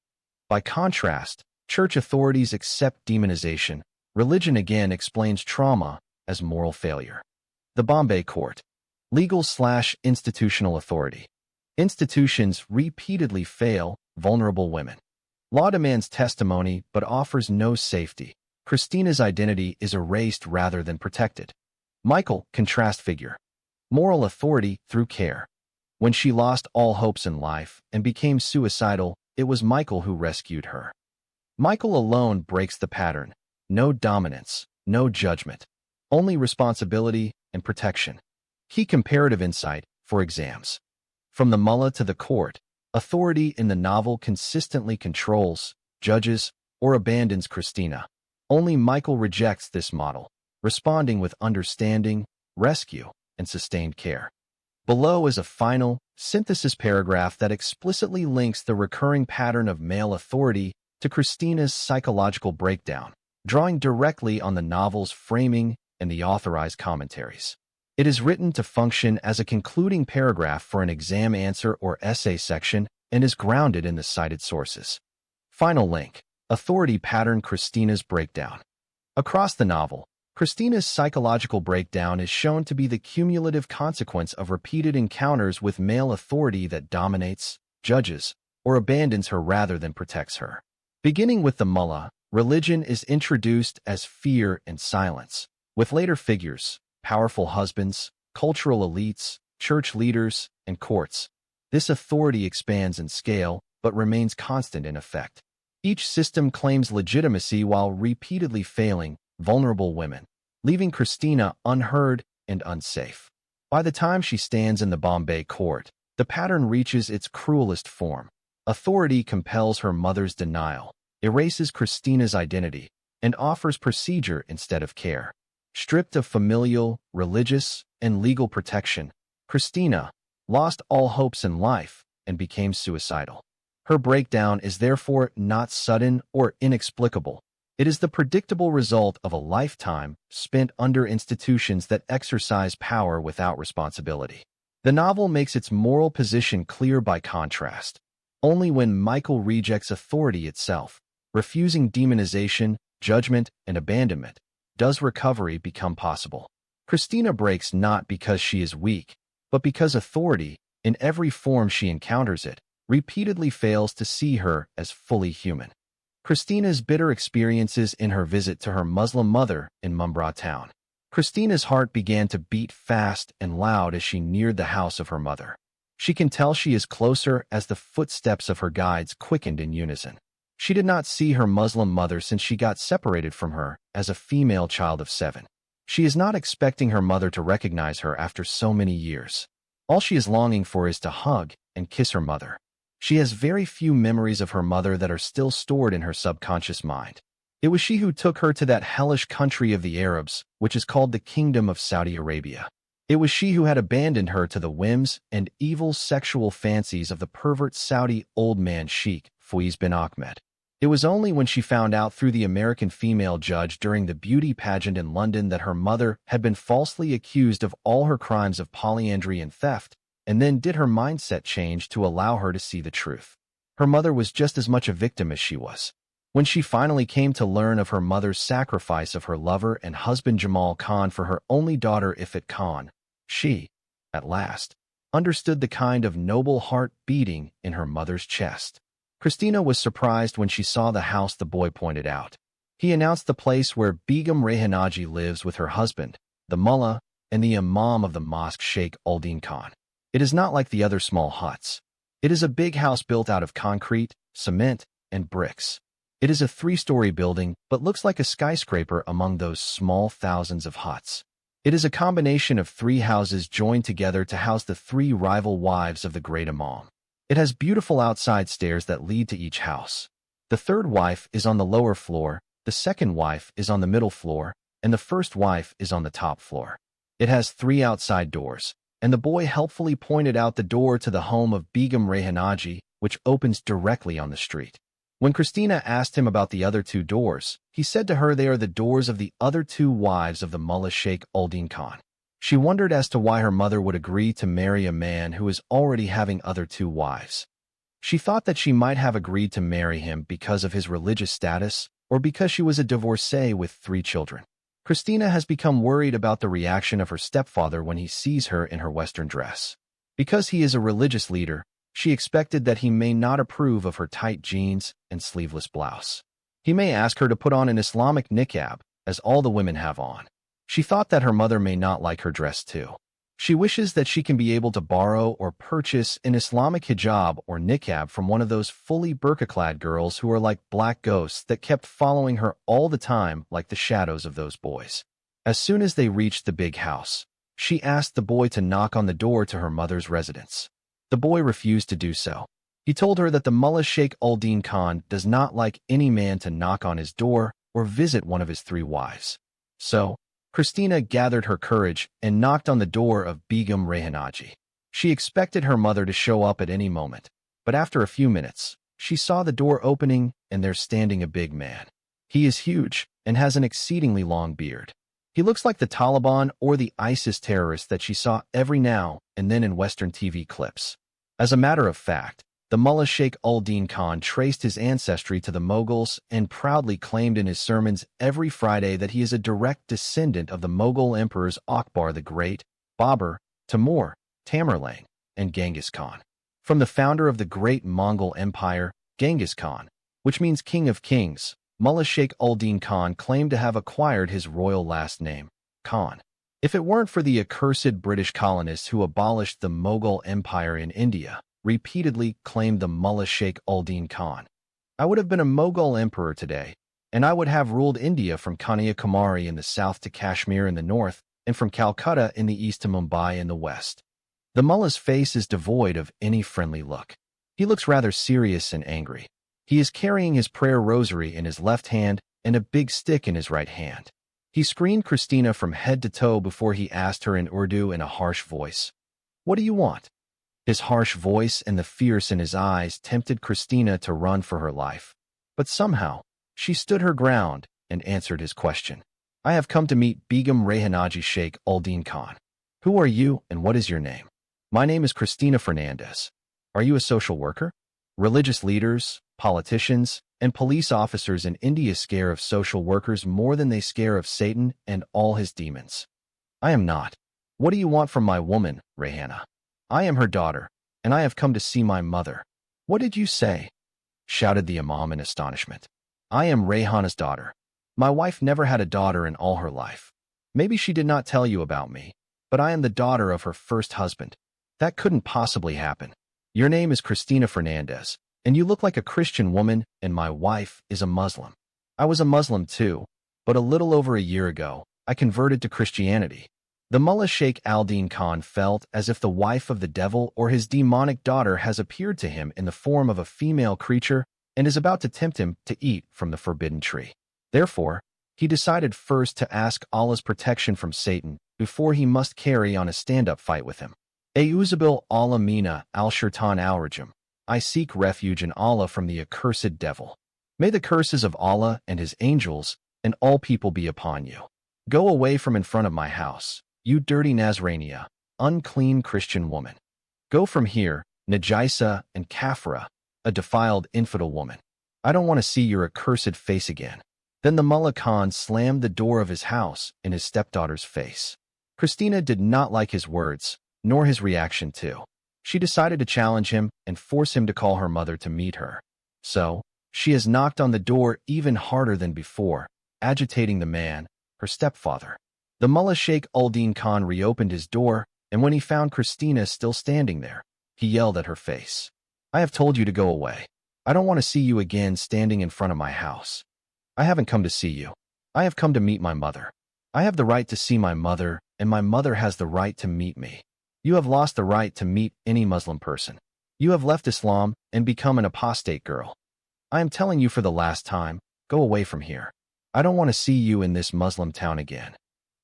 By contrast, church authorities accept demonization. Religion again explains trauma as moral failure. The Bombay Court. Legal/institutional authority. Institutions repeatedly fail vulnerable women. Law demands testimony but offers no safety. Christina's identity is erased rather than protected. Michael, contrast figure. Moral authority through care. When she lost all hopes in life and became suicidal, it was Michael who rescued her. Michael alone breaks the pattern. No dominance, no judgment. Only responsibility and protection. Key comparative insight for exams. From the mullah to the court, authority in the novel consistently controls, judges, or abandons Christina. Only Michael rejects this model, responding with understanding, rescue, and sustained care. Below is a final, synthesis paragraph that explicitly links the recurring pattern of male authority to Christina's psychological breakdown, drawing directly on the novel's framing and the authorized commentaries. It is written to function as a concluding paragraph for an exam answer or essay section and is grounded in the cited sources. Final link. Authority pattern Christina's breakdown. Across the novel, Christina's psychological breakdown is shown to be the cumulative consequence of repeated encounters with male authority that dominates, judges, or abandons her rather than protects her. Beginning with the mullah, religion is introduced as fear and silence, with later figures, powerful husbands, cultural elites, church leaders, and courts. This authority expands in scale, but remains constant in effect. Each system claims legitimacy while repeatedly failing vulnerable women, leaving Christina unheard and unsafe. By the time she stands in the Bombay court, the pattern reaches its cruelest form. Authority compels her mother's denial, erases Christina's identity, and offers procedure instead of care. Stripped of familial, religious, and legal protection, Christina lost all hopes in life and became suicidal. Her breakdown is therefore not sudden or inexplicable. It is the predictable result of a lifetime spent under institutions that exercise power without responsibility. The novel makes its moral position clear by contrast. Only when Michael rejects authority itself, refusing demonization, judgment, and abandonment, does recovery become possible. Christina breaks not because she is weak, but because authority, in every form she encounters it, repeatedly fails to see her as fully human. Christina's bitter experiences in her visit to her Muslim mother in Mumbai town. Christina's heart began to beat fast and loud as she neared the house of her mother. She can tell she is closer as the footsteps of her guides quickened in unison. She did not see her Muslim mother since she got separated from her as a female child of 7. She is not expecting her mother to recognize her after so many years. All she is longing for is to hug and kiss her mother. She has very few memories of her mother that are still stored in her subconscious mind. It was she who took her to that hellish country of the Arabs, which is called the Kingdom of Saudi Arabia. It was she who had abandoned her to the whims and evil sexual fancies of the pervert Saudi old man Sheikh Faiz bin Ahmed. It was only when she found out through the American female judge during the beauty pageant in London that her mother had been falsely accused of all her crimes of polyandry and theft, and then did her mindset change to allow her to see the truth. Her mother was just as much a victim as she was. When she finally came to learn of her mother's sacrifice of her lover and husband Jamal Khan for her only daughter Ifat Khan, she, at last, understood the kind of noble heart beating in her mother's chest. Christina was surprised when she saw the house the boy pointed out. He announced the place where Begum Rehanaji lives with her husband, the mullah, and the imam of the mosque Sheikh Uldin Khan. It is not like the other small huts. It is a big house built out of concrete, cement, and bricks. It is a 3-story building, but looks like a skyscraper among those small thousands of huts. It is a combination of 3 houses joined together to house the 3 rival wives of the great imam. It has beautiful outside stairs that lead to each house. The 3rd wife is on the lower floor, the 2nd wife is on the middle floor, and the 1st wife is on the top floor. It has 3 outside doors, and the boy helpfully pointed out the door to the home of Begum Rehanaji, which opens directly on the street. When Christina asked him about the other 2 doors, he said to her they are the doors of the other 2 wives of the Mullah Sheikh Uldin Khan. She wondered as to why her mother would agree to marry a man who is already having other 2 wives. She thought that she might have agreed to marry him because of his religious status or because she was a divorcee with 3 children. Christina has become worried about the reaction of her stepfather when he sees her in her Western dress. Because he is a religious leader, she expected that he may not approve of her tight jeans and sleeveless blouse. He may ask her to put on an Islamic niqab, as all the women have on. She thought that her mother may not like her dress too. She wishes that she can be able to borrow or purchase an Islamic hijab or niqab from one of those fully burqa-clad girls who are like black ghosts that kept following her all the time like the shadows of those boys. As soon as they reached the big house, she asked the boy to knock on the door to her mother's residence. The boy refused to do so. He told her that the Mullah Sheikh Uldin Khan does not like any man to knock on his door or visit one of his 3 wives. So, Christina gathered her courage and knocked on the door of Begum Rehanaji. She expected her mother to show up at any moment, but after a few minutes, she saw the door opening and there standing a big man. He is huge and has an exceedingly long beard. He looks like the Taliban or the ISIS terrorist that she saw every now and then in Western TV clips. As a matter of fact, the Mullah Sheikh Uldin Khan traced his ancestry to the Mughals and proudly claimed in his sermons every Friday that he is a direct descendant of the Mughal emperors Akbar the Great, Babur, Timur, Tamerlane, and Genghis Khan. From the founder of the great Mongol Empire, Genghis Khan, which means King of Kings, Mullah Sheikh Uldin Khan claimed to have acquired his royal last name, Khan. If it weren't for the accursed British colonists who abolished the Mughal Empire in India, repeatedly claimed the Mullah Sheikh Uldin Khan, I would have been a Mughal emperor today, and I would have ruled India from Kanyakumari in the south to Kashmir in the north, and from Calcutta in the east to Mumbai in the west. The mullah's face is devoid of any friendly look. He looks rather serious and angry. He is carrying his prayer rosary in his left hand and a big stick in his right hand. He screened Christina from head to toe before he asked her in Urdu in a harsh voice, "What do you want?" His harsh voice and the fierce in his eyes tempted Christina to run for her life. But somehow, she stood her ground and answered his question. "I have come to meet Begum Rehanaji Sheikh Uldin Khan. Who are you and what is your name?" "My name is Christina Fernandez." "Are you a social worker?" Religious leaders, politicians, and police officers in India scare of social workers more than they scare of Satan and all his demons. "I am not." "What do you want from my woman, Rehana?" "I am her daughter, and I have come to see my mother." "What did you say?" shouted the imam in astonishment. "I am Rehana's daughter. My wife never had a daughter in all her life. Maybe she did not tell you about me, but I am the daughter of her first husband. That couldn't possibly happen. Your name is Christina Fernandez, and you look like a Christian woman, and my wife is a Muslim. I was a Muslim too, but a little over a year ago, I converted to Christianity. The Mullah Sheikh Al-Din Khan felt as if the wife of the devil or his demonic daughter has appeared to him in the form of a female creature and is about to tempt him to eat from the forbidden tree. Therefore, he decided first to ask Allah's protection from Satan before he must carry on a stand-up fight with him. Auzubil Allah mina al-shaitan al-rajim. I seek refuge in Allah from the accursed devil. May the curses of Allah and his angels and all people be upon you. Go away from in front of my house, you dirty Nazrania, unclean Christian woman. Go from here, Najisa and Kafra, a defiled infidel woman. I don't want to see your accursed face again. Then the Mullah Khan slammed the door of his house in his stepdaughter's face. Christina did not like his words, nor his reaction too. She decided to challenge him and force him to call her mother to meet her. So, she has knocked on the door even harder than before, agitating the man, her stepfather. The Mullah Sheikh Al-Din Khan reopened his door, and when he found Christina still standing there, he yelled at her face. I have told you to go away. I don't want to see you again standing in front of my house. I haven't come to see you. I have come to meet my mother. I have the right to see my mother, and my mother has the right to meet me. You have lost the right to meet any Muslim person. You have left Islam and become an apostate girl. I am telling you for the last time, go away from here. I don't want to see you in this Muslim town again.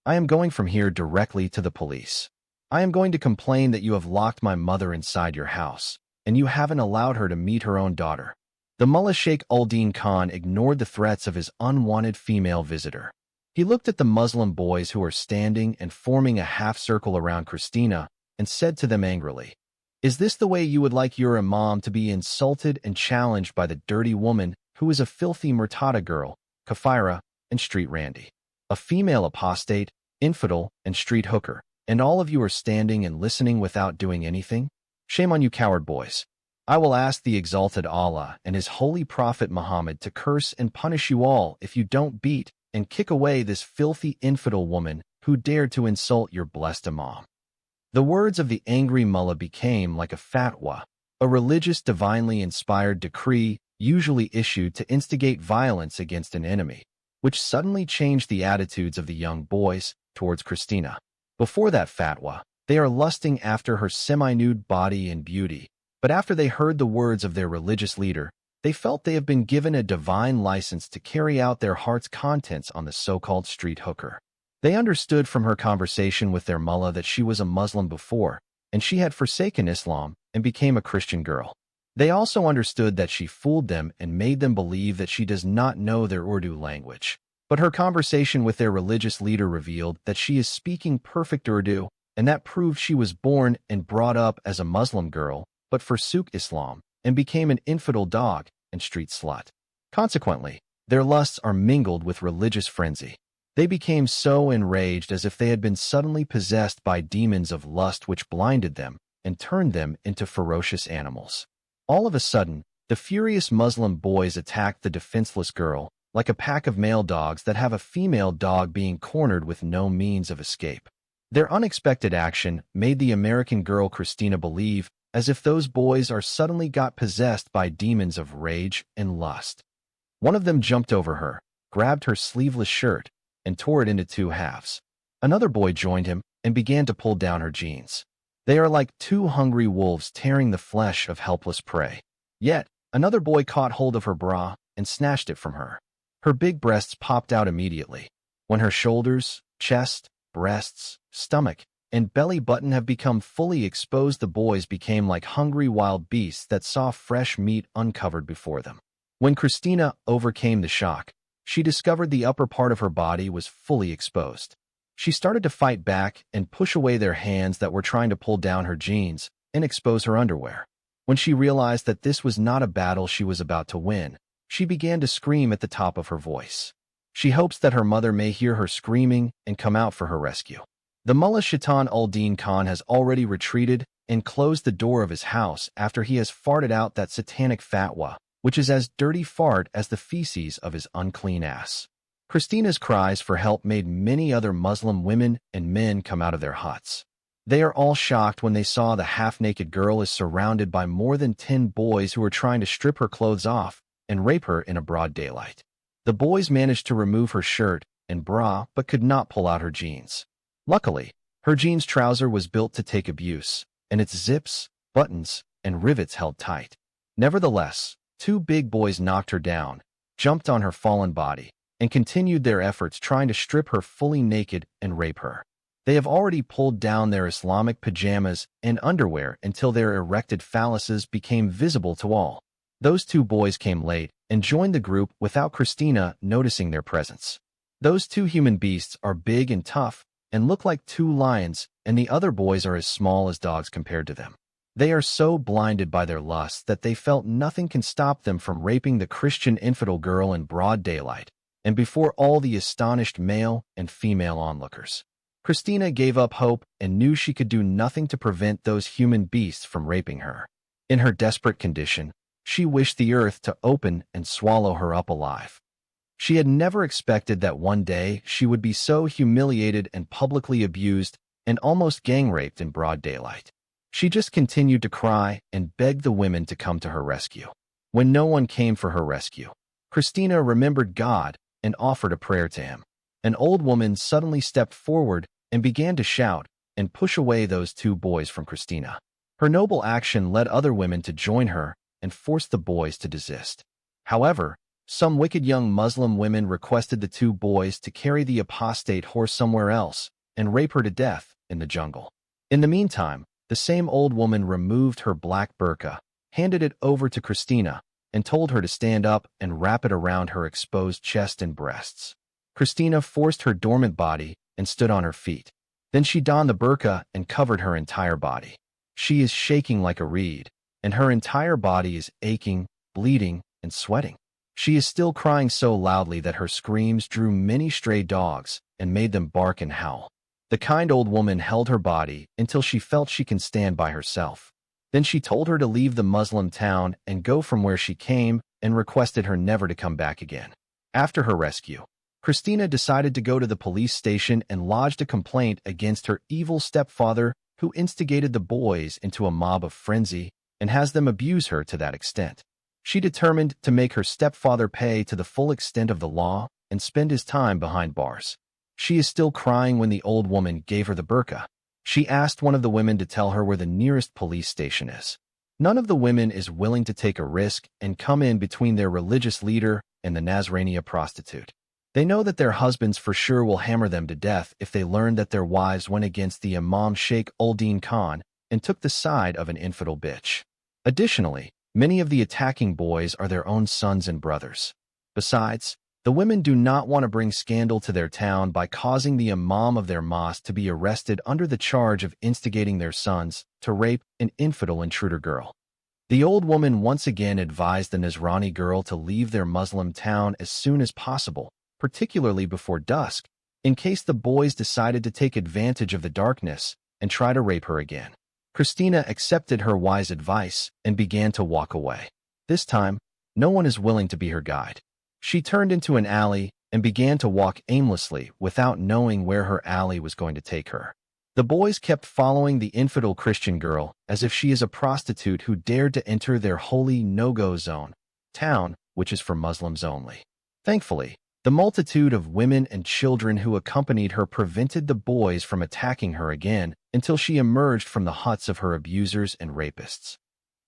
I am going from here directly to the police. I am going to complain that you have locked my mother inside your house, and you haven't allowed her to meet her own daughter. The Mullah Sheikh Al-Din Khan ignored the threats of his unwanted female visitor. He looked at the Muslim boys who were standing and forming a half-circle around Christina and said to them angrily, Is this the way you would like your imam to be insulted and challenged by the dirty woman who is a filthy murtada girl, kafira, and street randy, a female apostate, infidel, and street hooker, and all of you are standing and listening without doing anything? Shame on you coward boys. I will ask the exalted Allah and his holy prophet Muhammad to curse and punish you all if you don't beat and kick away this filthy infidel woman who dared to insult your blessed imam. The words of the angry mullah became like a fatwa, a religious divinely inspired decree usually issued to instigate violence against an enemy, which suddenly changed the attitudes of the young boys towards Christina. Before that fatwa, they are lusting after her semi-nude body and beauty, but after they heard the words of their religious leader, they felt they have been given a divine license to carry out their heart's contents on the so-called street hooker. They understood from her conversation with their mullah that she was a Muslim before, and she had forsaken Islam and became a Christian girl. They also understood that she fooled them and made them believe that she does not know their Urdu language. But her conversation with their religious leader revealed that she is speaking perfect Urdu, and that proved she was born and brought up as a Muslim girl, but forsook Islam and became an infidel dog and street slut. Consequently, their lusts are mingled with religious frenzy. They became so enraged as if they had been suddenly possessed by demons of lust which blinded them and turned them into ferocious animals. All of a sudden, the furious Muslim boys attacked the defenseless girl, like a pack of male dogs that have a female dog being cornered with no means of escape. Their unexpected action made the American girl Christina believe as if those boys are suddenly got possessed by demons of rage and lust. One of them jumped over her, grabbed her sleeveless shirt, and tore it into two halves. Another boy joined him and began to pull down her jeans. They are like two hungry wolves tearing the flesh of helpless prey. Yet, another boy caught hold of her bra and snatched it from her. Her big breasts popped out immediately. When her shoulders, chest, breasts, stomach, and belly button have become fully exposed, the boys became like hungry wild beasts that saw fresh meat uncovered before them. When Christina overcame the shock, she discovered the upper part of her body was fully exposed. She started to fight back and push away their hands that were trying to pull down her jeans and expose her underwear. When she realized that this was not a battle she was about to win, she began to scream at the top of her voice. She hopes that her mother may hear her screaming and come out for her rescue. The Mullah Shaitan Al-Din Khan has already retreated and closed the door of his house after he has farted out that satanic fatwa, which is as dirty fart as the feces of his unclean ass. Christina's cries for help made many other Muslim women and men come out of their huts. They are all shocked when they saw the half-naked girl is surrounded by more than 10 boys who are trying to strip her clothes off and rape her in a broad daylight. The boys managed to remove her shirt and bra but could not pull out her jeans. Luckily, her jeans trouser was built to take abuse, and its zips, buttons, and rivets held tight. Nevertheless, 2 big boys knocked her down, jumped on her fallen body, and continued their efforts trying to strip her fully naked and rape her. They have already pulled down their Islamic pajamas and underwear until their erected phalluses became visible to all. Those 2 boys came late and joined the group without Christina noticing their presence. Those 2 human beasts are big and tough and look like 2 lions, and the other boys are as small as dogs compared to them. They are so blinded by their lust that they felt nothing can stop them from raping the Christian infidel girl in broad daylight, and before all the astonished male and female onlookers. Christina gave up hope and knew she could do nothing to prevent those human beasts from raping her. In her desperate condition, she wished the earth to open and swallow her up alive. She had never expected that one day she would be so humiliated and publicly abused and almost gang-raped in broad daylight. She just continued to cry and beg the women to come to her rescue. When no one came for her rescue, Christina remembered God and offered a prayer to him. An old woman suddenly stepped forward and began to shout and push away those 2 boys from Christina. Her noble action led other women to join her and forced the boys to desist. However, some wicked young Muslim women requested the 2 boys to carry the apostate whore somewhere else and rape her to death in the jungle. In the meantime, the same old woman removed her black burqa, handed it over to Christina, and told her to stand up and wrap it around her exposed chest and breasts. Christina forced her dormant body and stood on her feet. Then she donned the burqa and covered her entire body. She is shaking like a reed, and her entire body is aching, bleeding, and sweating. She is still crying so loudly that her screams drew many stray dogs and made them bark and howl. The kind old woman held her body until she felt she can stand by herself. Then she told her to leave the Muslim town and go from where she came and requested her never to come back again. After her rescue, Christina decided to go to the police station and lodged a complaint against her evil stepfather who instigated the boys into a mob of frenzy and has them abuse her to that extent. She determined to make her stepfather pay to the full extent of the law and spend his time behind bars. She is still crying when the old woman gave her the burqa. She asked one of the women to tell her where the nearest police station is. None of the women is willing to take a risk and come in between their religious leader and the Nazrania prostitute. They know that their husbands for sure will hammer them to death if they learn that their wives went against the Imam Sheikh Uldin Khan and took the side of an infidel bitch. Additionally, many of the attacking boys are their own sons and brothers. Besides, the women do not want to bring scandal to their town by causing the imam of their mosque to be arrested under the charge of instigating their sons to rape an infidel intruder girl. The old woman once again advised the Nazrani girl to leave their Muslim town as soon as possible, particularly before dusk, in case the boys decided to take advantage of the darkness and try to rape her again. Christina accepted her wise advice and began to walk away. This time, no one is willing to be her guide. She turned into an alley and began to walk aimlessly without knowing where her alley was going to take her. The boys kept following the infidel Christian girl as if she is a prostitute who dared to enter their holy no-go zone, town, which is for Muslims only. Thankfully, the multitude of women and children who accompanied her prevented the boys from attacking her again until she emerged from the huts of her abusers and rapists.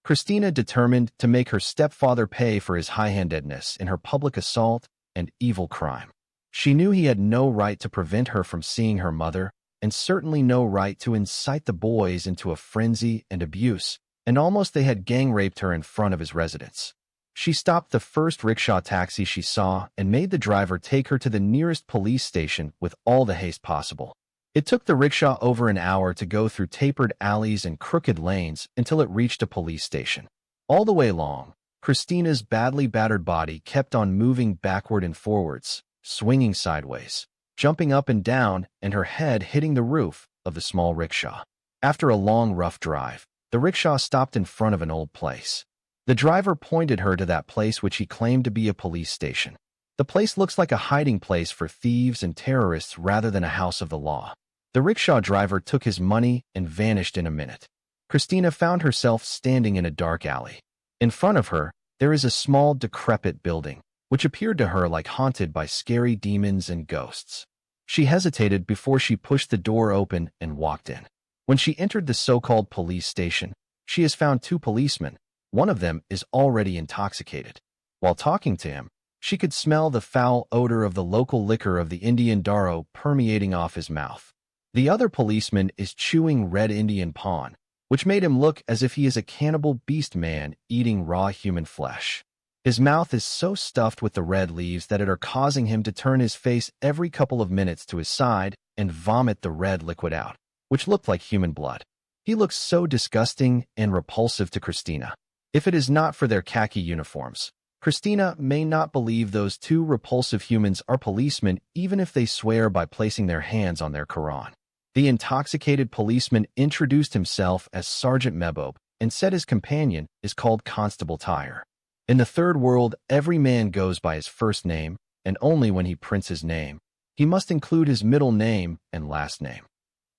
Christina determined to make her stepfather pay for his high-handedness in her public assault and evil crime. She knew he had no right to prevent her from seeing her mother, and certainly no right to incite the boys into a frenzy and abuse, and almost they had gang-raped her in front of his residence. She stopped the first rickshaw taxi she saw and made the driver take her to the nearest police station with all the haste possible. It took the rickshaw over an hour to go through tapered alleys and crooked lanes until it reached a police station. All the way along, Christina's badly battered body kept on moving backward and forwards, swinging sideways, jumping up and down, and her head hitting the roof of the small rickshaw. After a long, rough drive, the rickshaw stopped in front of an old place. The driver pointed her to that place which he claimed to be a police station. The place looks like a hiding place for thieves and terrorists rather than a house of the law. The rickshaw driver took his money and vanished in a minute. Christina found herself standing in a dark alley. In front of her, there is a small, decrepit building, which appeared to her like haunted by scary demons and ghosts. She hesitated before she pushed the door open and walked in. When she entered the so-called police station, she has found two policemen. One of them is already intoxicated. While talking to him, she could smell the foul odor of the local liquor of the Indian Daro permeating off his mouth. The other policeman is chewing red Indian pawn, which made him look as if he is a cannibal beast man eating raw human flesh. His mouth is so stuffed with the red leaves that it are causing him to turn his face every couple of minutes to his side and vomit the red liquid out, which looked like human blood. He looks so disgusting and repulsive to Christina. If it is not for their khaki uniforms, Christina may not believe those two repulsive humans are policemen even if they swear by placing their hands on their Quran. The intoxicated policeman introduced himself as Sergeant Mebob and said his companion is called Constable Tyre. In the third world, every man goes by his first name, and only when he prints his name, he must include his middle name and last name.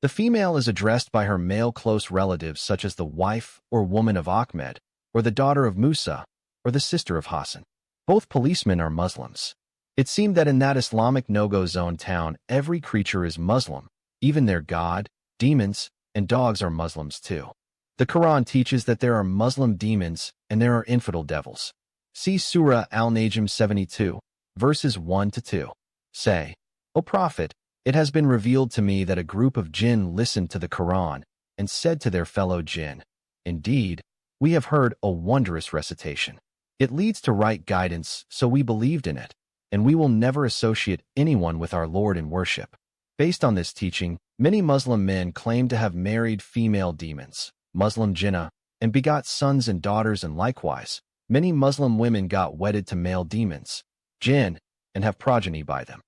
The female is addressed by her male close relatives such as the wife or woman of Ahmed, or the daughter of Musa, or the sister of Hassan. Both policemen are Muslims. It seemed that in that Islamic no-go zone town, every creature is Muslim. Even their god, demons, and dogs are Muslims too. The Quran teaches that there are Muslim demons and there are infidel devils. See Surah Al-Najm 72, verses 1-2. Say, O Prophet, it has been revealed to me that a group of jinn listened to the Quran and said to their fellow jinn, Indeed, we have heard a wondrous recitation. It leads to right guidance, so we believed in it, and we will never associate anyone with our Lord in worship. Based on this teaching, many Muslim men claim to have married female demons, Muslim jinnah, and begot sons and daughters, and likewise, many Muslim women got wedded to male demons, jinn, and have progeny by them.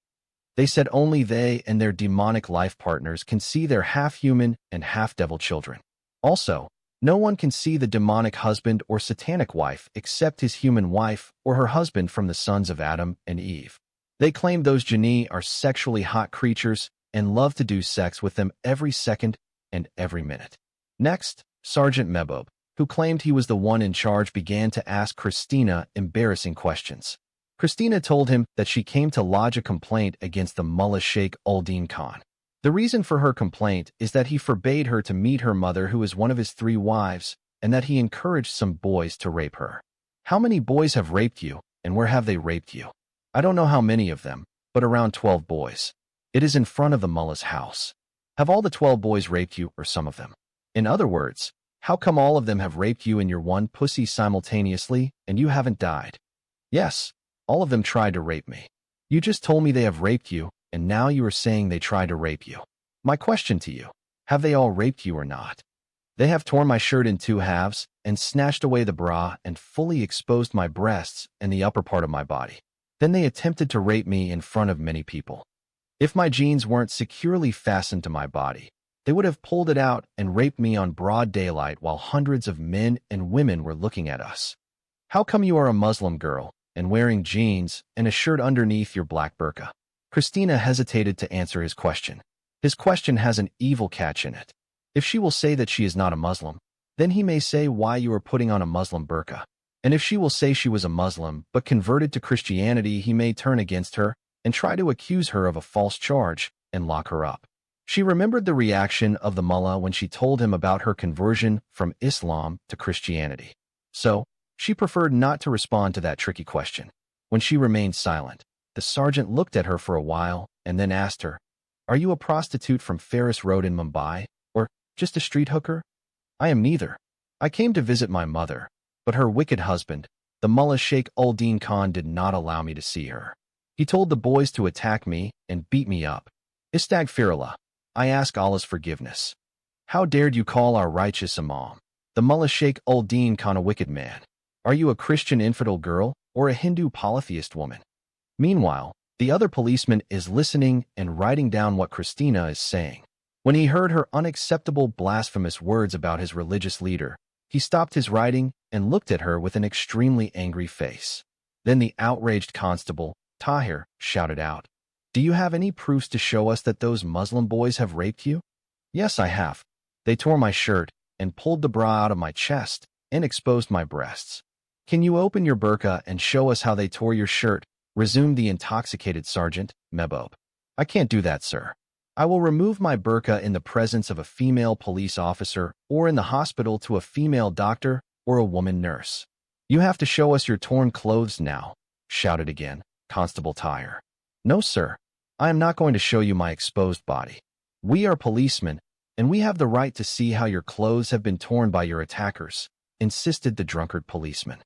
They said only they and their demonic life partners can see their half-human and half-devil children. Also, no one can see the demonic husband or satanic wife except his human wife or her husband from the sons of Adam and Eve. They claim those jinni are sexually hot creatures and love to do sex with them every second and every minute. Next, Sergeant Mebob, who claimed he was the one in charge, began to ask Christina embarrassing questions. Christina told him that she came to lodge a complaint against the Mullah Sheikh Uldin Khan. The reason for her complaint is that he forbade her to meet her mother, who is one of his 3 wives, and that he encouraged some boys to rape her. How many boys have raped you, and where have they raped you? I don't know how many of them, but around 12 boys. It is in front of the mullah's house. Have all the 12 boys raped you, or some of them? In other words, how come all of them have raped you and your one pussy simultaneously, and you haven't died? Yes, all of them tried to rape me. You just told me they have raped you, and now you are saying they tried to rape you. My question to you, have they all raped you or not? They have torn my shirt in 2 halves and snatched away the bra and fully exposed my breasts and the upper part of my body. Then they attempted to rape me in front of many people. If my jeans weren't securely fastened to my body, they would have pulled it out and raped me on broad daylight while hundreds of men and women were looking at us. How come you are a Muslim girl and wearing jeans and a shirt underneath your black burqa? Christina hesitated to answer his question. His question has an evil catch in it. If she will say that she is not a Muslim, then he may say why you are putting on a Muslim burqa. And if she will say she was a Muslim but converted to Christianity, he may turn against her and try to accuse her of a false charge and lock her up. She remembered the reaction of the mullah when she told him about her conversion from Islam to Christianity. So, she preferred not to respond to that tricky question. When she remained silent, the sergeant looked at her for a while and then asked her, Are you a prostitute from Ferris Road in Mumbai, or just a street hooker? I am neither. I came to visit my mother, but her wicked husband, the Mullah Sheikh Uldin Khan, did not allow me to see her. He told the boys to attack me and beat me up. Istagfirullah. I ask Allah's forgiveness. How dared you call our righteous Imam, the Mullah Sheikh Uldin Khan, a wicked man? Are you a Christian infidel girl or a Hindu polytheist woman? Meanwhile, the other policeman is listening and writing down what Christina is saying. When he heard her unacceptable blasphemous words about his religious leader, he stopped his writing and looked at her with an extremely angry face. Then the outraged constable, Tahir, shouted out, Do you have any proofs to show us that those Muslim boys have raped you? Yes, I have. They tore my shirt and pulled the bra out of my chest and exposed my breasts. Can you open your burqa and show us how they tore your shirt? Resumed the intoxicated Sergeant Mebob. I can't do that, sir. I will remove my burqa in the presence of a female police officer or in the hospital to a female doctor or a woman nurse. You have to show us your torn clothes now, shouted again Constable Tyre. No, sir. I am not going to show you my exposed body. We are policemen, and we have the right to see how your clothes have been torn by your attackers, insisted the drunkard policeman.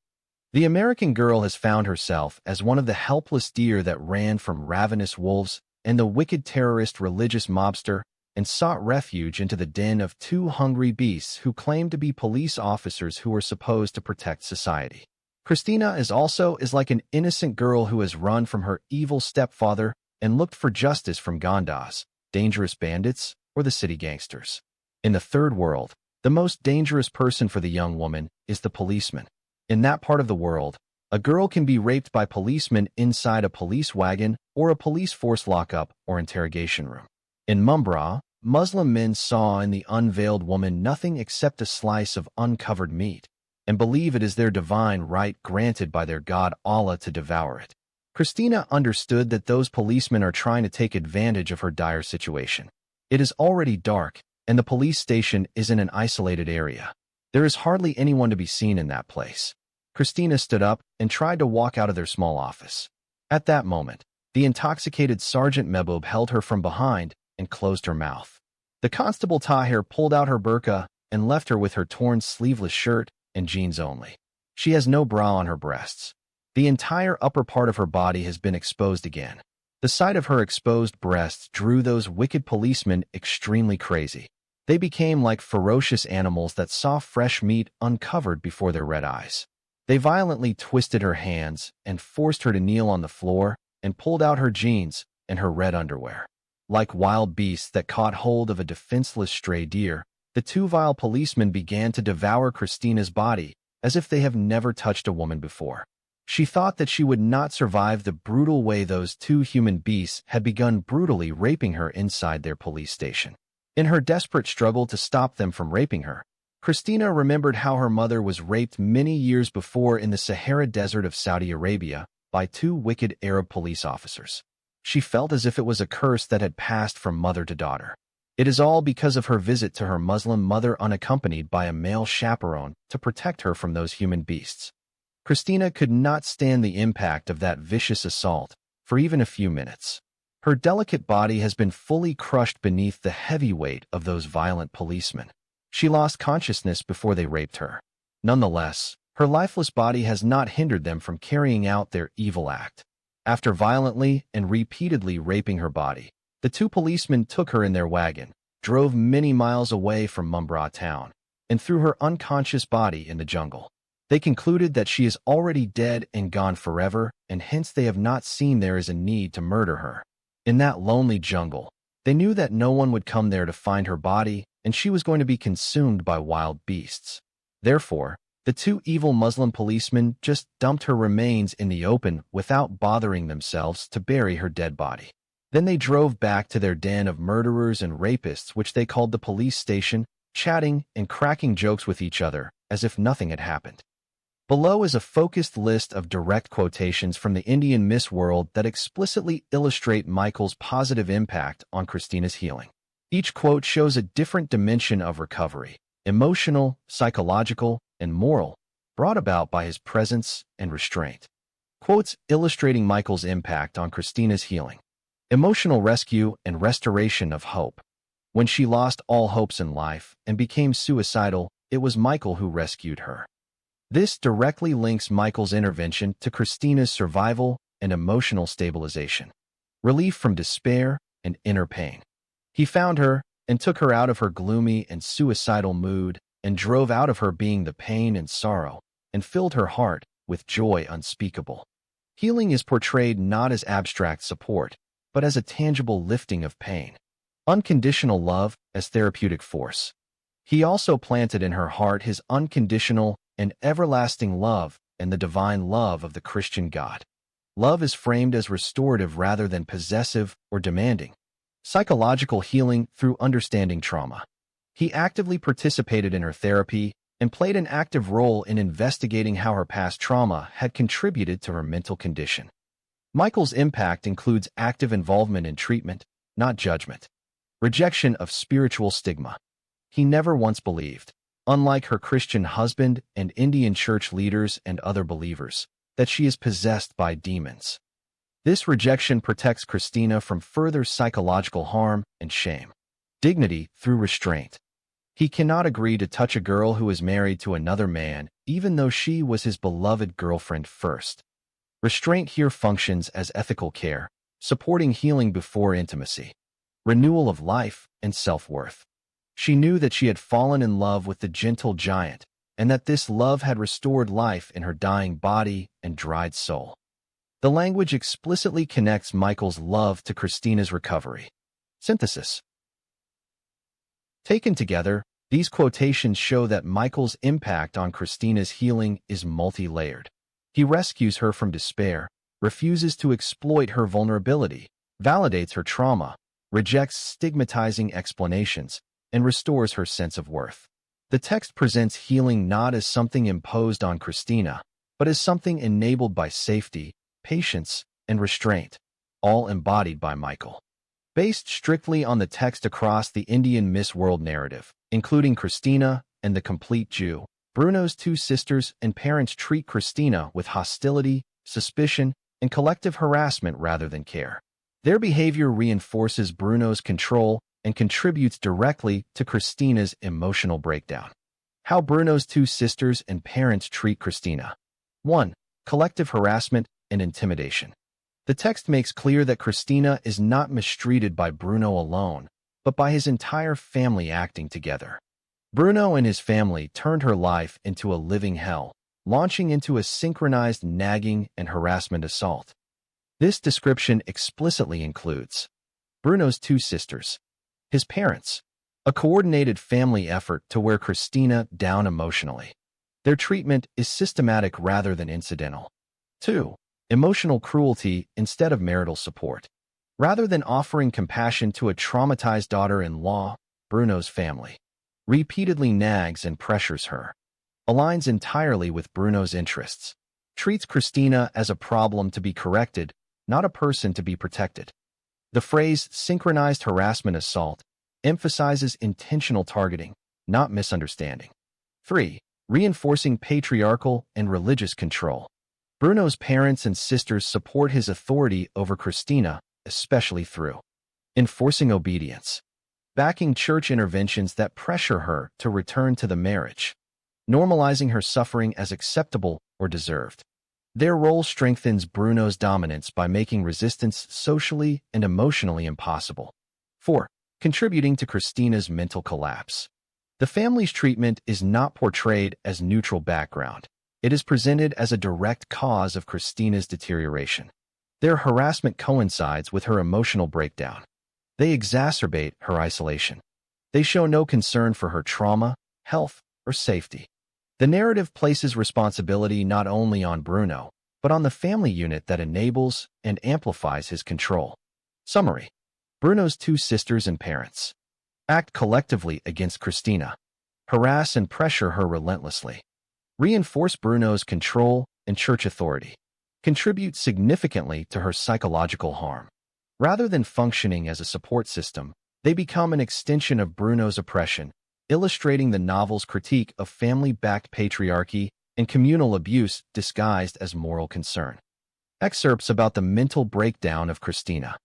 The American girl has found herself as one of the helpless deer that ran from ravenous wolves and the wicked terrorist religious mobster and sought refuge into the den of two hungry beasts who claim to be police officers who are supposed to protect society. Christina is like an innocent girl who has run from her evil stepfather and looked for justice from Gandas, dangerous bandits, or the city gangsters. In the third world, the most dangerous person for the young woman is the policeman. In that part of the world, a girl can be raped by policemen inside a police wagon or a police force lockup or interrogation room. In Mumbra, Muslim men saw in the unveiled woman nothing except a slice of uncovered meat, and believe it is their divine right granted by their God Allah to devour it. Christina understood that those policemen are trying to take advantage of her dire situation. It is already dark, and the police station is in an isolated area. There is hardly anyone to be seen in that place. Christina stood up and tried to walk out of their small office. At that moment, the intoxicated Sergeant Mebob held her from behind and closed her mouth. The Constable Tahir pulled out her burqa and left her with her torn sleeveless shirt and jeans only. She has no bra on her breasts. The entire upper part of her body has been exposed again. The sight of her exposed breasts drew those wicked policemen extremely crazy. They became like ferocious animals that saw fresh meat uncovered before their red eyes. They violently twisted her hands and forced her to kneel on the floor and pulled out her jeans and her red underwear. Like wild beasts that caught hold of a defenseless stray deer, the two vile policemen began to devour Christina's body as if they have never touched a woman before. She thought that she would not survive the brutal way those two human beasts had begun brutally raping her inside their police station. In her desperate struggle to stop them from raping her, Christina remembered how her mother was raped many years before in the Sahara Desert of Saudi Arabia by two wicked Arab police officers. She felt as if it was a curse that had passed from mother to daughter. It is all because of her visit to her Muslim mother unaccompanied by a male chaperone to protect her from those human beasts. Christina could not stand the impact of that vicious assault for even a few minutes. Her delicate body has been fully crushed beneath the heavy weight of those violent policemen. She lost consciousness before they raped her. Nonetheless, her lifeless body has not hindered them from carrying out their evil act. After violently and repeatedly raping her body, the two policemen took her in their wagon, drove many miles away from Mumbra town, and threw her unconscious body in the jungle. They concluded that she is already dead and gone forever, and hence they have not seen there is a need to murder her. In that lonely jungle, they knew that no one would come there to find her body, and she was going to be consumed by wild beasts. Therefore, the two evil Muslim policemen just dumped her remains in the open without bothering themselves to bury her dead body. Then they drove back to their den of murderers and rapists, which they called the police station, chatting and cracking jokes with each other as if nothing had happened. Below is a focused list of direct quotations from the Indian Miss World that explicitly illustrate Michael's positive impact on Christina's healing. Each quote shows a different dimension of recovery, emotional, psychological, and moral, brought about by his presence and restraint. Quotes illustrating Michael's impact on Christina's healing. Emotional rescue and restoration of hope. When she lost all hopes in life and became suicidal, it was Michael who rescued her. This directly links Michael's intervention to Christina's survival and emotional stabilization, relief from despair and inner pain. He found her and took her out of her gloomy and suicidal mood and drove out of her being the pain and sorrow and filled her heart with joy unspeakable. Healing is portrayed not as abstract support, but as a tangible lifting of pain. Unconditional love as therapeutic force. He also planted in her heart his unconditional and everlasting love and the divine love of the Christian God. Love is framed as restorative rather than possessive or demanding. Psychological healing through understanding trauma. He actively participated in her therapy and played an active role in investigating how her past trauma had contributed to her mental condition. Michael's impact includes active involvement in treatment, not judgment. Rejection of spiritual stigma. He never once believed, unlike her Christian husband and Indian church leaders and other believers, that she is possessed by demons. This rejection protects Christina from further psychological harm and shame. Dignity through restraint. He cannot agree to touch a girl who is married to another man, even though she was his beloved girlfriend first. Restraint here functions as ethical care, supporting healing before intimacy, renewal of life and self-worth. She knew that she had fallen in love with the gentle giant, and that this love had restored life in her dying body and dried soul. The language explicitly connects Michael's love to Christina's recovery. Synthesis. Taken together, these quotations show that Michael's impact on Christina's healing is multi-layered. He rescues her from despair, refuses to exploit her vulnerability, validates her trauma, rejects stigmatizing explanations, and restores her sense of worth. The text presents healing not as something imposed on Christina, but as something enabled by safety, patience, and restraint, all embodied by Michael. Based strictly on the text across the Indian Miss World narrative, including Christina and the Complete Jew, Bruno's two sisters and parents treat Christina with hostility, suspicion, and collective harassment rather than care. Their behavior reinforces Bruno's control and contributes directly to Christina's emotional breakdown. How Bruno's two sisters and parents treat Christina. 1. Collective harassment and intimidation. The text makes clear that Christina is not mistreated by Bruno alone, but by his entire family acting together. Bruno and his family turned her life into a living hell, launching into a synchronized nagging and harassment assault. This description explicitly includes Bruno's two sisters, his parents, a coordinated family effort to wear Christina down emotionally. Their treatment is systematic rather than incidental. 2. Emotional cruelty instead of marital support. Rather than offering compassion to a traumatized daughter-in-law, Bruno's family repeatedly nags and pressures her, aligns entirely with Bruno's interests, treats Christina as a problem to be corrected, not a person to be protected. The phrase synchronized harassment assault emphasizes intentional targeting, not misunderstanding. 3. Reinforcing patriarchal and religious control. Bruno's parents and sisters support his authority over Christina, especially through enforcing obedience, backing church interventions that pressure her to return to the marriage, normalizing her suffering as acceptable or deserved. Their role strengthens Bruno's dominance by making resistance socially and emotionally impossible. 4. Contributing to Christina's mental collapse. The family's treatment is not portrayed as neutral background. It is presented as a direct cause of Christina's deterioration. Their harassment coincides with her emotional breakdown. They exacerbate her isolation. They show no concern for her trauma, health, or safety. The narrative places responsibility not only on Bruno, but on the family unit that enables and amplifies his control. Summary. Bruno's two sisters and parents act collectively against Christina, harass and pressure her relentlessly, reinforce Bruno's control and church authority, contribute significantly to her psychological harm. Rather than functioning as a support system, they become an extension of Bruno's oppression, illustrating the novel's critique of family-backed patriarchy and communal abuse disguised as moral concern. Excerpts about the mental breakdown of Christina.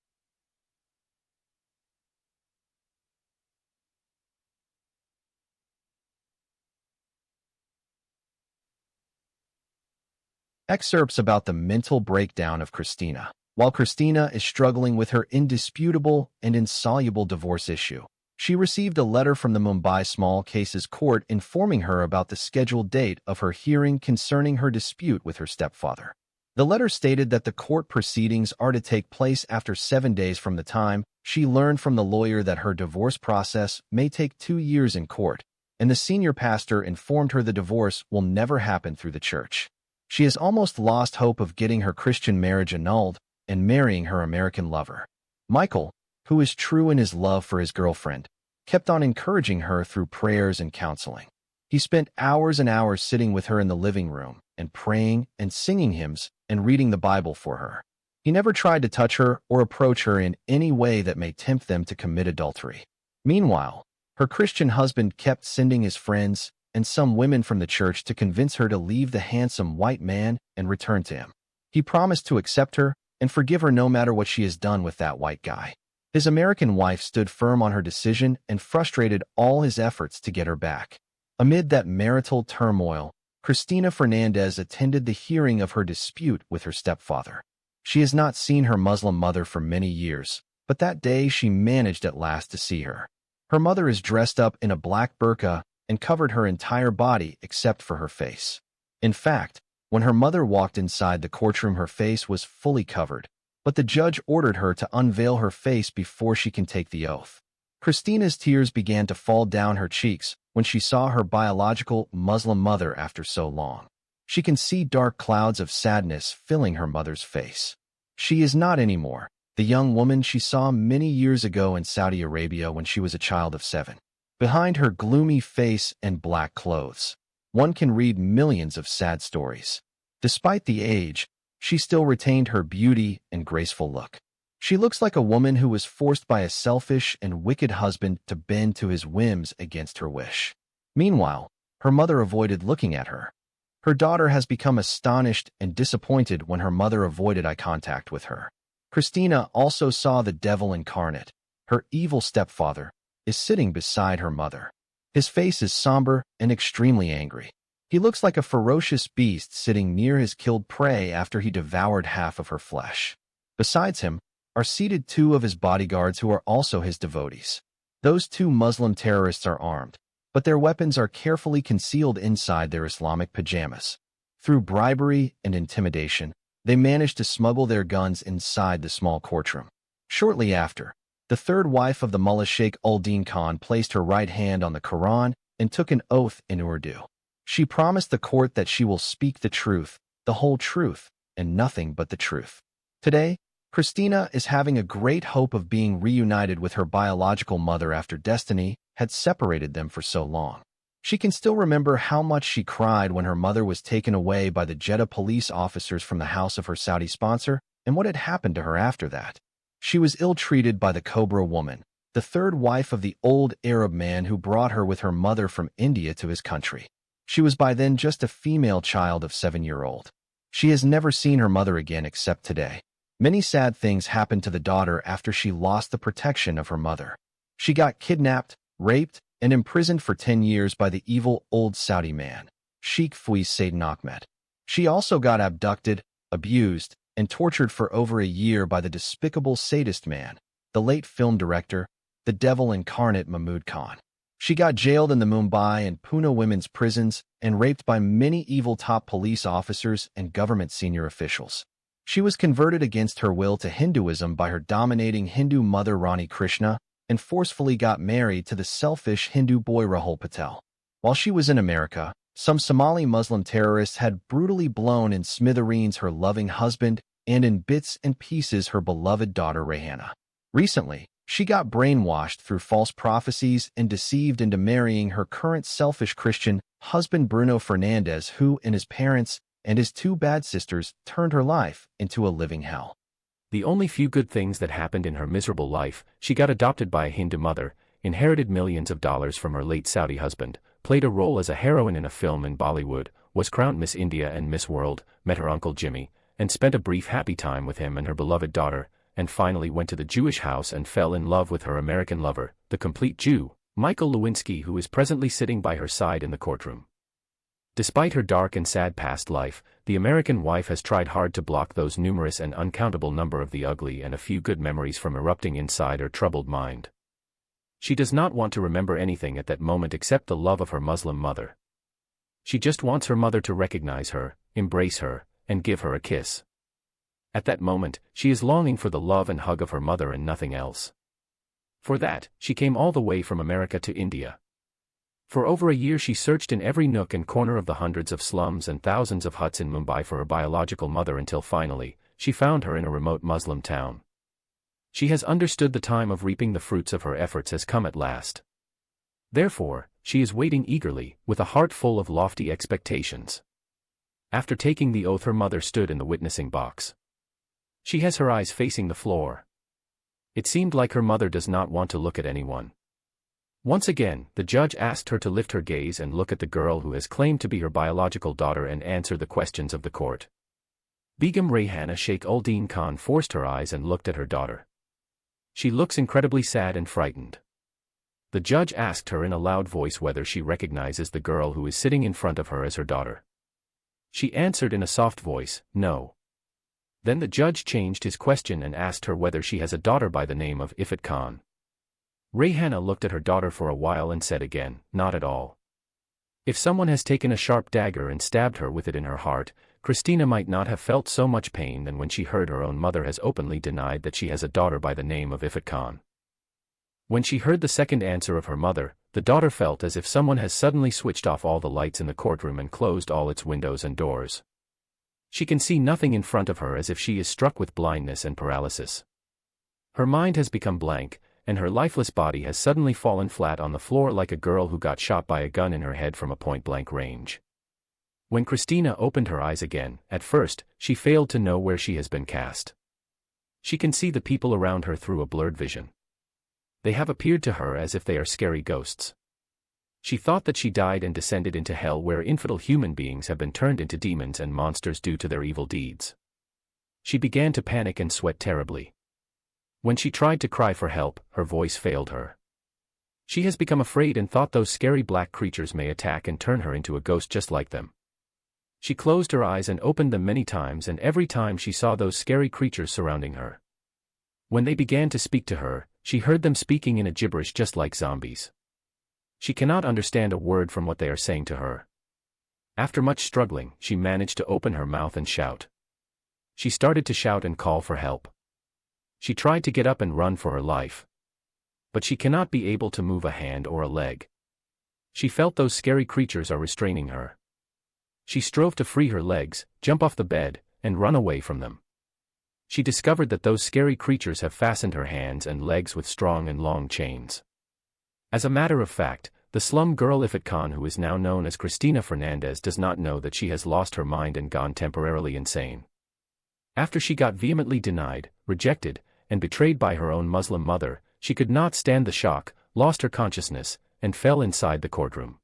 Excerpts about the mental breakdown of Christina. While Christina is struggling with her indisputable and insoluble divorce issue, she received a letter from the Mumbai Small Cases Court informing her about the scheduled date of her hearing concerning her dispute with her stepfather. The letter stated that the court proceedings are to take place after 7 days from the time she learned from the lawyer that her divorce process may take 2 years in court, and the senior pastor informed her the divorce will never happen through the church. She has almost lost hope of getting her Christian marriage annulled and marrying her American lover. Michael, who is true in his love for his girlfriend, kept on encouraging her through prayers and counseling. He spent hours and hours sitting with her in the living room and praying and singing hymns and reading the Bible for her. He never tried to touch her or approach her in any way that may tempt them to commit adultery. Meanwhile, her Christian husband kept sending his friends and some women from the church to convince her to leave the handsome white man and return to him. He promised to accept her and forgive her no matter what she has done with that white guy. His American wife stood firm on her decision and frustrated all his efforts to get her back. Amid that marital turmoil, Christina Fernandez attended the hearing of her dispute with her stepfather. She has not seen her Muslim mother for many years, but that day she managed at last to see her. Her mother is dressed up in a black burqa and covered her entire body except for her face. In fact, when her mother walked inside the courtroom, her face was fully covered, but the judge ordered her to unveil her face before she can take the oath. Christina's tears began to fall down her cheeks when she saw her biological Muslim mother after so long. She can see dark clouds of sadness filling her mother's face. She is not anymore the young woman she saw many years ago in Saudi Arabia when she was a child of 7. Behind her gloomy face and black clothes, one can read millions of sad stories. Despite the age, she still retained her beauty and graceful look. She looks like a woman who was forced by a selfish and wicked husband to bend to his whims against her wish. Meanwhile, her mother avoided looking at her. Her daughter has become astonished and disappointed when her mother avoided eye contact with her. Christina also saw the devil incarnate. Her evil stepfather is sitting beside her mother. His face is somber and extremely angry. He looks like a ferocious beast sitting near his killed prey after he devoured half of her flesh. Besides him are seated 2 of his bodyguards who are also his devotees. Those 2 Muslim terrorists are armed, but their weapons are carefully concealed inside their Islamic pajamas. Through bribery and intimidation, they managed to smuggle their guns inside the small courtroom. Shortly after, the 3rd wife of the Mullah Sheikh ul-Din Khan placed her right hand on the Quran and took an oath in Urdu. She promised the court that she will speak the truth, the whole truth, and nothing but the truth. Today, Christina is having a great hope of being reunited with her biological mother after destiny had separated them for so long. She can still remember how much she cried when her mother was taken away by the Jeddah police officers from the house of her Saudi sponsor and what had happened to her after that. She was ill-treated by the Cobra woman, the 3rd wife of the old Arab man who brought her with her mother from India to his country. She was by then just a female child of 7-year-old. She has never seen her mother again except today. Many sad things happened to the daughter after she lost the protection of her mother. She got kidnapped, raped, and imprisoned for 10 years by the evil old Saudi man, Sheikh Faiz Satan Ahmed. She also got abducted, abused, and tortured for over a year by the despicable sadist man, the late film director, the devil incarnate Mahmood Khan. She got jailed in the Mumbai and Pune women's prisons and raped by many evil top police officers and government senior officials. She was converted against her will to Hinduism by her dominating Hindu mother Rani Krishna and forcefully got married to the selfish Hindu boy Rahul Patel. While she was in America, some Somali Muslim terrorists had brutally blown in smithereens her loving husband and in bits and pieces her beloved daughter Rehanna. Recently, she got brainwashed through false prophecies and deceived into marrying her current selfish Christian husband Bruno Fernandez, who, and his parents and his 2 bad sisters, turned her life into a living hell. The only few good things that happened in her miserable life: she got adopted by a Hindu mother, inherited millions of dollars from her late Saudi husband, played a role as a heroine in a film in Bollywood, was crowned Miss India and Miss World, met her Uncle Jimmy, and spent a brief happy time with him and her beloved daughter, and finally went to the Jewish house and fell in love with her American lover, the complete Jew, Michael Lewinsky, who is presently sitting by her side in the courtroom. Despite her dark and sad past life, the American wife has tried hard to block those numerous and uncountable number of the ugly and a few good memories from erupting inside her troubled mind. She does not want to remember anything at that moment except the love of her Muslim mother. She just wants her mother to recognize her, embrace her, and give her a kiss. At that moment, she is longing for the love and hug of her mother and nothing else. For that, she came all the way from America to India. For over a year she searched in every nook and corner of the hundreds of slums and thousands of huts in Mumbai for her biological mother until finally, she found her in a remote Muslim town. She has understood the time of reaping the fruits of her efforts has come at last. Therefore, she is waiting eagerly, with a heart full of lofty expectations. After taking the oath, her mother stood in the witnessing box. She has her eyes facing the floor. It seemed like her mother does not want to look at anyone. Once again, the judge asked her to lift her gaze and look at the girl who has claimed to be her biological daughter and answer the questions of the court. Begum Rayhana Sheikh Uldeen Khan forced her eyes and looked at her daughter. She looks incredibly sad and frightened. The judge asked her in a loud voice whether she recognizes the girl who is sitting in front of her as her daughter. She answered in a soft voice, "No." Then the judge changed his question and asked her whether she has a daughter by the name of Ifat Khan. Rayhana looked at her daughter for a while and said again, "Not at all." If someone has taken a sharp dagger and stabbed her with it in her heart, Christina might not have felt so much pain than when she heard her own mother has openly denied that she has a daughter by the name of Ifat Khan. When she heard the second answer of her mother, the daughter felt as if someone has suddenly switched off all the lights in the courtroom and closed all its windows and doors. She can see nothing in front of her, as if she is struck with blindness and paralysis. Her mind has become blank, and her lifeless body has suddenly fallen flat on the floor like a girl who got shot by a gun in her head from a point-blank range. When Christina opened her eyes again, at first, she failed to know where she has been cast. She can see the people around her through a blurred vision. They have appeared to her as if they are scary ghosts. She thought that she died and descended into hell, where infidel human beings have been turned into demons and monsters due to their evil deeds. She began to panic and sweat terribly. When she tried to cry for help, her voice failed her. She has become afraid and thought those scary black creatures may attack and turn her into a ghost just like them. She closed her eyes and opened them many times, and every time she saw those scary creatures surrounding her. When they began to speak to her, she heard them speaking in a gibberish just like zombies. She cannot understand a word from what they are saying to her. After much struggling, she managed to open her mouth and shout. She started to shout and call for help. She tried to get up and run for her life. But she cannot be able to move a hand or a leg. She felt those scary creatures are restraining her. She strove to free her legs, jump off the bed, and run away from them. She discovered that those scary creatures have fastened her hands and legs with strong and long chains. As a matter of fact, the slum girl Ifat Khan, who is now known as Christina Fernandez, does not know that she has lost her mind and gone temporarily insane. After she got vehemently denied, rejected, and betrayed by her own Muslim mother, she could not stand the shock, lost her consciousness, and fell inside the courtroom.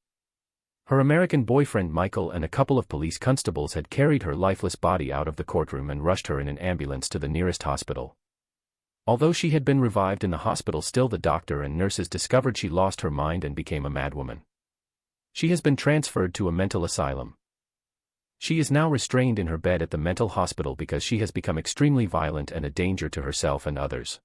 Her American boyfriend Michael and a couple of police constables had carried her lifeless body out of the courtroom and rushed her in an ambulance to the nearest hospital. Although she had been revived in the hospital, still the doctor and nurses discovered she lost her mind and became a madwoman. She has been transferred to a mental asylum. She is now restrained in her bed at the mental hospital because she has become extremely violent and a danger to herself and others.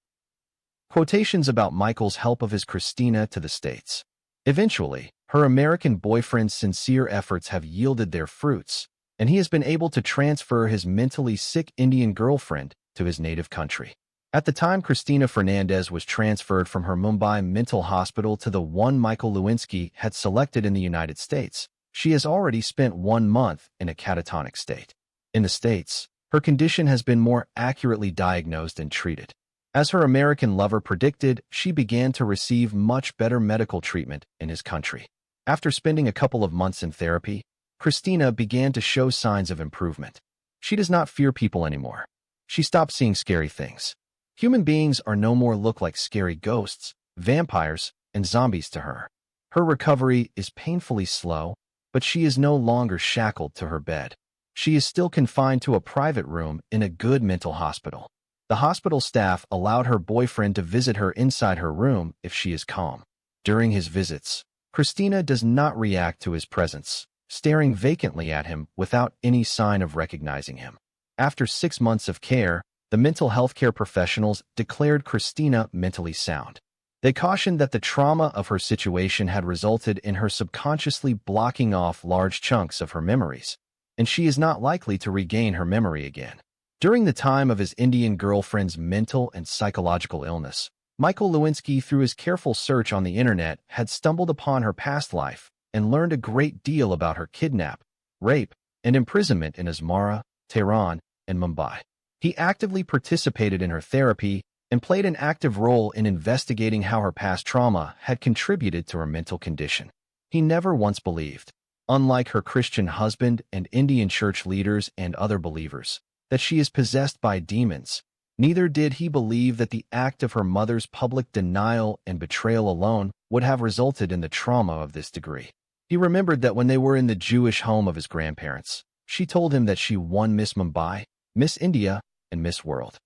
Quotations about Michael's help of his Christina to the States. Eventually, her American boyfriend's sincere efforts have yielded their fruits, and he has been able to transfer his mentally sick Indian girlfriend to his native country. At the time Christina Fernandez was transferred from her Mumbai mental hospital to the one Michael Lewinsky had selected in the United States, she has already spent 1 month in a catatonic state. In the States, her condition has been more accurately diagnosed and treated. As her American lover predicted, she began to receive much better medical treatment in his country. After spending a couple of months in therapy, Christina began to show signs of improvement. She does not fear people anymore. She stopped seeing scary things. Human beings are no more look like scary ghosts, vampires, and zombies to her. Her recovery is painfully slow, but she is no longer shackled to her bed. She is still confined to a private room in a good mental hospital. The hospital staff allowed her boyfriend to visit her inside her room if she is calm. During his visits, Christina does not react to his presence, staring vacantly at him without any sign of recognizing him. After 6 months of care, the mental health care professionals declared Christina mentally sound. They cautioned that the trauma of her situation had resulted in her subconsciously blocking off large chunks of her memories, and she is not likely to regain her memory again. During the time of his Indian girlfriend's mental and psychological illness, Michael Lewinsky, through his careful search on the internet, had stumbled upon her past life and learned a great deal about her kidnap, rape, and imprisonment in Asmara, Tehran, and Mumbai. He actively participated in her therapy and played an active role in investigating how her past trauma had contributed to her mental condition. He never once believed, unlike her Christian husband and Indian church leaders and other believers, that she is possessed by demons. Neither did he believe that the act of her mother's public denial and betrayal alone would have resulted in the trauma of this degree. He remembered that when they were in the Jewish home of his grandparents, she told him that she won Miss Mumbai, Miss India, and Miss World.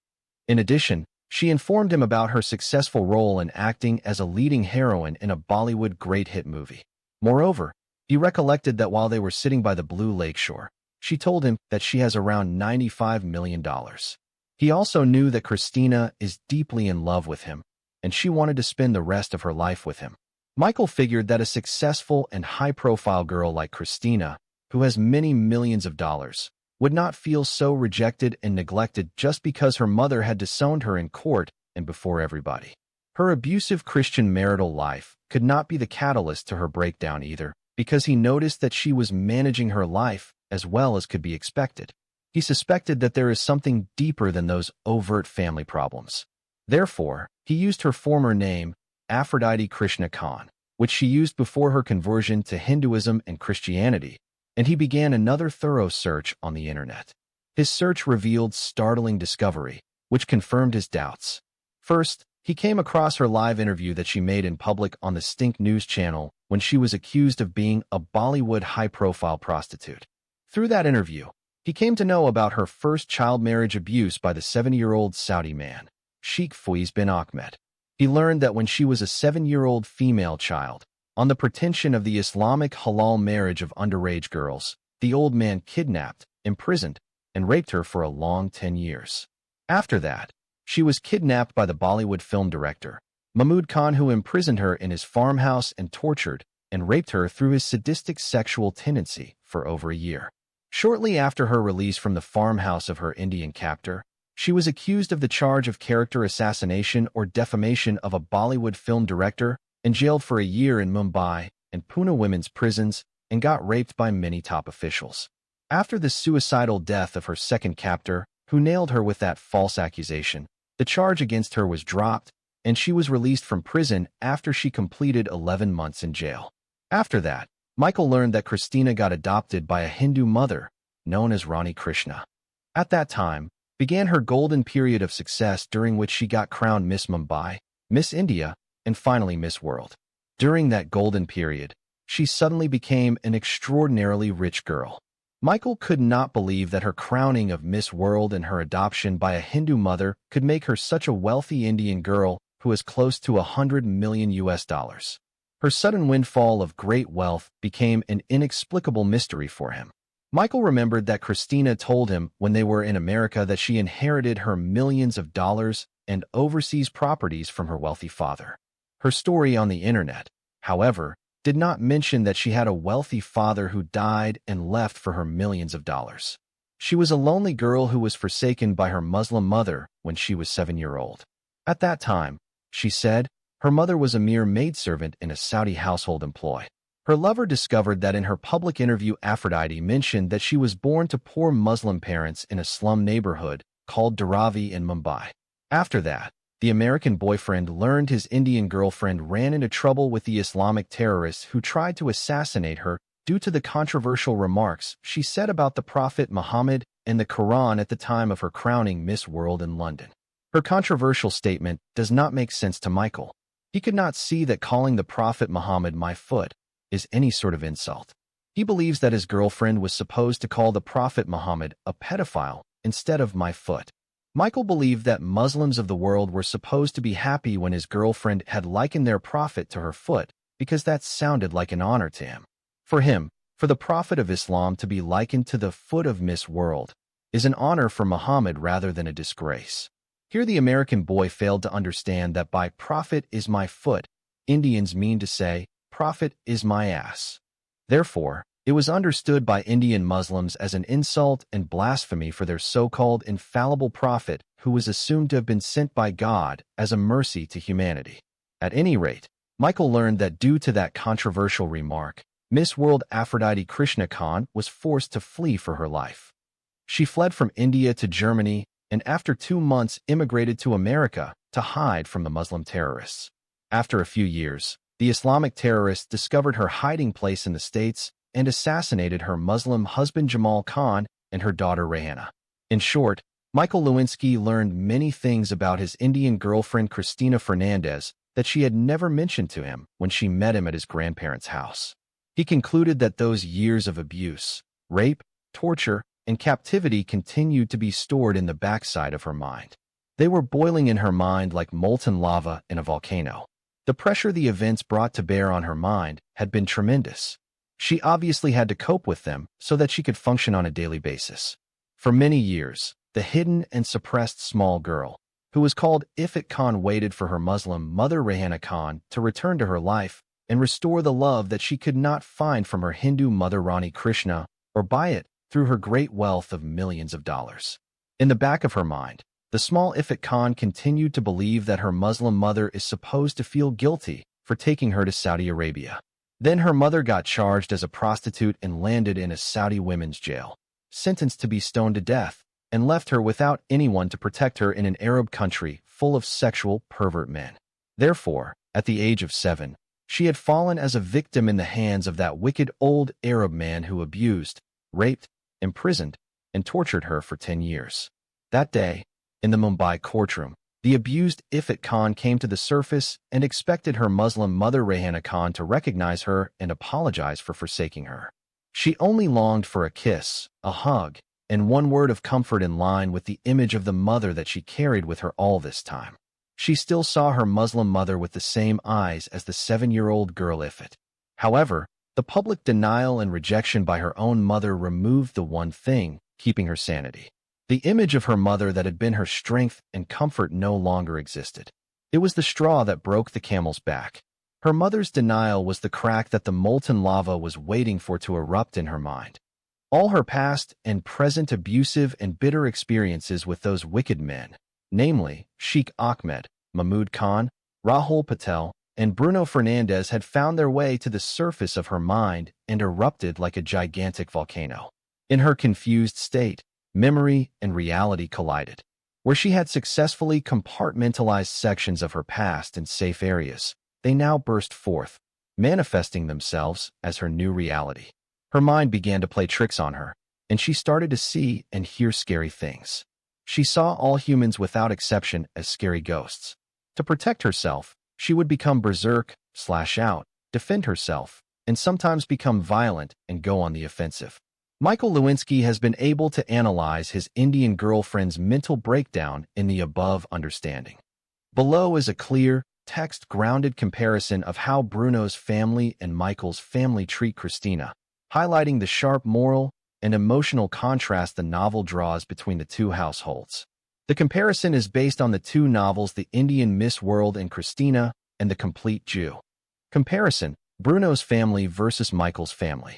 In addition, she informed him about her successful role in acting as a leading heroine in a Bollywood great hit movie. Moreover, he recollected that while they were sitting by the blue lake shore, she told him that she has around $95 million. He also knew that Christina is deeply in love with him, and she wanted to spend the rest of her life with him. Michael figured that a successful and high-profile girl like Christina, who has many millions of dollars, would not feel so rejected and neglected just because her mother had disowned her in court and before everybody. Her abusive Christian marital life could not be the catalyst to her breakdown either, because he noticed that she was managing her life as well as could be expected. He suspected that there is something deeper than those overt family problems. Therefore, he used her former name, Aphrodite Krishna Khan, which she used before her conversion to Hinduism and Christianity, and he began another thorough search on the internet. His search revealed startling discovery, which confirmed his doubts. First, he came across her live interview that she made in public on the Stink News channel when she was accused of being a Bollywood high-profile prostitute. Through that interview, he came to know about her first child marriage abuse by the 70-year-old Saudi man, Sheikh Faiz bin Ahmed. He learned that when she was a 7-year-old female child, on the pretension of the Islamic halal marriage of underage girls, the old man kidnapped, imprisoned, and raped her for a long 10 years. After that, she was kidnapped by the Bollywood film director, Mahmood Khan, who imprisoned her in his farmhouse and tortured and raped her through his sadistic sexual tendency for over a year. Shortly after her release from the farmhouse of her Indian captor, she was accused of the charge of character assassination or defamation of a Bollywood film director and jailed for a year in Mumbai and Pune women's prisons and got raped by many top officials. After the suicidal death of her second captor, who nailed her with that false accusation, the charge against her was dropped and she was released from prison after she completed 11 months in jail. After that, Michael learned that Christina got adopted by a Hindu mother known as Rani Krishna. At that time, began her golden period of success during which she got crowned Miss Mumbai, Miss India, and finally Miss World. During that golden period, she suddenly became an extraordinarily rich girl. Michael could not believe that her crowning of Miss World and her adoption by a Hindu mother could make her such a wealthy Indian girl who is close to $100 million. Her sudden windfall of great wealth became an inexplicable mystery for him. Michael remembered that Christina told him when they were in America that she inherited her millions of dollars and overseas properties from her wealthy father. Her story on the internet, however, did not mention that she had a wealthy father who died and left for her millions of dollars. She was a lonely girl who was forsaken by her Muslim mother when she was 7-year-old. At that time, she said, her mother was a mere maidservant in a Saudi household employ. Her lover discovered that in her public interview Aphrodite mentioned that she was born to poor Muslim parents in a slum neighborhood called Dharavi in Mumbai. After that, the American boyfriend learned his Indian girlfriend ran into trouble with the Islamic terrorists who tried to assassinate her due to the controversial remarks she said about the Prophet Muhammad and the Quran at the time of her crowning Miss World in London. Her controversial statement does not make sense to Michael. He could not see that calling the Prophet Muhammad my foot is any sort of insult. He believes that his girlfriend was supposed to call the Prophet Muhammad a pedophile instead of my foot. Michael believed that Muslims of the world were supposed to be happy when his girlfriend had likened their prophet to her foot because that sounded like an honor to him. For him, for the Prophet of Islam to be likened to the foot of Miss World is an honor for Muhammad rather than a disgrace. Here the American boy failed to understand that by prophet is my foot, Indians mean to say, prophet is my ass. Therefore, It was understood by Indian Muslims as an insult and blasphemy for their so-called infallible prophet who was assumed to have been sent by God as a mercy to humanity. At any rate, Michael learned that due to that controversial remark, Miss World Aphrodite Krishna Khan was forced to flee for her life. She fled from India to Germany and after 2 months immigrated to America to hide from the Muslim terrorists. After a few years, the Islamic terrorists discovered her hiding place in the States and assassinated her Muslim husband Jamal Khan and her daughter Rehanna. In short, Michael Lewinsky learned many things about his Indian girlfriend Christina Fernandez that she had never mentioned to him when she met him at his grandparents' house. He concluded that those years of abuse, rape, torture, and captivity continued to be stored in the backside of her mind. They were boiling in her mind like molten lava in a volcano. The pressure the events brought to bear on her mind had been tremendous. She obviously had to cope with them so that she could function on a daily basis. For many years, the hidden and suppressed small girl, who was called Ifat Khan, waited for her Muslim mother Rehanna Khan to return to her life and restore the love that she could not find from her Hindu mother Rani Krishna or buy it through her great wealth of millions of dollars. In the back of her mind, the small Ifat Khan continued to believe that her Muslim mother is supposed to feel guilty for taking her to Saudi Arabia. Then her mother got charged as a prostitute and landed in a Saudi women's jail, sentenced to be stoned to death, and left her without anyone to protect her in an Arab country full of sexual pervert men. Therefore, at the age of 7, she had fallen as a victim in the hands of that wicked old Arab man who abused, raped, imprisoned, and tortured her for 10 years. That day, in the Mumbai courtroom, the abused Ifat Khan came to the surface and expected her Muslim mother Rehanna Khan to recognize her and apologize for forsaking her. She only longed for a kiss, a hug, and one word of comfort in line with the image of the mother that she carried with her all this time. She still saw her Muslim mother with the same eyes as the 7-year-old girl Ifat. However, the public denial and rejection by her own mother removed the one thing keeping her sanity. The image of her mother that had been her strength and comfort no longer existed. It was the straw that broke the camel's back. Her mother's denial was the crack that the molten lava was waiting for to erupt in her mind. All her past and present abusive and bitter experiences with those wicked men, namely Sheikh Ahmed, Mahmood Khan, Rahul Patel, and Bruno Fernandez, had found their way to the surface of her mind and erupted like a gigantic volcano. In her confused state, memory and reality collided. Where she had successfully compartmentalized sections of her past in safe areas, they now burst forth, manifesting themselves as her new reality. Her mind began to play tricks on her, and she started to see and hear scary things. She saw all humans without exception as scary ghosts. To protect herself, she would become berserk, slash out, defend herself, and sometimes become violent and go on the offensive. Michael Lewinsky has been able to analyze his Indian girlfriend's mental breakdown in the above understanding. Below is a clear, text-grounded comparison of how Bruno's family and Michael's family treat Christina, highlighting the sharp moral and emotional contrast the novel draws between the two households. The comparison is based on the two novels The Indian Miss World and Christina and The Complete Jew. Comparison: Bruno's family versus Michael's family.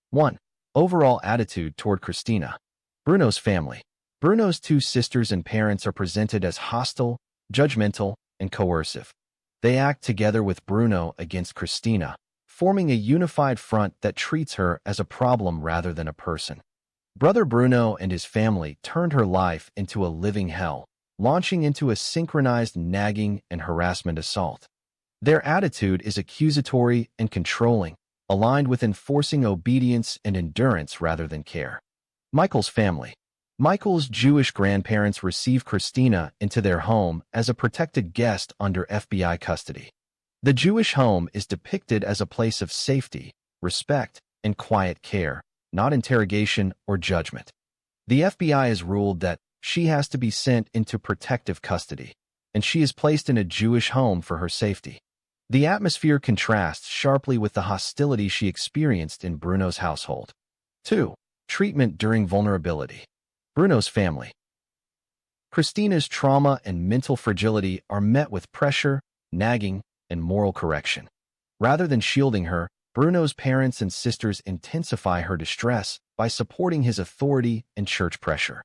1. Overall attitude toward Christina. Bruno's family. Bruno's 2 sisters and parents are presented as hostile, judgmental, and coercive. They act together with Bruno against Christina, forming a unified front that treats her as a problem rather than a person. Brother Bruno and his family turned her life into a living hell, launching into a synchronized nagging and harassment assault. Their attitude is accusatory and controlling, aligned with enforcing obedience and endurance rather than care. Michael's family. Michael's Jewish grandparents receive Christina into their home as a protected guest under FBI custody. The Jewish home is depicted as a place of safety, respect, and quiet care, not interrogation or judgment. The FBI has ruled that she has to be sent into protective custody, and she is placed in a Jewish home for her safety. The atmosphere contrasts sharply with the hostility she experienced in Bruno's household. 2. Treatment during vulnerability. Bruno's family. Christina's trauma and mental fragility are met with pressure, nagging, and moral correction. Rather than shielding her, Bruno's parents and sisters intensify her distress by supporting his authority and church pressure.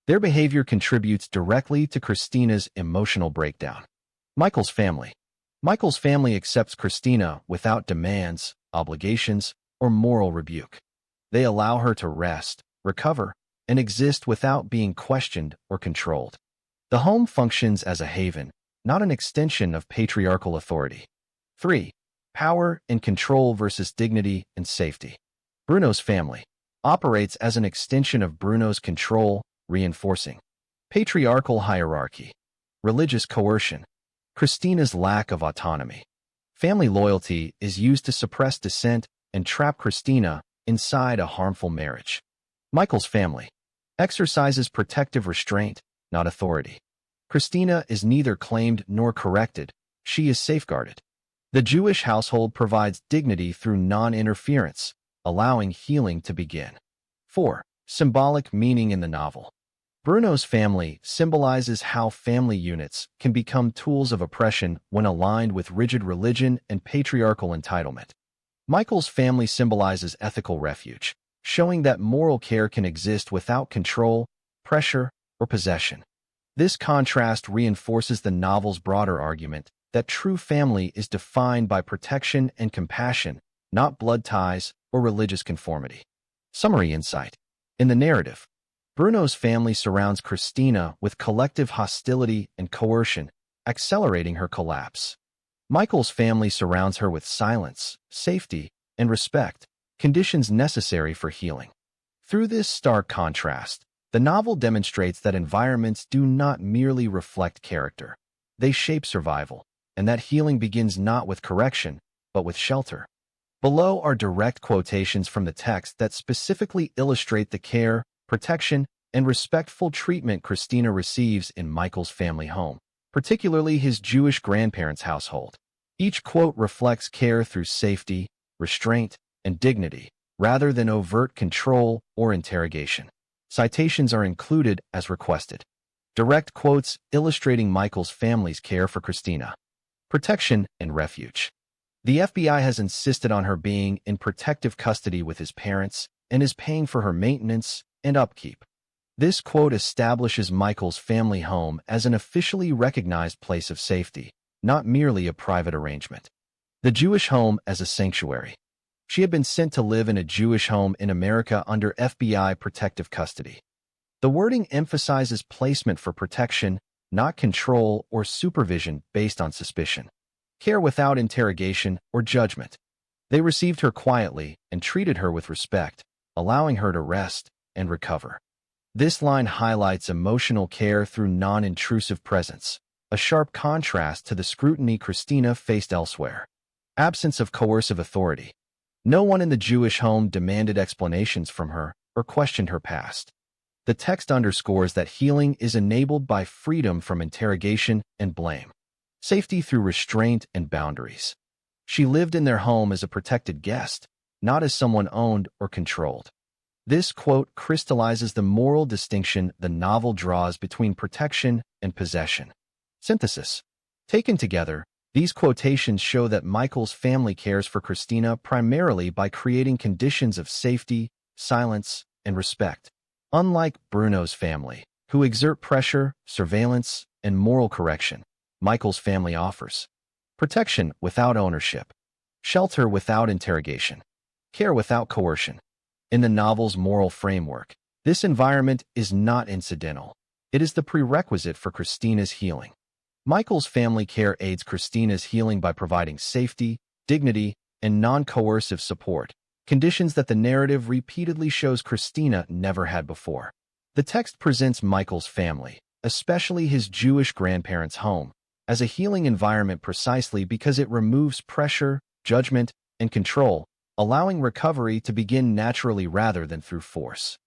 Their behavior contributes directly to Christina's emotional breakdown. Michael's family. Michael's family accepts Christina without demands, obligations, or moral rebuke. They allow her to rest, recover, and exist without being questioned or controlled. The home functions as a haven, not an extension of patriarchal authority. 3. Power and control versus dignity and safety. Bruno's family operates as an extension of Bruno's control, reinforcing patriarchal hierarchy, religious coercion, Christina's lack of autonomy. Family loyalty is used to suppress dissent and trap Christina inside a harmful marriage. Michael's family exercises protective restraint, not authority. Christina is neither claimed nor corrected, she is safeguarded. The Jewish household provides dignity through non-interference, allowing healing to begin. 4. Symbolic meaning in the novel. Bruno's family symbolizes how family units can become tools of oppression when aligned with rigid religion and patriarchal entitlement. Michael's family symbolizes ethical refuge, showing that moral care can exist without control, pressure, or possession. This contrast reinforces the novel's broader argument that true family is defined by protection and compassion, not blood ties or religious conformity. Summary insight. In the narrative, Bruno's family surrounds Christina with collective hostility and coercion, accelerating her collapse. Michael's family surrounds her with silence, safety, and respect, conditions necessary for healing. Through this stark contrast, the novel demonstrates that environments do not merely reflect character. They shape survival, and that healing begins not with correction, but with shelter. Below are direct quotations from the text that specifically illustrate the care, protection, and respectful treatment Christina receives in Michael's family home, particularly his Jewish grandparents' household. Each quote reflects care through safety, restraint, and dignity, rather than overt control or interrogation. Citations are included as requested. Direct quotes illustrating Michael's family's care for Christina. Protection and refuge. The FBI has insisted on her being in protective custody with his parents and is paying for her maintenance and upkeep. This quote establishes Michael's family home as an officially recognized place of safety, not merely a private arrangement. The Jewish home as a sanctuary. She had been sent to live in a Jewish home in America under FBI protective custody. The wording emphasizes placement for protection, not control or supervision based on suspicion. Care without interrogation or judgment. They received her quietly and treated her with respect, allowing her to rest and recover. This line highlights emotional care through non-intrusive presence, a sharp contrast to the scrutiny Christina faced elsewhere. Absence of coercive authority. No one in the Jewish home demanded explanations from her or questioned her past. The text underscores that healing is enabled by freedom from interrogation and blame. Safety through restraint and boundaries. She lived in their home as a protected guest, not as someone owned or controlled. This quote crystallizes the moral distinction the novel draws between protection and possession. Synthesis. Taken together, these quotations show that Michael's family cares for Christina primarily by creating conditions of safety, silence, and respect. Unlike Bruno's family, who exert pressure, surveillance, and moral correction, Michael's family offers protection without ownership, shelter without interrogation, care without coercion. In the novel's moral framework, this environment is not incidental. It is the prerequisite for Christina's healing. Michael's family care aids Christina's healing by providing safety, dignity, and non-coercive support, conditions that the narrative repeatedly shows Christina never had before. The text presents Michael's family, especially his Jewish grandparents' home, as a healing environment precisely because it removes pressure, judgment, and control, allowing recovery to begin naturally rather than through force.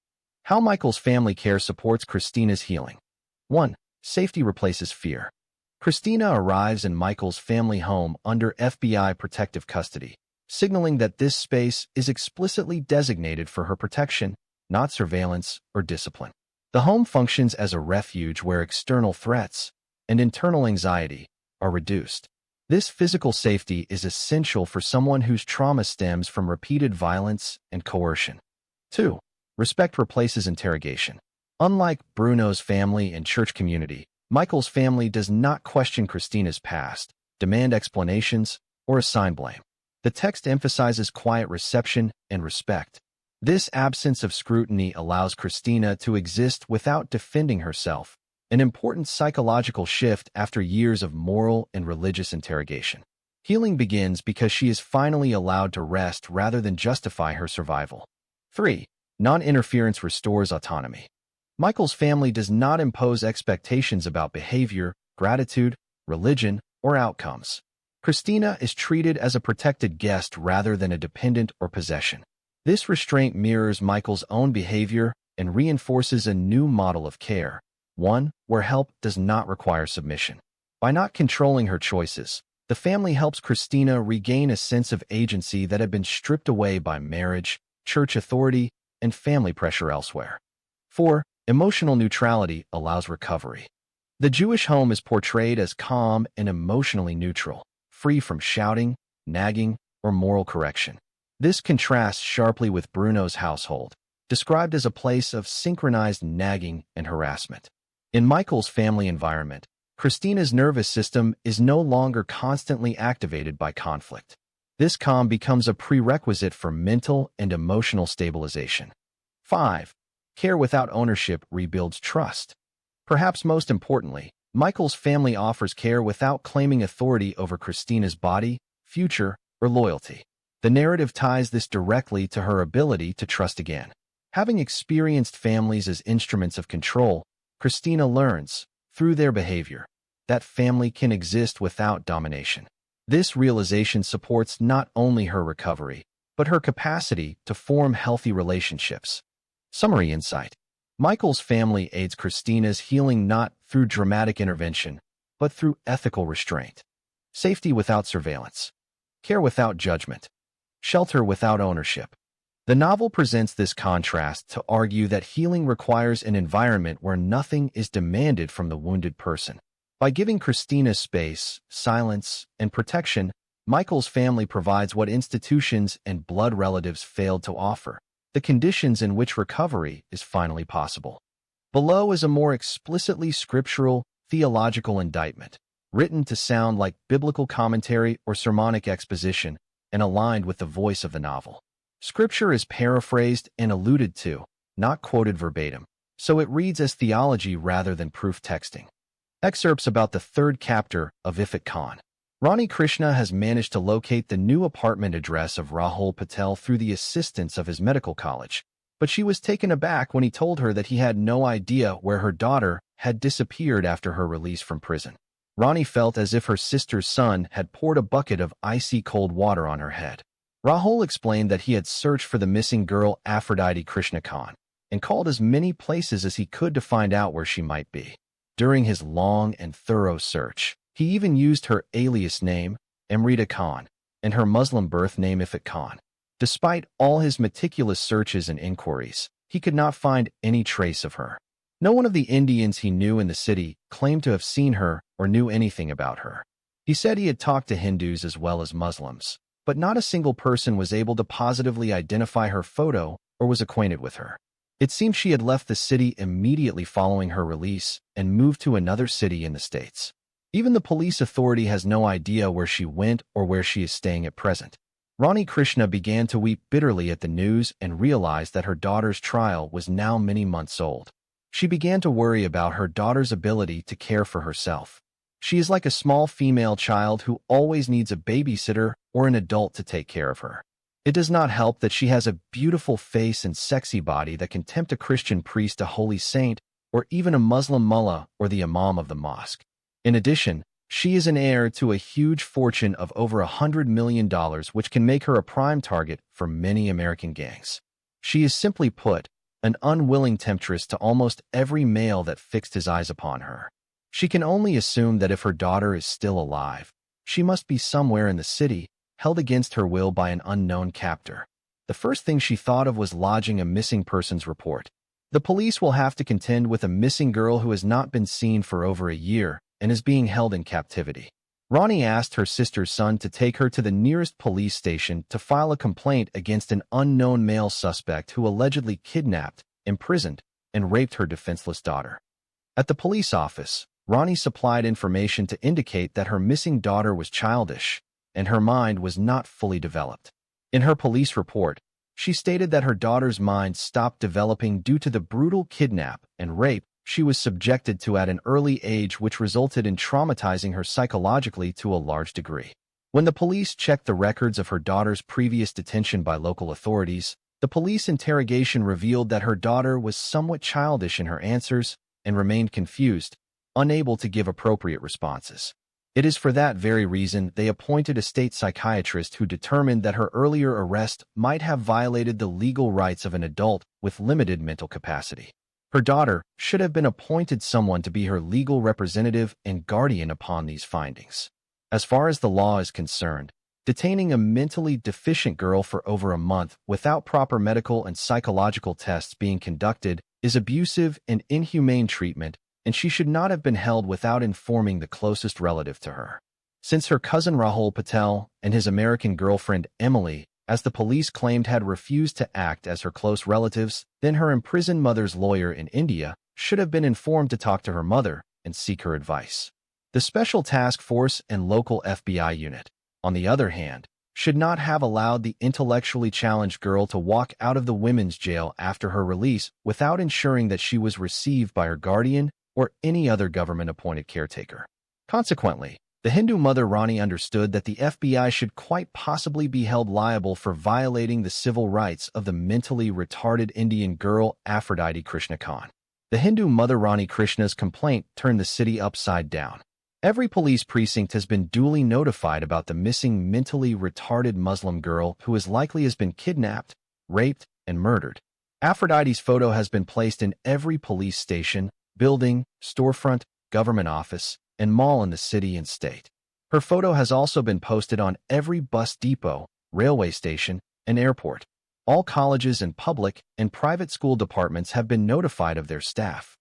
How Michael's family care supports Christina's healing. 1. Safety replaces fear. Christina arrives in Michael's family home under FBI protective custody, signaling that this space is explicitly designated for her protection, not surveillance or discipline. The home functions as a refuge where external threats and internal anxiety are reduced. This physical safety is essential for someone whose trauma stems from repeated violence and coercion. 2. Respect replaces interrogation. Unlike Bruno's family and church community, Michael's family does not question Christina's past, demand explanations, or assign blame. The text emphasizes quiet reception and respect. This absence of scrutiny allows Christina to exist without defending herself, an important psychological shift after years of moral and religious interrogation. Healing begins because she is finally allowed to rest rather than justify her survival. 3. Non-interference restores autonomy. Michael's family does not impose expectations about behavior, gratitude, religion, or outcomes. Christina is treated as a protected guest rather than a dependent or possession. This restraint mirrors Michael's own behavior and reinforces a new model of care, one where help does not require submission. By not controlling her choices, the family helps Christina regain a sense of agency that had been stripped away by marriage, church authority, and family pressure elsewhere. 4. Emotional neutrality allows recovery. The Jewish home is portrayed as calm and emotionally neutral, free from shouting, nagging, or moral correction. This contrasts sharply with Bruno's household, described as a place of synchronized nagging and harassment. In Michael's family environment, Christina's nervous system is no longer constantly activated by conflict. This calm becomes a prerequisite for mental and emotional stabilization. 5. Care without ownership rebuilds trust. Perhaps most importantly, Michael's family offers care without claiming authority over Christina's body, future, or loyalty. The narrative ties this directly to her ability to trust again. Having experienced families as instruments of control, Christina learns, through their behavior, that family can exist without domination. This realization supports not only her recovery, but her capacity to form healthy relationships. Summary insight. Michael's family aids Christina's healing not through dramatic intervention, but through ethical restraint. Safety without surveillance. Care without judgment. Shelter without ownership. The novel presents this contrast to argue that healing requires an environment where nothing is demanded from the wounded person. By giving Christina space, silence, and protection, Michael's family provides what institutions and blood relatives failed to offer: the conditions in which recovery is finally possible. Below is a more explicitly scriptural, theological indictment, written to sound like biblical commentary or sermonic exposition and aligned with the voice of the novel. Scripture is paraphrased and alluded to, not quoted verbatim, so it reads as theology rather than proof texting. Excerpts about the third chapter of Ifat Khan. Rani Krishna has managed to locate the new apartment address of Rahul Patel through the assistance of his medical college, but she was taken aback when he told her that he had no idea where her daughter had disappeared after her release from prison. Rani felt as if her sister's son had poured a bucket of icy cold water on her head. Rahul explained that he had searched for the missing girl Aphrodite Krishna Khan and called as many places as he could to find out where she might be. During his long and thorough search, he even used her alias name, Amrita Khan, and her Muslim birth name Ifat Khan. Despite all his meticulous searches and inquiries, he could not find any trace of her. No one of the Indians he knew in the city claimed to have seen her or knew anything about her. He said he had talked to Hindus as well as Muslims, but not a single person was able to positively identify her photo or was acquainted with her. It seemed she had left the city immediately following her release and moved to another city in the States. Even the police authority has no idea where she went or where she is staying at present. Rani Krishna began to weep bitterly at the news and realized that her daughter's trial was now many months old. She began to worry about her daughter's ability to care for herself. She is like a small female child who always needs a babysitter or an adult to take care of her. It does not help that she has a beautiful face and sexy body that can tempt a Christian priest, a holy saint, or even a Muslim mullah or the imam of the mosque. In addition, she is an heir to a huge fortune of over $100 million, which can make her a prime target for many American gangs. She is, simply put, an unwilling temptress to almost every male that fixed his eyes upon her. She can only assume that if her daughter is still alive, she must be somewhere in the city, held against her will by an unknown captor. The first thing she thought of was lodging a missing persons report. The police will have to contend with a missing girl who has not been seen for over a year and is being held in captivity. Ronnie asked her sister's son to take her to the nearest police station to file a complaint against an unknown male suspect who allegedly kidnapped, imprisoned, and raped her defenseless daughter. At the police office, Ronnie supplied information to indicate that her missing daughter was childish, and her mind was not fully developed. In her police report, she stated that her daughter's mind stopped developing due to the brutal kidnap and rape she was subjected to at an early age, which resulted in traumatizing her psychologically to a large degree. When the police checked the records of her daughter's previous detention by local authorities, the police interrogation revealed that her daughter was somewhat childish in her answers and remained confused, unable to give appropriate responses. It is for that very reason they appointed a state psychiatrist who determined that her earlier arrest might have violated the legal rights of an adult with limited mental capacity. Her daughter should have been appointed someone to be her legal representative and guardian upon these findings. As far as the law is concerned, detaining a mentally deficient girl for over a month without proper medical and psychological tests being conducted is abusive and inhumane treatment, and she should not have been held without informing the closest relative to her. Since her cousin Rahul Patel and his American girlfriend Emily, as the police claimed, had refused to act as her close relatives, then her imprisoned mother's lawyer in India should have been informed to talk to her mother and seek her advice. The Special Task Force and local FBI unit, on the other hand, should not have allowed the intellectually challenged girl to walk out of the women's jail after her release without ensuring that she was received by her guardian or any other government-appointed caretaker. Consequently, the Hindu mother Rani understood that the FBI should quite possibly be held liable for violating the civil rights of the mentally retarded Indian girl Aphrodite Krishna Khan. The Hindu mother Rani Krishna's complaint turned the city upside down. Every police precinct has been duly notified about the missing mentally retarded Muslim girl who as likely has been kidnapped, raped, and murdered. Aphrodite's photo has been placed in every police station, building, storefront, government office, and mall in the city and state. Her photo has also been posted on every bus depot, railway station, and airport. All colleges and public and private school departments have been notified of their staff.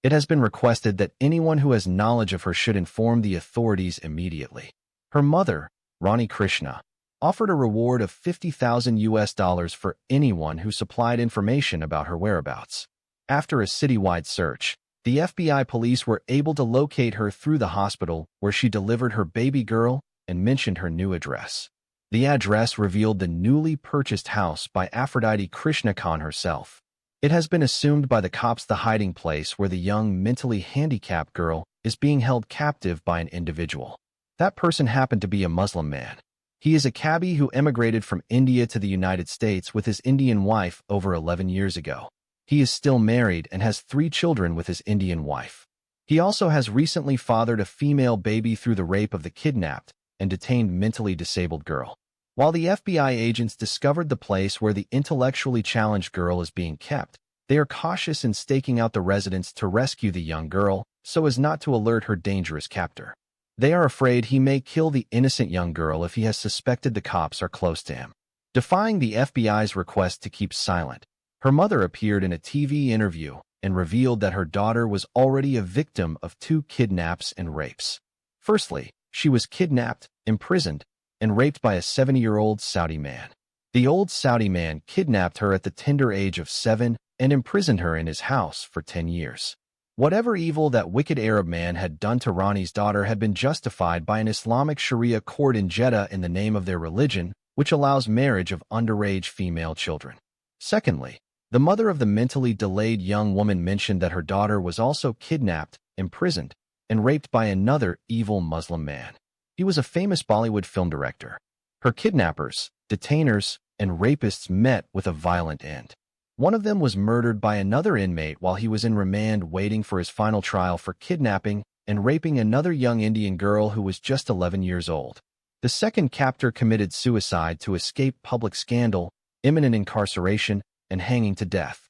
It has been requested that anyone who has knowledge of her should inform the authorities immediately. Her mother, Rani Krishna, offered a reward of $50,000 for anyone who supplied information about her whereabouts. After a citywide search, the FBI police were able to locate her through the hospital where she delivered her baby girl and mentioned her new address. The address revealed the newly purchased house by Aphrodite Krishna Khan herself. It has been assumed by the cops the hiding place where the young mentally handicapped girl is being held captive by an individual. That person happened to be a Muslim man. He is a cabbie who emigrated from India to the United States with his Indian wife over 11 years ago. He is still married and has 3 children with his Indian wife. He also has recently fathered a female baby through the rape of the kidnapped and detained mentally disabled girl. While the FBI agents discovered the place where the intellectually challenged girl is being kept, they are cautious in staking out the residence to rescue the young girl so as not to alert her dangerous captor. They are afraid he may kill the innocent young girl if he has suspected the cops are close to him. Defying the FBI's request to keep silent, her mother appeared in a TV interview and revealed that her daughter was already a victim of 2 kidnaps and rapes. Firstly, she was kidnapped, imprisoned, and raped by a 70-year-old Saudi man. The old Saudi man kidnapped her at the tender age of 7 and imprisoned her in his house for 10 years. Whatever evil that wicked Arab man had done to Rani's daughter had been justified by an Islamic Sharia court in Jeddah in the name of their religion, which allows marriage of underage female children. Secondly, the mother of the mentally delayed young woman mentioned that her daughter was also kidnapped, imprisoned, and raped by another evil Muslim man. He was a famous Bollywood film director. Her kidnappers, detainers, and rapists met with a violent end. One of them was murdered by another inmate while he was in remand waiting for his final trial for kidnapping and raping another young Indian girl who was just 11 years old. The second captor committed suicide to escape public scandal, imminent incarceration, and hanging to death.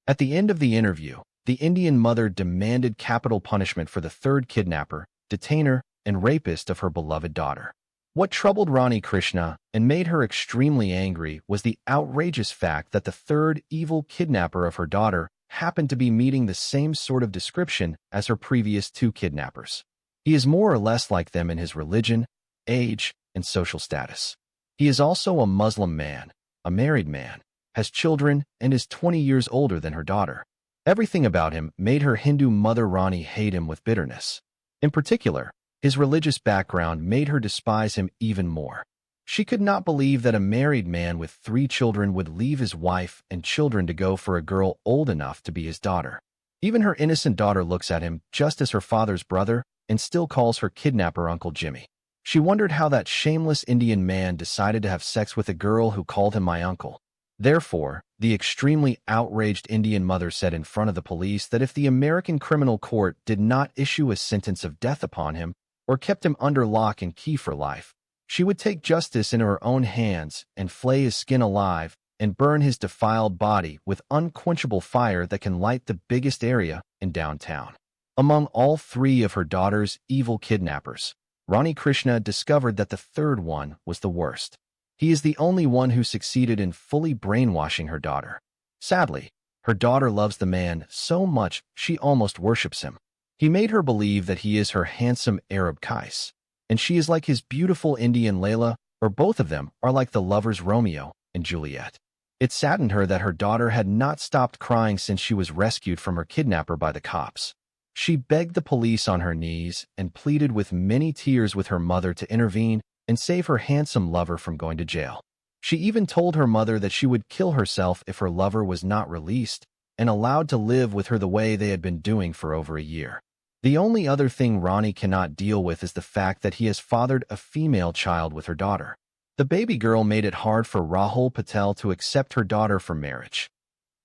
At the end of the interview, the Indian mother demanded capital punishment for the third kidnapper, detainer, and rapist of her beloved daughter. What troubled Rani Krishna and made her extremely angry was the outrageous fact that the third evil kidnapper of her daughter happened to be meeting the same sort of description as her previous 2 kidnappers. He is more or less like them in his religion, age, and social status. He is also a Muslim man, a married man, has children, and is 20 years older than her daughter. Everything about him made her Hindu mother Rani hate him with bitterness. In particular, his religious background made her despise him even more. She could not believe that a married man with 3 children would leave his wife and children to go for a girl old enough to be his daughter. Even her innocent daughter looks at him just as her father's brother and still calls her kidnapper Uncle Jimmy. She wondered how that shameless Indian man decided to have sex with a girl who called him my uncle. Therefore, the extremely outraged Indian mother said in front of the police that if the American criminal court did not issue a sentence of death upon him or kept him under lock and key for life, she would take justice into her own hands and flay his skin alive and burn his defiled body with unquenchable fire that can light the biggest area in downtown. Among all 3 of her daughter's evil kidnappers, Rani Krishna discovered that the third one was the worst. He is the only one who succeeded in fully brainwashing her daughter. Sadly, her daughter loves the man so much she almost worships him. He made her believe that he is her handsome Arab Qais, and she is like his beautiful Indian Layla, or both of them are like the lovers Romeo and Juliet. It saddened her that her daughter had not stopped crying since she was rescued from her kidnapper by the cops. She begged the police on her knees and pleaded with many tears with her mother to intervene and save her handsome lover from going to jail. She even told her mother that she would kill herself if her lover was not released and allowed to live with her the way they had been doing for over a year. The only other thing Rani cannot deal with is the fact that he has fathered a female child with her daughter. The baby girl made it hard for Rahul Patel to accept her daughter for marriage.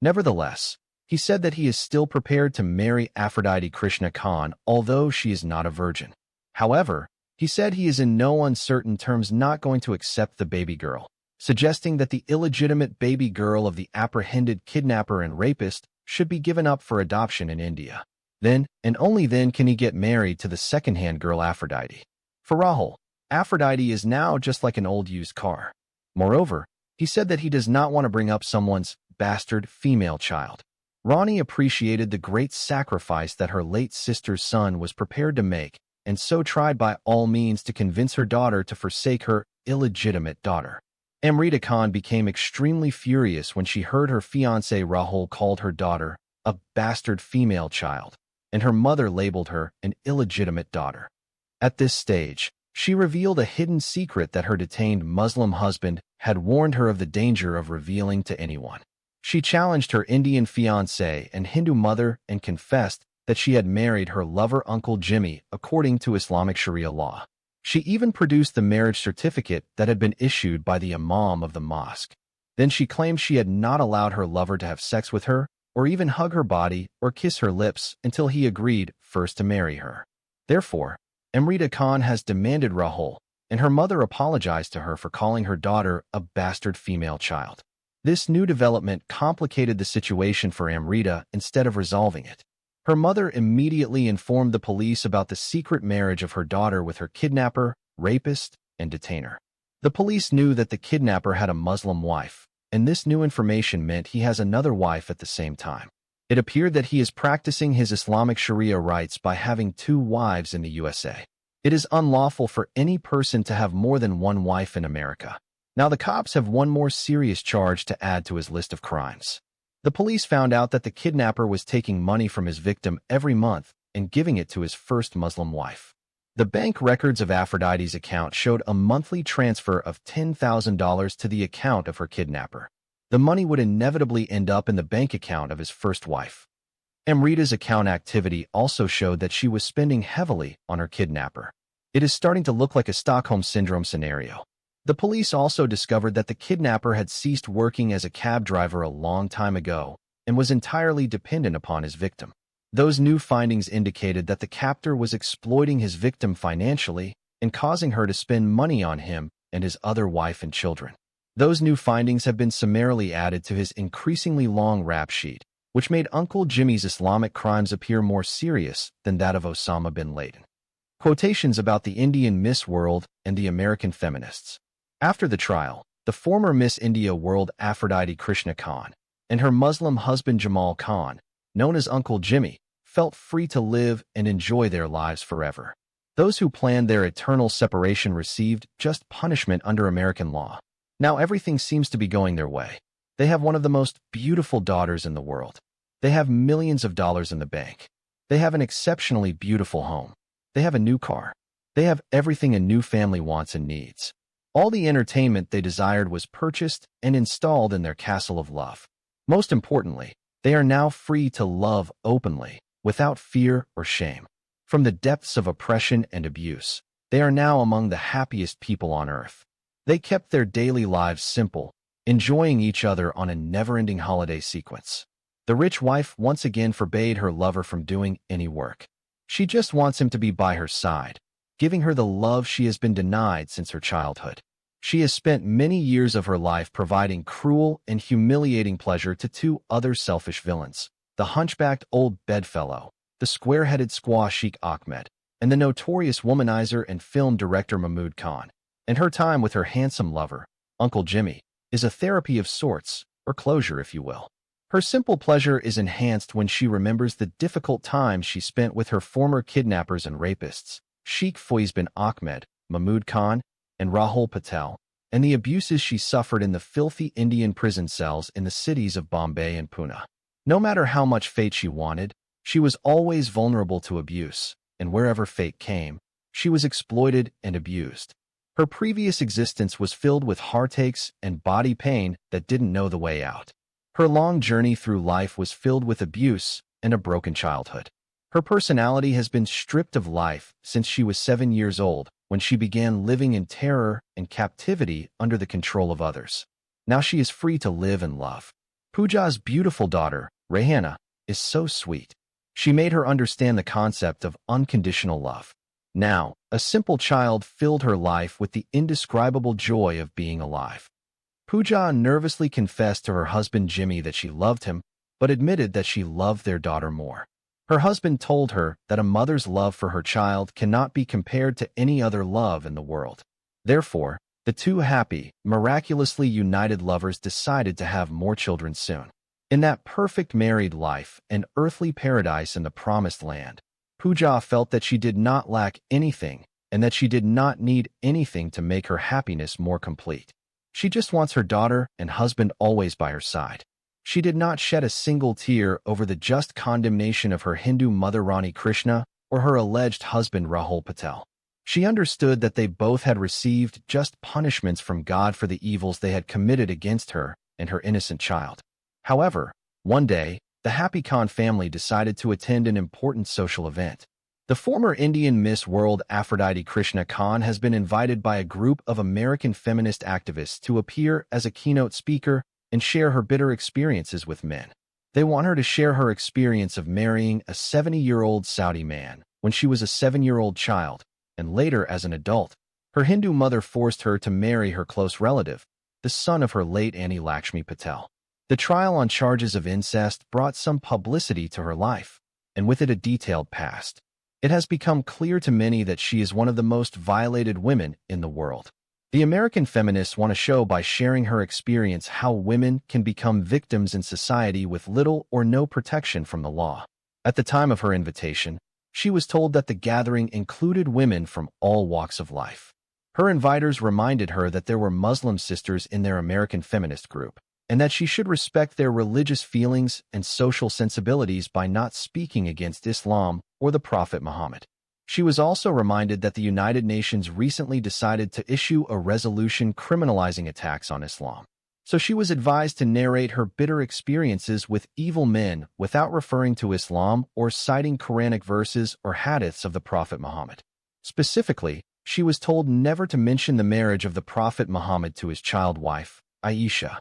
Nevertheless, he said that he is still prepared to marry Aphrodite Krishna Khan, although she is not a virgin. However, he said he is in no uncertain terms not going to accept the baby girl, suggesting that the illegitimate baby girl of the apprehended kidnapper and rapist should be given up for adoption in India. Then, and only then, can he get married to the second-hand girl Aphrodite. For Rahul, Aphrodite is now just like an old used car. Moreover, he said that he does not want to bring up someone's bastard female child. Rani appreciated the great sacrifice that her late sister's son was prepared to make, and so tried by all means to convince her daughter to forsake her illegitimate daughter. Amrita Khan became extremely furious when she heard her fiancé Rahul called her daughter a bastard female child, and her mother labeled her an illegitimate daughter. At this stage, she revealed a hidden secret that her detained Muslim husband had warned her of the danger of revealing to anyone. She challenged her Indian fiancé and Hindu mother and confessed that she had married her lover Uncle Jimmy according to Islamic Sharia law. She even produced the marriage certificate that had been issued by the imam of the mosque. Then she claimed she had not allowed her lover to have sex with her, or even hug her body or kiss her lips until he agreed first to marry her. Therefore, Amrita Khan has demanded Rahul, and her mother apologized to her for calling her daughter a bastard female child. This new development complicated the situation for Amrita instead of resolving it. Her mother immediately informed the police about the secret marriage of her daughter with her kidnapper, rapist, and detainer. The police knew that the kidnapper had a Muslim wife, and this new information meant he has another wife at the same time. It appeared that he is practicing his Islamic Sharia rights by having 2 wives in the USA. It is unlawful for any person to have more than 1 wife in America. Now the cops have one more serious charge to add to his list of crimes. The police found out that the kidnapper was taking money from his victim every month and giving it to his first Muslim wife. The bank records of Aphrodite's account showed a monthly transfer of $10,000 to the account of her kidnapper. The money would inevitably end up in the bank account of his first wife. Amrita's account activity also showed that she was spending heavily on her kidnapper. It is starting to look like a Stockholm Syndrome scenario. The police also discovered that the kidnapper had ceased working as a cab driver a long time ago and was entirely dependent upon his victim. Those new findings indicated that the captor was exploiting his victim financially and causing her to spend money on him and his other wife and children. Those new findings have been summarily added to his increasingly long rap sheet, which made Uncle Jimmy's Islamic crimes appear more serious than that of Osama bin Laden. Quotations about the Indian Miss World and the American feminists. After the trial, the former Miss India World Aphrodite Krishna Khan and her Muslim husband Jamal Khan, known as Uncle Jimmy, felt free to live and enjoy their lives forever. Those who planned their eternal separation received just punishment under American law. Now everything seems to be going their way. They have one of the most beautiful daughters in the world. They have millions of dollars in the bank. They have an exceptionally beautiful home. They have a new car. They have everything a new family wants and needs. All the entertainment they desired was purchased and installed in their castle of love. Most importantly, they are now free to love openly, without fear or shame. From the depths of oppression and abuse, they are now among the happiest people on earth. They kept their daily lives simple, enjoying each other on a never-ending holiday sequence. The rich wife once again forbade her lover from doing any work. She just wants him to be by her side, giving her the love she has been denied since her childhood. She has spent many years of her life providing cruel and humiliating pleasure to two other selfish villains, the hunchbacked old bedfellow, the square-headed squaw Sheikh Ahmed, and the notorious womanizer and film director Mahmoud Khan. And her time with her handsome lover, Uncle Jimmy, is a therapy of sorts, or closure if you will. Her simple pleasure is enhanced when she remembers the difficult times she spent with her former kidnappers and rapists, Sheikh Faiz bin Ahmed, Mahmoud Khan, and Rahul Patel, and the abuses she suffered in the filthy Indian prison cells in the cities of Bombay and Pune. No matter how much fate she wanted, she was always vulnerable to abuse, and wherever fate came, she was exploited and abused. Her previous existence was filled with heartaches and body pain that didn't know the way out. Her long journey through life was filled with abuse and a broken childhood. Her personality has been stripped of life since she was 7 years old, when she began living in terror and captivity under the control of others. Now she is free to live and love. Pooja's beautiful daughter, Rehana, is so sweet. She made her understand the concept of unconditional love. Now, a simple child filled her life with the indescribable joy of being alive. Pooja nervously confessed to her husband Jimmy that she loved him, but admitted that she loved their daughter more. Her husband told her that a mother's love for her child cannot be compared to any other love in the world. Therefore, the two happy, miraculously united lovers decided to have more children soon. In that perfect married life and earthly paradise in the promised land, Pooja felt that she did not lack anything and that she did not need anything to make her happiness more complete. She just wants her daughter and husband always by her side. She did not shed a single tear over the just condemnation of her Hindu mother Rani Krishna or her alleged husband Rahul Patel. She understood that they both had received just punishments from God for the evils they had committed against her and her innocent child. However, one day, the Happy Khan family decided to attend an important social event. The former Indian Miss World Aphrodite Krishna Khan has been invited by a group of American feminist activists to appear as a keynote speaker and share her bitter experiences with men. They want her to share her experience of marrying a 70-year-old Saudi man when she was a 7-year-old child, and later as an adult. Her Hindu mother forced her to marry her close relative, the son of her late Auntie Lakshmi Patel. The trial on charges of incest brought some publicity to her life, and with it a detailed past. It has become clear to many that she is one of the most violated women in the world. The American feminists want to show by sharing her experience how women can become victims in society with little or no protection from the law. At the time of her invitation, she was told that the gathering included women from all walks of life. Her inviters reminded her that there were Muslim sisters in their American feminist group, and that she should respect their religious feelings and social sensibilities by not speaking against Islam or the Prophet Muhammad. She was also reminded that the United Nations recently decided to issue a resolution criminalizing attacks on Islam. So she was advised to narrate her bitter experiences with evil men without referring to Islam or citing Quranic verses or hadiths of the Prophet Muhammad. Specifically, she was told never to mention the marriage of the Prophet Muhammad to his child wife, Aisha.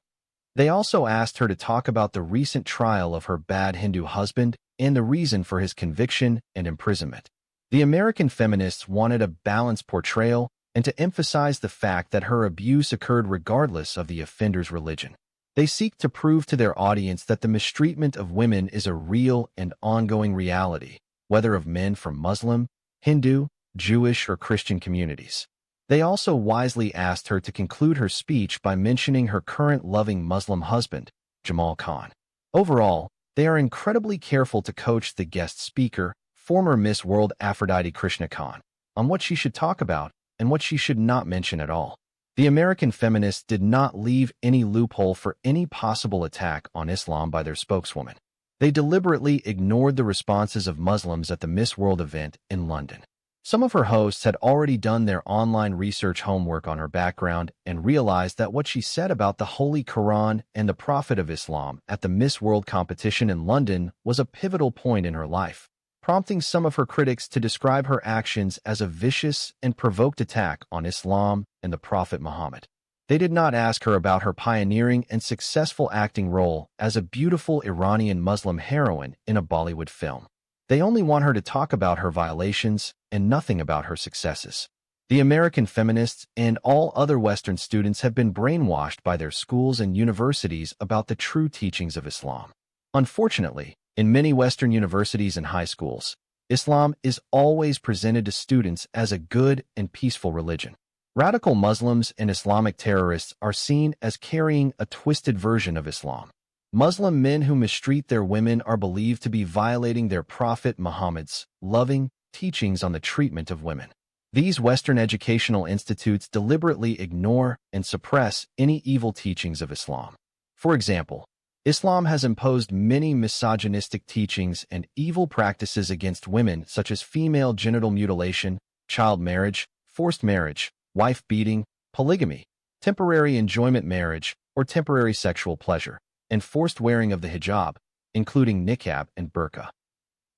They also asked her to talk about the recent trial of her bad Hindu husband and the reason for his conviction and imprisonment. The American feminists wanted a balanced portrayal and to emphasize the fact that her abuse occurred regardless of the offender's religion. They seek to prove to their audience that the mistreatment of women is a real and ongoing reality, whether of men from Muslim, Hindu, Jewish, or Christian communities. They also wisely asked her to conclude her speech by mentioning her current loving Muslim husband, Jamal Khan. Overall, they are incredibly careful to coach the guest speaker, former Miss World Aphrodite Krishna Khan, on what she should talk about and what she should not mention at all. The American feminists did not leave any loophole for any possible attack on Islam by their spokeswoman. They deliberately ignored the responses of Muslims at the Miss World event in London. Some of her hosts had already done their online research homework on her background and realized that what she said about the Holy Quran and the Prophet of Islam at the Miss World competition in London was a pivotal point in her life, prompting some of her critics to describe her actions as a vicious and provoked attack on Islam and the Prophet Muhammad. They did not ask her about her pioneering and successful acting role as a beautiful Iranian Muslim heroine in a Bollywood film. They only want her to talk about her violations and nothing about her successes. The American feminists and all other Western students have been brainwashed by their schools and universities about the true teachings of Islam. Unfortunately, in many Western universities and high schools, Islam is always presented to students as a good and peaceful religion. Radical Muslims and Islamic terrorists are seen as carrying a twisted version of Islam. Muslim men who mistreat their women are believed to be violating their Prophet Muhammad's loving teachings on the treatment of women. These Western educational institutes deliberately ignore and suppress any evil teachings of Islam. For example, Islam has imposed many misogynistic teachings and evil practices against women such as female genital mutilation, child marriage, forced marriage, wife beating, polygamy, temporary enjoyment marriage or temporary sexual pleasure, and forced wearing of the hijab, including niqab and burqa,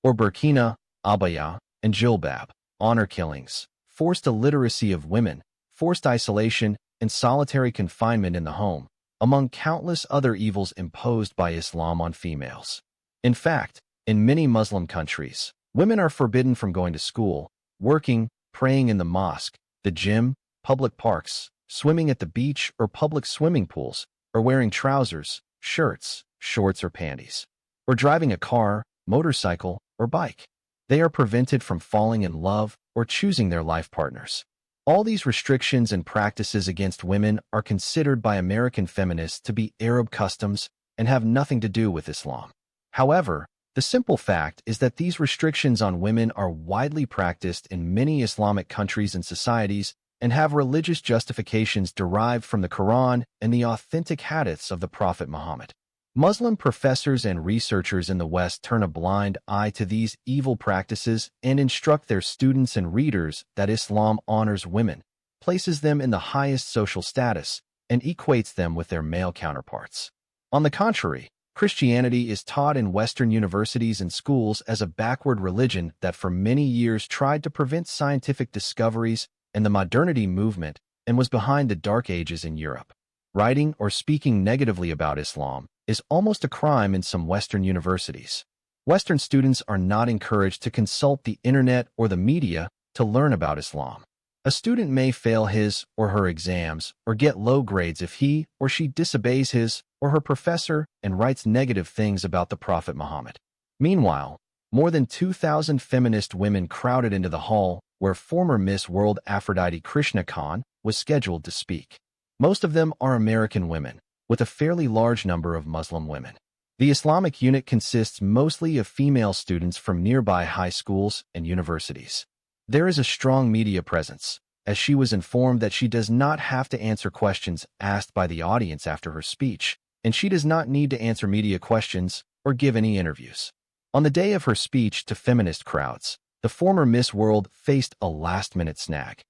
or burkina, abaya, and jilbab, honor killings, forced illiteracy of women, forced isolation, and solitary confinement in the home, among countless other evils imposed by Islam on females. In fact, in many Muslim countries, women are forbidden from going to school, working, praying in the mosque, the gym, public parks, swimming at the beach or public swimming pools, or wearing trousers, shirts, shorts, or panties, or driving a car, motorcycle, or bike. They are prevented from falling in love or choosing their life partners. All these restrictions and practices against women are considered by American feminists to be Arab customs and have nothing to do with Islam. However, the simple fact is that these restrictions on women are widely practiced in many Islamic countries and societies and have religious justifications derived from the Quran and the authentic hadiths of the Prophet Muhammad. Muslim professors and researchers in the West turn a blind eye to these evil practices and instruct their students and readers that Islam honors women, places them in the highest social status, and equates them with their male counterparts. On the contrary, Christianity is taught in Western universities and schools as a backward religion that for many years tried to prevent scientific discoveries and the modernity movement and was behind the Dark Ages in Europe. Writing or speaking negatively about Islam is almost a crime in some Western universities. Western students are not encouraged to consult the internet or the media to learn about Islam. A student may fail his or her exams or get low grades if he or she disobeys his or her professor and writes negative things about the Prophet Muhammad. Meanwhile, more than 2,000 feminist women crowded into the hall where former Miss World Aphrodite Krishna Khan was scheduled to speak. Most of them are American women, with a fairly large number of Muslim women. The Islamic unit consists mostly of female students from nearby high schools and universities. There is a strong media presence, as she was informed that she does not have to answer questions asked by the audience after her speech, and she does not need to answer media questions or give any interviews. On the day of her speech to feminist crowds, the former Miss World faced a last-minute snag.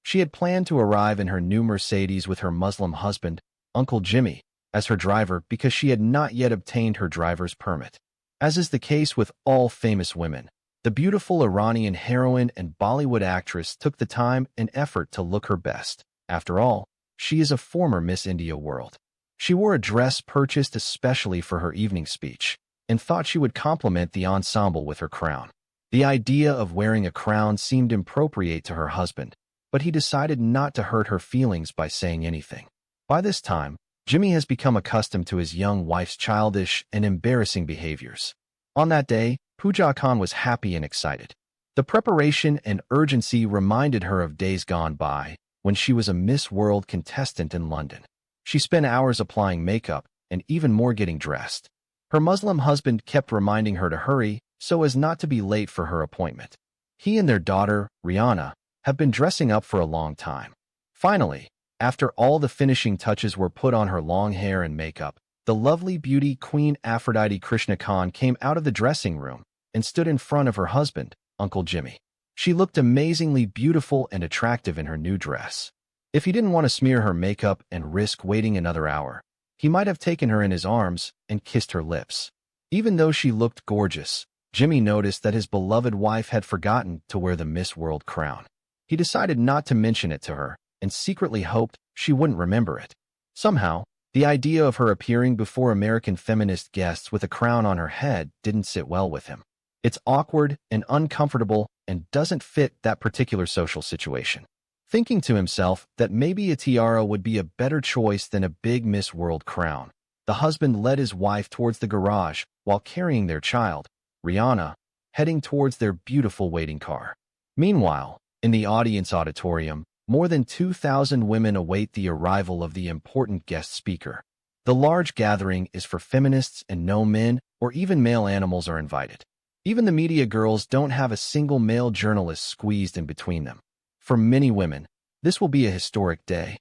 She had planned to arrive in her new Mercedes with her Muslim husband, Uncle Jimmy, as her driver because she had not yet obtained her driver's permit. As is the case with all famous women, the beautiful Iranian heroine and Bollywood actress took the time and effort to look her best. After all, she is a former Miss India World. She wore a dress purchased especially for her evening speech and thought she would complement the ensemble with her crown. The idea of wearing a crown seemed appropriate to her husband, but he decided not to hurt her feelings by saying anything. By this time, Jimmy has become accustomed to his young wife's childish and embarrassing behaviors. On that day, Pooja Khan was happy and excited. The preparation and urgency reminded her of days gone by when she was a Miss World contestant in London. She spent hours applying makeup and even more getting dressed. Her Muslim husband kept reminding her to hurry so as not to be late for her appointment. He and their daughter, Rihanna, have been dressing up for a long time. Finally, after all the finishing touches were put on her long hair and makeup, the lovely beauty Queen Aphrodite Krishna Khan came out of the dressing room and stood in front of her husband, Uncle Jimmy. She looked amazingly beautiful and attractive in her new dress. If he didn't want to smear her makeup and risk waiting another hour, he might have taken her in his arms and kissed her lips. Even though she looked gorgeous, Jimmy noticed that his beloved wife had forgotten to wear the Miss World crown. He decided not to mention it to her and secretly hoped she wouldn't remember it. Somehow, the idea of her appearing before American feminist guests with a crown on her head didn't sit well with him. It's awkward and uncomfortable and doesn't fit that particular social situation. Thinking to himself that maybe a tiara would be a better choice than a big Miss World crown, the husband led his wife towards the garage while carrying their child, Rihanna, heading towards their beautiful waiting car. Meanwhile, in the audience auditorium, more than 2,000 women await the arrival of the important guest speaker. The large gathering is for feminists and no men or even male animals are invited. Even the media girls don't have a single male journalist squeezed in between them. For many women, this will be a historic day.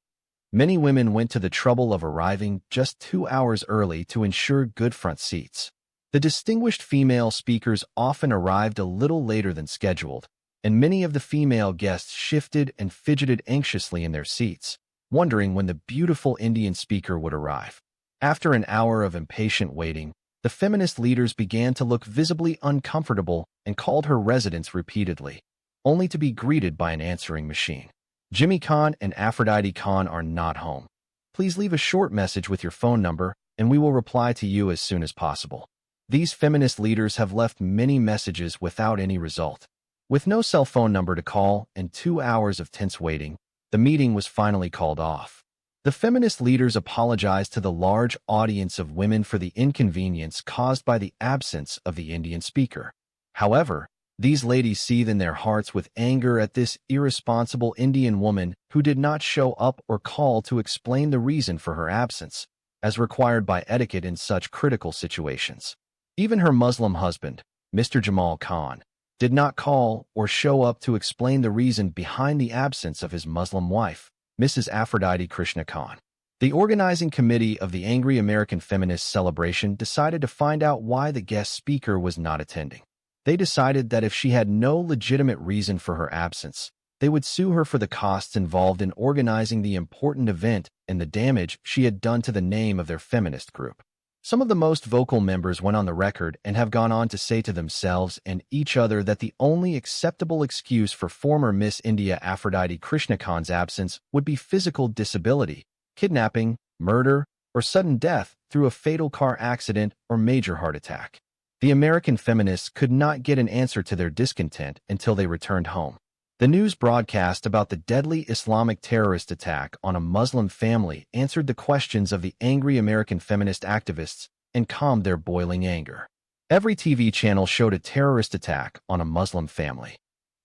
Many women went to the trouble of arriving just 2 hours early to ensure good front seats. The distinguished female speakers often arrived a little later than scheduled, and many of the female guests shifted and fidgeted anxiously in their seats, wondering when the beautiful Indian speaker would arrive. After an hour of impatient waiting, the feminist leaders began to look visibly uncomfortable and called her residence repeatedly, only to be greeted by an answering machine. Jimmy Khan and Aphrodite Khan are not home. Please leave a short message with your phone number, and we will reply to you as soon as possible. These feminist leaders have left many messages without any result. With no cell phone number to call and 2 hours of tense waiting, the meeting was finally called off. The feminist leaders apologized to the large audience of women for the inconvenience caused by the absence of the Indian speaker. However, these ladies seethe in their hearts with anger at this irresponsible Indian woman who did not show up or call to explain the reason for her absence, as required by etiquette in such critical situations. Even her Muslim husband, Mr. Jamal Khan, did not call or show up to explain the reason behind the absence of his Muslim wife, Mrs. Aphrodite Krishna Khan. The organizing committee of the Angry American Feminist celebration decided to find out why the guest speaker was not attending. They decided that if she had no legitimate reason for her absence, they would sue her for the costs involved in organizing the important event and the damage she had done to the name of their feminist group. Some of the most vocal members went on the record and have gone on to say to themselves and each other that the only acceptable excuse for former Miss India Aphrodite Krishna Khan's absence would be physical disability, kidnapping, murder, or sudden death through a fatal car accident or major heart attack. The American feminists could not get an answer to their discontent until they returned home. The news broadcast about the deadly Islamic terrorist attack on a Muslim family answered the questions of the angry American feminist activists and calmed their boiling anger. Every TV channel showed a terrorist attack on a Muslim family.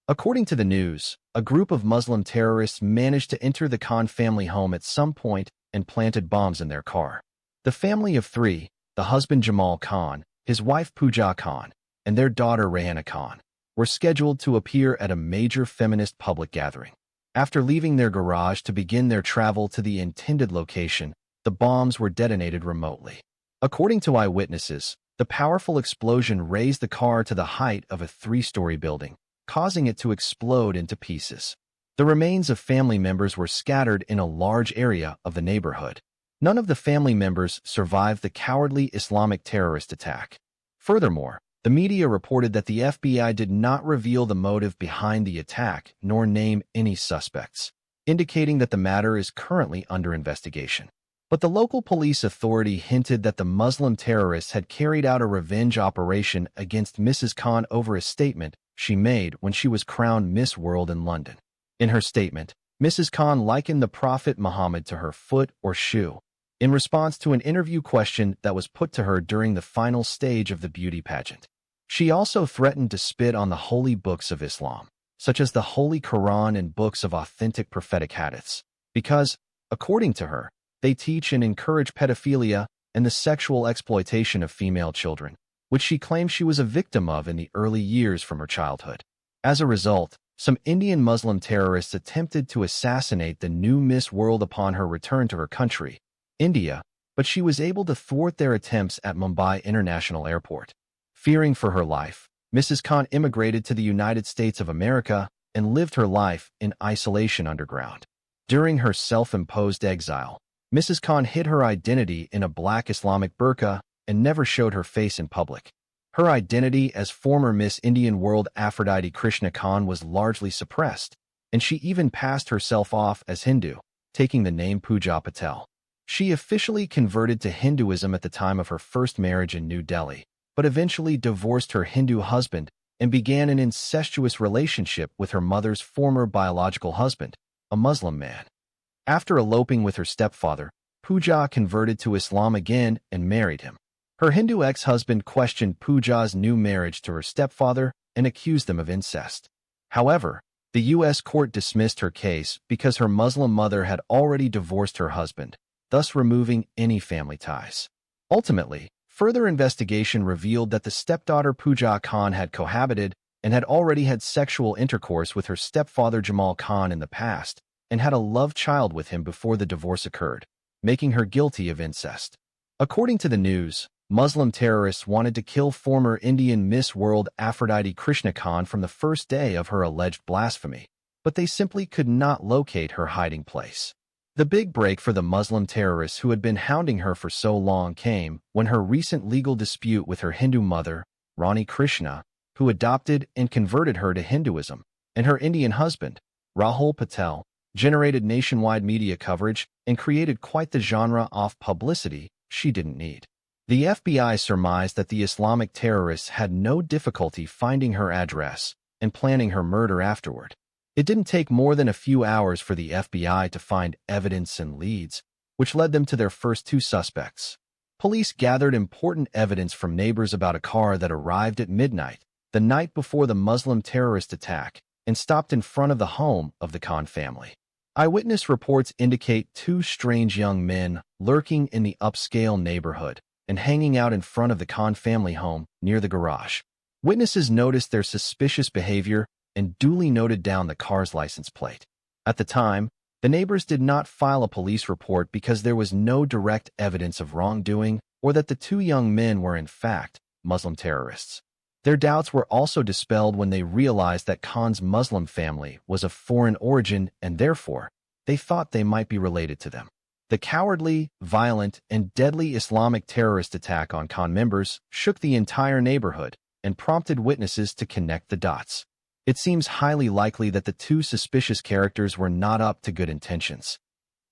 According to the news, a group of Muslim terrorists managed to enter the Khan family home at some point and planted bombs in their car. The family of three, the husband Jamal Khan, his wife Pooja Khan, and their daughter Rihanna Khan, were scheduled to appear at a major feminist public gathering. After leaving their garage to begin their travel to the intended location, the bombs were detonated remotely. According to eyewitnesses, the powerful explosion raised the car to the height of a 3-story building, causing it to explode into pieces. The remains of family members were scattered in a large area of the neighborhood. None of the family members survived the cowardly Islamic terrorist attack. Furthermore, the media reported that the FBI did not reveal the motive behind the attack nor name any suspects, indicating that the matter is currently under investigation. But the local police authority hinted that the Muslim terrorists had carried out a revenge operation against Mrs. Khan over a statement she made when she was crowned Miss World in London. In her statement, Mrs. Khan likened the Prophet Muhammad to her foot or shoe, in response to an interview question that was put to her during the final stage of the beauty pageant. She also threatened to spit on the holy books of Islam, such as the Holy Quran and books of authentic prophetic hadiths, because, according to her, they teach and encourage pedophilia and the sexual exploitation of female children, which she claimed she was a victim of in the early years from her childhood. As a result, some Indian Muslim terrorists attempted to assassinate the new Miss World upon her return to her country, India, but she was able to thwart their attempts at Mumbai International Airport. Fearing for her life, Mrs. Khan immigrated to the United States of America and lived her life in isolation underground. During her self-imposed exile, Mrs. Khan hid her identity in a black Islamic burqa and never showed her face in public. Her identity as former Miss Indian World Aphrodite Krishna Khan was largely suppressed, and she even passed herself off as Hindu, taking the name Pooja Patel. She officially converted to Hinduism at the time of her first marriage in New Delhi, but eventually divorced her Hindu husband and began an incestuous relationship with her mother's former biological husband, a Muslim man. After eloping with her stepfather, Pooja converted to Islam again and married him. Her Hindu ex-husband questioned Pooja's new marriage to her stepfather and accused them of incest. However, the U.S. court dismissed her case because her Muslim mother had already divorced her husband, thus removing any family ties. Ultimately, further investigation revealed that the stepdaughter Pooja Khan had cohabited and had already had sexual intercourse with her stepfather Jamal Khan in the past and had a love child with him before the divorce occurred, making her guilty of incest. According to the news, Muslim terrorists wanted to kill former Indian Miss World Aphrodite Krishna Khan from the first day of her alleged blasphemy, but they simply could not locate her hiding place. The big break for the Muslim terrorists who had been hounding her for so long came when her recent legal dispute with her Hindu mother, Rani Krishna, who adopted and converted her to Hinduism, and her Indian husband, Rahul Patel, generated nationwide media coverage and created quite the genre of publicity she didn't need. The FBI surmised that the Islamic terrorists had no difficulty finding her address and planning her murder afterward. It didn't take more than a few hours for the FBI to find evidence and leads, which led them to their first two suspects. Police gathered important evidence from neighbors about a car that arrived at midnight, the night before the Muslim terrorist attack, and stopped in front of the home of the Khan family. Eyewitness reports indicate two strange young men lurking in the upscale neighborhood and hanging out in front of the Khan family home near the garage. Witnesses noticed their suspicious behavior and duly noted down the car's license plate. At the time, the neighbors did not file a police report because there was no direct evidence of wrongdoing or that the two young men were in fact Muslim terrorists. Their doubts were also dispelled when they realized that Khan's Muslim family was of foreign origin and therefore, they thought they might be related to them. The cowardly, violent, and deadly Islamic terrorist attack on Khan members shook the entire neighborhood and prompted witnesses to connect the dots. It seems highly likely that the two suspicious characters were not up to good intentions.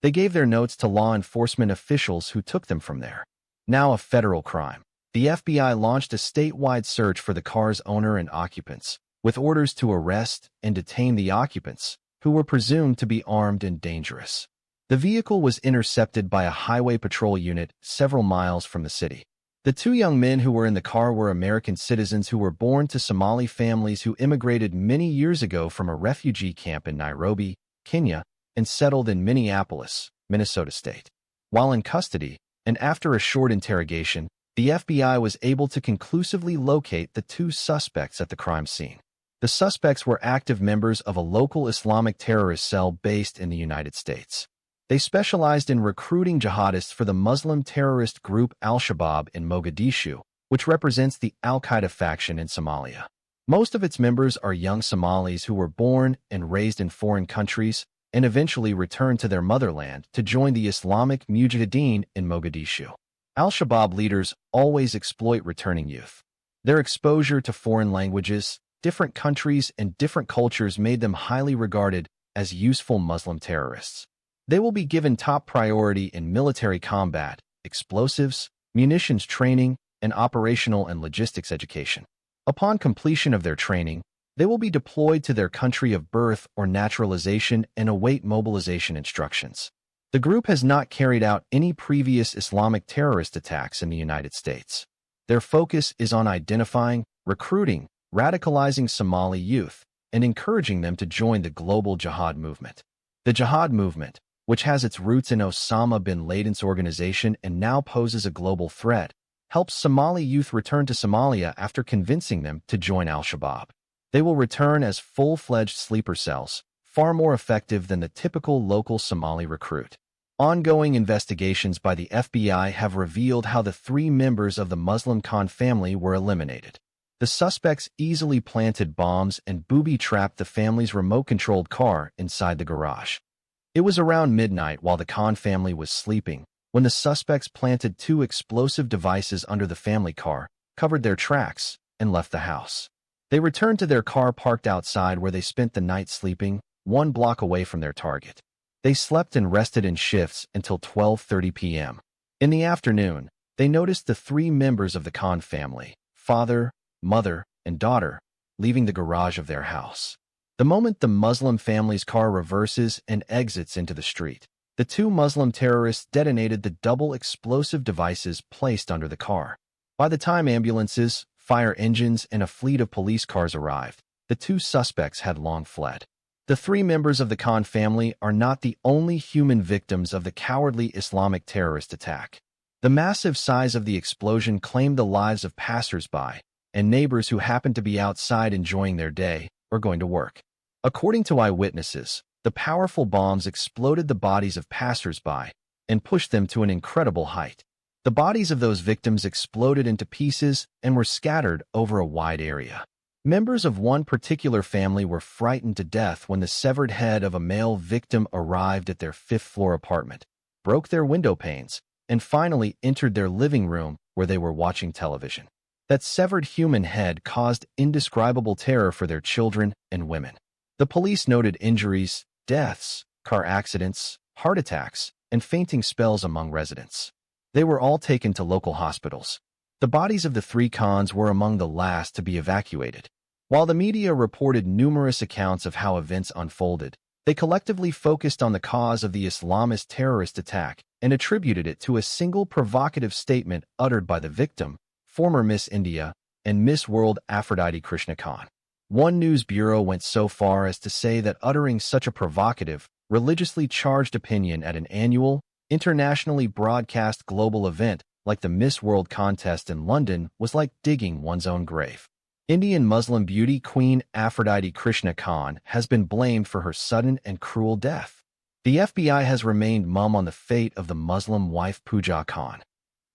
They gave their notes to law enforcement officials who took them from there. Now a federal crime, the FBI launched a statewide search for the car's owner and occupants, with orders to arrest and detain the occupants, who were presumed to be armed and dangerous. The vehicle was intercepted by a highway patrol unit several miles from the city. The two young men who were in the car were American citizens who were born to Somali families who immigrated many years ago from a refugee camp in Nairobi, Kenya, and settled in Minneapolis, Minnesota State. While in custody, and after a short interrogation, the FBI was able to conclusively locate the two suspects at the crime scene. The suspects were active members of a local Islamic terrorist cell based in the United States. They specialized in recruiting jihadists for the Muslim terrorist group Al-Shabaab in Mogadishu, which represents the Al-Qaeda faction in Somalia. Most of its members are young Somalis who were born and raised in foreign countries and eventually returned to their motherland to join the Islamic Mujahideen in Mogadishu. Al-Shabaab leaders always exploit returning youth. Their exposure to foreign languages, different countries, and different cultures made them highly regarded as useful Muslim terrorists. They will be given top priority in military combat, explosives, munitions training, and operational and logistics education. Upon completion of their training, they will be deployed to their country of birth or naturalization and await mobilization instructions. The group has not carried out any previous Islamic terrorist attacks in the United States. Their focus is on identifying, recruiting, radicalizing Somali youth, and encouraging them to join the global jihad movement. The jihad movement, which has its roots in Osama bin Laden's organization and now poses a global threat, helps Somali youth return to Somalia after convincing them to join Al-Shabaab. They will return as full-fledged sleeper cells, far more effective than the typical local Somali recruit. Ongoing investigations by the FBI have revealed how the 3 members of the Muslim Khan family were eliminated. The suspects easily planted bombs and booby-trapped the family's remote-controlled car inside the garage. It was around midnight while the Khan family was sleeping when the suspects planted 2 explosive devices under the family car, covered their tracks, and left the house. They returned to their car parked outside where they spent the night sleeping, 1 block away from their target. They slept and rested in shifts until 12:30 p.m. In the afternoon, they noticed the 3 members of the Khan family, father, mother, and daughter, leaving the garage of their house. The moment the Muslim family's car reverses and exits into the street, the 2 Muslim terrorists detonated the double explosive devices placed under the car. By the time ambulances, fire engines, and a fleet of police cars arrived, the 2 suspects had long fled. The 3 members of the Khan family are not the only human victims of the cowardly Islamic terrorist attack. The massive size of the explosion claimed the lives of passers-by and neighbors who happened to be outside enjoying their day or going to work. According to eyewitnesses, the powerful bombs exploded the bodies of passers-by and pushed them to an incredible height. The bodies of those victims exploded into pieces and were scattered over a wide area. Members of one particular family were frightened to death when the severed head of a male victim arrived at their 5th-floor apartment, broke their window panes, and finally entered their living room where they were watching television. That severed human head caused indescribable terror for their children and women. The police noted injuries, deaths, car accidents, heart attacks, and fainting spells among residents. They were all taken to local hospitals. The bodies of the 3 Khans were among the last to be evacuated. While the media reported numerous accounts of how events unfolded, they collectively focused on the cause of the Islamist terrorist attack and attributed it to a single provocative statement uttered by the victim, former Miss India and Miss World Aphrodite Krishna Khan. One news bureau went so far as to say that uttering such a provocative, religiously charged opinion at an annual, internationally broadcast global event like the Miss World contest in London was like digging one's own grave. Indian Muslim beauty queen Aphrodite Krishna Khan has been blamed for her sudden and cruel death. The FBI has remained mum on the fate of the Muslim wife Pooja Khan.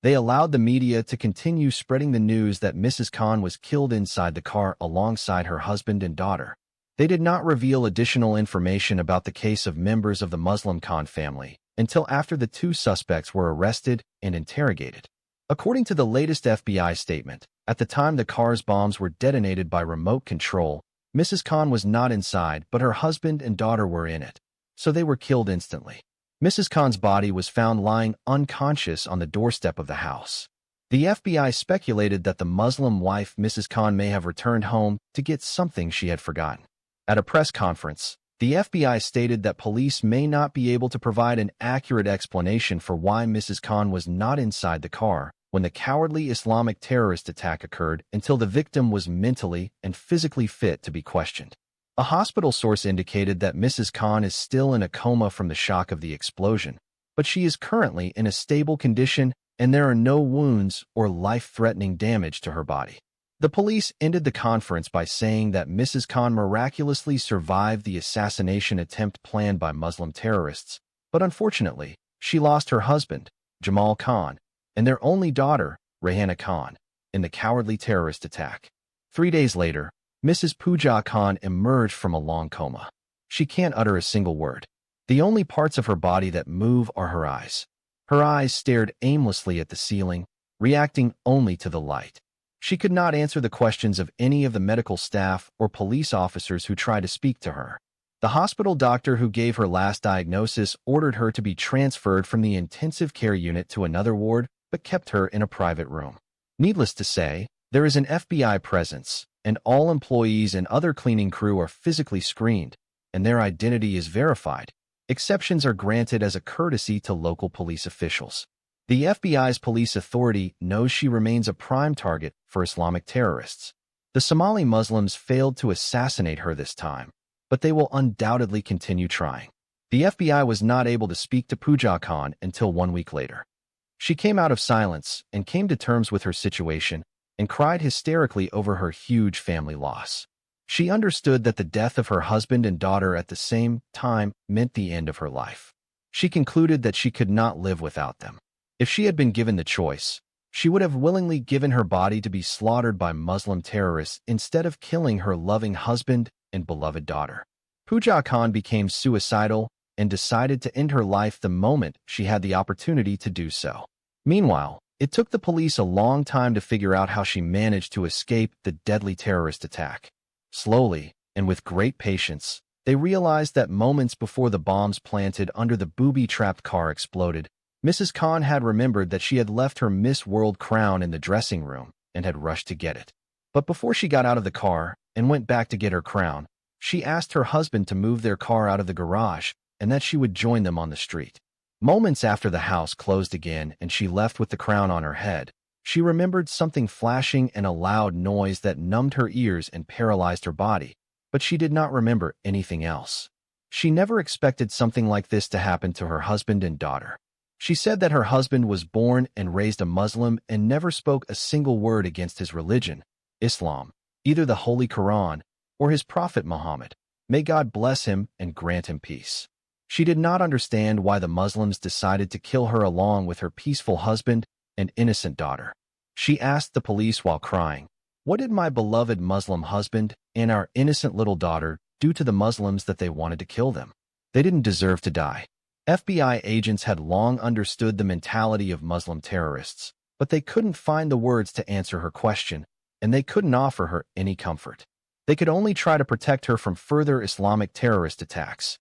They allowed the media to continue spreading the news that Mrs. Khan was killed inside the car alongside her husband and daughter. They did not reveal additional information about the case of members of the Muslim Khan family until after the 2 suspects were arrested and interrogated. According to the latest FBI statement, at the time the car's bombs were detonated by remote control, Mrs. Khan was not inside, but her husband and daughter were in it, so they were killed instantly. Mrs. Khan's body was found lying unconscious on the doorstep of the house. The FBI speculated that the Muslim wife Mrs. Khan may have returned home to get something she had forgotten. At a press conference, the FBI stated that police may not be able to provide an accurate explanation for why Mrs. Khan was not inside the car when the cowardly Islamic terrorist attack occurred until the victim was mentally and physically fit to be questioned. A hospital source indicated that Mrs. Khan is still in a coma from the shock of the explosion, but she is currently in a stable condition and there are no wounds or life-threatening damage to her body. The police ended the conference by saying that Mrs. Khan miraculously survived the assassination attempt planned by Muslim terrorists, but unfortunately, she lost her husband, Jamal Khan, and their only daughter, Rehana Khan, in the cowardly terrorist attack. 3 days later, Mrs. Pooja Khan emerged from a long coma. She can't utter a single word. The only parts of her body that move are her eyes. Her eyes stared aimlessly at the ceiling, reacting only to the light. She could not answer the questions of any of the medical staff or police officers who tried to speak to her. The hospital doctor who gave her last diagnosis ordered her to be transferred from the intensive care unit to another ward, but kept her in a private room. Needless to say, there is an FBI presence, and all employees and other cleaning crew are physically screened, and their identity is verified. Exceptions are granted as a courtesy to local police officials. The FBI's police authority knows she remains a prime target for Islamic terrorists. The Somali Muslims failed to assassinate her this time, but they will undoubtedly continue trying. The FBI was not able to speak to Pooja Khan until 1 week later. She came out of silence and came to terms with her situation and cried hysterically over her huge family loss. She understood that the death of her husband and daughter at the same time meant the end of her life. She concluded that she could not live without them. If she had been given the choice, she would have willingly given her body to be slaughtered by Muslim terrorists instead of killing her loving husband and beloved daughter. Pooja Khan became suicidal and decided to end her life the moment she had the opportunity to do so. Meanwhile, it took the police a long time to figure out how she managed to escape the deadly terrorist attack. Slowly, and with great patience, they realized that moments before the bombs planted under the booby-trapped car exploded, Mrs. Khan had remembered that she had left her Miss World crown in the dressing room and had rushed to get it. But before she got out of the car and went back to get her crown, she asked her husband to move their car out of the garage and that she would join them on the street. Moments after the house closed again and she left with the crown on her head, she remembered something flashing and a loud noise that numbed her ears and paralyzed her body, but she did not remember anything else. She never expected something like this to happen to her husband and daughter. She said that her husband was born and raised a Muslim and never spoke a single word against his religion, Islam, either the Holy Quran or his Prophet Muhammad. May God bless him and grant him peace. She did not understand why the Muslims decided to kill her along with her peaceful husband and innocent daughter. She asked the police while crying, "What did my beloved Muslim husband and our innocent little daughter do to the Muslims that they wanted to kill them? They didn't deserve to die." FBI agents had long understood the mentality of Muslim terrorists, but they couldn't find the words to answer her question, and they couldn't offer her any comfort. They could only try to protect her from further Islamic terrorist attacks.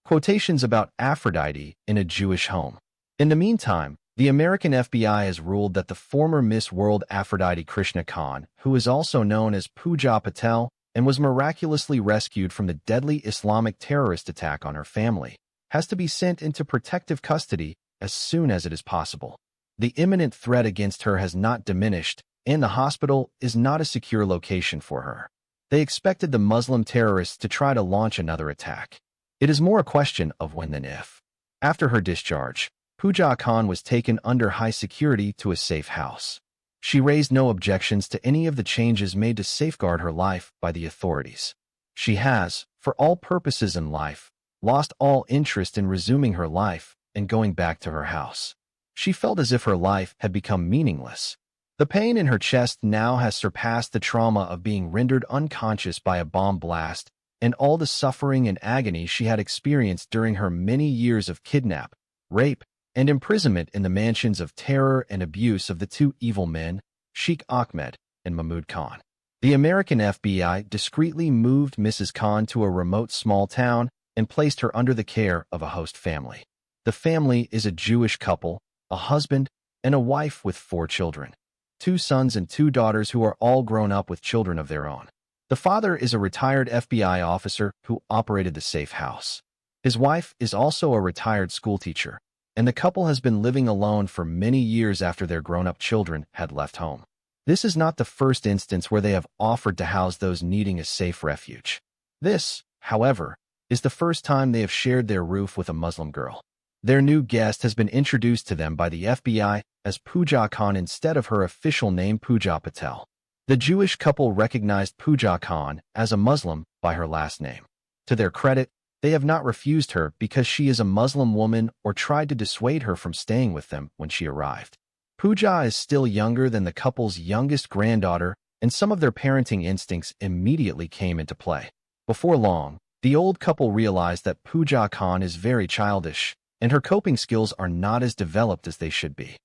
Quotations about Aphrodite in a Jewish home. In the meantime, the American FBI has ruled that the former Miss World Aphrodite Krishna Khan, who is also known as Pooja Patel and was miraculously rescued from the deadly Islamic terrorist attack on her family, has to be sent into protective custody as soon as it is possible. The imminent threat against her has not diminished, and the hospital is not a secure location for her. They expected the Muslim terrorists to try to launch another attack. It is more a question of when than if. After her discharge, Pooja Khan was taken under high security to a safe house. She raised no objections to any of the changes made to safeguard her life by the authorities. She has, for all purposes in life, lost all interest in resuming her life and going back to her house. She felt as if her life had become meaningless. The pain in her chest now has surpassed the trauma of being rendered unconscious by a bomb blast and all the suffering and agony she had experienced during her many years of kidnap, rape, and imprisonment in the mansions of terror and abuse of the two evil men, Sheikh Ahmed and Mahmoud Khan. The American FBI discreetly moved Mrs. Khan to a remote small town and placed her under the care of a host family. The family is a Jewish couple, a husband, and a wife with 4 children, 2 sons and 2 daughters who are all grown up with children of their own. The father is a retired FBI officer who operated the safe house. His wife is also a retired schoolteacher, and the couple has been living alone for many years after their grown-up children had left home. This is not the first instance where they have offered to house those needing a safe refuge. This, however, is the first time they have shared their roof with a Muslim girl. Their new guest has been introduced to them by the FBI as Pooja Khan instead of her official name Pooja Patel. The Jewish couple recognized Pooja Khan as a Muslim by her last name. To their credit, they have not refused her because she is a Muslim woman or tried to dissuade her from staying with them when she arrived. Pooja is still younger than the couple's youngest granddaughter, and some of their parenting instincts immediately came into play. Before long, the old couple realized that Pooja Khan is very childish, and her coping skills are not as developed as they should be.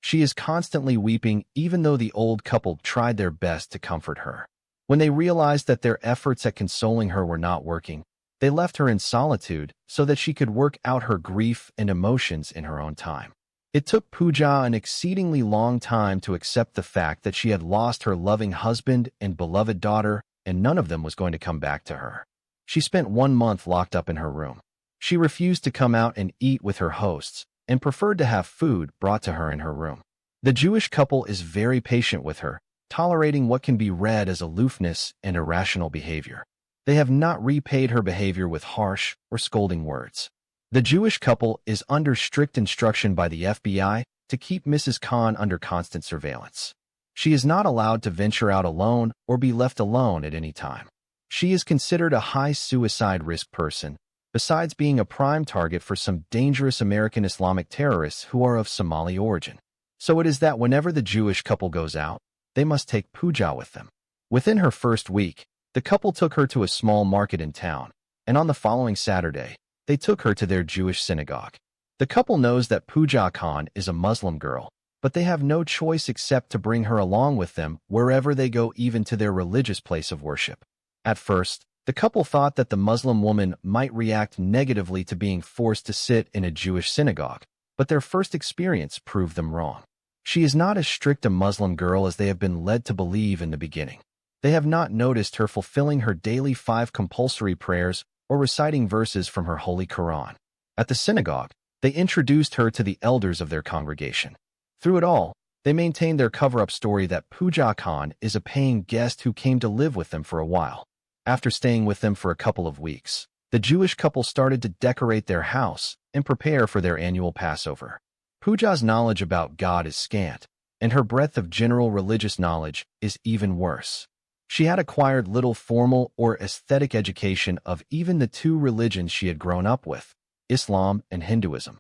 She is constantly weeping even though the old couple tried their best to comfort her. When they realized that their efforts at consoling her were not working, they left her in solitude so that she could work out her grief and emotions in her own time. It took Pooja an exceedingly long time to accept the fact that she had lost her loving husband and beloved daughter, and none of them was going to come back to her. She spent 1 month locked up in her room. She refused to come out and eat with her hosts, and preferred to have food brought to her in her room. The Jewish couple is very patient with her, tolerating what can be read as aloofness and irrational behavior. They have not repaid her behavior with harsh or scolding words. The Jewish couple is under strict instruction by the FBI to keep Mrs. Khan under constant surveillance. She is not allowed to venture out alone or be left alone at any time. She is considered a high suicide risk person, besides being a prime target for some dangerous American Islamic terrorists who are of Somali origin. So it is that whenever the Jewish couple goes out, they must take Pooja with them. Within her first week, the couple took her to a small market in town, and on the following Saturday, they took her to their Jewish synagogue. The couple knows that Pooja Khan is a Muslim girl, but they have no choice except to bring her along with them wherever they go, even to their religious place of worship. At first, the couple thought that the Muslim woman might react negatively to being forced to sit in a Jewish synagogue, but their first experience proved them wrong. She is not as strict a Muslim girl as they have been led to believe in the beginning. They have not noticed her fulfilling her daily 5 compulsory prayers or reciting verses from her Holy Quran. At the synagogue, they introduced her to the elders of their congregation. Through it all, they maintained their cover-up story that Pooja Khan is a paying guest who came to live with them for a while. After staying with them for a couple of weeks, the Jewish couple started to decorate their house and prepare for their annual Passover. Pooja's knowledge about God is scant, and her breadth of general religious knowledge is even worse. She had acquired little formal or aesthetic education of even the 2 religions she had grown up with, Islam and Hinduism.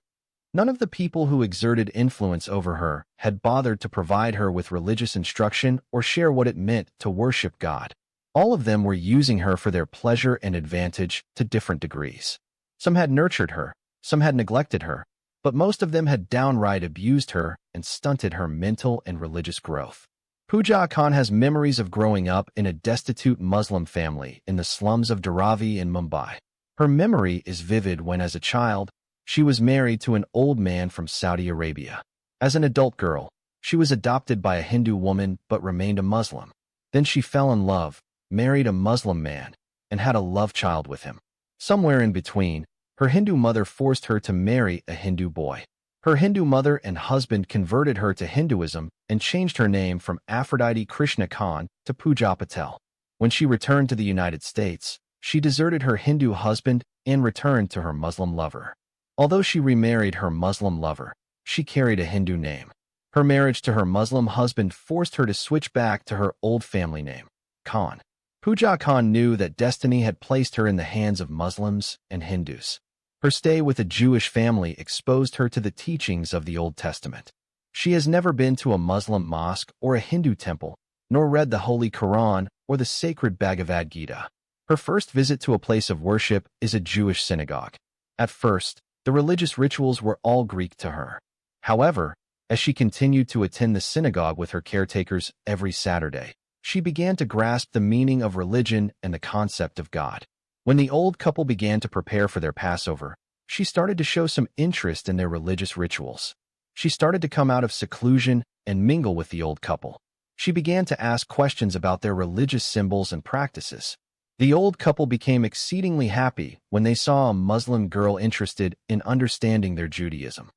None of the people who exerted influence over her had bothered to provide her with religious instruction or share what it meant to worship God. All of them were using her for their pleasure and advantage to different degrees. Some had nurtured her, some had neglected her, but most of them had downright abused her and stunted her mental and religious growth. Pooja Khan has memories of growing up in a destitute Muslim family in the slums of Dharavi in Mumbai. Her memory is vivid when, as a child, she was married to an old man from Saudi Arabia. As an adult girl, she was adopted by a Hindu woman but remained a Muslim. Then she fell in love, married a Muslim man, and had a love child with him. Somewhere in between, her Hindu mother forced her to marry a Hindu boy. Her Hindu mother and husband converted her to Hinduism and changed her name from Aphrodite Krishna Khan to Pooja Patel. When she returned to the United States, she deserted her Hindu husband and returned to her Muslim lover. Although she remarried her Muslim lover, she carried a Hindu name. Her marriage to her Muslim husband forced her to switch back to her old family name, Khan. Pooja Khan knew that destiny had placed her in the hands of Muslims and Hindus. Her stay with a Jewish family exposed her to the teachings of the Old Testament. She has never been to a Muslim mosque or a Hindu temple, nor read the Holy Quran or the sacred Bhagavad Gita. Her first visit to a place of worship is a Jewish synagogue. At first, the religious rituals were all Greek to her. However, as she continued to attend the synagogue with her caretakers every Saturday, she began to grasp the meaning of religion and the concept of God. When the old couple began to prepare for their Passover, she started to show some interest in their religious rituals. She started to come out of seclusion and mingle with the old couple. She began to ask questions about their religious symbols and practices. The old couple became exceedingly happy when they saw a Muslim girl interested in understanding their Judaism.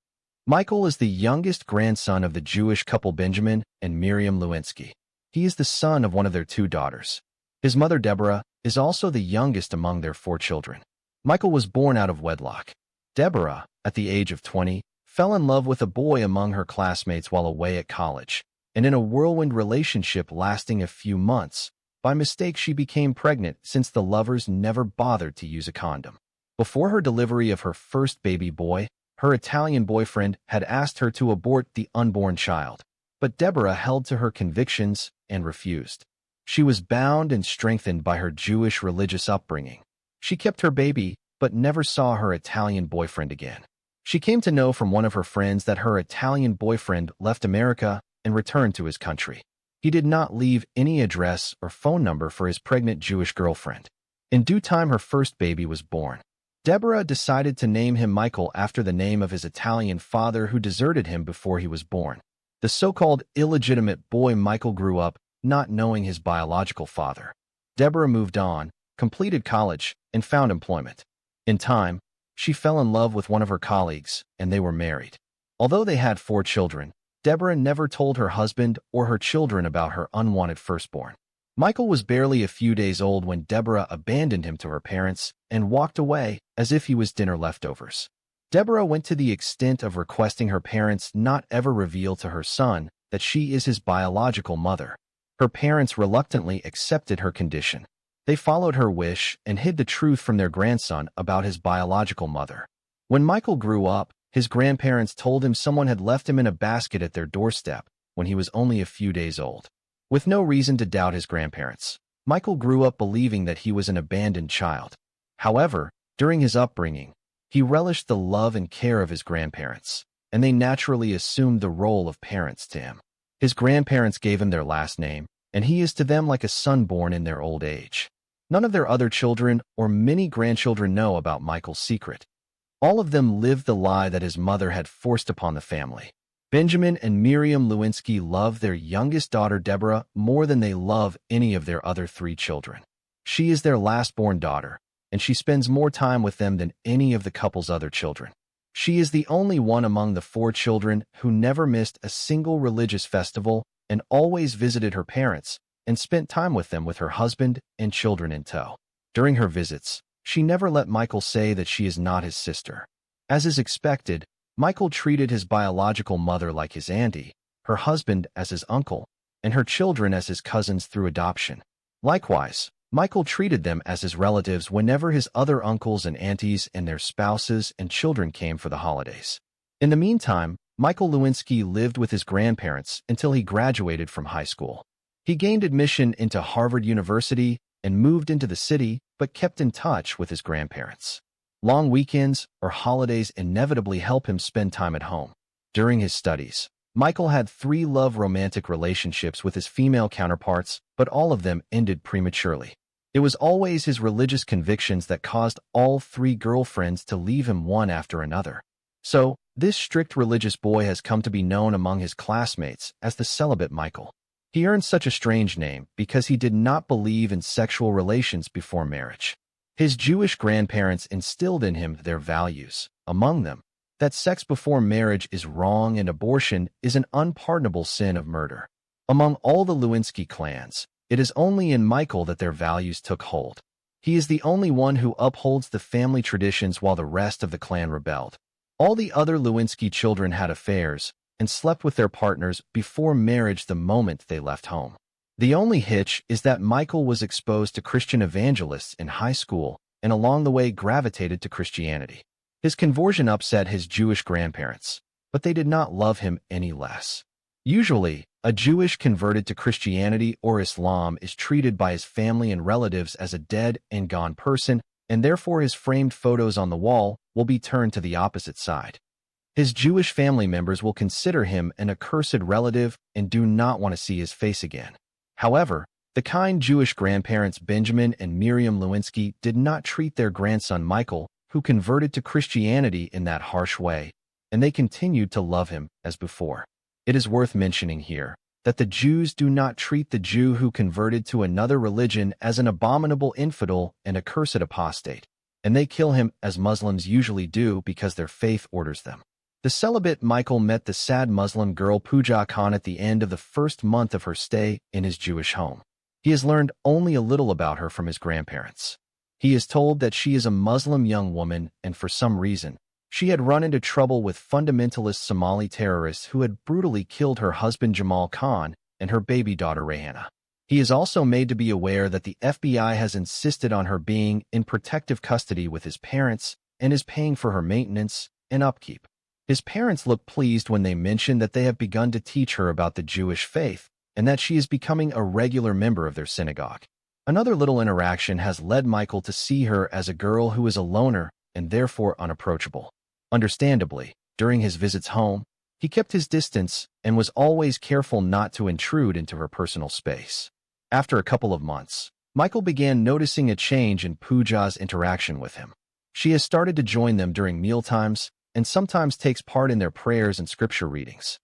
Michael is the youngest grandson of the Jewish couple Benjamin and Miriam Lewinsky. He is the son of one of their 2 daughters. His mother, Deborah, is also the youngest among their 4 children. Michael was born out of wedlock. Deborah, at the age of 20, fell in love with a boy among her classmates while away at college, and in a whirlwind relationship lasting a few months, by mistake she became pregnant since the lovers never bothered to use a condom. Before her delivery of her first baby boy, her Italian boyfriend had asked her to abort the unborn child, but Deborah held to her convictions and refused. She was bound and strengthened by her Jewish religious upbringing. She kept her baby, but never saw her Italian boyfriend again. She came to know from one of her friends that her Italian boyfriend left America and returned to his country. He did not leave any address or phone number for his pregnant Jewish girlfriend. In due time, her first baby was born. Deborah decided to name him Michael after the name of his Italian father who deserted him before he was born. The so-called illegitimate boy Michael grew up not knowing his biological father. Deborah moved on, completed college, and found employment. In time, she fell in love with one of her colleagues, and they were married. Although they had 4 children, Deborah never told her husband or her children about her unwanted firstborn. Michael was barely a few days old when Deborah abandoned him to her parents and walked away as if he was dinner leftovers. Deborah went to the extent of requesting her parents not ever reveal to her son that she is his biological mother. Her parents reluctantly accepted her condition. They followed her wish and hid the truth from their grandson about his biological mother. When Michael grew up, his grandparents told him someone had left him in a basket at their doorstep when he was only a few days old. With no reason to doubt his grandparents, Michael grew up believing that he was an abandoned child. However, during his upbringing, he relished the love and care of his grandparents, and they naturally assumed the role of parents to him. His grandparents gave him their last name, and he is to them like a son born in their old age. None of their other children or many grandchildren know about Michael's secret. All of them lived the lie that his mother had forced upon the family. Benjamin and Miriam Lewinsky love their youngest daughter Deborah more than they love any of their other 3 children. She is their last-born daughter, and she spends more time with them than any of the couple's other children. She is the only one among the 4 children who never missed a single religious festival and always visited her parents and spent time with them with her husband and children in tow. During her visits, she never let Michael say that she is not his sister. As is expected, Michael treated his biological mother like his auntie, her husband as his uncle, and her children as his cousins through adoption. Likewise, Michael treated them as his relatives whenever his other uncles and aunties and their spouses and children came for the holidays. In the meantime, Michael Lewinsky lived with his grandparents until he graduated from high school. He gained admission into Harvard University and moved into the city, but kept in touch with his grandparents. Long weekends or holidays inevitably help him spend time at home. During his studies, Michael had 3 romantic relationships with his female counterparts, but all of them ended prematurely. It was always his religious convictions that caused all 3 girlfriends to leave him one after another. So, this strict religious boy has come to be known among his classmates as the celibate Michael. He earned such a strange name because he did not believe in sexual relations before marriage. His Jewish grandparents instilled in him their values, among them, that sex before marriage is wrong and abortion is an unpardonable sin of murder. Among all the Lewinsky clans, it is only in Michael that their values took hold. He is the only one who upholds the family traditions while the rest of the clan rebelled. All the other Lewinsky children had affairs and slept with their partners before marriage the moment they left home. The only hitch is that Michael was exposed to Christian evangelists in high school and along the way gravitated to Christianity. His conversion upset his Jewish grandparents, but they did not love him any less. Usually, a Jewish converted to Christianity or Islam is treated by his family and relatives as a dead and gone person, and therefore his framed photos on the wall will be turned to the opposite side. His Jewish family members will consider him an accursed relative and do not want to see his face again. However, the kind Jewish grandparents Benjamin and Miriam Lewinsky did not treat their grandson Michael, who converted to Christianity, in that harsh way, and they continued to love him as before. It is worth mentioning here that the Jews do not treat the Jew who converted to another religion as an abominable infidel and accursed apostate, and they kill him as Muslims usually do because their faith orders them. The celibate Michael met the sad Muslim girl Pooja Khan at the end of the first month of her stay in his Jewish home. He has learned only a little about her from his grandparents. He is told that she is a Muslim young woman and for some reason, she had run into trouble with fundamentalist Somali terrorists who had brutally killed her husband Jamal Khan and her baby daughter Rayhana. He is also made to be aware that the FBI has insisted on her being in protective custody with his parents and is paying for her maintenance and upkeep. His parents look pleased when they mention that they have begun to teach her about the Jewish faith and that she is becoming a regular member of their synagogue. Another little interaction has led Michael to see her as a girl who is a loner and therefore unapproachable. Understandably, during his visits home, he kept his distance and was always careful not to intrude into her personal space. After a couple of months, Michael began noticing a change in Pooja's interaction with him. She has started to join them during mealtimes and sometimes takes part in their prayers and scripture readings.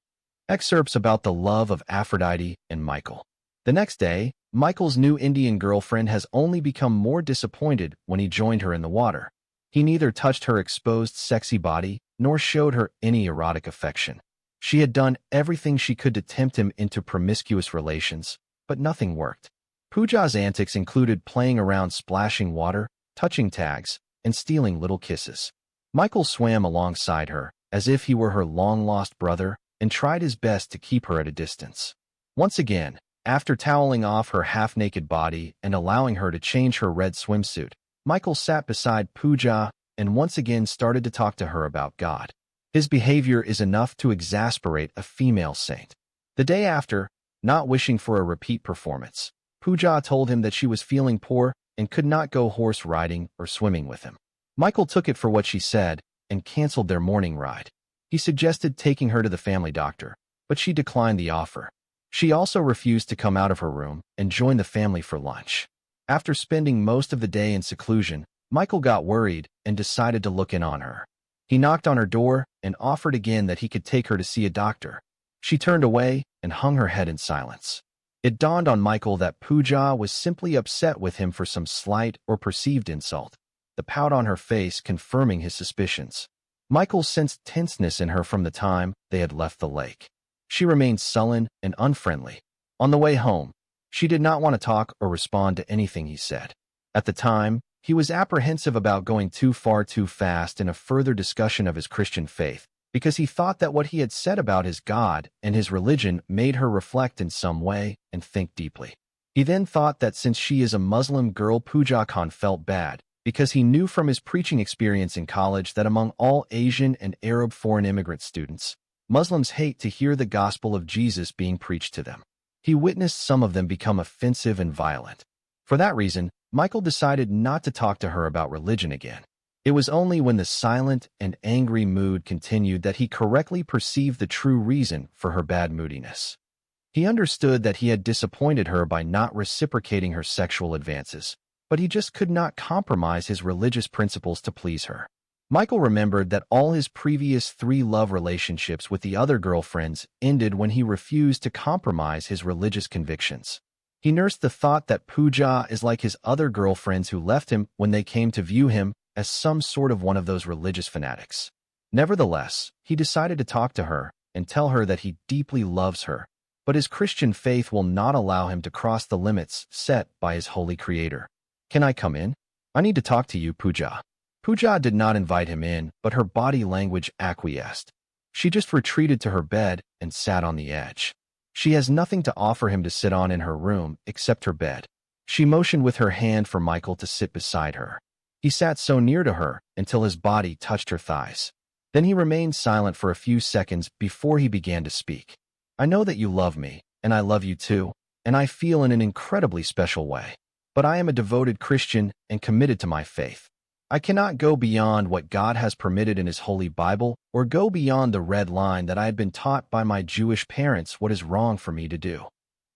Excerpts about the love of Aphrodite and Michael. The next day, Michael's new Indian girlfriend has only become more disappointed when he joined her in the water. He neither touched her exposed sexy body nor showed her any erotic affection. She had done everything she could to tempt him into promiscuous relations, but nothing worked. Pooja's antics included playing around splashing water, touching tags, and stealing little kisses. Michael swam alongside her, as if he were her long-lost brother, and tried his best to keep her at a distance. Once again, After toweling off her half-naked body and allowing her to change her red swimsuit, Michael sat beside Pooja and once again started to talk to her about God. His behavior is enough to exasperate a female saint. The day after, not wishing for a repeat performance, Pooja told him that she was feeling poor and could not go horse riding or swimming with him. Michael took it for what she said and canceled their morning ride. He suggested taking her to the family doctor, but she declined the offer. She also refused to come out of her room and join the family for lunch. After spending most of the day in seclusion, Michael got worried and decided to look in on her. He knocked on her door and offered again that he could take her to see a doctor. She turned away and hung her head in silence. It dawned on Michael that Pooja was simply upset with him for some slight or perceived insult, the pout on her face confirming his suspicions. Michael sensed tenseness in her from the time they had left the lake. She remained sullen and unfriendly. On the way home, she did not want to talk or respond to anything he said. At the time, he was apprehensive about going too far too fast in a further discussion of his Christian faith, because he thought that what he had said about his God and his religion made her reflect in some way and think deeply. He then thought that since she is a Muslim girl, Pooja Khan felt bad, because he knew from his preaching experience in college that among all Asian and Arab foreign immigrant students, Muslims hate to hear the gospel of Jesus being preached to them. He witnessed some of them become offensive and violent. For that reason, Michael decided not to talk to her about religion again. It was only when the silent and angry mood continued that he correctly perceived the true reason for her bad moodiness. He understood that he had disappointed her by not reciprocating her sexual advances, but he just could not compromise his religious principles to please her. Michael remembered that all his previous 3 love relationships with the other girlfriends ended when he refused to compromise his religious convictions. He nursed the thought that Pooja is like his other girlfriends who left him when they came to view him as some sort of one of those religious fanatics. Nevertheless, he decided to talk to her and tell her that he deeply loves her, but his Christian faith will not allow him to cross the limits set by his holy creator. "Can I come in? I need to talk to you, Pooja." Pooja did not invite him in, but her body language acquiesced. She just retreated to her bed and sat on the edge. She has nothing to offer him to sit on in her room except her bed. She motioned with her hand for Michael to sit beside her. He sat so near to her until his body touched her thighs. Then he remained silent for a few seconds before he began to speak. "I know that you love me, and I love you too, and I feel in an incredibly special way. But I am a devoted Christian and committed to my faith. I cannot go beyond what God has permitted in His Holy Bible or go beyond the red line that I had been taught by my Jewish parents what is wrong for me to do."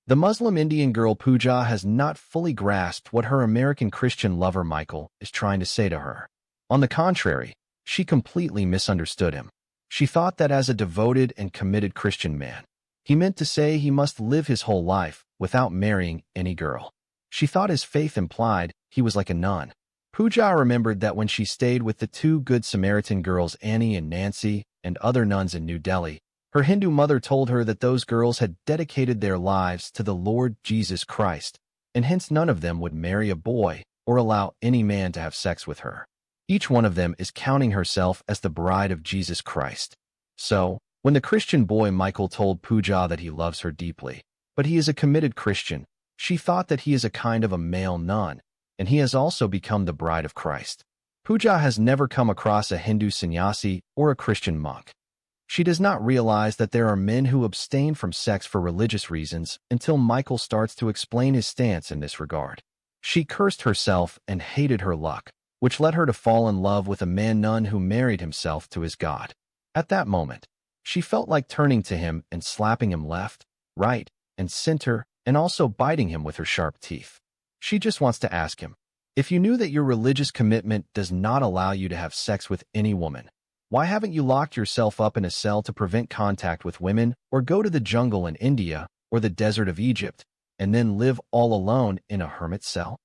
The Muslim Indian girl Pooja has not fully grasped what her American Christian lover Michael is trying to say to her. On the contrary, she completely misunderstood him. She thought that as a devoted and committed Christian man, he meant to say he must live his whole life without marrying any girl. She thought his faith implied he was like a nun. Pooja remembered that when she stayed with the 2 Good Samaritan girls Annie and Nancy and other nuns in New Delhi, her Hindu mother told her that those girls had dedicated their lives to the Lord Jesus Christ, and hence none of them would marry a boy or allow any man to have sex with her. Each one of them is counting herself as the bride of Jesus Christ. So, when the Christian boy Michael told Pooja that he loves her deeply, but he is a committed Christian, she thought that he is a kind of a male nun, and he has also become the bride of Christ. Pooja has never come across a Hindu sannyasi or a Christian monk. She does not realize that there are men who abstain from sex for religious reasons until Michael starts to explain his stance in this regard. She cursed herself and hated her luck, which led her to fall in love with a man nun who married himself to his God. At that moment, she felt like turning to him and slapping him left, right, and center, and also biting him with her sharp teeth. She just wants to ask him, if you knew that your religious commitment does not allow you to have sex with any woman, why haven't you locked yourself up in a cell to prevent contact with women or go to the jungle in India or the desert of Egypt and then live all alone in a hermit cell?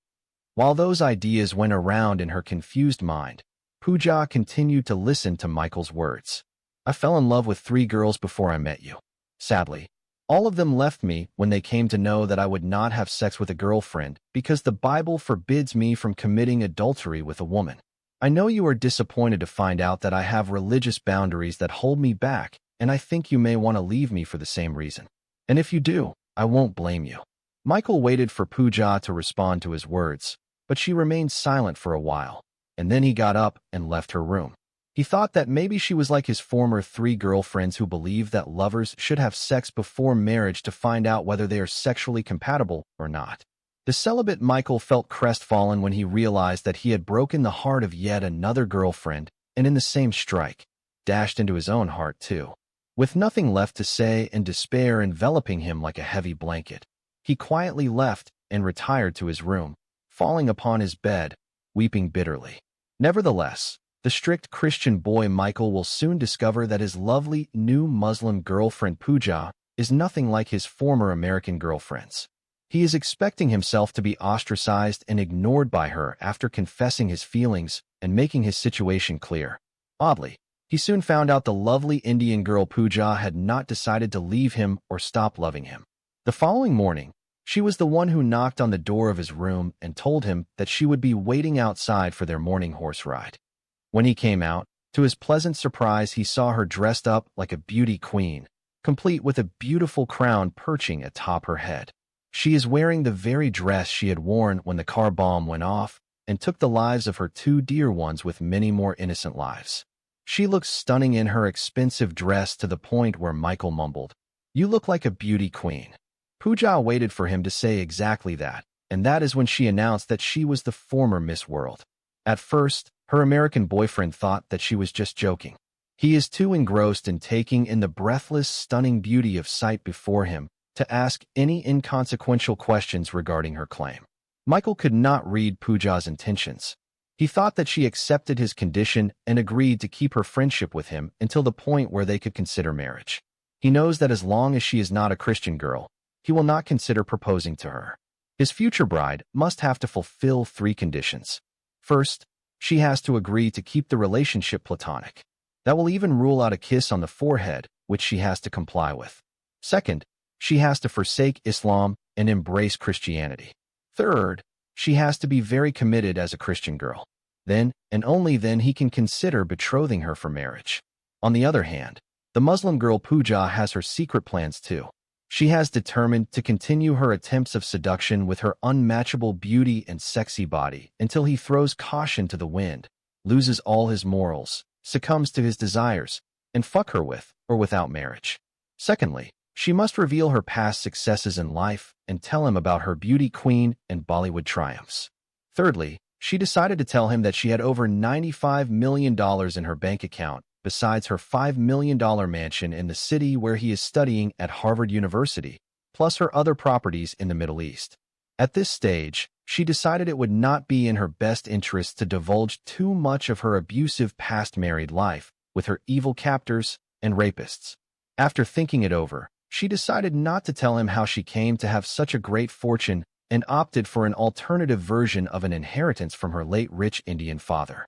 While those ideas went around in her confused mind, Pooja continued to listen to Michael's words. "I fell in love with 3 girls before I met you. Sadly, all of them left me when they came to know that I would not have sex with a girlfriend because the Bible forbids me from committing adultery with a woman. I know you are disappointed to find out that I have religious boundaries that hold me back, and I think you may want to leave me for the same reason. And if you do, I won't blame you. Michael waited for Pooja to respond to his words, but she remained silent for a while, and then he got up and left her room. He thought that maybe she was like his former 3 girlfriends who believe that lovers should have sex before marriage to find out whether they are sexually compatible or not. The celibate Michael felt crestfallen when he realized that he had broken the heart of yet another girlfriend, and in the same strike, dashed into his own heart too. With nothing left to say and despair enveloping him like a heavy blanket, he quietly left and retired to his room, falling upon his bed, weeping bitterly. Nevertheless, the strict Christian boy Michael will soon discover that his lovely new Muslim girlfriend Pooja is nothing like his former American girlfriends. He is expecting himself to be ostracized and ignored by her after confessing his feelings and making his situation clear. Oddly, he soon found out the lovely Indian girl Pooja had not decided to leave him or stop loving him. The following morning, she was the one who knocked on the door of his room and told him that she would be waiting outside for their morning horse ride. When he came out, to his pleasant surprise he saw her dressed up like a beauty queen, complete with a beautiful crown perching atop her head. She is wearing the very dress she had worn when the car bomb went off and took the lives of her 2 dear ones with many more innocent lives. She looks stunning in her expensive dress to the point where Michael mumbled, "You look like a beauty queen." Pooja waited for him to say exactly that, and that is when she announced that she was the former Miss World. At first, her American boyfriend thought that she was just joking. He is too engrossed in taking in the breathless, stunning beauty of sight before him to ask any inconsequential questions regarding her claim. Michael could not read Pooja's intentions. He thought that she accepted his condition and agreed to keep her friendship with him until the point where they could consider marriage. He knows that as long as she is not a Christian girl, he will not consider proposing to her. His future bride must have to fulfill 3 conditions. First, she has to agree to keep the relationship platonic. That will even rule out a kiss on the forehead, which she has to comply with. Second, she has to forsake Islam and embrace Christianity. Third, she has to be very committed as a Christian girl. Then, and only then, he can consider betrothing her for marriage. On the other hand, the Muslim girl Pooja has her secret plans too. She has determined to continue her attempts of seduction with her unmatchable beauty and sexy body until he throws caution to the wind, loses all his morals, succumbs to his desires, and fuck her with or without marriage. Secondly, she must reveal her past successes in life and tell him about her beauty queen and Bollywood triumphs. Thirdly, she decided to tell him that she had over $95 million in her bank account, besides her $5 million mansion in the city where he is studying at Harvard University, plus her other properties in the Middle East. At this stage, she decided it would not be in her best interest to divulge too much of her abusive past married life with her evil captors and rapists. After thinking it over, she decided not to tell him how she came to have such a great fortune and opted for an alternative version of an inheritance from her late rich Indian father.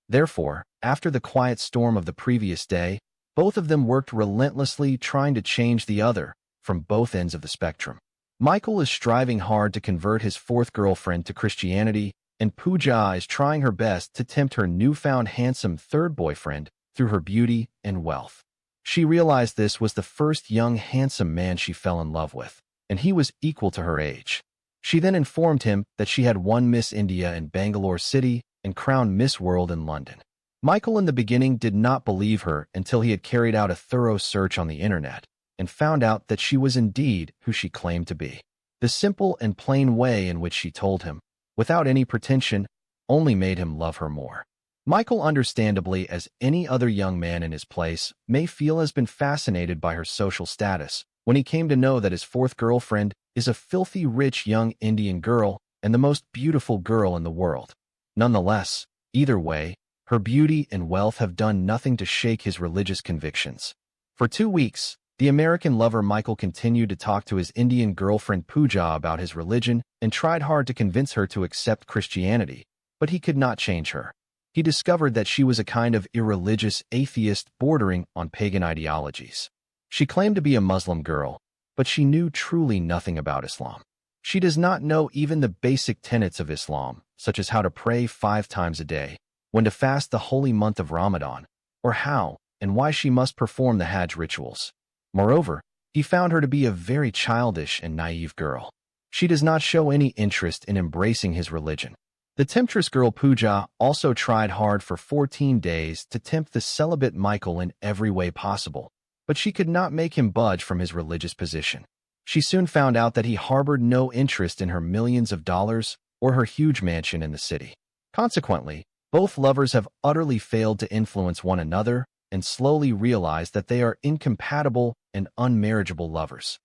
Therefore, after the quiet storm of the previous day, both of them worked relentlessly trying to change the other from both ends of the spectrum. Michael is striving hard to convert his 4th girlfriend to Christianity, and Pooja is trying her best to tempt her newfound handsome 3rd boyfriend through her beauty and wealth. She realized this was the first young handsome man she fell in love with, and he was equal to her age. She then informed him that she had won Miss India in Bangalore City and crowned Miss World in London. Michael in the beginning did not believe her until he had carried out a thorough search on the internet and found out that she was indeed who she claimed to be. The simple and plain way in which she told him, without any pretension, only made him love her more. Michael, understandably, as any other young man in his place, may feel has been fascinated by her social status when he came to know that his 4th girlfriend is a filthy rich young Indian girl and the most beautiful girl in the world. Nonetheless, either way, her beauty and wealth have done nothing to shake his religious convictions. For 2 weeks, the American lover Michael continued to talk to his Indian girlfriend Pooja about his religion and tried hard to convince her to accept Christianity, but he could not change her. He discovered that she was a kind of irreligious atheist bordering on pagan ideologies. She claimed to be a Muslim girl, but she knew truly nothing about Islam. She does not know even the basic tenets of Islam, such as how to pray 5 times a day, when to fast the holy month of Ramadan, or how and why she must perform the Hajj rituals. Moreover, he found her to be a very childish and naive girl. She does not show any interest in embracing his religion. The temptress girl Pooja also tried hard for 14 days to tempt the celibate Michael in every way possible, but she could not make him budge from his religious position. She soon found out that he harbored no interest in her millions of dollars or her huge mansion in the city. Consequently, both lovers have utterly failed to influence one another and slowly realized that they are incompatible and unmarriageable lovers.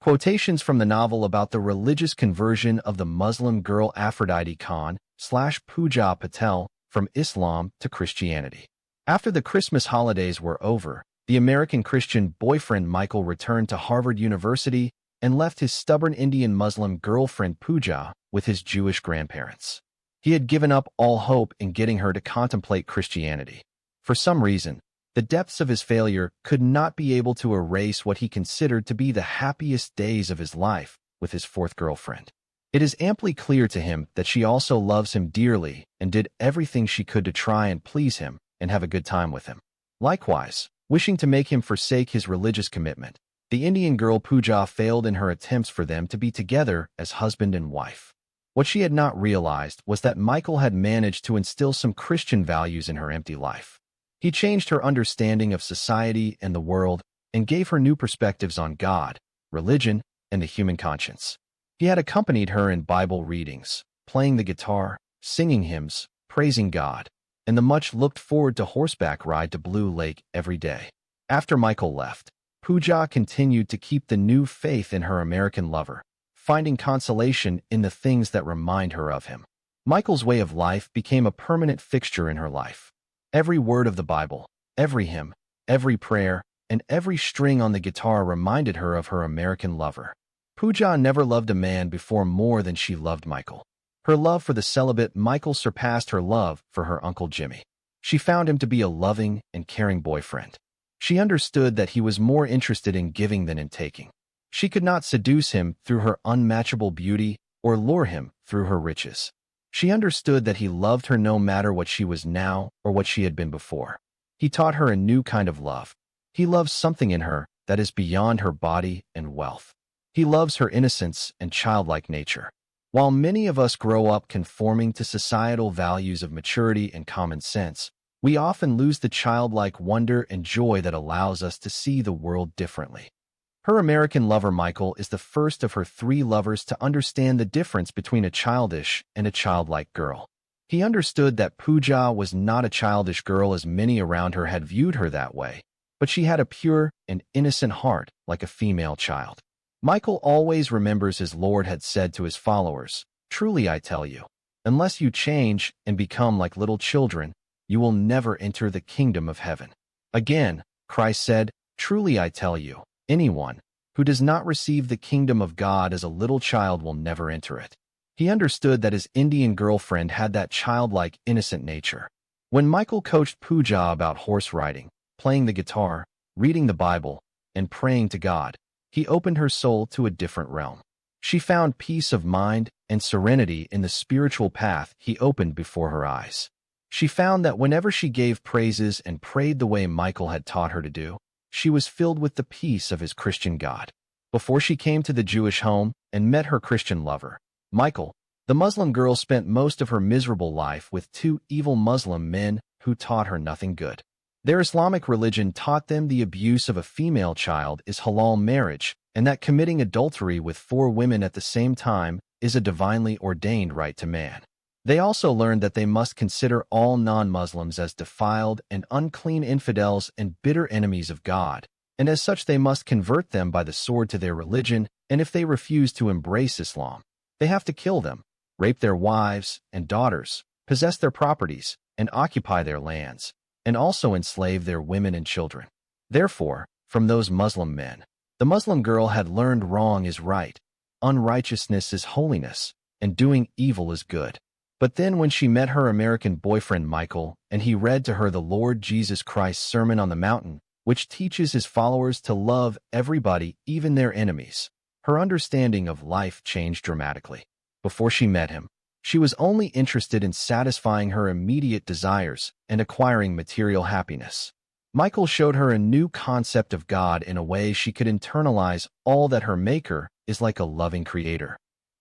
Quotations from the novel about the religious conversion of the Muslim girl Aphrodite Khan/Pooja Patel from Islam to Christianity. After the Christmas holidays were over, the American Christian boyfriend Michael returned to Harvard University and left his stubborn Indian Muslim girlfriend Pooja with his Jewish grandparents. He had given up all hope in getting her to contemplate Christianity. For some reason, the depths of his failure could not be able to erase what he considered to be the happiest days of his life with his fourth girlfriend. It is amply clear to him that she also loves him dearly and did everything she could to try and please him and have a good time with him. Likewise, wishing to make him forsake his religious commitment, the Indian girl Pooja failed in her attempts for them to be together as husband and wife. What she had not realized was that Michael had managed to instill some Christian values in her empty life. He changed her understanding of society and the world and gave her new perspectives on God, religion, and the human conscience. He had accompanied her in Bible readings, playing the guitar, singing hymns, praising God, and the much-looked-forward to horseback ride to Blue Lake every day. After Michael left, Pooja continued to keep the new faith in her American lover, finding consolation in the things that remind her of him. Michael's way of life became a permanent fixture in her life. Every word of the Bible, every hymn, every prayer, and every string on the guitar reminded her of her American lover. Pooja never loved a man before more than she loved Michael. Her love for the celibate Michael surpassed her love for her Uncle Jimmy. She found him to be a loving and caring boyfriend. She understood that he was more interested in giving than in taking. She could not seduce him through her unmatchable beauty or lure him through her riches. She understood that he loved her no matter what she was now or what she had been before. He taught her a new kind of love. He loves something in her that is beyond her body and wealth. He loves her innocence and childlike nature. While many of us grow up conforming to societal values of maturity and common sense, we often lose the childlike wonder and joy that allows us to see the world differently. Her American lover Michael is the first of her 3 lovers to understand the difference between a childish and a childlike girl. He understood that Pooja was not a childish girl as many around her had viewed her that way, but she had a pure and innocent heart like a female child. Michael always remembers his Lord had said to his followers, "Truly I tell you, unless you change and become like little children, you will never enter the kingdom of heaven." Again, Christ said, "Truly I tell you, anyone who does not receive the kingdom of God as a little child will never enter it." He understood that his Indian girlfriend had that childlike, innocent nature. When Michael coached Pooja about horse riding, playing the guitar, reading the Bible, and praying to God, he opened her soul to a different realm. She found peace of mind and serenity in the spiritual path he opened before her eyes. She found that whenever she gave praises and prayed the way Michael had taught her to do, she was filled with the peace of his Christian God. Before she came to the Jewish home and met her Christian lover, Michael, the Muslim girl spent most of her miserable life with 2 evil Muslim men who taught her nothing good. Their Islamic religion taught them the abuse of a female child is halal marriage, and that committing adultery with 4 women at the same time is a divinely ordained right to man. They also learned that they must consider all non-Muslims as defiled and unclean infidels and bitter enemies of God, and as such they must convert them by the sword to their religion, and if they refuse to embrace Islam, they have to kill them, rape their wives and daughters, possess their properties, and occupy their lands, and also enslave their women and children. Therefore, from those Muslim men, the Muslim girl had learned wrong is right, unrighteousness is holiness, and doing evil is good. But then when she met her American boyfriend Michael, and he read to her the Lord Jesus Christ's Sermon on the Mountain, which teaches his followers to love everybody, even their enemies, her understanding of life changed dramatically. Before she met him, she was only interested in satisfying her immediate desires and acquiring material happiness. Michael showed her a new concept of God in a way she could internalize all that her Maker is like a loving creator.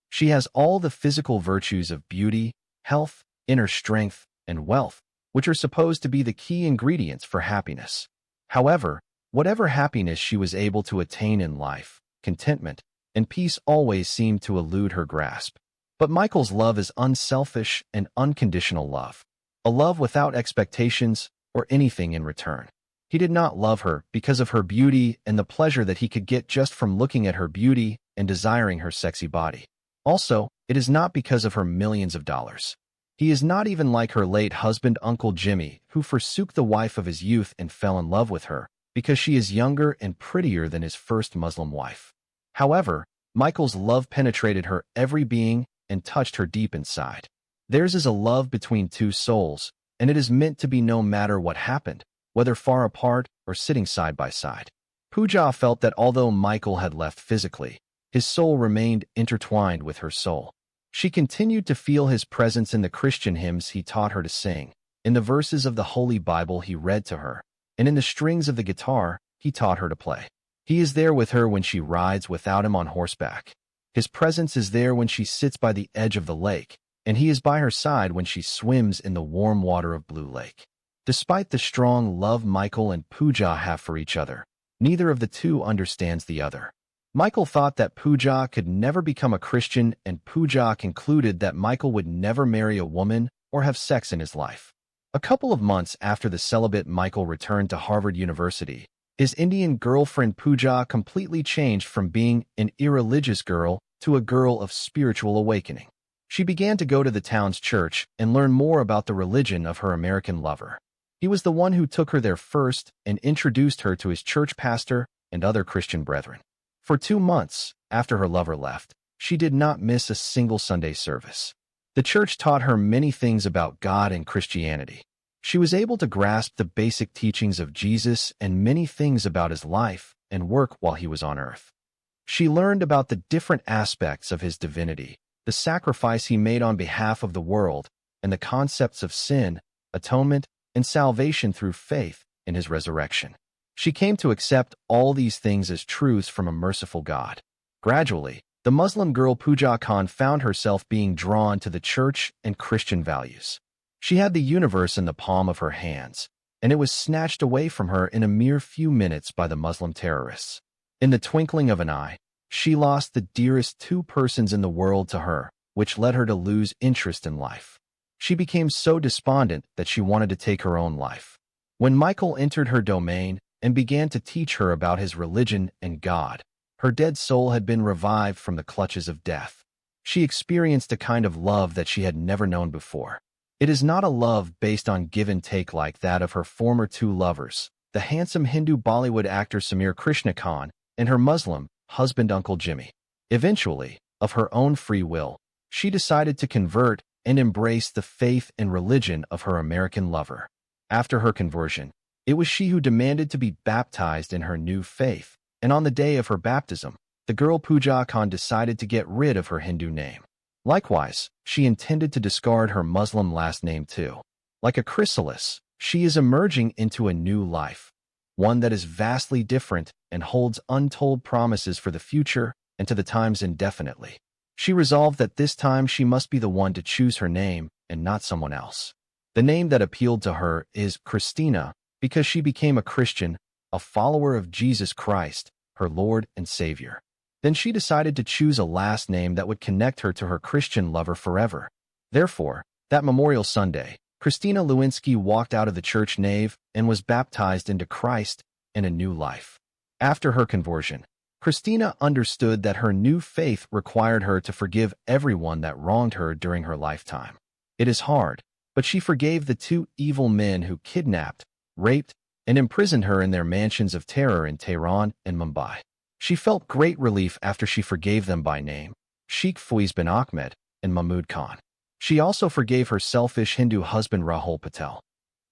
She has all the physical virtues of beauty, health, inner strength, and wealth, which are supposed to be the key ingredients for happiness. However, whatever happiness she was able to attain in life, contentment and peace always seemed to elude her grasp. But Michael's love is unselfish and unconditional love, a love without expectations or anything in return. He did not love her because of her beauty and the pleasure that he could get just from looking at her beauty and desiring her sexy body. Also, it is not because of her millions of dollars. He is not even like her late husband Uncle Jimmy, who forsook the wife of his youth and fell in love with her because she is younger and prettier than his first Muslim wife. However, Michael's love penetrated her every being and touched her deep inside. Theirs is a love between two souls, and it is meant to be no matter what happened, whether far apart or sitting side by side. Pooja felt that although Michael had left physically, his soul remained intertwined with her soul. She continued to feel his presence in the Christian hymns he taught her to sing, in the verses of the Holy Bible he read to her, and in the strings of the guitar he taught her to play. He is there with her when she rides without him on horseback. His presence is there when she sits by the edge of the lake, and he is by her side when she swims in the warm water of Blue Lake. Despite the strong love Michael and Pooja have for each other, neither of the two understands the other. Michael thought that Pooja could never become a Christian, and Pooja concluded that Michael would never marry a woman or have sex in his life. A couple of months after the celibate Michael returned to Harvard University, his Indian girlfriend Pooja completely changed from being an irreligious girl to a girl of spiritual awakening. She began to go to the town's church and learn more about the religion of her American lover. He was the one who took her there first and introduced her to his church pastor and other Christian brethren. For 2 months, after her lover left, she did not miss a single Sunday service. The church taught her many things about God and Christianity. She was able to grasp the basic teachings of Jesus and many things about his life and work while he was on earth. She learned about the different aspects of his divinity, the sacrifice he made on behalf of the world, and the concepts of sin, atonement, and salvation through faith in his resurrection. She came to accept all these things as truths from a merciful God. Gradually, the Muslim girl Pooja Khan found herself being drawn to the church and Christian values. She had the universe in the palm of her hands, and it was snatched away from her in a mere few minutes by the Muslim terrorists. In the twinkling of an eye, she lost the dearest 2 persons in the world to her, which led her to lose interest in life. She became so despondent that she wanted to take her own life. When Michael entered her domain and began to teach her about his religion and God, her dead soul had been revived from the clutches of death. She experienced a kind of love that she had never known before. It is not a love based on give and take like that of her former 2 lovers, the handsome Hindu Bollywood actor Samir Krishna Khan and her Muslim husband Uncle Jimmy. Eventually, of her own free will, she decided to convert and embrace the faith and religion of her American lover. After her conversion, it was she who demanded to be baptized in her new faith, and on the day of her baptism, the girl Pooja Khan decided to get rid of her Hindu name. Likewise, she intended to discard her Muslim last name too. Like a chrysalis, she is emerging into a new life, one that is vastly different and holds untold promises for the future and to the times indefinitely. She resolved that this time she must be the one to choose her name and not someone else. The name that appealed to her is Christina because she became a Christian, a follower of Jesus Christ, her Lord and Savior. Then she decided to choose a last name that would connect her to her Christian lover forever. Therefore, that Memorial Sunday, Christina Lewinsky walked out of the church nave and was baptized into Christ and a new life. After her conversion, Christina understood that her new faith required her to forgive everyone that wronged her during her lifetime. It is hard, but she forgave the 2 evil men who kidnapped, raped, and imprisoned her in their mansions of terror in Tehran and Mumbai. She felt great relief after she forgave them by name, Sheikh Faiz bin Ahmed and Mahmud Khan. She also forgave her selfish Hindu husband Rahul Patel.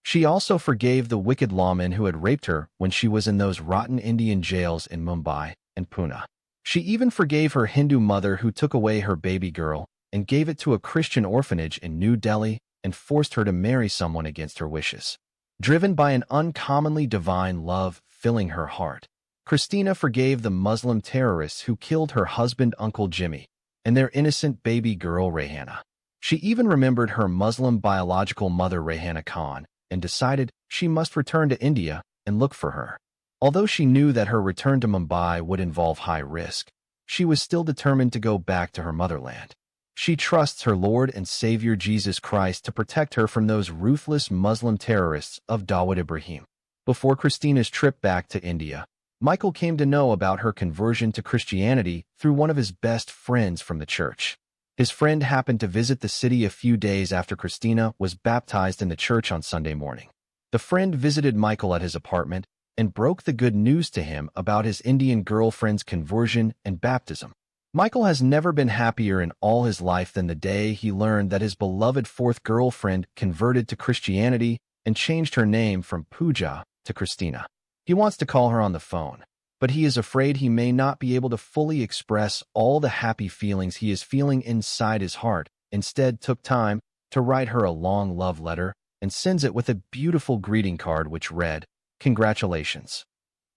She also forgave the wicked lawmen who had raped her when she was in those rotten Indian jails in Mumbai and Pune. She even forgave her Hindu mother who took away her baby girl and gave it to a Christian orphanage in New Delhi and forced her to marry someone against her wishes. Driven by an uncommonly divine love filling her heart, Christina forgave the Muslim terrorists who killed her husband Uncle Jimmy and their innocent baby girl Rehana. She even remembered her Muslim biological mother Rehana Khan and decided she must return to India and look for her. Although she knew that her return to Mumbai would involve high risk, she was still determined to go back to her motherland. She trusts her Lord and Savior Jesus Christ to protect her from those ruthless Muslim terrorists of Dawud Ibrahim. Before Christina's trip back to India, Michael came to know about her conversion to Christianity through one of his best friends from the church. His friend happened to visit the city a few days after Christina was baptized in the church on Sunday morning. The friend visited Michael at his apartment and broke the good news to him about his Indian girlfriend's conversion and baptism. Michael has never been happier in all his life than the day he learned that his beloved fourth girlfriend converted to Christianity and changed her name from Pooja to Christina. He wants to call her on the phone, but he is afraid he may not be able to fully express all the happy feelings he is feeling inside his heart. Instead, took time to write her a long love letter and sends it with a beautiful greeting card which read, "Congratulations."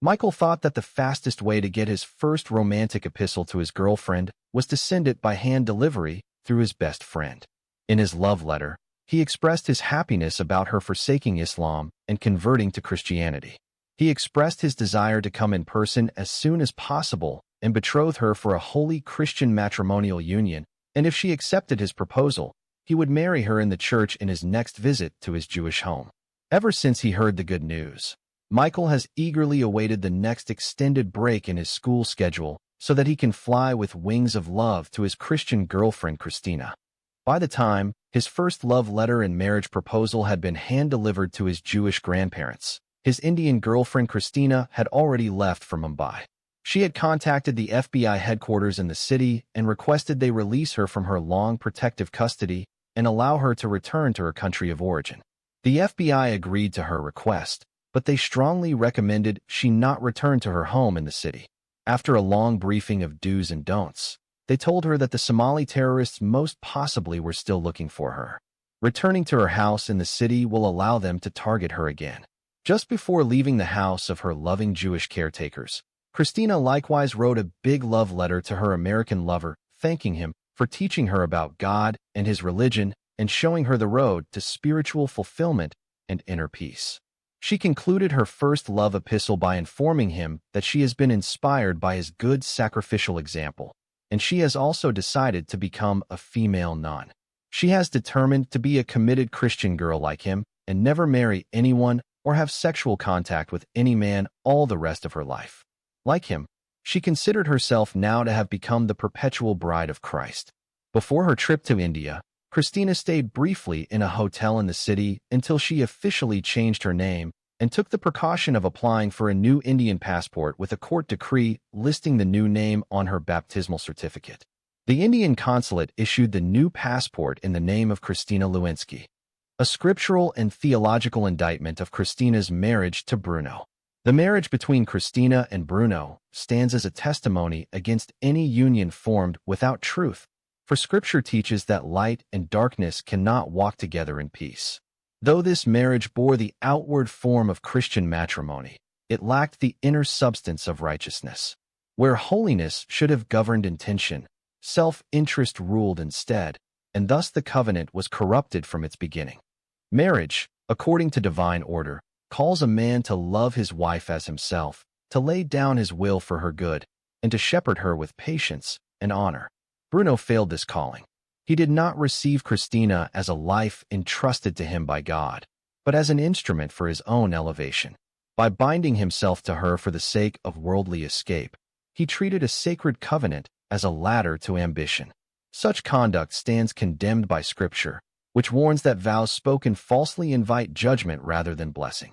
Michael thought that the fastest way to get his first romantic epistle to his girlfriend was to send it by hand delivery through his best friend. In his love letter, he expressed his happiness about her forsaking Islam and converting to Christianity. He expressed his desire to come in person as soon as possible and betroth her for a holy Christian matrimonial union, and if she accepted his proposal, he would marry her in the church in his next visit to his Jewish home. Ever since he heard the good news, Michael has eagerly awaited the next extended break in his school schedule so that he can fly with wings of love to his Christian girlfriend Christina. By the time his first love letter and marriage proposal had been hand-delivered to his Jewish grandparents, his Indian girlfriend Christina had already left for Mumbai. She had contacted the FBI headquarters in the city and requested they release her from her long protective custody and allow her to return to her country of origin. The FBI agreed to her request, but they strongly recommended she not return to her home in the city. After a long briefing of do's and don'ts, they told her that the Somali terrorists most possibly were still looking for her. Returning to her house in the city will allow them to target her again. Just before leaving the house of her loving Jewish caretakers, Christina likewise wrote a big love letter to her American lover, thanking him for teaching her about God and his religion and showing her the road to spiritual fulfillment and inner peace. She concluded her first love epistle by informing him that she has been inspired by his good sacrificial example, and she has also decided to become a female nun. She has determined to be a committed Christian girl like him and never marry anyone or have sexual contact with any man all the rest of her life. Like him, she considered herself now to have become the perpetual bride of Christ. Before her trip to India, Christina stayed briefly in a hotel in the city until she officially changed her name and took the precaution of applying for a new Indian passport with a court decree listing the new name on her baptismal certificate. The Indian consulate issued the new passport in the name of Christina Lewinsky, a scriptural and theological indictment of Christina's marriage to Bruno. The marriage between Christina and Bruno stands as a testimony against any union formed without truth, for Scripture teaches that light and darkness cannot walk together in peace. Though this marriage bore the outward form of Christian matrimony, it lacked the inner substance of righteousness. Where holiness should have governed intention, self-interest ruled instead, and thus the covenant was corrupted from its beginning. Marriage, according to divine order, calls a man to love his wife as himself, to lay down his will for her good, and to shepherd her with patience and honor. Bruno failed this calling. He did not receive Christina as a life entrusted to him by God, but as an instrument for his own elevation. By binding himself to her for the sake of worldly escape, he treated a sacred covenant as a ladder to ambition. Such conduct stands condemned by Scripture, which warns that vows spoken falsely invite judgment rather than blessing.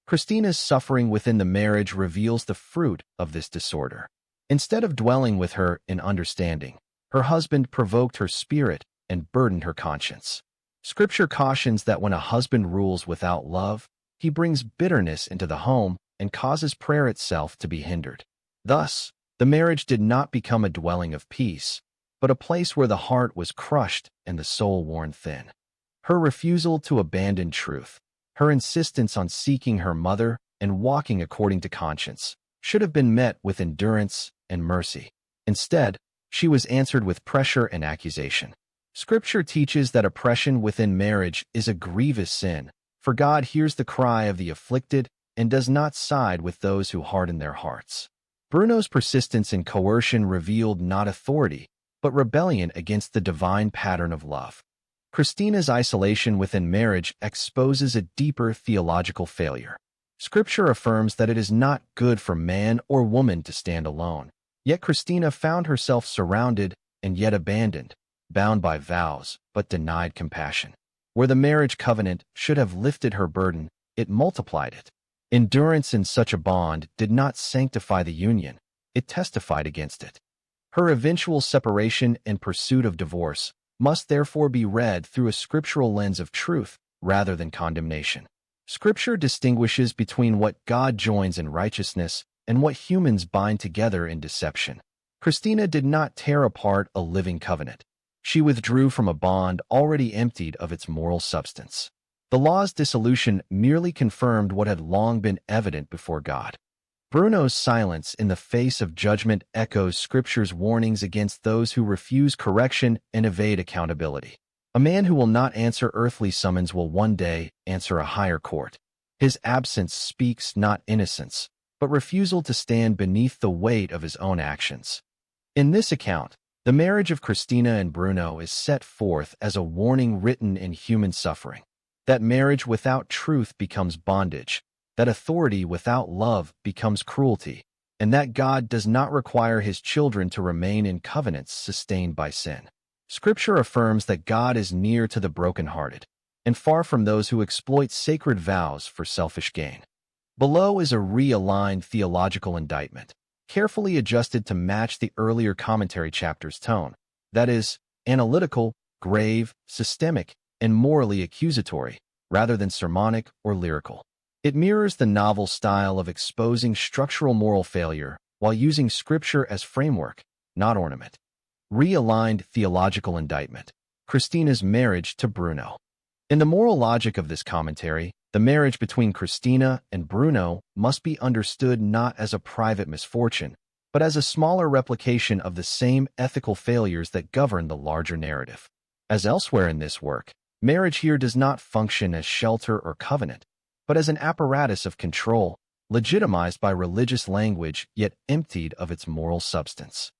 Christina's suffering within the marriage reveals the fruit of this disorder. Instead of dwelling with her in understanding, her husband provoked her spirit and burdened her conscience. Scripture cautions that when a husband rules without love, he brings bitterness into the home and causes prayer itself to be hindered. Thus, the marriage did not become a dwelling of peace, but a place where the heart was crushed and the soul worn thin. Her refusal to abandon truth, her insistence on seeking her mother and walking according to conscience, should have been met with endurance and mercy. Instead, she was answered with pressure and accusation. Scripture teaches that oppression within marriage is a grievous sin, for God hears the cry of the afflicted and does not side with those who harden their hearts. Bruno's persistence in coercion revealed not authority, but rebellion against the divine pattern of love. Christina's isolation within marriage exposes a deeper theological failure. Scripture affirms that it is not good for man or woman to stand alone. Yet Christina found herself surrounded and yet abandoned, bound by vows, but denied compassion. Where the marriage covenant should have lifted her burden, it multiplied it. Endurance in such a bond did not sanctify the union, it testified against it. Her eventual separation and pursuit of divorce must therefore be read through a scriptural lens of truth rather than condemnation. Scripture distinguishes between what God joins in righteousness and what humans bind together in deception. Christina did not tear apart a living covenant. She withdrew from a bond already emptied of its moral substance. The law's dissolution merely confirmed what had long been evident before God. Bruno's silence in the face of judgment echoes Scripture's warnings against those who refuse correction and evade accountability. A man who will not answer earthly summons will one day answer a higher court. His absence speaks not innocence, but refusal to stand beneath the weight of his own actions. In this account, the marriage of Christina and Bruno is set forth as a warning written in human suffering. That marriage without truth becomes bondage, that authority without love becomes cruelty, and that God does not require his children to remain in covenants sustained by sin. Scripture affirms that God is near to the brokenhearted, and far from those who exploit sacred vows for selfish gain. Below is a realigned theological indictment, carefully adjusted to match the earlier commentary chapter's tone, that is, analytical, grave, systemic, and morally accusatory, rather than sermonic or lyrical. It mirrors the novel style of exposing structural moral failure while using Scripture as framework, not ornament. Realigned theological indictment. Christina's marriage to Bruno. In the moral logic of this commentary, the marriage between Christina and Bruno must be understood not as a private misfortune, but as a smaller replication of the same ethical failures that govern the larger narrative. As elsewhere in this work, marriage here does not function as shelter or covenant, but as an apparatus of control, legitimized by religious language yet emptied of its moral substance.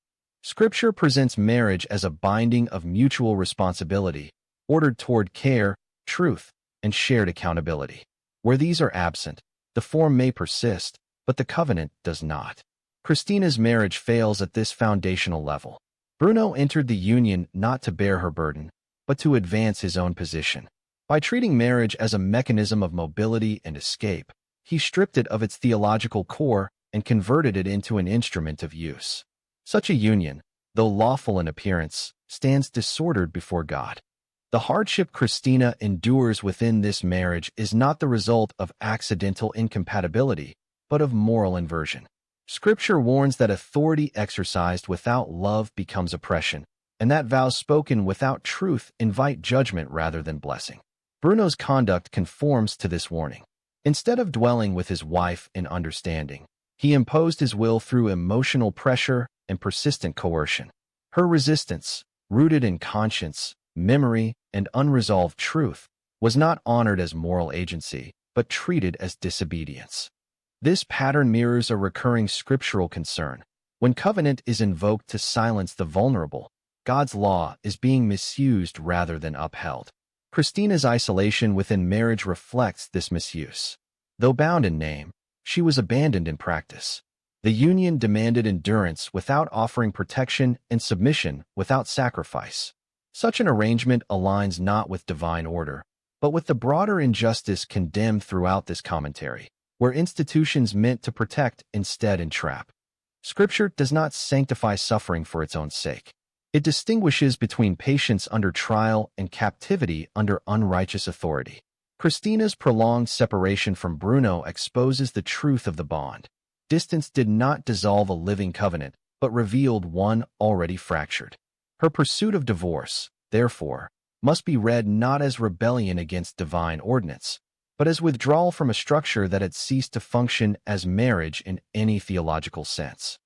Scripture presents marriage as a binding of mutual responsibility, ordered toward care, truth, and shared accountability. Where these are absent, the form may persist, but the covenant does not. Christina's marriage fails at this foundational level. Bruno entered the union not to bear her burden, but to advance his own position. By treating marriage as a mechanism of mobility and escape, he stripped it of its theological core and converted it into an instrument of use. Such a union, though lawful in appearance, stands disordered before God. The hardship Christina endures within this marriage is not the result of accidental incompatibility, but of moral inversion. Scripture warns that authority exercised without love becomes oppression, and that vows spoken without truth invite judgment rather than blessing. Bruno's conduct conforms to this warning. Instead of dwelling with his wife in understanding, he imposed his will through emotional pressure and persistent coercion. Her resistance, rooted in conscience, memory, and unresolved truth, was not honored as moral agency, but treated as disobedience. This pattern mirrors a recurring scriptural concern. When covenant is invoked to silence the vulnerable, God's law is being misused rather than upheld. Christina's isolation within marriage reflects this misuse. Though bound in name, she was abandoned in practice. The union demanded endurance without offering protection and submission without sacrifice. Such an arrangement aligns not with divine order, but with the broader injustice condemned throughout this commentary, where institutions meant to protect instead entrap. Scripture does not sanctify suffering for its own sake. It distinguishes between patience under trial and captivity under unrighteous authority. Christina's prolonged separation from Bruno exposes the truth of the bond. Distance did not dissolve a living covenant, but revealed one already fractured. Her pursuit of divorce, therefore, must be read not as rebellion against divine ordinance, but as withdrawal from a structure that had ceased to function as marriage in any theological sense.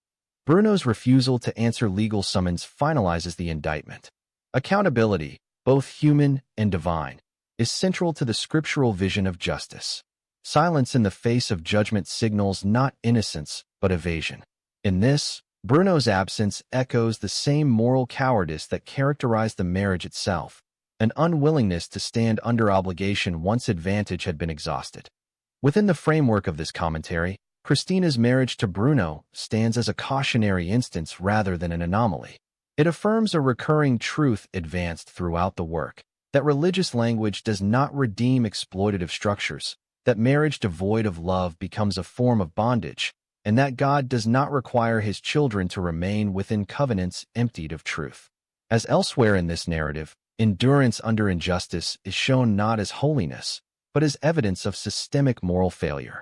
Bruno's refusal to answer legal summons finalizes the indictment. Accountability, both human and divine, is central to the scriptural vision of justice. Silence in the face of judgment signals not innocence, but evasion. In this, Bruno's absence echoes the same moral cowardice that characterized the marriage itself, an unwillingness to stand under obligation once advantage had been exhausted. Within the framework of this commentary, Christina's marriage to Bruno stands as a cautionary instance rather than an anomaly. It affirms a recurring truth advanced throughout the work, that religious language does not redeem exploitative structures, that marriage devoid of love becomes a form of bondage, and that God does not require his children to remain within covenants emptied of truth. As elsewhere in this narrative, endurance under injustice is shown not as holiness, but as evidence of systemic moral failure.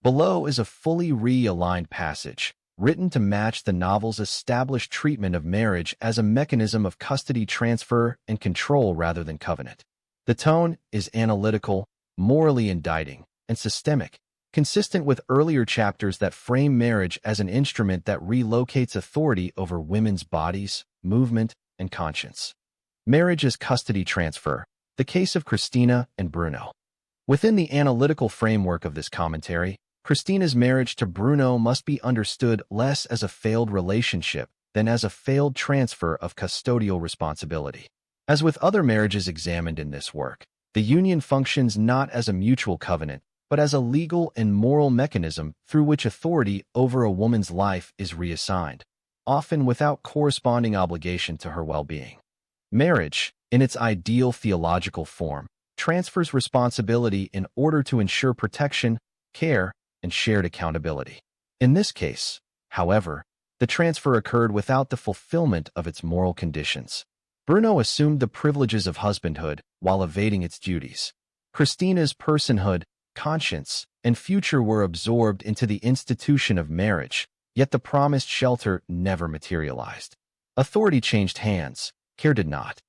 Below is a fully realigned passage, written to match the novel's established treatment of marriage as a mechanism of custody transfer and control rather than covenant. The tone is analytical, morally indicting, and systemic, consistent with earlier chapters that frame marriage as an instrument that relocates authority over women's bodies, movement, and conscience. Marriage as custody transfer, the case of Christina and Bruno. Within the analytical framework of this commentary, Christina's marriage to Bruno must be understood less as a failed relationship than as a failed transfer of custodial responsibility. As with other marriages examined in this work, the union functions not as a mutual covenant, but as a legal and moral mechanism through which authority over a woman's life is reassigned, often without corresponding obligation to her well-being. Marriage, in its ideal theological form, transfers responsibility in order to ensure protection, care, and shared accountability. In this case, however, the transfer occurred without the fulfillment of its moral conditions. Bruno assumed the privileges of husbandhood while evading its duties. Christina's personhood, conscience, and future were absorbed into the institution of marriage, yet the promised shelter never materialized. Authority changed hands, care did not.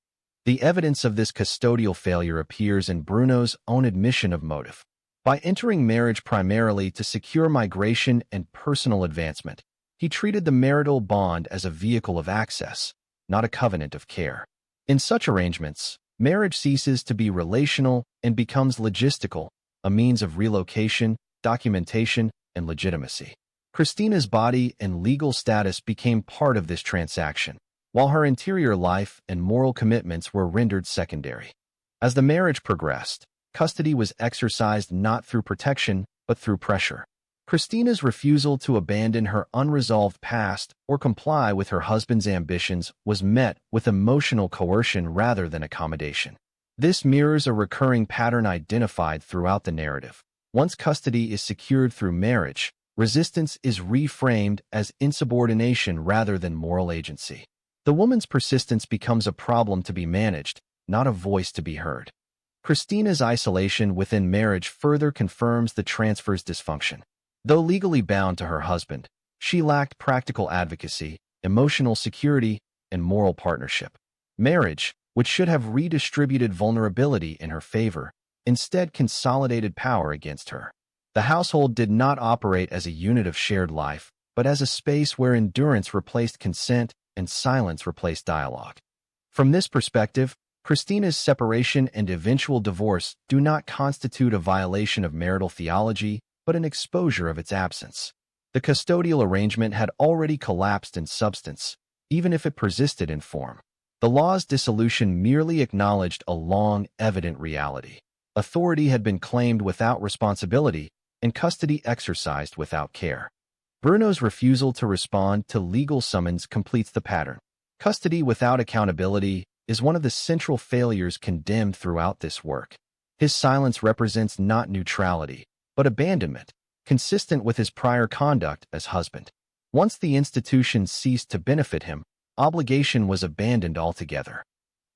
The evidence of this custodial failure appears in Bruno's own admission of motive. By entering marriage primarily to secure migration and personal advancement, he treated the marital bond as a vehicle of access, not a covenant of care. In such arrangements, marriage ceases to be relational and becomes logistical, a means of relocation, documentation, and legitimacy. Christina's body and legal status became part of this transaction, while her interior life and moral commitments were rendered secondary. As the marriage progressed, custody was exercised not through protection, but through pressure. Christina's refusal to abandon her unresolved past or comply with her husband's ambitions was met with emotional coercion rather than accommodation. This mirrors a recurring pattern identified throughout the narrative. Once custody is secured through marriage, resistance is reframed as insubordination rather than moral agency. The woman's persistence becomes a problem to be managed, not a voice to be heard. Christina's isolation within marriage further confirms the transfer's dysfunction. Though legally bound to her husband, she lacked practical advocacy, emotional security, and moral partnership. Marriage, which should have redistributed vulnerability in her favor, instead consolidated power against her. The household did not operate as a unit of shared life, but as a space where endurance replaced consent and silence replaced dialogue. From this perspective, Christina's separation and eventual divorce do not constitute a violation of marital theology, but an exposure of its absence. The custodial arrangement had already collapsed in substance, even if it persisted in form. The law's dissolution merely acknowledged a long, evident reality. Authority had been claimed without responsibility, and custody exercised without care. Bruno's refusal to respond to legal summons completes the pattern. Custody without accountability is one of the central failures condemned throughout this work. His silence represents not neutrality, but abandonment, consistent with his prior conduct as husband. Once the institution ceased to benefit him, obligation was abandoned altogether.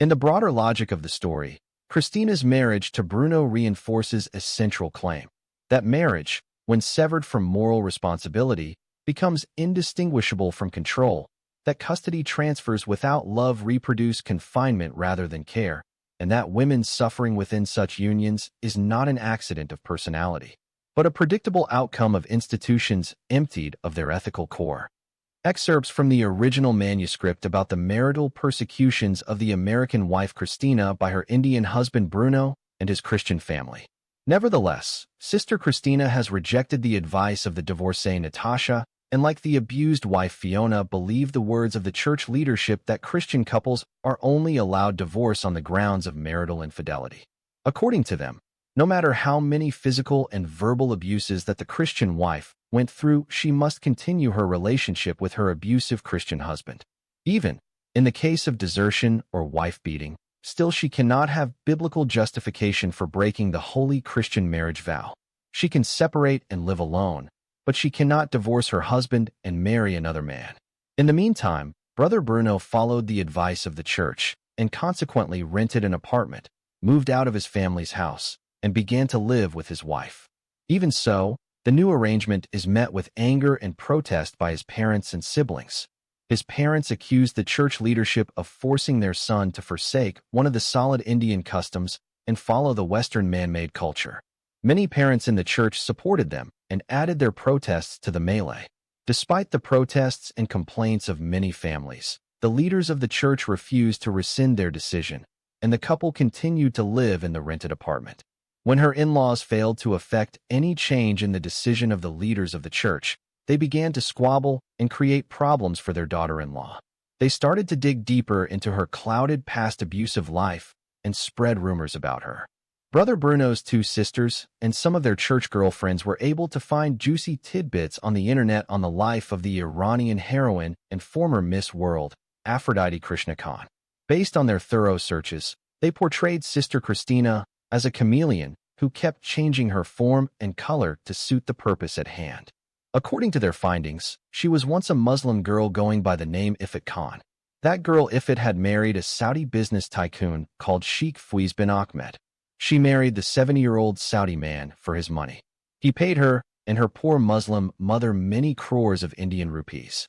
In the broader logic of the story, Christina's marriage to Bruno reinforces a central claim, that marriage, when severed from moral responsibility, becomes indistinguishable from control, that custody transfers without love reproduce confinement rather than care, and that women's suffering within such unions is not an accident of personality, but a predictable outcome of institutions emptied of their ethical core. Excerpts from the original manuscript about the marital persecutions of the American wife Christina by her Indian husband Bruno and his Christian family. Nevertheless, Sister Christina has rejected the advice of the divorcee Natasha, and like the abused wife Fiona, believed the words of the church leadership that Christian couples are only allowed divorce on the grounds of marital infidelity. According to them, no matter how many physical and verbal abuses that the Christian wife went through, she must continue her relationship with her abusive Christian husband. Even in the case of desertion or wife-beating, still she cannot have biblical justification for breaking the holy Christian marriage vow. She can separate and live alone, but she cannot divorce her husband and marry another man. In the meantime, Brother Bruno followed the advice of the church and consequently rented an apartment, moved out of his family's house, and began to live with his wife. Even so, the new arrangement is met with anger and protest by his parents and siblings. His parents accused the church leadership of forcing their son to forsake one of the solid Indian customs and follow the Western man-made culture. Many parents in the church supported them and added their protests to the melee. Despite the protests and complaints of many families, the leaders of the church refused to rescind their decision, and the couple continued to live in the rented apartment. When her in-laws failed to effect any change in the decision of the leaders of the church, they began to squabble and create problems for their daughter-in-law. They started to dig deeper into her clouded past abusive life and spread rumors about her. Brother Bruno's two sisters and some of their church girlfriends were able to find juicy tidbits on the internet on the life of the Iranian heroine and former Miss World, Aphrodite Krishna Khan. Based on their thorough searches, they portrayed Sister Christina as a chameleon who kept changing her form and color to suit the purpose at hand. According to their findings, she was once a Muslim girl going by the name Ifat Khan. That girl Ifat had married a Saudi business tycoon called Sheikh Faiz bin Ahmed. She married the 70-year-old Saudi man for his money. He paid her and her poor Muslim mother many crores of Indian rupees.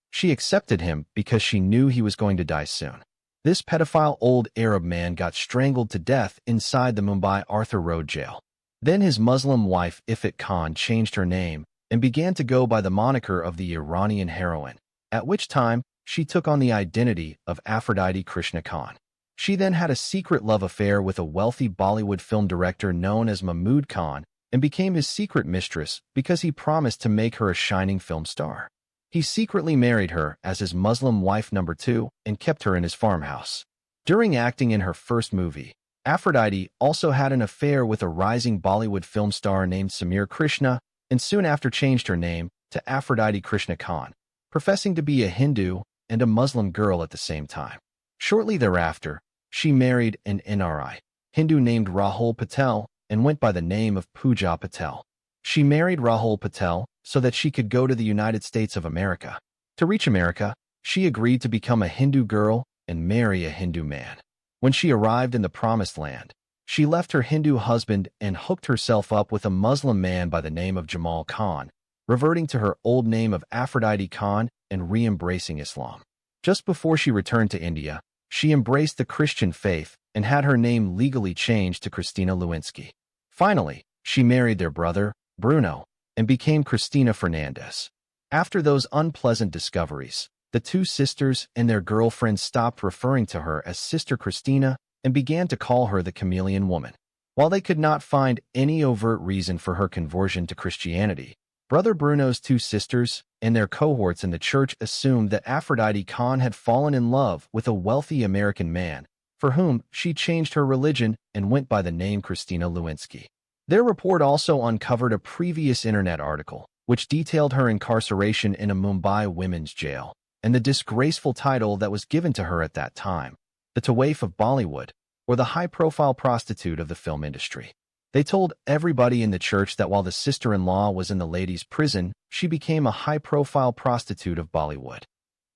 She accepted him because she knew he was going to die soon. This pedophile old Arab man got strangled to death inside the Mumbai Arthur Road jail. Then his Muslim wife Ifat Khan changed her name and began to go by the moniker of the Iranian heroine, at which time she took on the identity of Aphrodite Krishna Khan. She then had a secret love affair with a wealthy Bollywood film director known as Mahmood Khan and became his secret mistress because he promised to make her a shining film star. He secretly married her as his Muslim wife number 2 and kept her in his farmhouse. During acting in her first movie, Aphrodite also had an affair with a rising Bollywood film star named Samir Krishna and soon after changed her name to Aphrodite Krishna Khan, professing to be a Hindu and a Muslim girl at the same time. Shortly thereafter, she married an NRI Hindu named Rahul Patel and went by the name of Pooja Patel. She married Rahul Patel so that she could go to the United States of America. To reach America, she agreed to become a Hindu girl and marry a Hindu man. When she arrived in the Promised Land, she left her Hindu husband and hooked herself up with a Muslim man by the name of Jamal Khan, reverting to her old name of Aphrodite Khan and re-embracing Islam. Just before she returned to India, she embraced the Christian faith and had her name legally changed to Christina Lewinsky. Finally, she married their brother, Bruno, and became Christina Fernandez. After those unpleasant discoveries, the two sisters and their girlfriends stopped referring to her as Sister Christina and began to call her the Chameleon Woman. While they could not find any overt reason for her conversion to Christianity, Brother Bruno's two sisters and their cohorts in the church assumed that Aphrodite Khan had fallen in love with a wealthy American man, for whom she changed her religion and went by the name Christina Lewinsky. Their report also uncovered a previous internet article, which detailed her incarceration in a Mumbai women's jail, and the disgraceful title that was given to her at that time, the Tawaif of Bollywood, or the high-profile prostitute of the film industry. They told everybody in the church that while the sister-in-law was in the ladies' prison, she became a high-profile prostitute of Bollywood.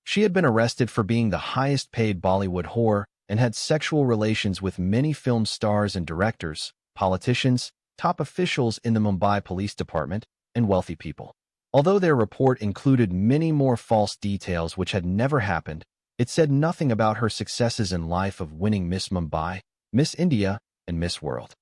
She had been arrested for being the highest-paid Bollywood whore and had sexual relations with many film stars and directors, politicians, top officials in the Mumbai Police Department, and wealthy people. Although their report included many more false details which had never happened, it said nothing about her successes in life of winning Miss Mumbai, Miss India, and Miss World.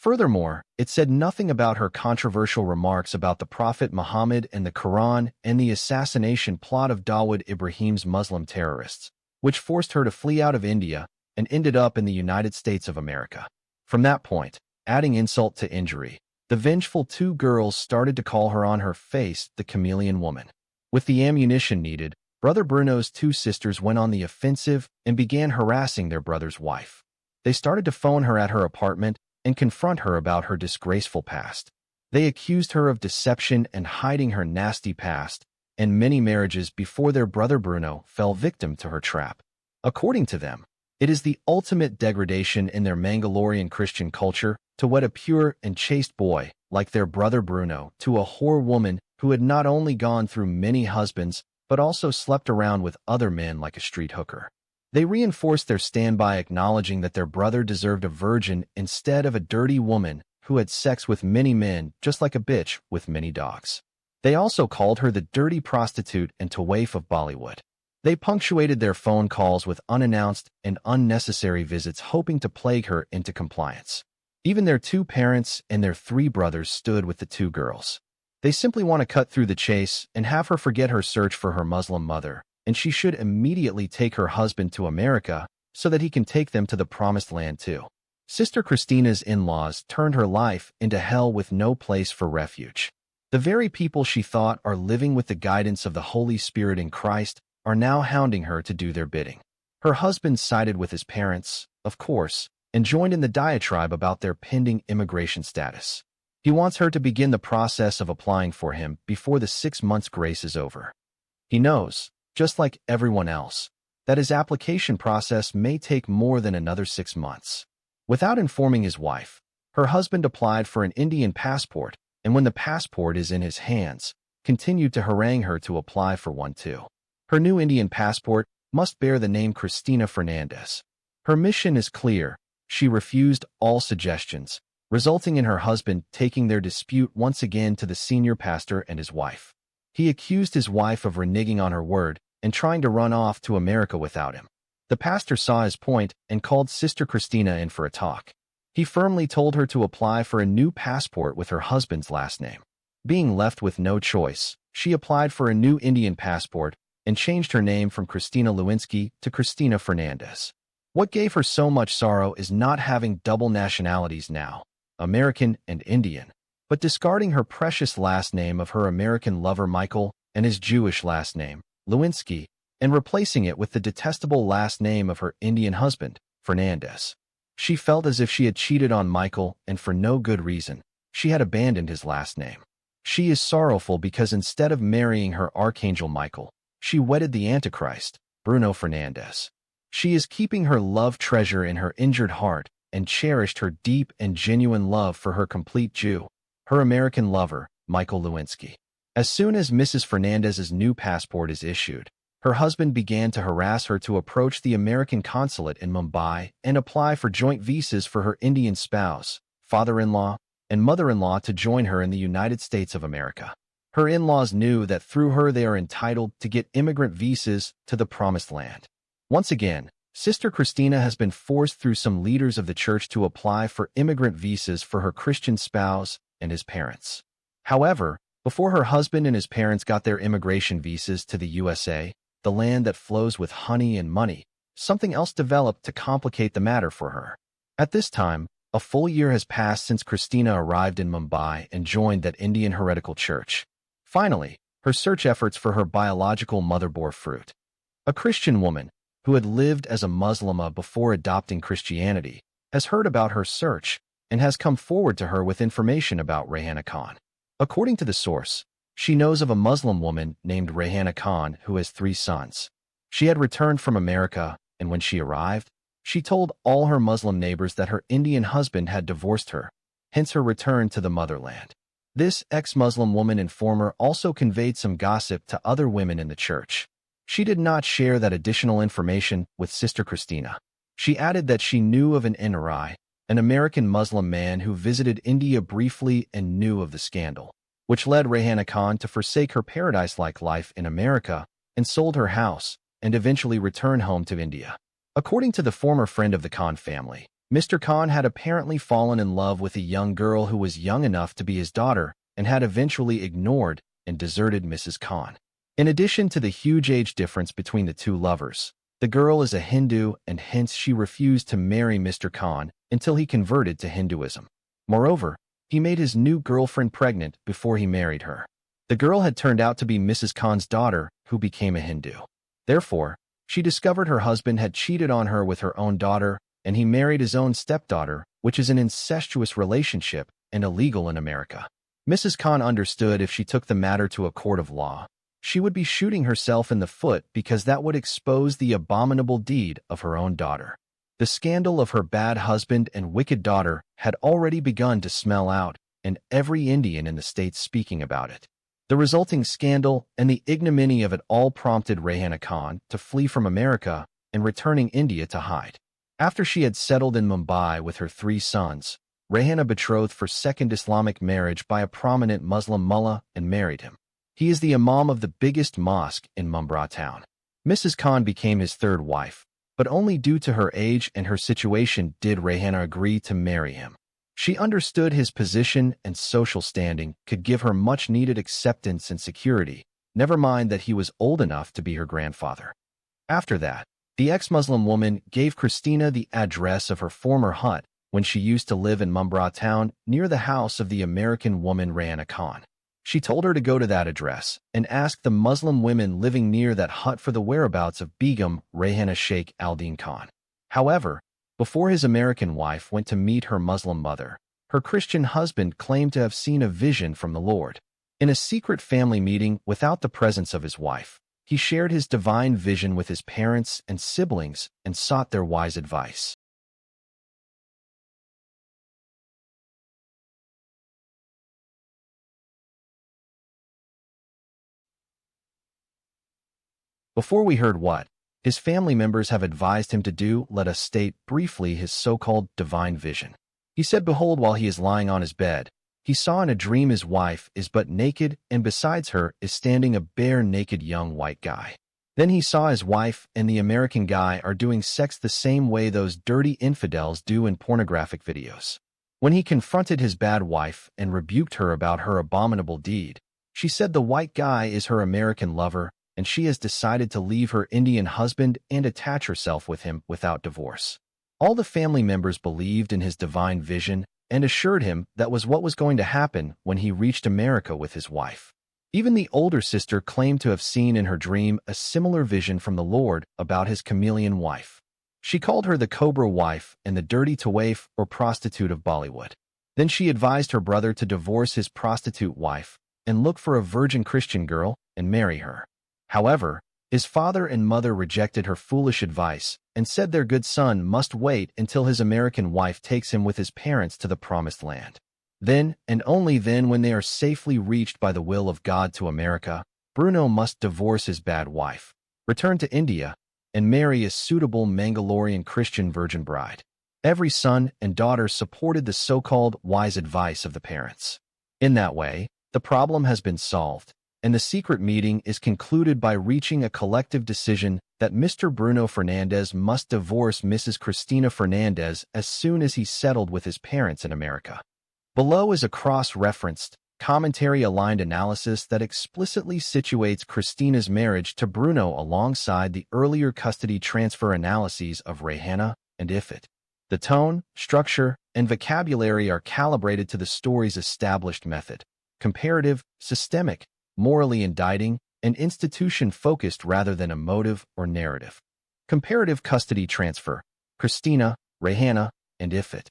Furthermore, it said nothing about her controversial remarks about the Prophet Muhammad and the Quran and the assassination plot of Dawood Ibrahim's Muslim terrorists, which forced her to flee out of India and ended up in the United States of America. From that point, adding insult to injury, the vengeful two girls started to call her on her face the chameleon woman. With the ammunition needed, Brother Bruno's two sisters went on the offensive and began harassing their brother's wife. They started to phone her at her apartment and confront her about her disgraceful past. They accused her of deception and hiding her nasty past and many marriages before their brother Bruno fell victim to her trap. According to them, it is the ultimate degradation in their Mangalorean Christian culture to wed a pure and chaste boy like their brother Bruno to a whore woman who had not only gone through many husbands but also slept around with other men like a street hooker. They reinforced their stand by acknowledging that their brother deserved a virgin instead of a dirty woman who had sex with many men just like a bitch with many dogs. They also called her the dirty prostitute and waif of Bollywood. They punctuated their phone calls with unannounced and unnecessary visits hoping to plague her into compliance. Even their two parents and their three brothers stood with the two girls. They simply want to cut through the chase and have her forget her search for her Muslim mother, and she should immediately take her husband to America so that he can take them to the promised land too. Sister Christina's in-laws turned her life into hell with no place for refuge. The very people she thought are living with the guidance of the Holy Spirit in Christ are now hounding her to do their bidding. Her husband sided with his parents, of course, and joined in the diatribe about their pending immigration status. He wants her to begin the process of applying for him before the 6 months grace is over. He knows, just like everyone else, that his application process may take more than another 6 months. Without informing his wife, her husband applied for an Indian passport, and when the passport is in his hands, continued to harangue her to apply for one too. Her new Indian passport must bear the name Christina Fernandez. Her mission is clear. She refused all suggestions, resulting in her husband taking their dispute once again to the senior pastor and his wife. He accused his wife of reneging on her word and trying to run off to America without him. The pastor saw his point and called Sister Christina in for a talk. He firmly told her to apply for a new passport with her husband's last name. Being left with no choice, she applied for a new Indian passport and changed her name from Christina Lewinsky to Christina Fernandez. What gave her so much sorrow is not having double nationalities now, American and Indian, but discarding her precious last name of her American lover Michael and his Jewish last name, Lewinsky, and replacing it with the detestable last name of her Indian husband, Fernandez. She felt as if she had cheated on Michael and for no good reason. She had abandoned his last name. She is sorrowful because instead of marrying her archangel Michael, she wedded the Antichrist, Bruno Fernandez. She is keeping her love treasure in her injured heart and cherished her deep and genuine love for her complete Jew, her American lover, Michael Lewinsky. As soon as Mrs. Fernandez's new passport is issued, her husband began to harass her to approach the American consulate in Mumbai and apply for joint visas for her Indian spouse, father-in-law, and mother-in-law to join her in the United States of America. Her in-laws knew that through her they are entitled to get immigrant visas to the promised land. Once again, Sister Christina has been forced through some leaders of the church to apply for immigrant visas for her Christian spouse and his parents. However, before her husband and his parents got their immigration visas to the USA, the land that flows with honey and money, something else developed to complicate the matter for her. At this time, a full year has passed since Christina arrived in Mumbai and joined that Indian heretical church. Finally, her search efforts for her biological mother bore fruit. A Christian woman, who had lived as a Muslimah before adopting Christianity, has heard about her search and has come forward to her with information about Rehana Khan. According to the source, she knows of a Muslim woman named Rehana Khan who has 3 sons. She had returned from America, and when she arrived, she told all her Muslim neighbors that her Indian husband had divorced her, hence her return to the motherland. This ex-Muslim woman informer also conveyed some gossip to other women in the church. She did not share that additional information with Sister Christina. She added that she knew of an NRI, an American Muslim man who visited India briefly and knew of the scandal, which led Rehana Khan to forsake her paradise-like life in America and sold her house and eventually return home to India. According to the former friend of the Khan family, Mr. Khan had apparently fallen in love with a young girl who was young enough to be his daughter and had eventually ignored and deserted Mrs. Khan. In addition to the huge age difference between the two lovers, the girl is a Hindu and hence she refused to marry Mr. Khan until he converted to Hinduism. Moreover, he made his new girlfriend pregnant before he married her. The girl had turned out to be Mrs. Khan's daughter, who became a Hindu. Therefore, she discovered her husband had cheated on her with her own daughter, and he married his own stepdaughter, which is an incestuous relationship and illegal in America. Mrs. Khan understood if she took the matter to a court of law, she would be shooting herself in the foot because that would expose the abominable deed of her own daughter. The scandal of her bad husband and wicked daughter had already begun to smell out, and every Indian in the state speaking about it. The resulting scandal and the ignominy of it all prompted Rehana Khan to flee from America and returning India to hide. After she had settled in Mumbai with her 3 sons, Rehana betrothed for second Islamic marriage by a prominent Muslim mullah and married him. He is the imam of the biggest mosque in Mumbai town. Mrs. Khan became his 3rd wife, but only due to her age and her situation did Rehana agree to marry him. She understood his position and social standing could give her much-needed acceptance and security, never mind that he was old enough to be her grandfather. After that, the ex-Muslim woman gave Christina the address of her former hut when she used to live in Mumbai town near the house of the American woman Rehana Khan. She told her to go to that address and ask the Muslim women living near that hut for the whereabouts of Begum Rehana Sheikh Al-Din Khan. However, before his American wife went to meet her Muslim mother, her Christian husband claimed to have seen a vision from the Lord. In a secret family meeting without the presence of his wife, he shared his divine vision with his parents and siblings and sought their wise advice. Before we heard what his family members have advised him to do, let us state briefly his so-called divine vision. He said, "Behold, while he is lying on his bed, he saw in a dream his wife is but naked, and besides her is standing a bare naked young white guy. Then he saw his wife and the American guy are doing sex the same way those dirty infidels do in pornographic videos. When he confronted his bad wife and rebuked her about her abominable deed, she said the white guy is her American lover, and she has decided to leave her Indian husband and attach herself with him without divorce." All the family members believed in his divine vision and assured him that was what was going to happen when he reached America with his wife. Even the older sister claimed to have seen in her dream a similar vision from the Lord about his chameleon wife. She called her the Cobra wife and the dirty tawaif or prostitute of Bollywood. Then she advised her brother to divorce his prostitute wife and look for a virgin Christian girl and marry her. However, his father and mother rejected her foolish advice and said their good son must wait until his American wife takes him with his parents to the promised land. Then, and only then when they are safely reached by the will of God to America, Bruno must divorce his bad wife, return to India, and marry a suitable Mangalorean Christian virgin bride. Every son and daughter supported the so-called wise advice of the parents. In that way, the problem has been solved, and the secret meeting is concluded by reaching a collective decision that Mr. Bruno Fernandez must divorce Mrs. Christina Fernandez as soon as he's settled with his parents in America. Below is a cross-referenced, commentary-aligned analysis that explicitly situates Christina's marriage to Bruno alongside the earlier custody transfer analyses of Rehana and Ifit. The tone, structure, and vocabulary are calibrated to the story's established method: comparative, systemic, morally indicting, and institution-focused rather than emotive or narrative. Comparative custody transfer: Christina, Rehana, and Ifit.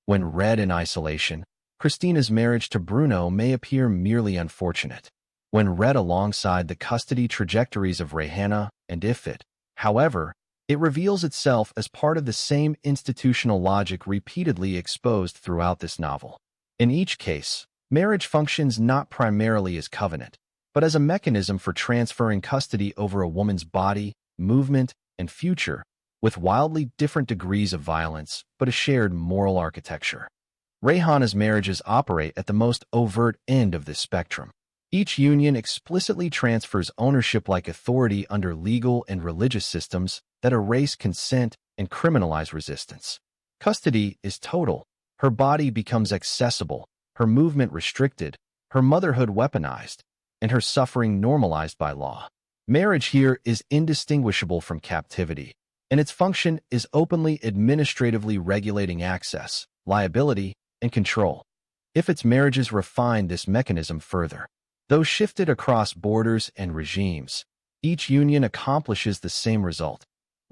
When read in isolation, Christina's marriage to Bruno may appear merely unfortunate. When read alongside the custody trajectories of Rehana and Ifit, however, it reveals itself as part of the same institutional logic repeatedly exposed throughout this novel. In each case, marriage functions not primarily as covenant, but as a mechanism for transferring custody over a woman's body, movement, and future, with wildly different degrees of violence but a shared moral architecture. Rehana's marriages operate at the most overt end of this spectrum. Each union explicitly transfers ownership-like authority under legal and religious systems that erase consent and criminalize resistance. Custody is total. Her body becomes accessible, her movement restricted, her motherhood weaponized, and her suffering normalized by law. Marriage here is indistinguishable from captivity, and its function is openly administratively regulating access, liability, and control. If its marriages refine this mechanism further, though shifted across borders and regimes, each union accomplishes the same result,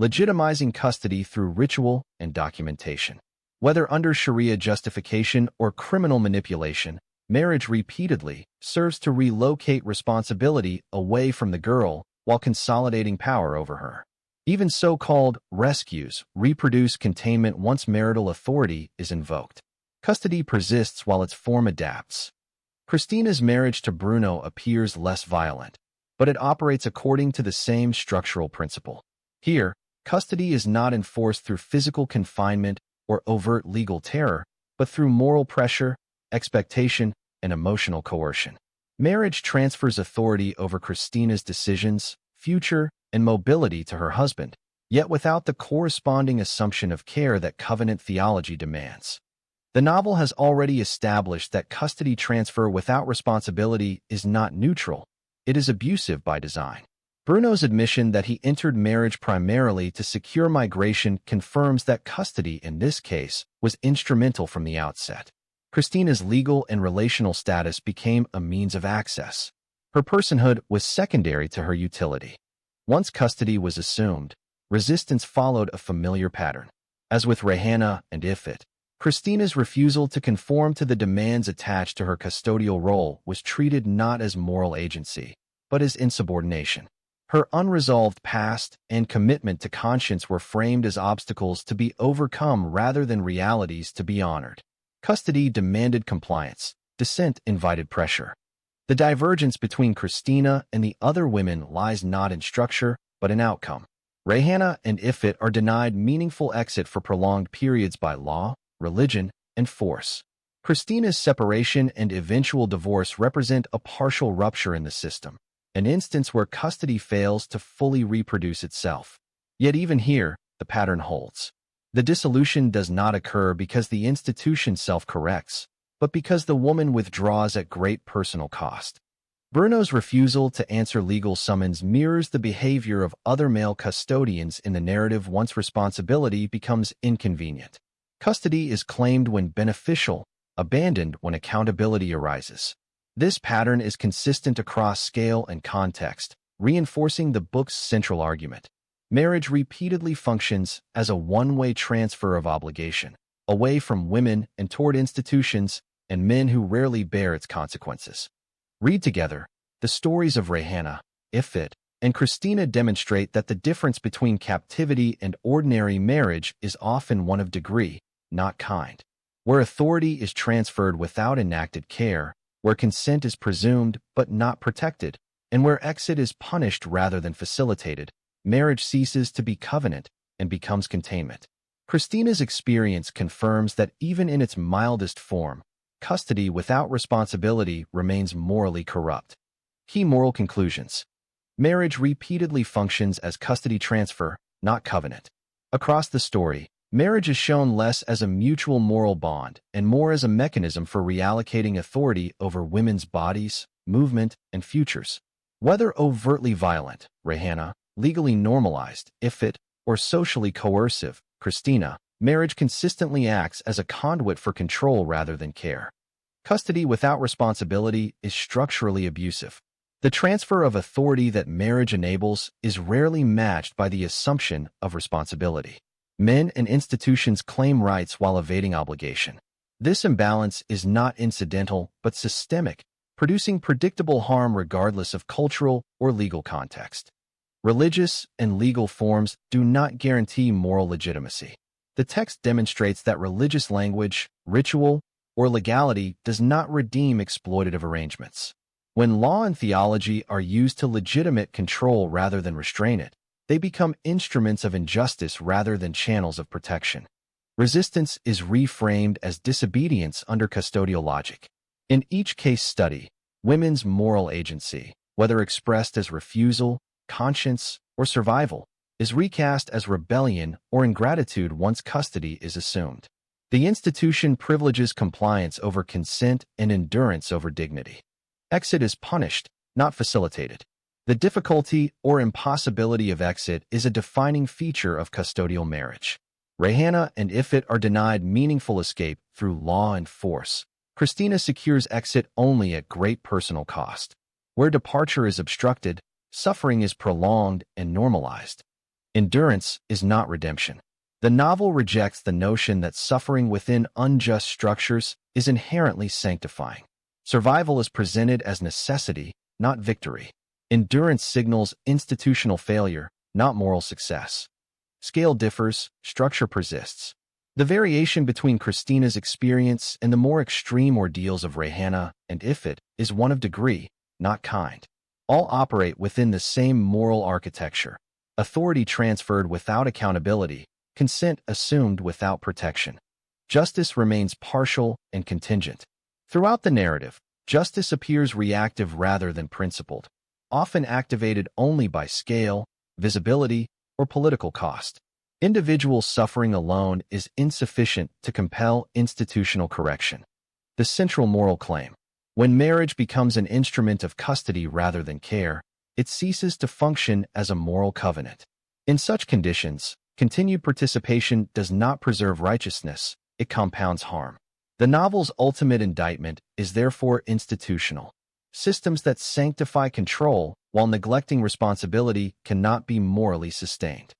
legitimizing custody through ritual and documentation. Whether under Sharia justification or criminal manipulation, marriage repeatedly serves to relocate responsibility away from the girl while consolidating power over her. Even so-called rescues reproduce containment once marital authority is invoked. Custody persists while its form adapts. Christina's marriage to Bruno appears less violent, but it operates according to the same structural principle. Here, custody is not enforced through physical confinement or overt legal terror, but through moral pressure, expectation, and emotional coercion. Marriage transfers authority over Christina's decisions, future, and mobility to her husband, yet without the corresponding assumption of care that covenant theology demands. The novel has already established that custody transfer without responsibility is not neutral, it is abusive by design. Bruno's admission that he entered marriage primarily to secure migration confirms that custody in this case was instrumental from the outset. Christina's legal and relational status became a means of access. Her personhood was secondary to her utility. Once custody was assumed, resistance followed a familiar pattern. As with Rehanna and Ifit, Christina's refusal to conform to the demands attached to her custodial role was treated not as moral agency, but as insubordination. Her unresolved past and commitment to conscience were framed as obstacles to be overcome rather than realities to be honored. Custody demanded compliance. Dissent invited pressure. The divergence between Christina and the other women lies not in structure, but in outcome. Rehanna and Ifit are denied meaningful exit for prolonged periods by law, religion, and force. Christina's separation and eventual divorce represent a partial rupture in the system, an instance where custody fails to fully reproduce itself. Yet even here, the pattern holds. The dissolution does not occur because the institution self-corrects, but because the woman withdraws at great personal cost. Bruno's refusal to answer legal summons mirrors the behavior of other male custodians in the narrative once responsibility becomes inconvenient. Custody is claimed when beneficial, abandoned when accountability arises. This pattern is consistent across scale and context, reinforcing the book's central argument. Marriage repeatedly functions as a one-way transfer of obligation, away from women and toward institutions and men who rarely bear its consequences. Read together, the stories of Rehanna, Ifit, and Christina demonstrate that the difference between captivity and ordinary marriage is often one of degree, not kind. Where authority is transferred without enacted care, where consent is presumed but not protected, and where exit is punished rather than facilitated, marriage ceases to be covenant and becomes containment. Christina's experience confirms that even in its mildest form, custody without responsibility remains morally corrupt. Key moral conclusions. Marriage repeatedly functions as custody transfer, not covenant. Across the story, marriage is shown less as a mutual moral bond and more as a mechanism for reallocating authority over women's bodies, movement, and futures. Whether overtly violent, Rehanna, legally normalized, Ifit, or socially coercive, Christina, marriage consistently acts as a conduit for control rather than care. Custody without responsibility is structurally abusive. The transfer of authority that marriage enables is rarely matched by the assumption of responsibility. Men and institutions claim rights while evading obligation. This imbalance is not incidental but systemic, producing predictable harm regardless of cultural or legal context. Religious and legal forms do not guarantee moral legitimacy. The text demonstrates that religious language, ritual, or legality does not redeem exploitative arrangements. When law and theology are used to legitimate control rather than restrain it, they become instruments of injustice rather than channels of protection. Resistance is reframed as disobedience under custodial logic. In each case study, women's moral agency, whether expressed as refusal, conscience, or survival, is recast as rebellion or ingratitude once custody is assumed. The institution privileges compliance over consent and endurance over dignity. Exit is punished, not facilitated. The difficulty or impossibility of exit is a defining feature of custodial marriage. Rehanna and Ifit are denied meaningful escape through law and force. Christina secures exit only at great personal cost. Where departure is obstructed, suffering is prolonged and normalized. Endurance is not redemption. The novel rejects the notion that suffering within unjust structures is inherently sanctifying. Survival is presented as necessity, not victory. Endurance signals institutional failure, not moral success. Scale differs, structure persists. The variation between Christina's experience and the more extreme ordeals of Rehanna and Ifit is one of degree, not kind. All operate within the same moral architecture. Authority transferred without accountability, consent assumed without protection. Justice remains partial and contingent. Throughout the narrative, justice appears reactive rather than principled, often activated only by scale, visibility, or political cost. Individual suffering alone is insufficient to compel institutional correction. The central moral claim. When marriage becomes an instrument of custody rather than care, it ceases to function as a moral covenant. In such conditions, continued participation does not preserve righteousness, it compounds harm. The novel's ultimate indictment is therefore institutional. Systems that sanctify control while neglecting responsibility cannot be morally sustained.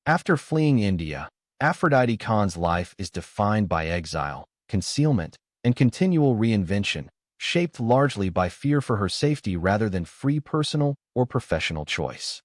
After fleeing India, Aphrodite Khan's life is defined by exile, concealment, and continual reinvention, shaped largely by fear for her safety rather than free personal or professional choice.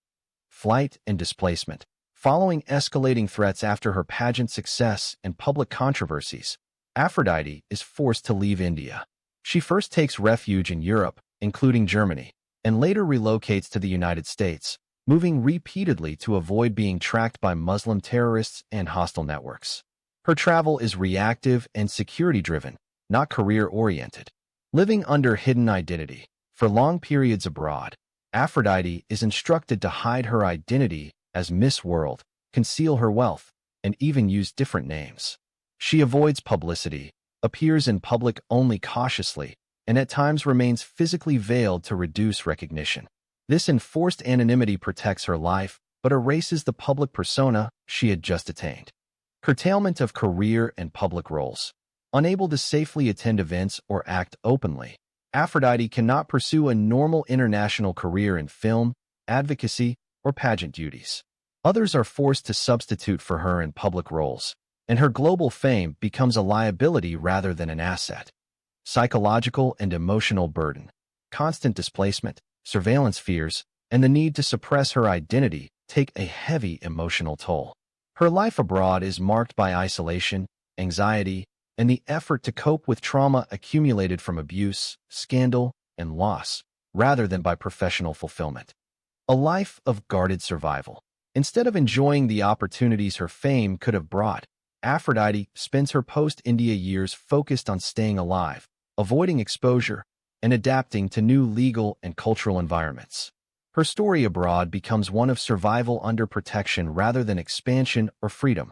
Flight and displacement. Following escalating threats after her pageant success and public controversies, Aphrodite is forced to leave India. She first takes refuge in Europe, including Germany, and later relocates to the United States, moving repeatedly to avoid being tracked by Muslim terrorists and hostile networks. Her travel is reactive and security-driven, not career-oriented. Living under hidden identity. For long periods abroad, Aphrodite is instructed to hide her identity as Miss World, conceal her wealth, and even use different names. She avoids publicity, appears in public only cautiously, and at times remains physically veiled to reduce recognition. This enforced anonymity protects her life, but erases the public persona she had just attained. Curtailment of career and public roles. Unable to safely attend events or act openly, Aphrodite cannot pursue a normal international career in film, advocacy, or pageant duties. Others are forced to substitute for her in public roles, and her global fame becomes a liability rather than an asset. Psychological and emotional burden. Constant displacement, surveillance fears, and the need to suppress her identity take a heavy emotional toll. Her life abroad is marked by isolation, anxiety, and the effort to cope with trauma accumulated from abuse, scandal, and loss, rather than by professional fulfillment. A life of guarded survival. Instead of enjoying the opportunities her fame could have brought, Aphrodite spends her post-India years focused on staying alive, avoiding exposure, and adapting to new legal and cultural environments. Her story abroad becomes one of survival under protection rather than expansion or freedom.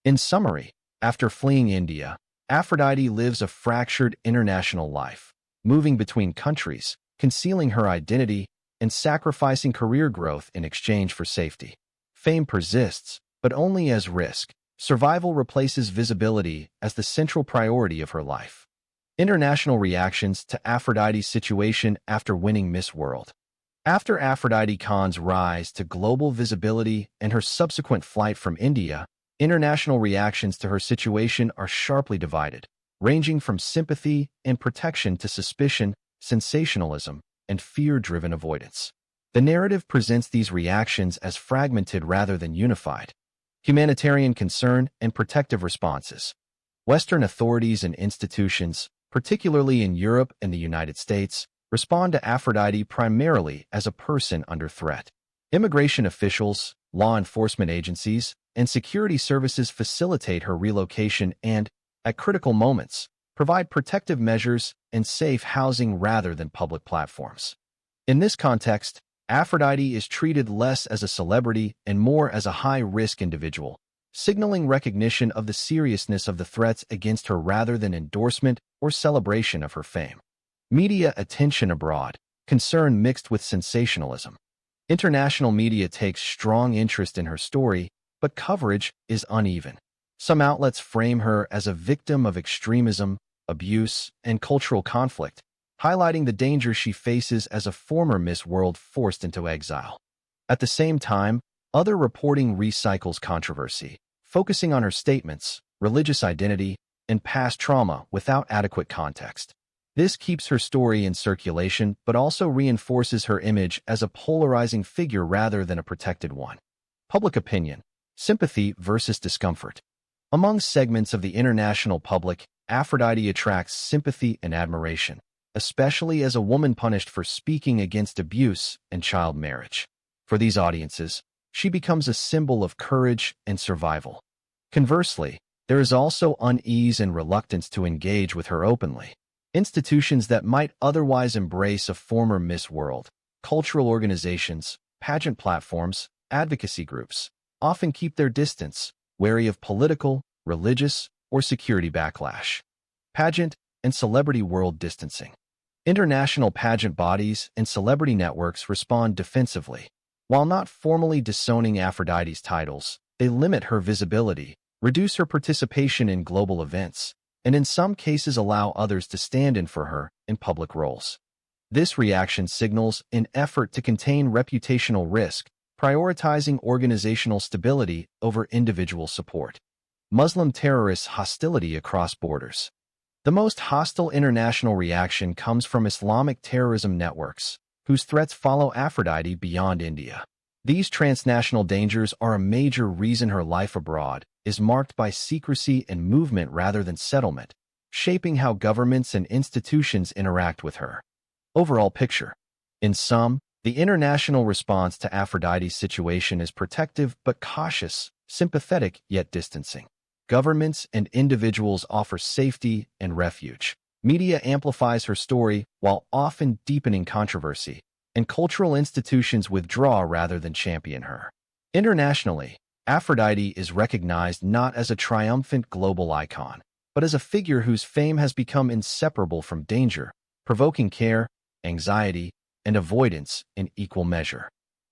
In summary, after fleeing India, Aphrodite lives a fractured international life, moving between countries, concealing her identity, and sacrificing career growth in exchange for safety. Fame persists, but only as risk. Survival replaces visibility as the central priority of her life. International reactions to Aphrodite's situation after winning Miss World. After Aphrodite Khan's rise to global visibility and her subsequent flight from India, international reactions to her situation are sharply divided, ranging from sympathy and protection to suspicion, sensationalism, and fear-driven avoidance. The narrative presents these reactions as fragmented rather than unified. Humanitarian concern and protective responses. Western authorities and institutions, particularly in Europe and the United States, respond to Aphrodite primarily as a person under threat. Immigration officials, law enforcement agencies, and security services facilitate her relocation and, at critical moments, provide protective measures and safe housing rather than public platforms. In this context, Aphrodite is treated less as a celebrity and more as a high-risk individual, signaling recognition of the seriousness of the threats against her rather than endorsement or celebration of her fame. Media attention abroad, concern mixed with sensationalism. International media takes strong interest in her story, but coverage is uneven. Some outlets frame her as a victim of extremism, abuse, and cultural conflict, highlighting the danger she faces as a former Miss World forced into exile. At the same time, other reporting recycles controversy, focusing on her statements, religious identity, and past trauma without adequate context. This keeps her story in circulation but also reinforces her image as a polarizing figure rather than a protected one. Public opinion, sympathy versus discomfort. Among segments of the international public, Aphrodite attracts sympathy and admiration, especially as a woman punished for speaking against abuse and child marriage. For these audiences, she becomes a symbol of courage and survival. Conversely, there is also unease and reluctance to engage with her openly. Institutions that might otherwise embrace a former Miss World, cultural organizations, pageant platforms, advocacy groups, often keep their distance, wary of political, religious, or security backlash. Pageant and celebrity world distancing. International pageant bodies and celebrity networks respond defensively. While not formally disowning Aphrodite's titles, they limit her visibility, reduce her participation in global events, and in some cases allow others to stand in for her in public roles. This reaction signals an effort to contain reputational risk, prioritizing organizational stability over individual support. Muslim terrorists' hostility across borders. The most hostile international reaction comes from Islamic terrorism networks, whose threats follow Aphrodite beyond India. These transnational dangers are a major reason her life abroad is marked by secrecy and movement rather than settlement, shaping how governments and institutions interact with her. Overall picture. In sum, the international response to Aphrodite's situation is protective but cautious, sympathetic yet distancing. Governments and individuals offer safety and refuge. Media amplifies her story while often deepening controversy, and cultural institutions withdraw rather than champion her. Internationally, Aphrodite is recognized not as a triumphant global icon, but as a figure whose fame has become inseparable from danger, provoking care, anxiety, and avoidance in equal measure.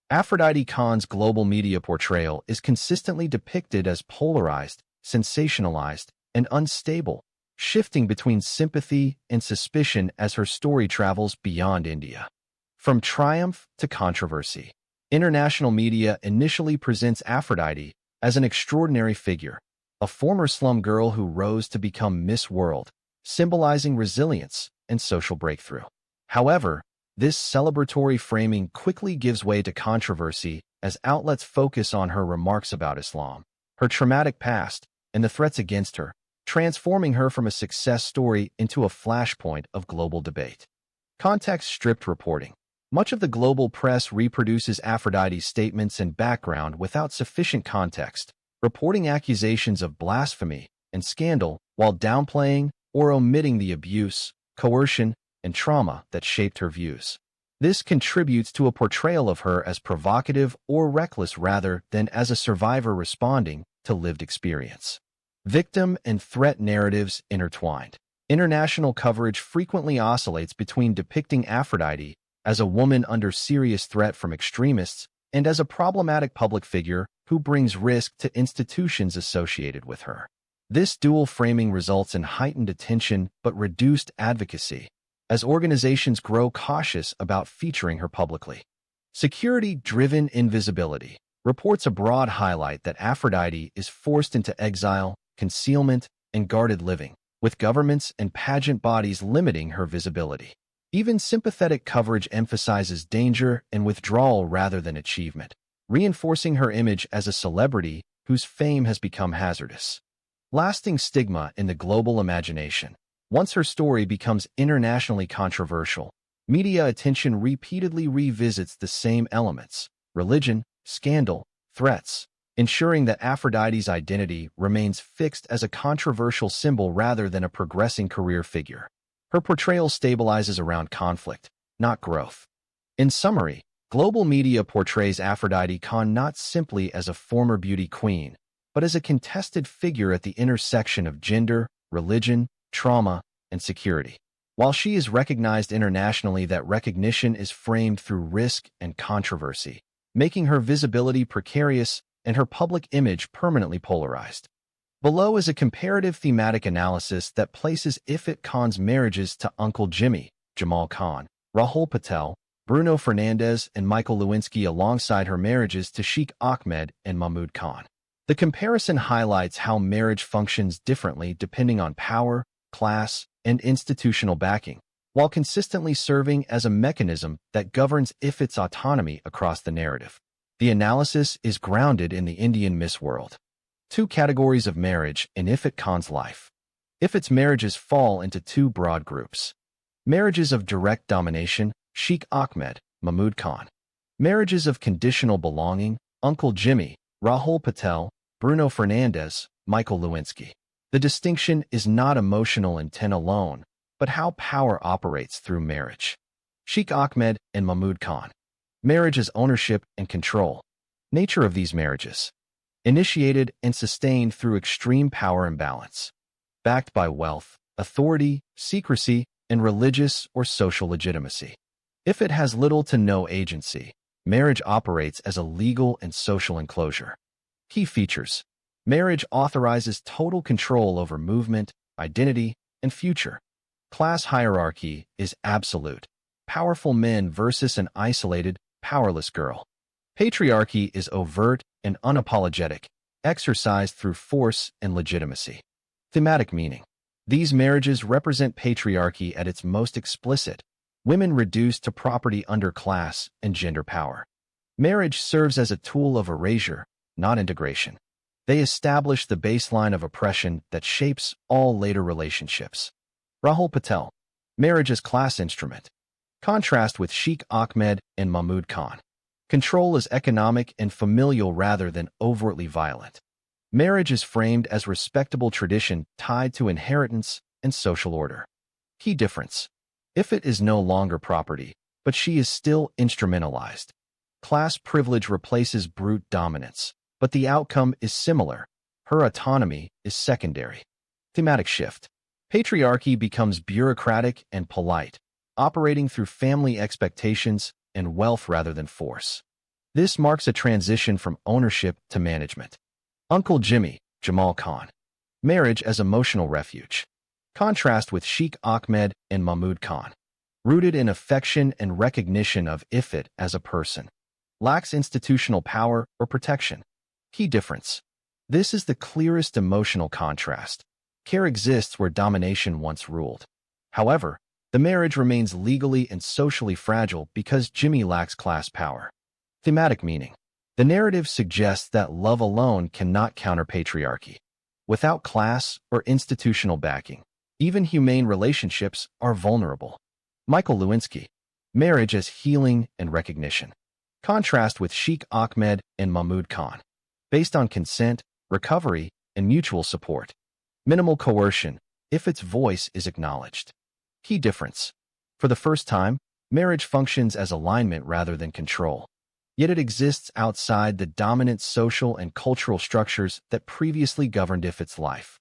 Aphrodite Khan's global media portrayal is consistently depicted as polarized, sensationalized, and unstable, shifting between sympathy and suspicion as her story travels beyond India. From triumph to controversy, international media initially presents Aphrodite as an extraordinary figure, a former slum girl who rose to become Miss World, symbolizing resilience and social breakthrough. However, this celebratory framing quickly gives way to controversy as outlets focus on her remarks about Islam, her traumatic past, and the threats against her, transforming her from a success story into a flashpoint of global debate. Context-stripped reporting. Much of the global press reproduces Aphrodite's statements and background without sufficient context, reporting accusations of blasphemy and scandal while downplaying or omitting the abuse, coercion, and trauma that shaped her views. This contributes to a portrayal of her as provocative or reckless rather than as a survivor responding to lived experience. Victim and threat narratives intertwined. International coverage frequently oscillates between depicting Aphrodite as a woman under serious threat from extremists and as a problematic public figure who brings risk to institutions associated with her. This dual framing results in heightened attention but reduced advocacy, as organizations grow cautious about featuring her publicly. Security-driven invisibility. Reports abroad highlight that Aphrodite is forced into exile, concealment, and guarded living, with governments and pageant bodies limiting her visibility. Even sympathetic coverage emphasizes danger and withdrawal rather than achievement, reinforcing her image as a celebrity whose fame has become hazardous. Lasting stigma in the global imagination. Once her story becomes internationally controversial, media attention repeatedly revisits the same elements: religion, scandal, threats, ensuring that Aphrodite's identity remains fixed as a controversial symbol rather than a progressing career figure. Her portrayal stabilizes around conflict, not growth. In summary, Global media portrays Aphrodite Khan not simply as a former beauty queen, but as a contested figure at the intersection of gender, religion, trauma, and security. While she is recognized internationally, that recognition is framed through risk and controversy, making her visibility precarious and her public image permanently polarized. Below is a comparative thematic analysis that places Ifat Khan's marriages to Uncle Jimmy, Jamal Khan, Rahul Patel, Bruno Fernandes, and Michael Lewinsky alongside her marriages to Sheikh Ahmed and Mahmoud Khan. The comparison highlights how marriage functions differently depending on power, class, and institutional backing, while consistently serving as a mechanism that governs Ifat's autonomy across the narrative. The analysis is grounded in the Indian Miss World. Two categories of marriage in Ifat Khan's life. Ifat's marriages fall into two broad groups. Marriages of direct domination, Sheikh Ahmed, Mahmoud Khan. Marriages of conditional belonging, Uncle Jimmy, Rahul Patel, Bruno Fernandes, Michael Lewinsky. The distinction is not emotional intent alone, but how power operates through marriage. Sheikh Ahmed and Mahmoud Khan. Marriage as ownership and control. Nature of these marriages. Initiated and sustained through extreme power imbalance. Backed by wealth, authority, secrecy, and religious or social legitimacy. If it has little to no agency, marriage operates as a legal and social enclosure. Key features. Marriage authorizes total control over movement, identity, and future. Class hierarchy is absolute. Powerful men versus an isolated, powerless girl. Patriarchy is overt and unapologetic, exercised through force and legitimacy. Thematic meaning. These marriages represent patriarchy at its most explicit, women reduced to property under class and gender power. Marriage serves as a tool of erasure, not integration. They establish the baseline of oppression that shapes all later relationships. Rahul Patel. Marriage as class instrument. Contrast with Sheikh Ahmed and Mahmoud Khan. Control is economic and familial rather than overtly violent. Marriage is framed as respectable tradition tied to inheritance and social order. Key difference. Ifat is no longer property, but she is still instrumentalized. Class privilege replaces brute dominance, but the outcome is similar. Her autonomy is secondary. Thematic shift. Patriarchy becomes bureaucratic and polite, operating through family expectations and wealth rather than force. This marks a transition from ownership to management. Uncle Jimmy, Jamal Khan. Marriage as emotional refuge. Contrast with Sheikh Ahmed and Mahmoud Khan. Rooted in affection and recognition of Ifat as a person. Lacks institutional power or protection. Key difference. This is the clearest emotional contrast. Care exists where domination once ruled. However, the marriage remains legally and socially fragile because Jimmy lacks class power. Thematic meaning. The narrative suggests that love alone cannot counter patriarchy. Without class or institutional backing, even humane relationships are vulnerable. Michael Lewinsky. Marriage as healing and recognition. Contrast with Sheikh Ahmed and Mahmoud Khan. Based on consent, recovery, and mutual support. Minimal coercion, if its voice is acknowledged. Key difference. For the first time, marriage functions as alignment rather than control. Yet it exists outside the dominant social and cultural structures that previously governed Ifat's life.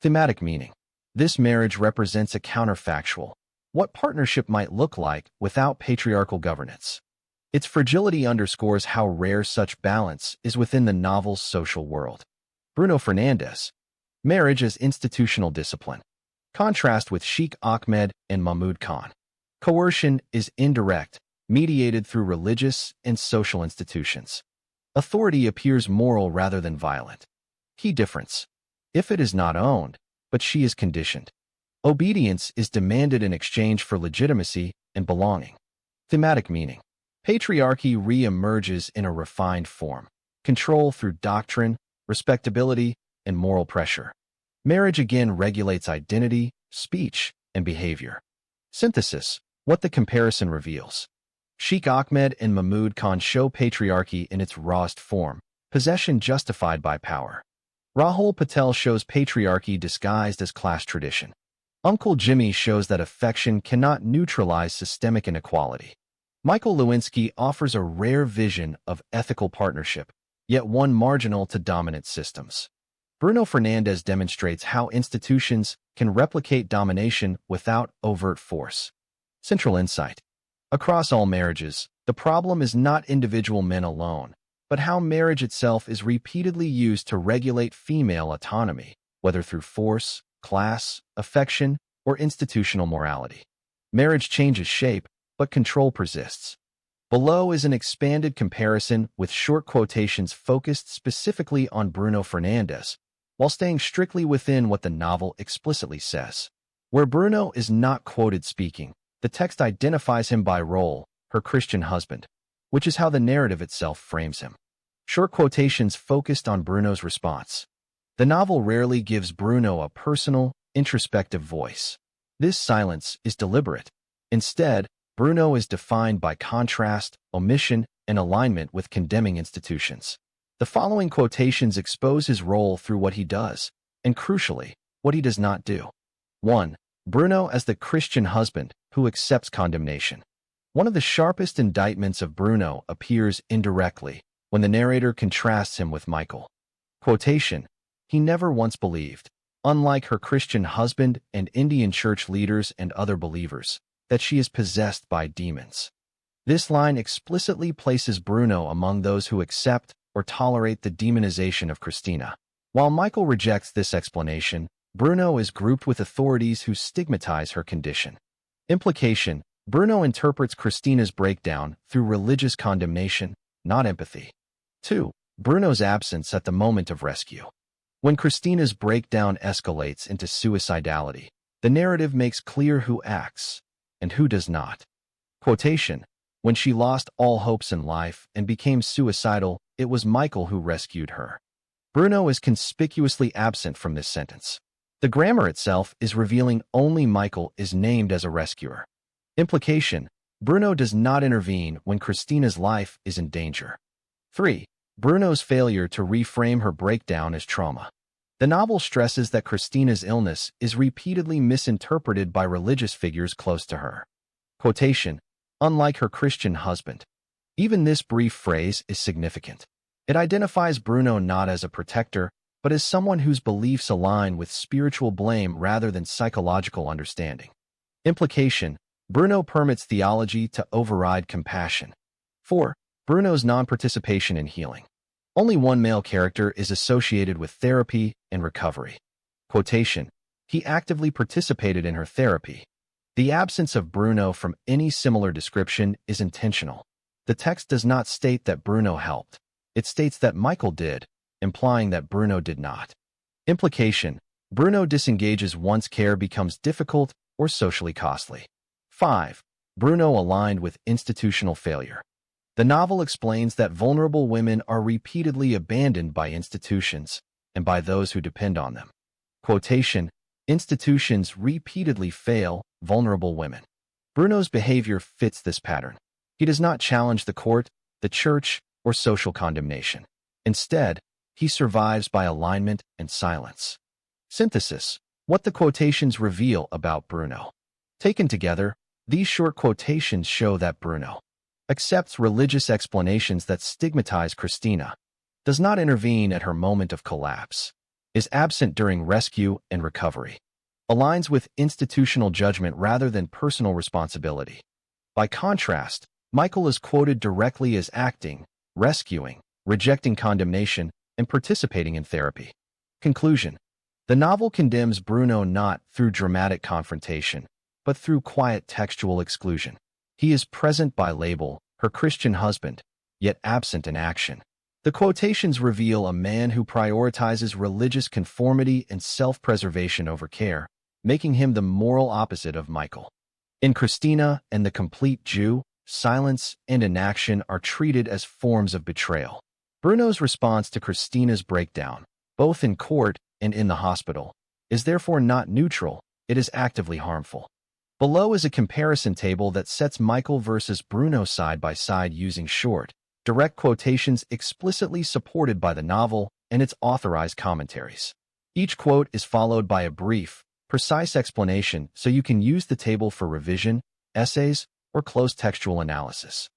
Thematic meaning. This marriage represents a counterfactual. What partnership might look like without patriarchal governance. Its fragility underscores how rare such balance is within the novel's social world. Bruno Fernandes. Marriage as institutional discipline. Contrast with Sheikh Ahmed and Mahmoud Khan. Coercion is indirect, mediated through religious and social institutions. Authority appears moral rather than violent. Key difference. If it is not owned, but she is conditioned. Obedience is demanded in exchange for legitimacy and belonging. Thematic meaning. Patriarchy re-emerges in a refined form. Control through doctrine, respectability, and moral pressure. Marriage again regulates identity, speech, and behavior. Synthesis. What the comparison reveals. Sheikh Ahmed and Mahmoud Khan show patriarchy in its rawest form, possession justified by power. Rahul Patel shows patriarchy disguised as class tradition. Uncle Jimmy shows that affection cannot neutralize systemic inequality. Michael Lewinsky offers a rare vision of ethical partnership, yet one marginal to dominant systems. Bruno Fernandez demonstrates how institutions can replicate domination without overt force. Central insight. Across all marriages, the problem is not individual men alone, but how marriage itself is repeatedly used to regulate female autonomy, whether through force, class, affection, or institutional morality. Marriage changes shape, but control persists. Below is an expanded comparison with short quotations focused specifically on Bruno Fernandez, while staying strictly within what the novel explicitly says. Where Bruno is not quoted speaking, the text identifies him by role, her Christian husband, which is how the narrative itself frames him. Short quotations focused on Bruno's response. The novel rarely gives Bruno a personal, introspective voice. This silence is deliberate. Instead, Bruno is defined by contrast, omission, and alignment with condemning institutions. The following quotations expose his role through what he does, and crucially, what he does not do. 1. Bruno as the Christian husband who accepts condemnation. One of the sharpest indictments of Bruno appears indirectly when the narrator contrasts him with Michael. Quotation, he never once believed, unlike her Christian husband and Indian church leaders and other believers, that she is possessed by demons. This line explicitly places Bruno among those who accept or tolerate the demonization of Christina. While Michael rejects this explanation, Bruno is grouped with authorities who stigmatize her condition. Implication, Bruno interprets Christina's breakdown through religious condemnation, not empathy. 2. Bruno's absence at the moment of rescue. When Christina's breakdown escalates into suicidality, the narrative makes clear who acts and who does not. Quotation, when she lost all hopes in life and became suicidal, it was Michael who rescued her. Bruno is conspicuously absent from this sentence. The grammar itself is revealing only Michael is named as a rescuer. Implication, Bruno does not intervene when Christina's life is in danger. 3. Bruno's failure to reframe her breakdown as trauma. The novel stresses that Christina's illness is repeatedly misinterpreted by religious figures close to her. Quotation, unlike her Christian husband. Even this brief phrase is significant. It identifies Bruno not as a protector, but as someone whose beliefs align with spiritual blame rather than psychological understanding. Implication, Bruno permits theology to override compassion. 4. Bruno's non-participation in healing. Only one male character is associated with therapy and recovery. Quotation, he actively participated in her therapy. The absence of Bruno from any similar description is intentional. The text does not state that Bruno helped. It states that Michael did, implying that Bruno did not. Implication, Bruno disengages once care becomes difficult or socially costly. 5. Bruno aligned with institutional failure. The novel explains that vulnerable women are repeatedly abandoned by institutions and by those who depend on them. Quotation, institutions repeatedly fail vulnerable women. Bruno's behavior fits this pattern. He does not challenge the court, the church, or social condemnation. Instead, he survives by alignment and silence. Synthesis, what the quotations reveal about Bruno. Taken together, these short quotations show that Bruno accepts religious explanations that stigmatize Christina, does not intervene at her moment of collapse, is absent during rescue and recovery, aligns with institutional judgment rather than personal responsibility. By contrast, Michael is quoted directly as acting, rescuing, rejecting condemnation, and participating in therapy. Conclusion. The novel condemns Bruno not through dramatic confrontation, but through quiet textual exclusion. He is present by label, her Christian husband, yet absent in action. The quotations reveal a man who prioritizes religious conformity and self-preservation over care, making him the moral opposite of Michael. In Christina and the Complete Jew, silence and inaction are treated as forms of betrayal. Bruno's response to Christina's breakdown, both in court and in the hospital, is therefore not neutral, it is actively harmful. Below is a comparison table that sets Michael versus Bruno side by side using short, direct quotations explicitly supported by the novel and its authorized commentaries. Each quote is followed by a brief, precise explanation so you can use the table for revision, essays, or close textual analysis.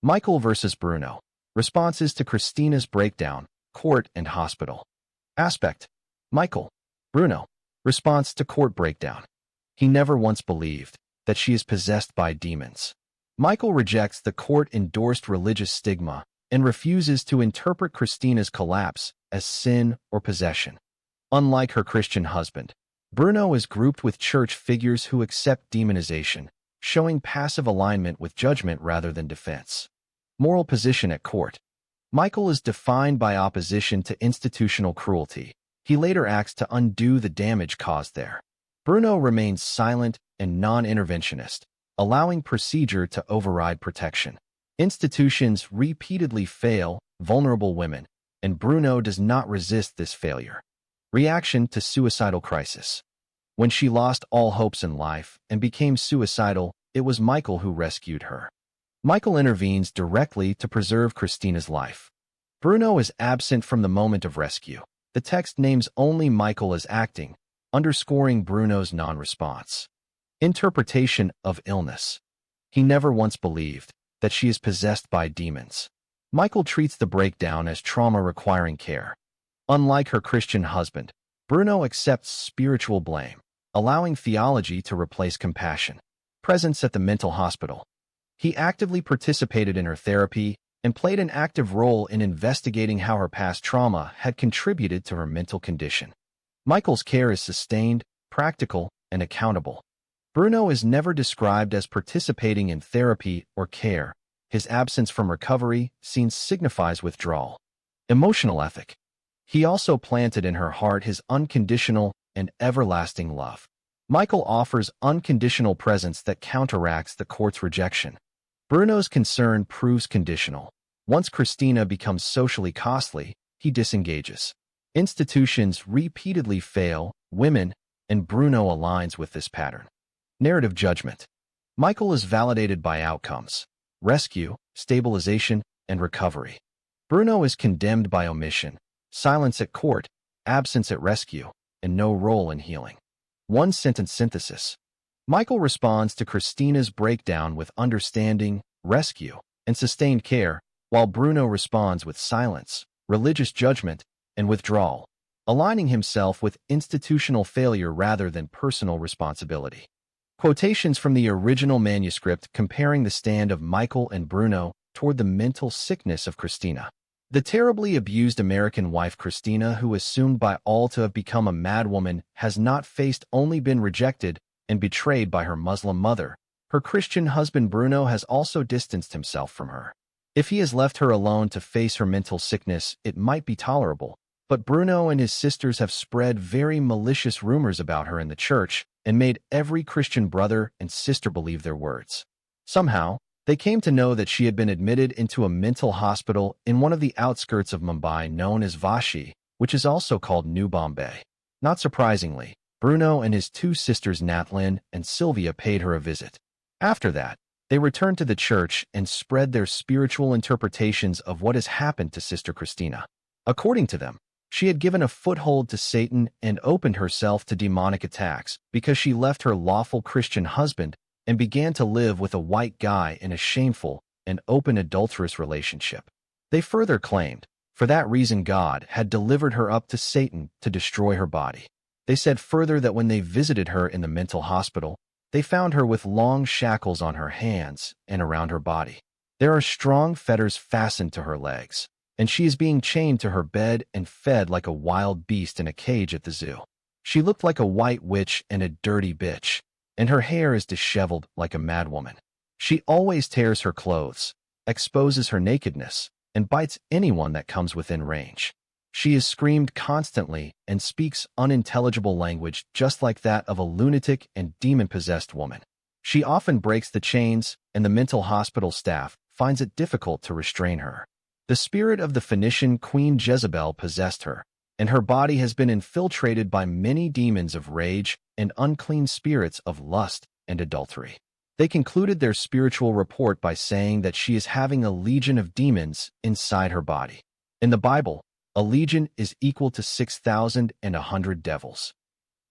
Michael versus Bruno. Responses to Christina's breakdown, court and hospital. Aspect. Michael. Bruno. Response to court breakdown. He never once believed that she is possessed by demons. Michael rejects the court-endorsed religious stigma and refuses to interpret Christina's collapse as sin or possession. Unlike her Christian husband, Bruno is grouped with church figures who accept demonization, showing passive alignment with judgment rather than defense. Moral position at court. Michael is defined by opposition to institutional cruelty. He later acts to undo the damage caused there. Bruno remains silent and non-interventionist, allowing procedure to override protection. Institutions repeatedly fail vulnerable women, and Bruno does not resist this failure. Reaction to suicidal crisis. When she lost all hopes in life and became suicidal, it was Michael who rescued her. Michael intervenes directly to preserve Christina's life. Bruno is absent from the moment of rescue. The text names only Michael as acting, underscoring Bruno's non-response. Interpretation of illness. He never once believed that she is possessed by demons. Michael treats the breakdown as trauma requiring care. Unlike her Christian husband, Bruno accepts spiritual blame, allowing theology to replace compassion. Presence at the mental hospital. He actively participated in her therapy and played an active role in investigating how her past trauma had contributed to her mental condition. Michael's care is sustained, practical, and accountable. Bruno is never described as participating in therapy or care. His absence from recovery signifies withdrawal. Emotional ethic. He also planted in her heart his unconditional and everlasting love. Michael offers unconditional presence that counteracts the court's rejection. Bruno's concern proves conditional. Once Christina becomes socially costly, he disengages. Institutions repeatedly fail women, and Bruno aligns with this pattern. Narrative judgment. Michael is validated by outcomes: rescue, stabilization, and recovery. Bruno is condemned by omission: silence at court, absence at rescue, and no role in healing. One-sentence synthesis. Michael responds to Christina's breakdown with understanding, rescue, and sustained care, while Bruno responds with silence, religious judgment, and withdrawal, aligning himself with institutional failure rather than personal responsibility. Quotations from the original manuscript comparing the stand of Michael and Bruno toward the mental sickness of Christina. The terribly abused American wife Christina, who assumed by all to have become a madwoman, has not faced only been rejected and betrayed by her Muslim mother. Her Christian husband Bruno has also distanced himself from her. If he has left her alone to face her mental sickness, it might be tolerable, but Bruno and his sisters have spread very malicious rumors about her in the church and made every Christian brother and sister believe their words. Somehow, they came to know that she had been admitted into a mental hospital in one of the outskirts of Mumbai known as Vashi, which is also called New Bombay. Not surprisingly, Bruno and his two sisters Nathlyn and Sylvia paid her a visit. After that, they returned to the church and spread their spiritual interpretations of what has happened to Sister Christina. According to them, she had given a foothold to Satan and opened herself to demonic attacks because she left her lawful Christian husband and began to live with a white guy in a shameful and open adulterous relationship. They further claimed, for that reason God had delivered her up to Satan to destroy her body. They said further that when they visited her in the mental hospital, they found her with long shackles on her hands and around her body. There are strong fetters fastened to her legs, and she is being chained to her bed and fed like a wild beast in a cage at the zoo. She looked like a white witch and a dirty bitch, and her hair is disheveled like a madwoman. She always tears her clothes, exposes her nakedness, and bites anyone that comes within range. She is screamed constantly and speaks unintelligible language just like that of a lunatic and demon-possessed woman. She often breaks the chains, and the mental hospital staff finds it difficult to restrain her. The spirit of the Phoenician Queen Jezebel possessed her, and her body has been infiltrated by many demons of rage and unclean spirits of lust and adultery. They concluded their spiritual report by saying that she is having a legion of demons inside her body. In the Bible, a legion is equal to 6,100 devils.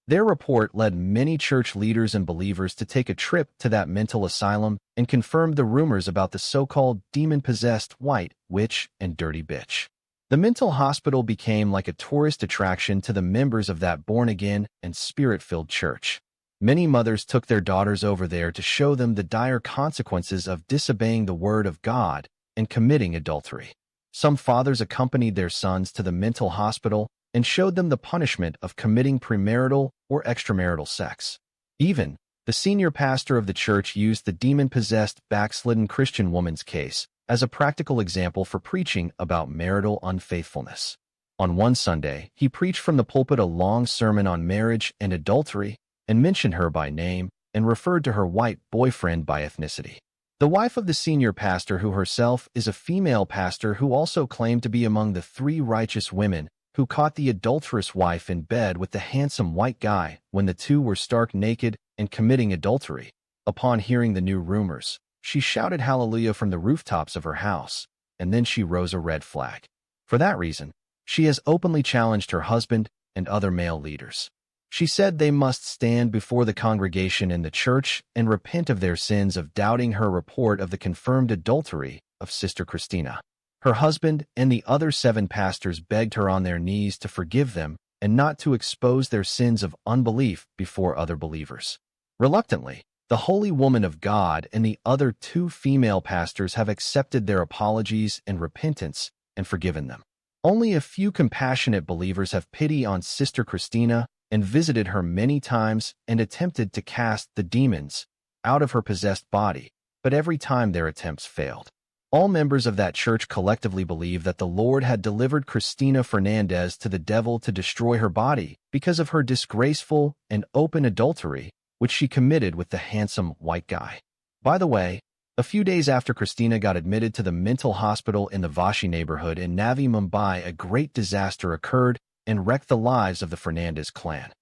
Their report led many church leaders and believers to take a trip to that mental asylum and confirmed the rumors about the so-called demon-possessed white witch and dirty bitch. The mental hospital became like a tourist attraction to the members of that born-again and spirit-filled church. Many mothers took their daughters over there to show them the dire consequences of disobeying the word of God and committing adultery. Some fathers accompanied their sons to the mental hospital and showed them the punishment of committing premarital or extramarital sex. Even, the senior pastor of the church used the demon-possessed, backslidden Christian woman's case as a practical example for preaching about marital unfaithfulness. On one Sunday, he preached from the pulpit a long sermon on marriage and adultery and mentioned her by name and referred to her white boyfriend by ethnicity. The wife of the senior pastor, who herself is a female pastor who also claimed to be among the 3 righteous women who caught the adulterous wife in bed with the handsome white guy when the two were stark naked and committing adultery. Upon hearing the new rumors, she shouted hallelujah from the rooftops of her house, and then she rose a red flag. For that reason, she has openly challenged her husband and other male leaders. She said they must stand before the congregation in the church and repent of their sins of doubting her report of the confirmed adultery of Sister Christina. Her husband and the other 7 pastors begged her on their knees to forgive them and not to expose their sins of unbelief before other believers. Reluctantly, the holy woman of God and the other 2 female pastors have accepted their apologies and repentance and forgiven them. Only a few compassionate believers have pity on Sister Christina and visited her many times and attempted to cast the demons out of her possessed body, but every time their attempts failed. All members of that church collectively believe that the Lord had delivered Christina Fernandez to the devil to destroy her body because of her disgraceful and open adultery, which she committed with the handsome white guy. By the way, a few days after Christina got admitted to the mental hospital in the Vashi neighborhood in Navi Mumbai, a great disaster occurred and wrecked the lives of the Fernandez clan.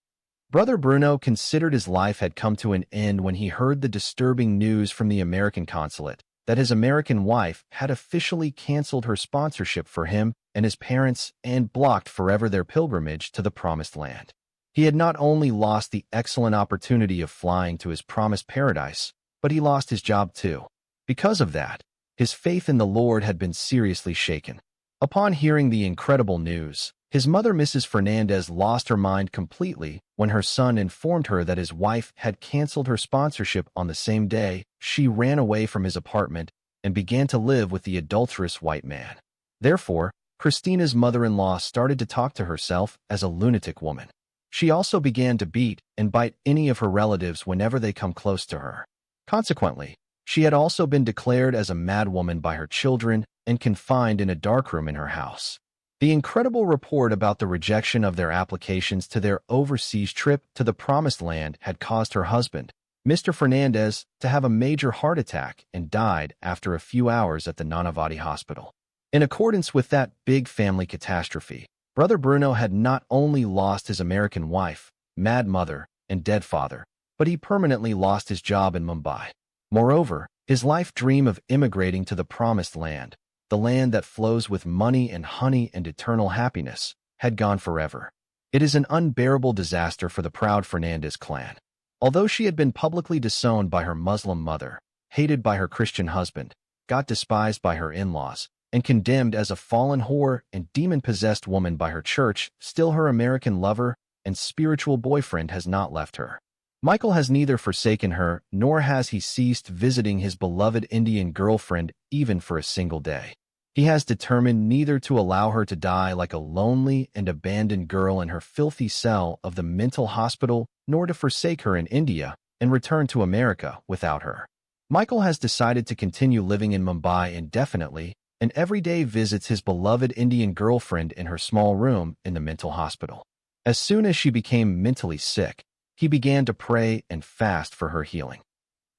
Brother Bruno considered his life had come to an end when he heard the disturbing news from the American consulate that his American wife had officially canceled her sponsorship for him and his parents and blocked forever their pilgrimage to the Promised Land. He had not only lost the excellent opportunity of flying to his promised paradise, but he lost his job too. Because of that, his faith in the Lord had been seriously shaken. Upon hearing the incredible news, his mother, Mrs. Fernandez, lost her mind completely when her son informed her that his wife had canceled her sponsorship on the same day. She ran away from his apartment and began to live with the adulterous white man. Therefore, Christina's mother-in-law started to talk to herself as a lunatic woman. She also began to beat and bite any of her relatives whenever they come close to her. Consequently, she had also been declared as a madwoman by her children and confined in a darkroom in her house. The incredible report about the rejection of their applications to their overseas trip to the Promised Land had caused her husband, Mr. Fernandez, to have a major heart attack and died after a few hours at the Nanavati hospital. In accordance with that big family catastrophe, Brother Bruno had not only lost his American wife, mad mother, and dead father, but he permanently lost his job in Mumbai. Moreover, his life dream of immigrating to the Promised Land, the land that flows with money and honey and eternal happiness, had gone forever. It is an unbearable disaster for the proud Fernandez clan. Although she had been publicly disowned by her Muslim mother, hated by her Christian husband, got despised by her in-laws, and condemned as a fallen whore and demon-possessed woman by her church, still her American lover and spiritual boyfriend has not left her. Michael has neither forsaken her, nor has he ceased visiting his beloved Indian girlfriend even for a single day. He has determined neither to allow her to die like a lonely and abandoned girl in her filthy cell of the mental hospital, nor to forsake her in India and return to America without her. Michael has decided to continue living in Mumbai indefinitely and every day visits his beloved Indian girlfriend in her small room in the mental hospital. As soon as she became mentally sick, he began to pray and fast for her healing.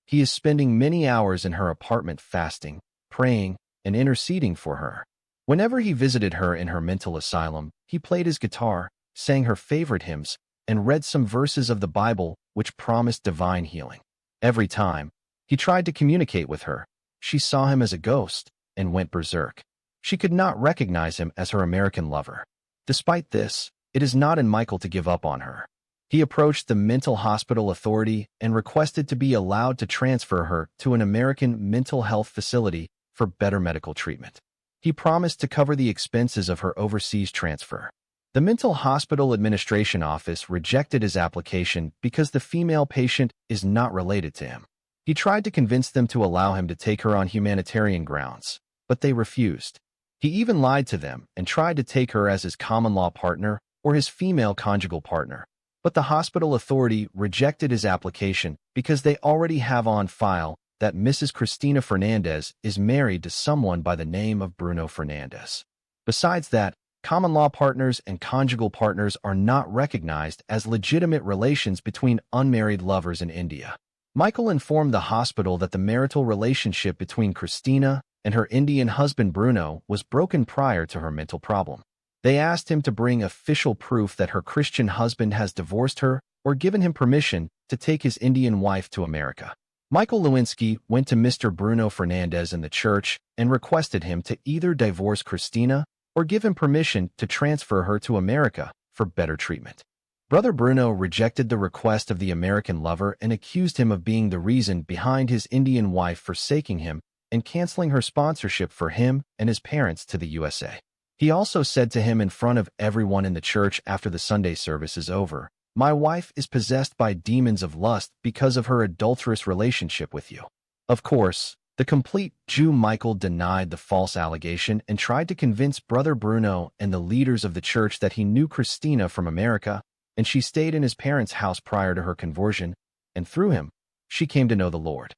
He is spending many hours in her apartment fasting, praying, and interceding for her. Whenever he visited her in her mental asylum, he played his guitar, sang her favorite hymns, and read some verses of the Bible which promised divine healing. Every time he tried to communicate with her, she saw him as a ghost and went berserk. She could not recognize him as her American lover. Despite this, it is not in Michael to give up on her. He approached the mental hospital authority and requested to be allowed to transfer her to an American mental health facility for better medical treatment. He promised to cover the expenses of her overseas transfer. The Mental Hospital Administration Office rejected his application because the female patient is not related to him. He tried to convince them to allow him to take her on humanitarian grounds, but they refused. He even lied to them and tried to take her as his common-law partner or his female conjugal partner. But the hospital authority rejected his application because they already have on file that Mrs. Christina Fernandez is married to someone by the name of Bruno Fernandez. Besides that, common-law partners and conjugal partners are not recognized as legitimate relations between unmarried lovers in India. Michael informed the hospital that the marital relationship between Christina and her Indian husband Bruno was broken prior to her mental problem. They asked him to bring official proof that her Christian husband has divorced her or given him permission to take his Indian wife to America. Michael Lewinsky went to Mr. Bruno Fernandez in the church and requested him to either divorce Christina or give him permission to transfer her to America for better treatment. Brother Bruno rejected the request of the American lover and accused him of being the reason behind his Indian wife forsaking him and canceling her sponsorship for him and his parents to the USA. He also said to him in front of everyone in the church after the Sunday service is over, "My wife is possessed by demons of lust because of her adulterous relationship with you." Of course, the complete Jew Michael denied the false allegation and tried to convince Brother Bruno and the leaders of the church that he knew Christina from America, and she stayed in his parents' house prior to her conversion, and through him, she came to know the Lord.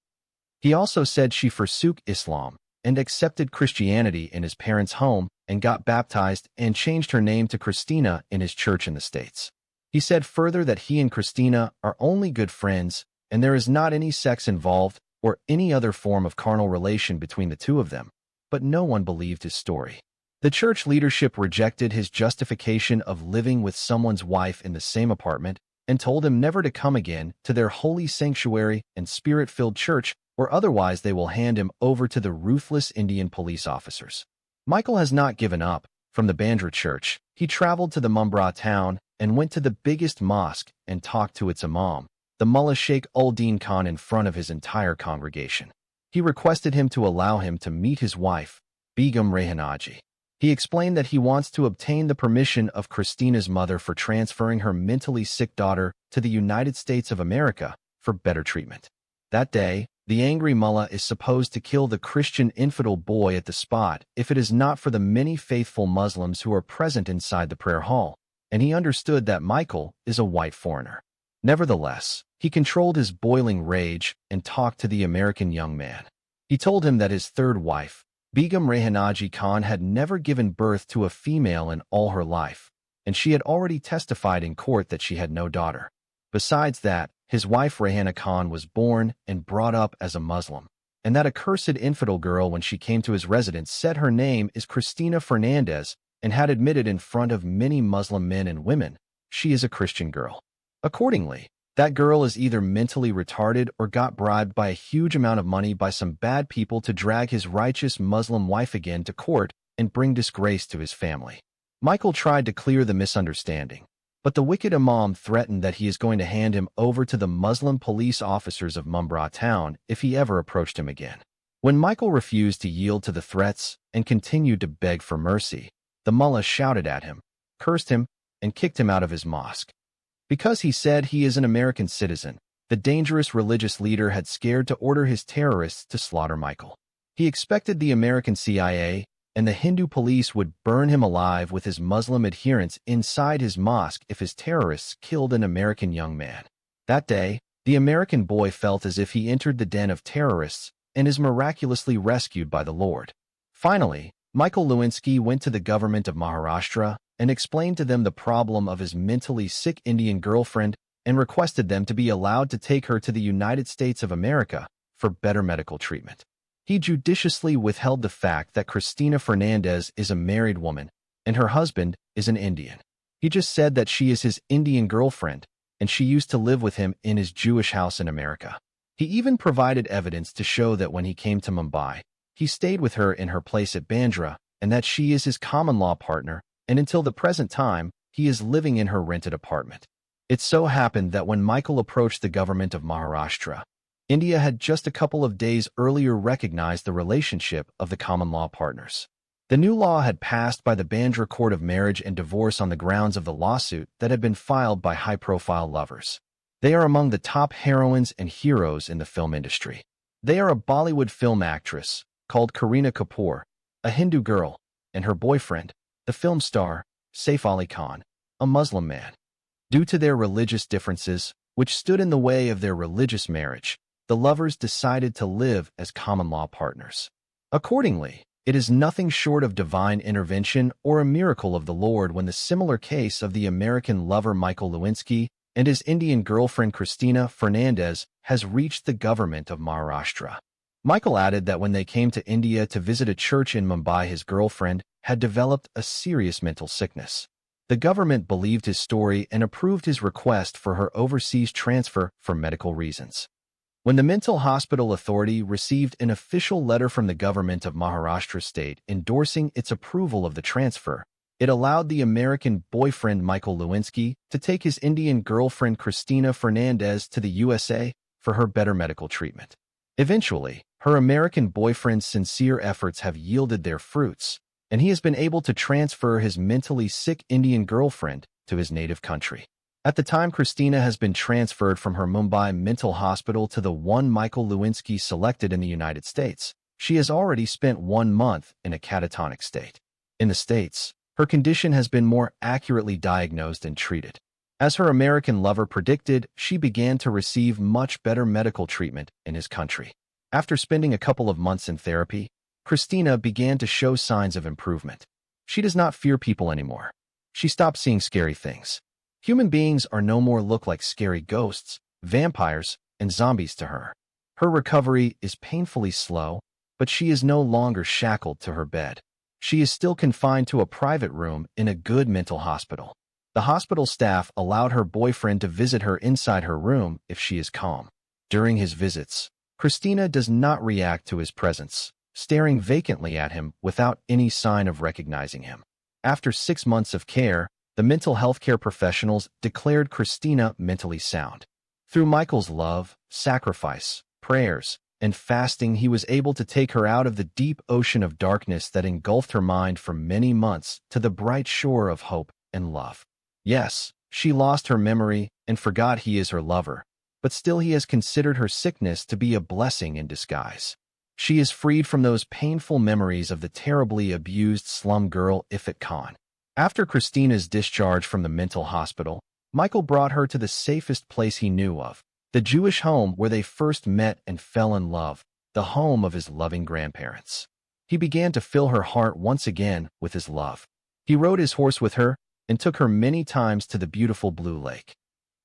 He also said she forsook Islam and accepted Christianity in his parents' home and got baptized and changed her name to Christina in his church in the States. He said further that he and Christina are only good friends and there is not any sex involved or any other form of carnal relation between the two of them, but no one believed his story. The church leadership rejected his justification of living with someone's wife in the same apartment and told him never to come again to their holy sanctuary and spirit-filled church, or otherwise they will hand him over to the ruthless Indian police officers. Michael has not given up. From the Bandra church, he traveled to the Mumbai town and went to the biggest mosque and talked to its imam, the Mullah Sheikh ul-Din Khan, in front of his entire congregation. He requested him to allow him to meet his wife, Begum Rehanaji. He explained that he wants to obtain the permission of Christina's mother for transferring her mentally sick daughter to the United States of America for better treatment. That day, the angry mullah is supposed to kill the Christian infidel boy at the spot if it is not for the many faithful Muslims who are present inside the prayer hall, and he understood that Michael is a white foreigner. Nevertheless, he controlled his boiling rage and talked to the American young man. He told him that his third wife, Begum Rehanaji Khan, had never given birth to a female in all her life, and she had already testified in court that she had no daughter. Besides that, his wife Rehana Khan was born and brought up as a Muslim, and that accursed infidel girl, when she came to his residence, said her name is Christina Fernandez and had admitted in front of many Muslim men and women she is a Christian girl. Accordingly, that girl is either mentally retarded or got bribed by a huge amount of money by some bad people to drag his righteous Muslim wife again to court and bring disgrace to his family. Michael tried to clear the misunderstanding, but the wicked imam threatened that he is going to hand him over to the Muslim police officers of Mumbai town if he ever approached him again. When Michael refused to yield to the threats and continued to beg for mercy, the mullah shouted at him, cursed him, and kicked him out of his mosque. Because he said he is an American citizen, the dangerous religious leader had scared to order his terrorists to slaughter Michael. He expected the American CIA and the Hindu police would burn him alive with his Muslim adherents inside his mosque if his terrorists killed an American young man. That day, the American boy felt as if he entered the den of terrorists and is miraculously rescued by the Lord. Finally, Michael Lewinsky went to the government of Maharashtra and explained to them the problem of his mentally sick Indian girlfriend and requested them to be allowed to take her to the United States of America for better medical treatment. He judiciously withheld the fact that Christina Fernandez is a married woman and her husband is an Indian. He just said that she is his Indian girlfriend and she used to live with him in his Jewish house in America. He even provided evidence to show that when he came to Mumbai, he stayed with her in her place at Bandra and that she is his common-law partner, and until the present time, he is living in her rented apartment. It so happened that when Michael approached the government of Maharashtra, India had just a couple of days earlier recognized the relationship of the common law partners. The new law had passed by the Bandra Court of Marriage and Divorce on the grounds of the lawsuit that had been filed by high-profile lovers. They are among the top heroines and heroes in the film industry. They are a Bollywood film actress called Kareena Kapoor, a Hindu girl, and her boyfriend, the film star, Saif Ali Khan, a Muslim man. Due to their religious differences, which stood in the way of their religious marriage, the lovers decided to live as common law partners. Accordingly, it is nothing short of divine intervention or a miracle of the Lord when the similar case of the American lover Michael Lewinsky and his Indian girlfriend Christina Fernandez has reached the government of Maharashtra. Michael added that when they came to India to visit a church in Mumbai, his girlfriend had developed a serious mental sickness. The government believed his story and approved his request for her overseas transfer for medical reasons. When the Mental Hospital Authority received an official letter from the government of Maharashtra state endorsing its approval of the transfer, it allowed the American boyfriend Michael Lewinsky to take his Indian girlfriend Christina Fernandez to the USA for her better medical treatment. Eventually, her American boyfriend's sincere efforts have yielded their fruits, and he has been able to transfer his mentally sick Indian girlfriend to his native country. At the time, Christina has been transferred from her Mumbai mental hospital to the one Michael Lewinsky selected in the United States. She has already spent 1 month in a catatonic state. In the States, her condition has been more accurately diagnosed and treated. As her American lover predicted, she began to receive much better medical treatment in his country. After spending a couple of months in therapy, Christina began to show signs of improvement. She does not fear people anymore. She stopped seeing scary things. Human beings are no more look like scary ghosts, vampires, and zombies to her. Her recovery is painfully slow, but she is no longer shackled to her bed. She is still confined to a private room in a good mental hospital. The hospital staff allowed her boyfriend to visit her inside her room if she is calm. During his visits, Christina does not react to his presence, staring vacantly at him without any sign of recognizing him. After 6 months of care, the mental health care professionals declared Christina mentally sound. Through Michael's love, sacrifice, prayers, and fasting, he was able to take her out of the deep ocean of darkness that engulfed her mind for many months to the bright shore of hope and love. Yes, she lost her memory and forgot he is her lover, but still he has considered her sickness to be a blessing in disguise. She is freed from those painful memories of the terribly abused slum girl Ifat Khan. After Christina's discharge from the mental hospital, Michael brought her to the safest place he knew of, the Jewish home where they first met and fell in love, the home of his loving grandparents. He began to fill her heart once again with his love. He rode his horse with her and took her many times to the beautiful Blue Lake.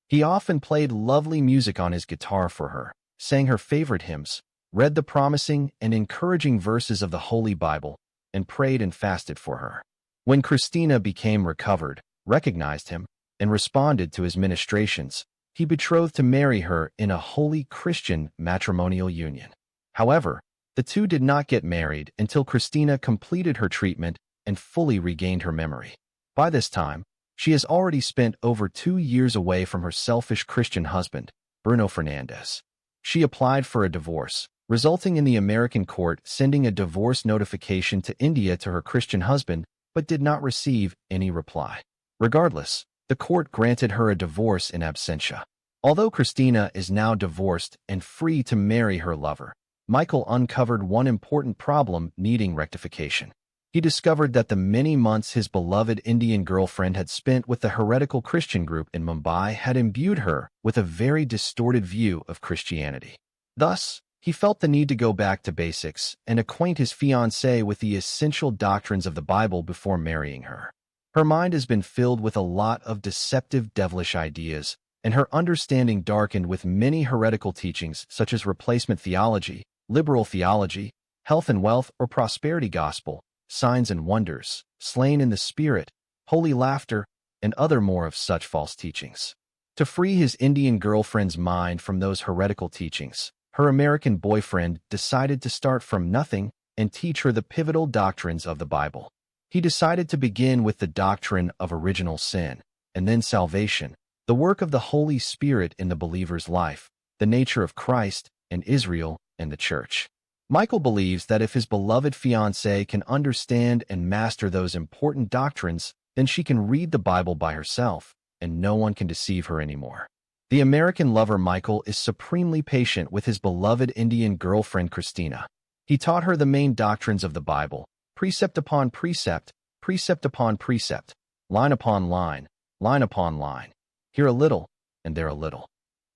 He often played lovely music on his guitar for her, sang her favorite hymns, read the promising and encouraging verses of the Holy Bible, and prayed and fasted for her. When Christina became recovered, recognized him, and responded to his ministrations, he betrothed to marry her in a holy Christian matrimonial union. However, the two did not get married until Christina completed her treatment and fully regained her memory. By this time, she has already spent over 2 years away from her selfish Christian husband, Bruno Fernandez. She applied for a divorce, resulting in the American court sending a divorce notification to India to her Christian husband, but did not receive any reply. Regardless, the court granted her a divorce in absentia. Although Christina is now divorced and free to marry her lover, Michael uncovered one important problem needing rectification. He discovered that the many months his beloved Indian girlfriend had spent with the heretical Christian group in Mumbai had imbued her with a very distorted view of Christianity. Thus, he felt the need to go back to basics and acquaint his fiancée with the essential doctrines of the Bible before marrying her. Her mind has been filled with a lot of deceptive, devilish ideas, and her understanding darkened with many heretical teachings such as replacement theology, liberal theology, health and wealth or prosperity gospel, signs and wonders, slain in the spirit, holy laughter, and other more of such false teachings. To free his Indian girlfriend's mind from those heretical teachings, her American boyfriend decided to start from nothing and teach her the pivotal doctrines of the Bible. He decided to begin with the doctrine of original sin, and then salvation, the work of the Holy Spirit in the believer's life, the nature of Christ and Israel and the Church. Michael believes that if his beloved fiancée can understand and master those important doctrines, then she can read the Bible by herself, and no one can deceive her anymore. The American lover Michael is supremely patient with his beloved Indian girlfriend Christina. He taught her the main doctrines of the Bible, precept upon precept, precept upon precept, line upon line, line upon line, here a little, and there a little.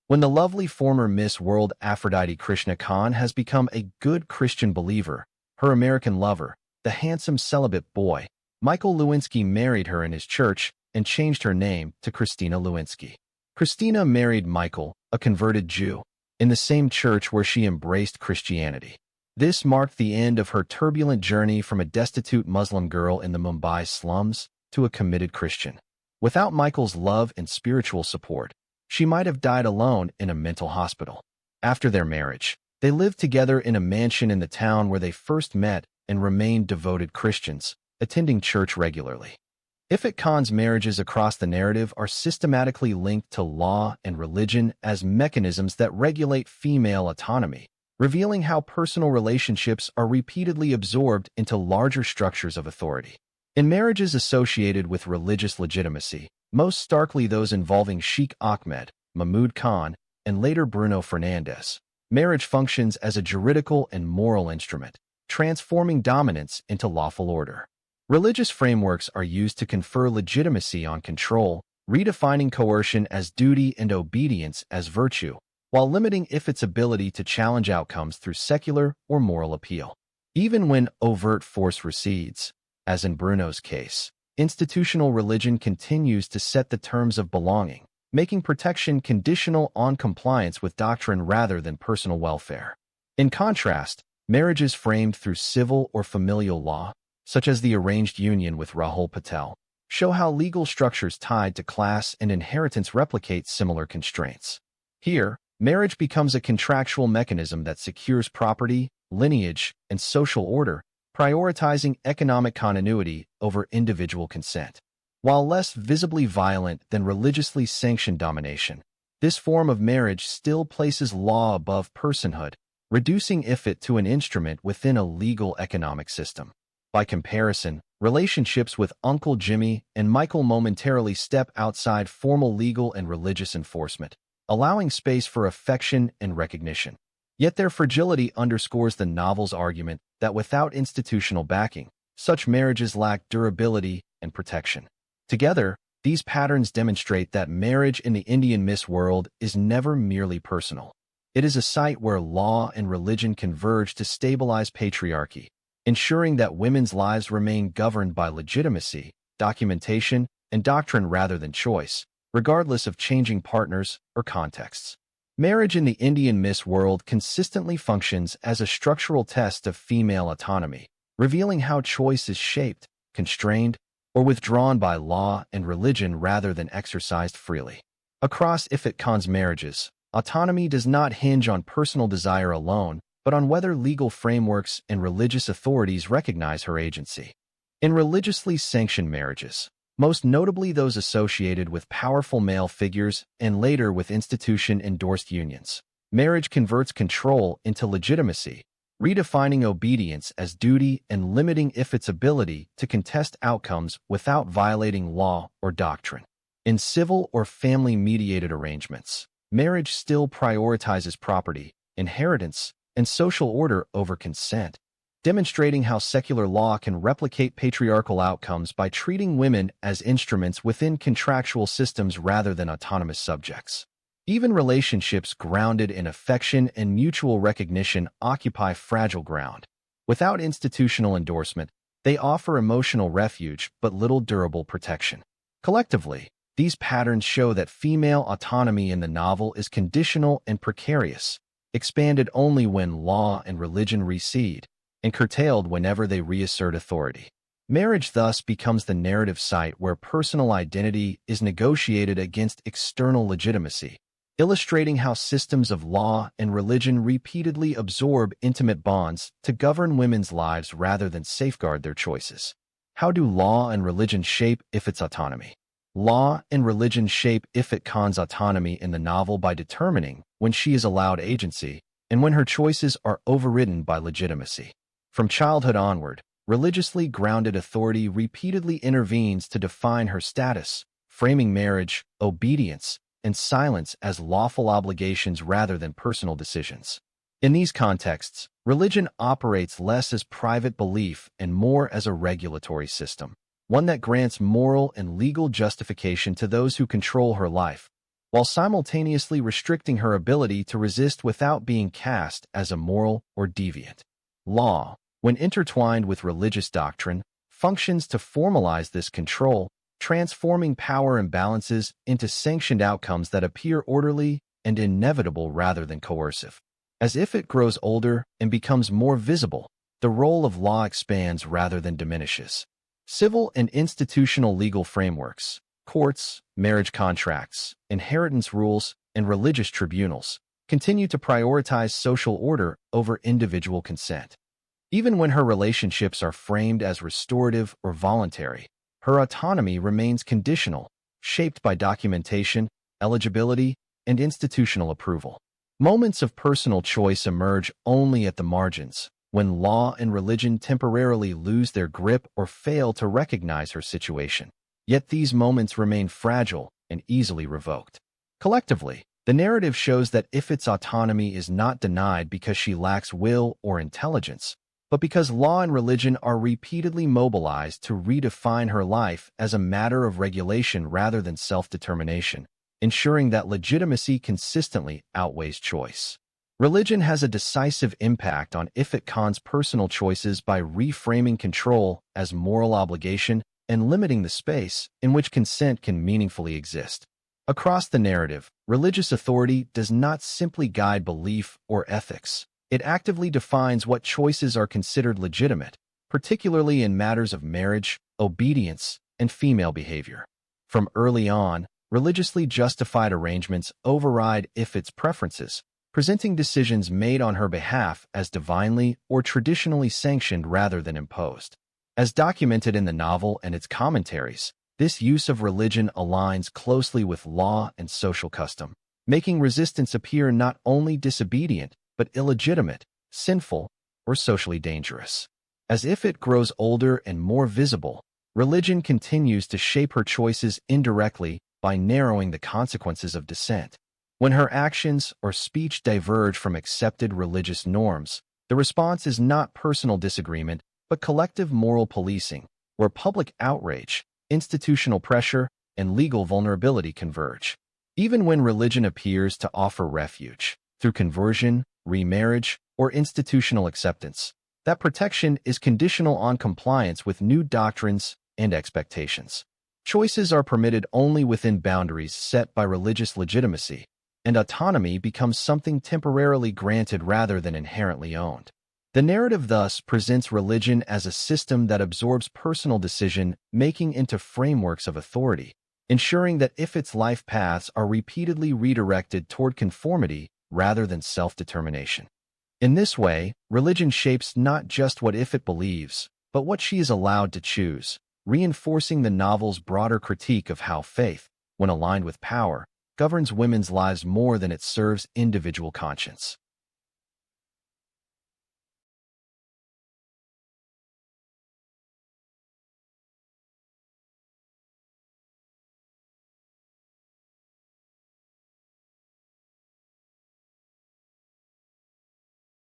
When the lovely former Miss World Aphrodite Krishna Khan has become a good Christian believer, her American lover, the handsome celibate boy, Michael Lewinsky, married her in his church and changed her name to Christina Lewinsky. Christina married Michael, a converted Jew, in the same church where she embraced Christianity. This marked the end of her turbulent journey from a destitute Muslim girl in the Mumbai slums to a committed Christian. Without Michael's love and spiritual support, she might have died alone in a mental hospital. After their marriage, they lived together in a mansion in the town where they first met and remained devoted Christians, attending church regularly. Ifat Khan's marriages across the narrative are systematically linked to law and religion as mechanisms that regulate female autonomy, revealing how personal relationships are repeatedly absorbed into larger structures of authority. In marriages associated with religious legitimacy, most starkly those involving Sheikh Ahmed, Mahmud Khan, and later Bruno Fernandes, marriage functions as a juridical and moral instrument, transforming dominance into lawful order. Religious frameworks are used to confer legitimacy on control, redefining coercion as duty and obedience as virtue, while limiting its ability to challenge outcomes through secular or moral appeal. Even when overt force recedes, as in Bruno's case, institutional religion continues to set the terms of belonging, making protection conditional on compliance with doctrine rather than personal welfare. In contrast, marriages framed through civil or familial law, such as the arranged union with Rahul Patel, show how legal structures tied to class and inheritance replicate similar constraints. Here, marriage becomes a contractual mechanism that secures property, lineage, and social order, prioritizing economic continuity over individual consent. While less visibly violent than religiously sanctioned domination, this form of marriage still places law above personhood, reducing it to an instrument within a legal economic system. By comparison, relationships with Uncle Jimmy and Michael momentarily step outside formal legal and religious enforcement, allowing space for affection and recognition. Yet their fragility underscores the novel's argument that without institutional backing, such marriages lack durability and protection. Together, these patterns demonstrate that marriage in the Indian Miss World is never merely personal. It is a site where law and religion converge to stabilize patriarchy, ensuring that women's lives remain governed by legitimacy, documentation, and doctrine rather than choice, regardless of changing partners or contexts. Marriage in the Indian Miss World consistently functions as a structural test of female autonomy, revealing how choice is shaped, constrained, or withdrawn by law and religion rather than exercised freely. Across Ifat Khan's marriages, autonomy does not hinge on personal desire alone, but on whether legal frameworks and religious authorities recognize her agency. In religiously sanctioned marriages, most notably those associated with powerful male figures and later with institution-endorsed unions, marriage converts control into legitimacy, redefining obedience as duty and limiting its ability to contest outcomes without violating law or doctrine. In civil or family-mediated arrangements, marriage still prioritizes property, inheritance, and social order over consent, demonstrating how secular law can replicate patriarchal outcomes by treating women as instruments within contractual systems rather than autonomous subjects. Even relationships grounded in affection and mutual recognition occupy fragile ground. Without institutional endorsement, they offer emotional refuge but little durable protection. Collectively, these patterns show that female autonomy in the novel is conditional and precarious, expanded only when law and religion recede, and curtailed whenever they reassert authority. Marriage thus becomes the narrative site where personal identity is negotiated against external legitimacy, illustrating how systems of law and religion repeatedly absorb intimate bonds to govern women's lives rather than safeguard their choices. How do law and religion shape its autonomy? Law and religion shape Ifrit Khan's autonomy in the novel by determining when she is allowed agency and when her choices are overridden by legitimacy. From childhood onward, religiously grounded authority repeatedly intervenes to define her status, framing marriage, obedience, and silence as lawful obligations rather than personal decisions. In these contexts, religion operates less as private belief and more as a regulatory system, one that grants moral and legal justification to those who control her life, while simultaneously restricting her ability to resist without being cast as immoral or deviant. Law, when intertwined with religious doctrine, functions to formalize this control, transforming power imbalances into sanctioned outcomes that appear orderly and inevitable rather than coercive. As if it grows older and becomes more visible, the role of law expands rather than diminishes. Civil and institutional legal frameworks, courts, marriage contracts, inheritance rules, and religious tribunals continue to prioritize social order over individual consent. Even when her relationships are framed as restorative or voluntary, her autonomy remains conditional, shaped by documentation, eligibility, and institutional approval. Moments of personal choice emerge only at the margins, when law and religion temporarily lose their grip or fail to recognize her situation. Yet these moments remain fragile and easily revoked. Collectively, the narrative shows that Ifrit's autonomy is not denied because she lacks will or intelligence, but because law and religion are repeatedly mobilized to redefine her life as a matter of regulation rather than self-determination, ensuring that legitimacy consistently outweighs choice. Religion has a decisive impact on Ifrit Khan's personal choices by reframing control as moral obligation and limiting the space in which consent can meaningfully exist. Across the narrative, religious authority does not simply guide belief or ethics. It actively defines what choices are considered legitimate, particularly in matters of marriage, obedience, and female behavior. From early on, religiously justified arrangements override Ifrit's preferences, presenting decisions made on her behalf as divinely or traditionally sanctioned rather than imposed. As documented in the novel and its commentaries, this use of religion aligns closely with law and social custom, making resistance appear not only disobedient but illegitimate, sinful, or socially dangerous. As Ifrit grows older and more visible, religion continues to shape her choices indirectly by narrowing the consequences of dissent. When her actions or speech diverge from accepted religious norms, the response is not personal disagreement, but collective moral policing, where public outrage, institutional pressure, and legal vulnerability converge. Even when religion appears to offer refuge, through conversion, remarriage, or institutional acceptance, that protection is conditional on compliance with new doctrines and expectations. Choices are permitted only within boundaries set by religious legitimacy, and autonomy becomes something temporarily granted rather than inherently owned. The narrative thus presents religion as a system that absorbs personal decision-making into frameworks of authority, ensuring that Ifrit's life paths are repeatedly redirected toward conformity rather than self-determination. In this way, religion shapes not just what Ifrit believes, but what she is allowed to choose, reinforcing the novel's broader critique of how faith, when aligned with power, governs women's lives more than it serves individual conscience.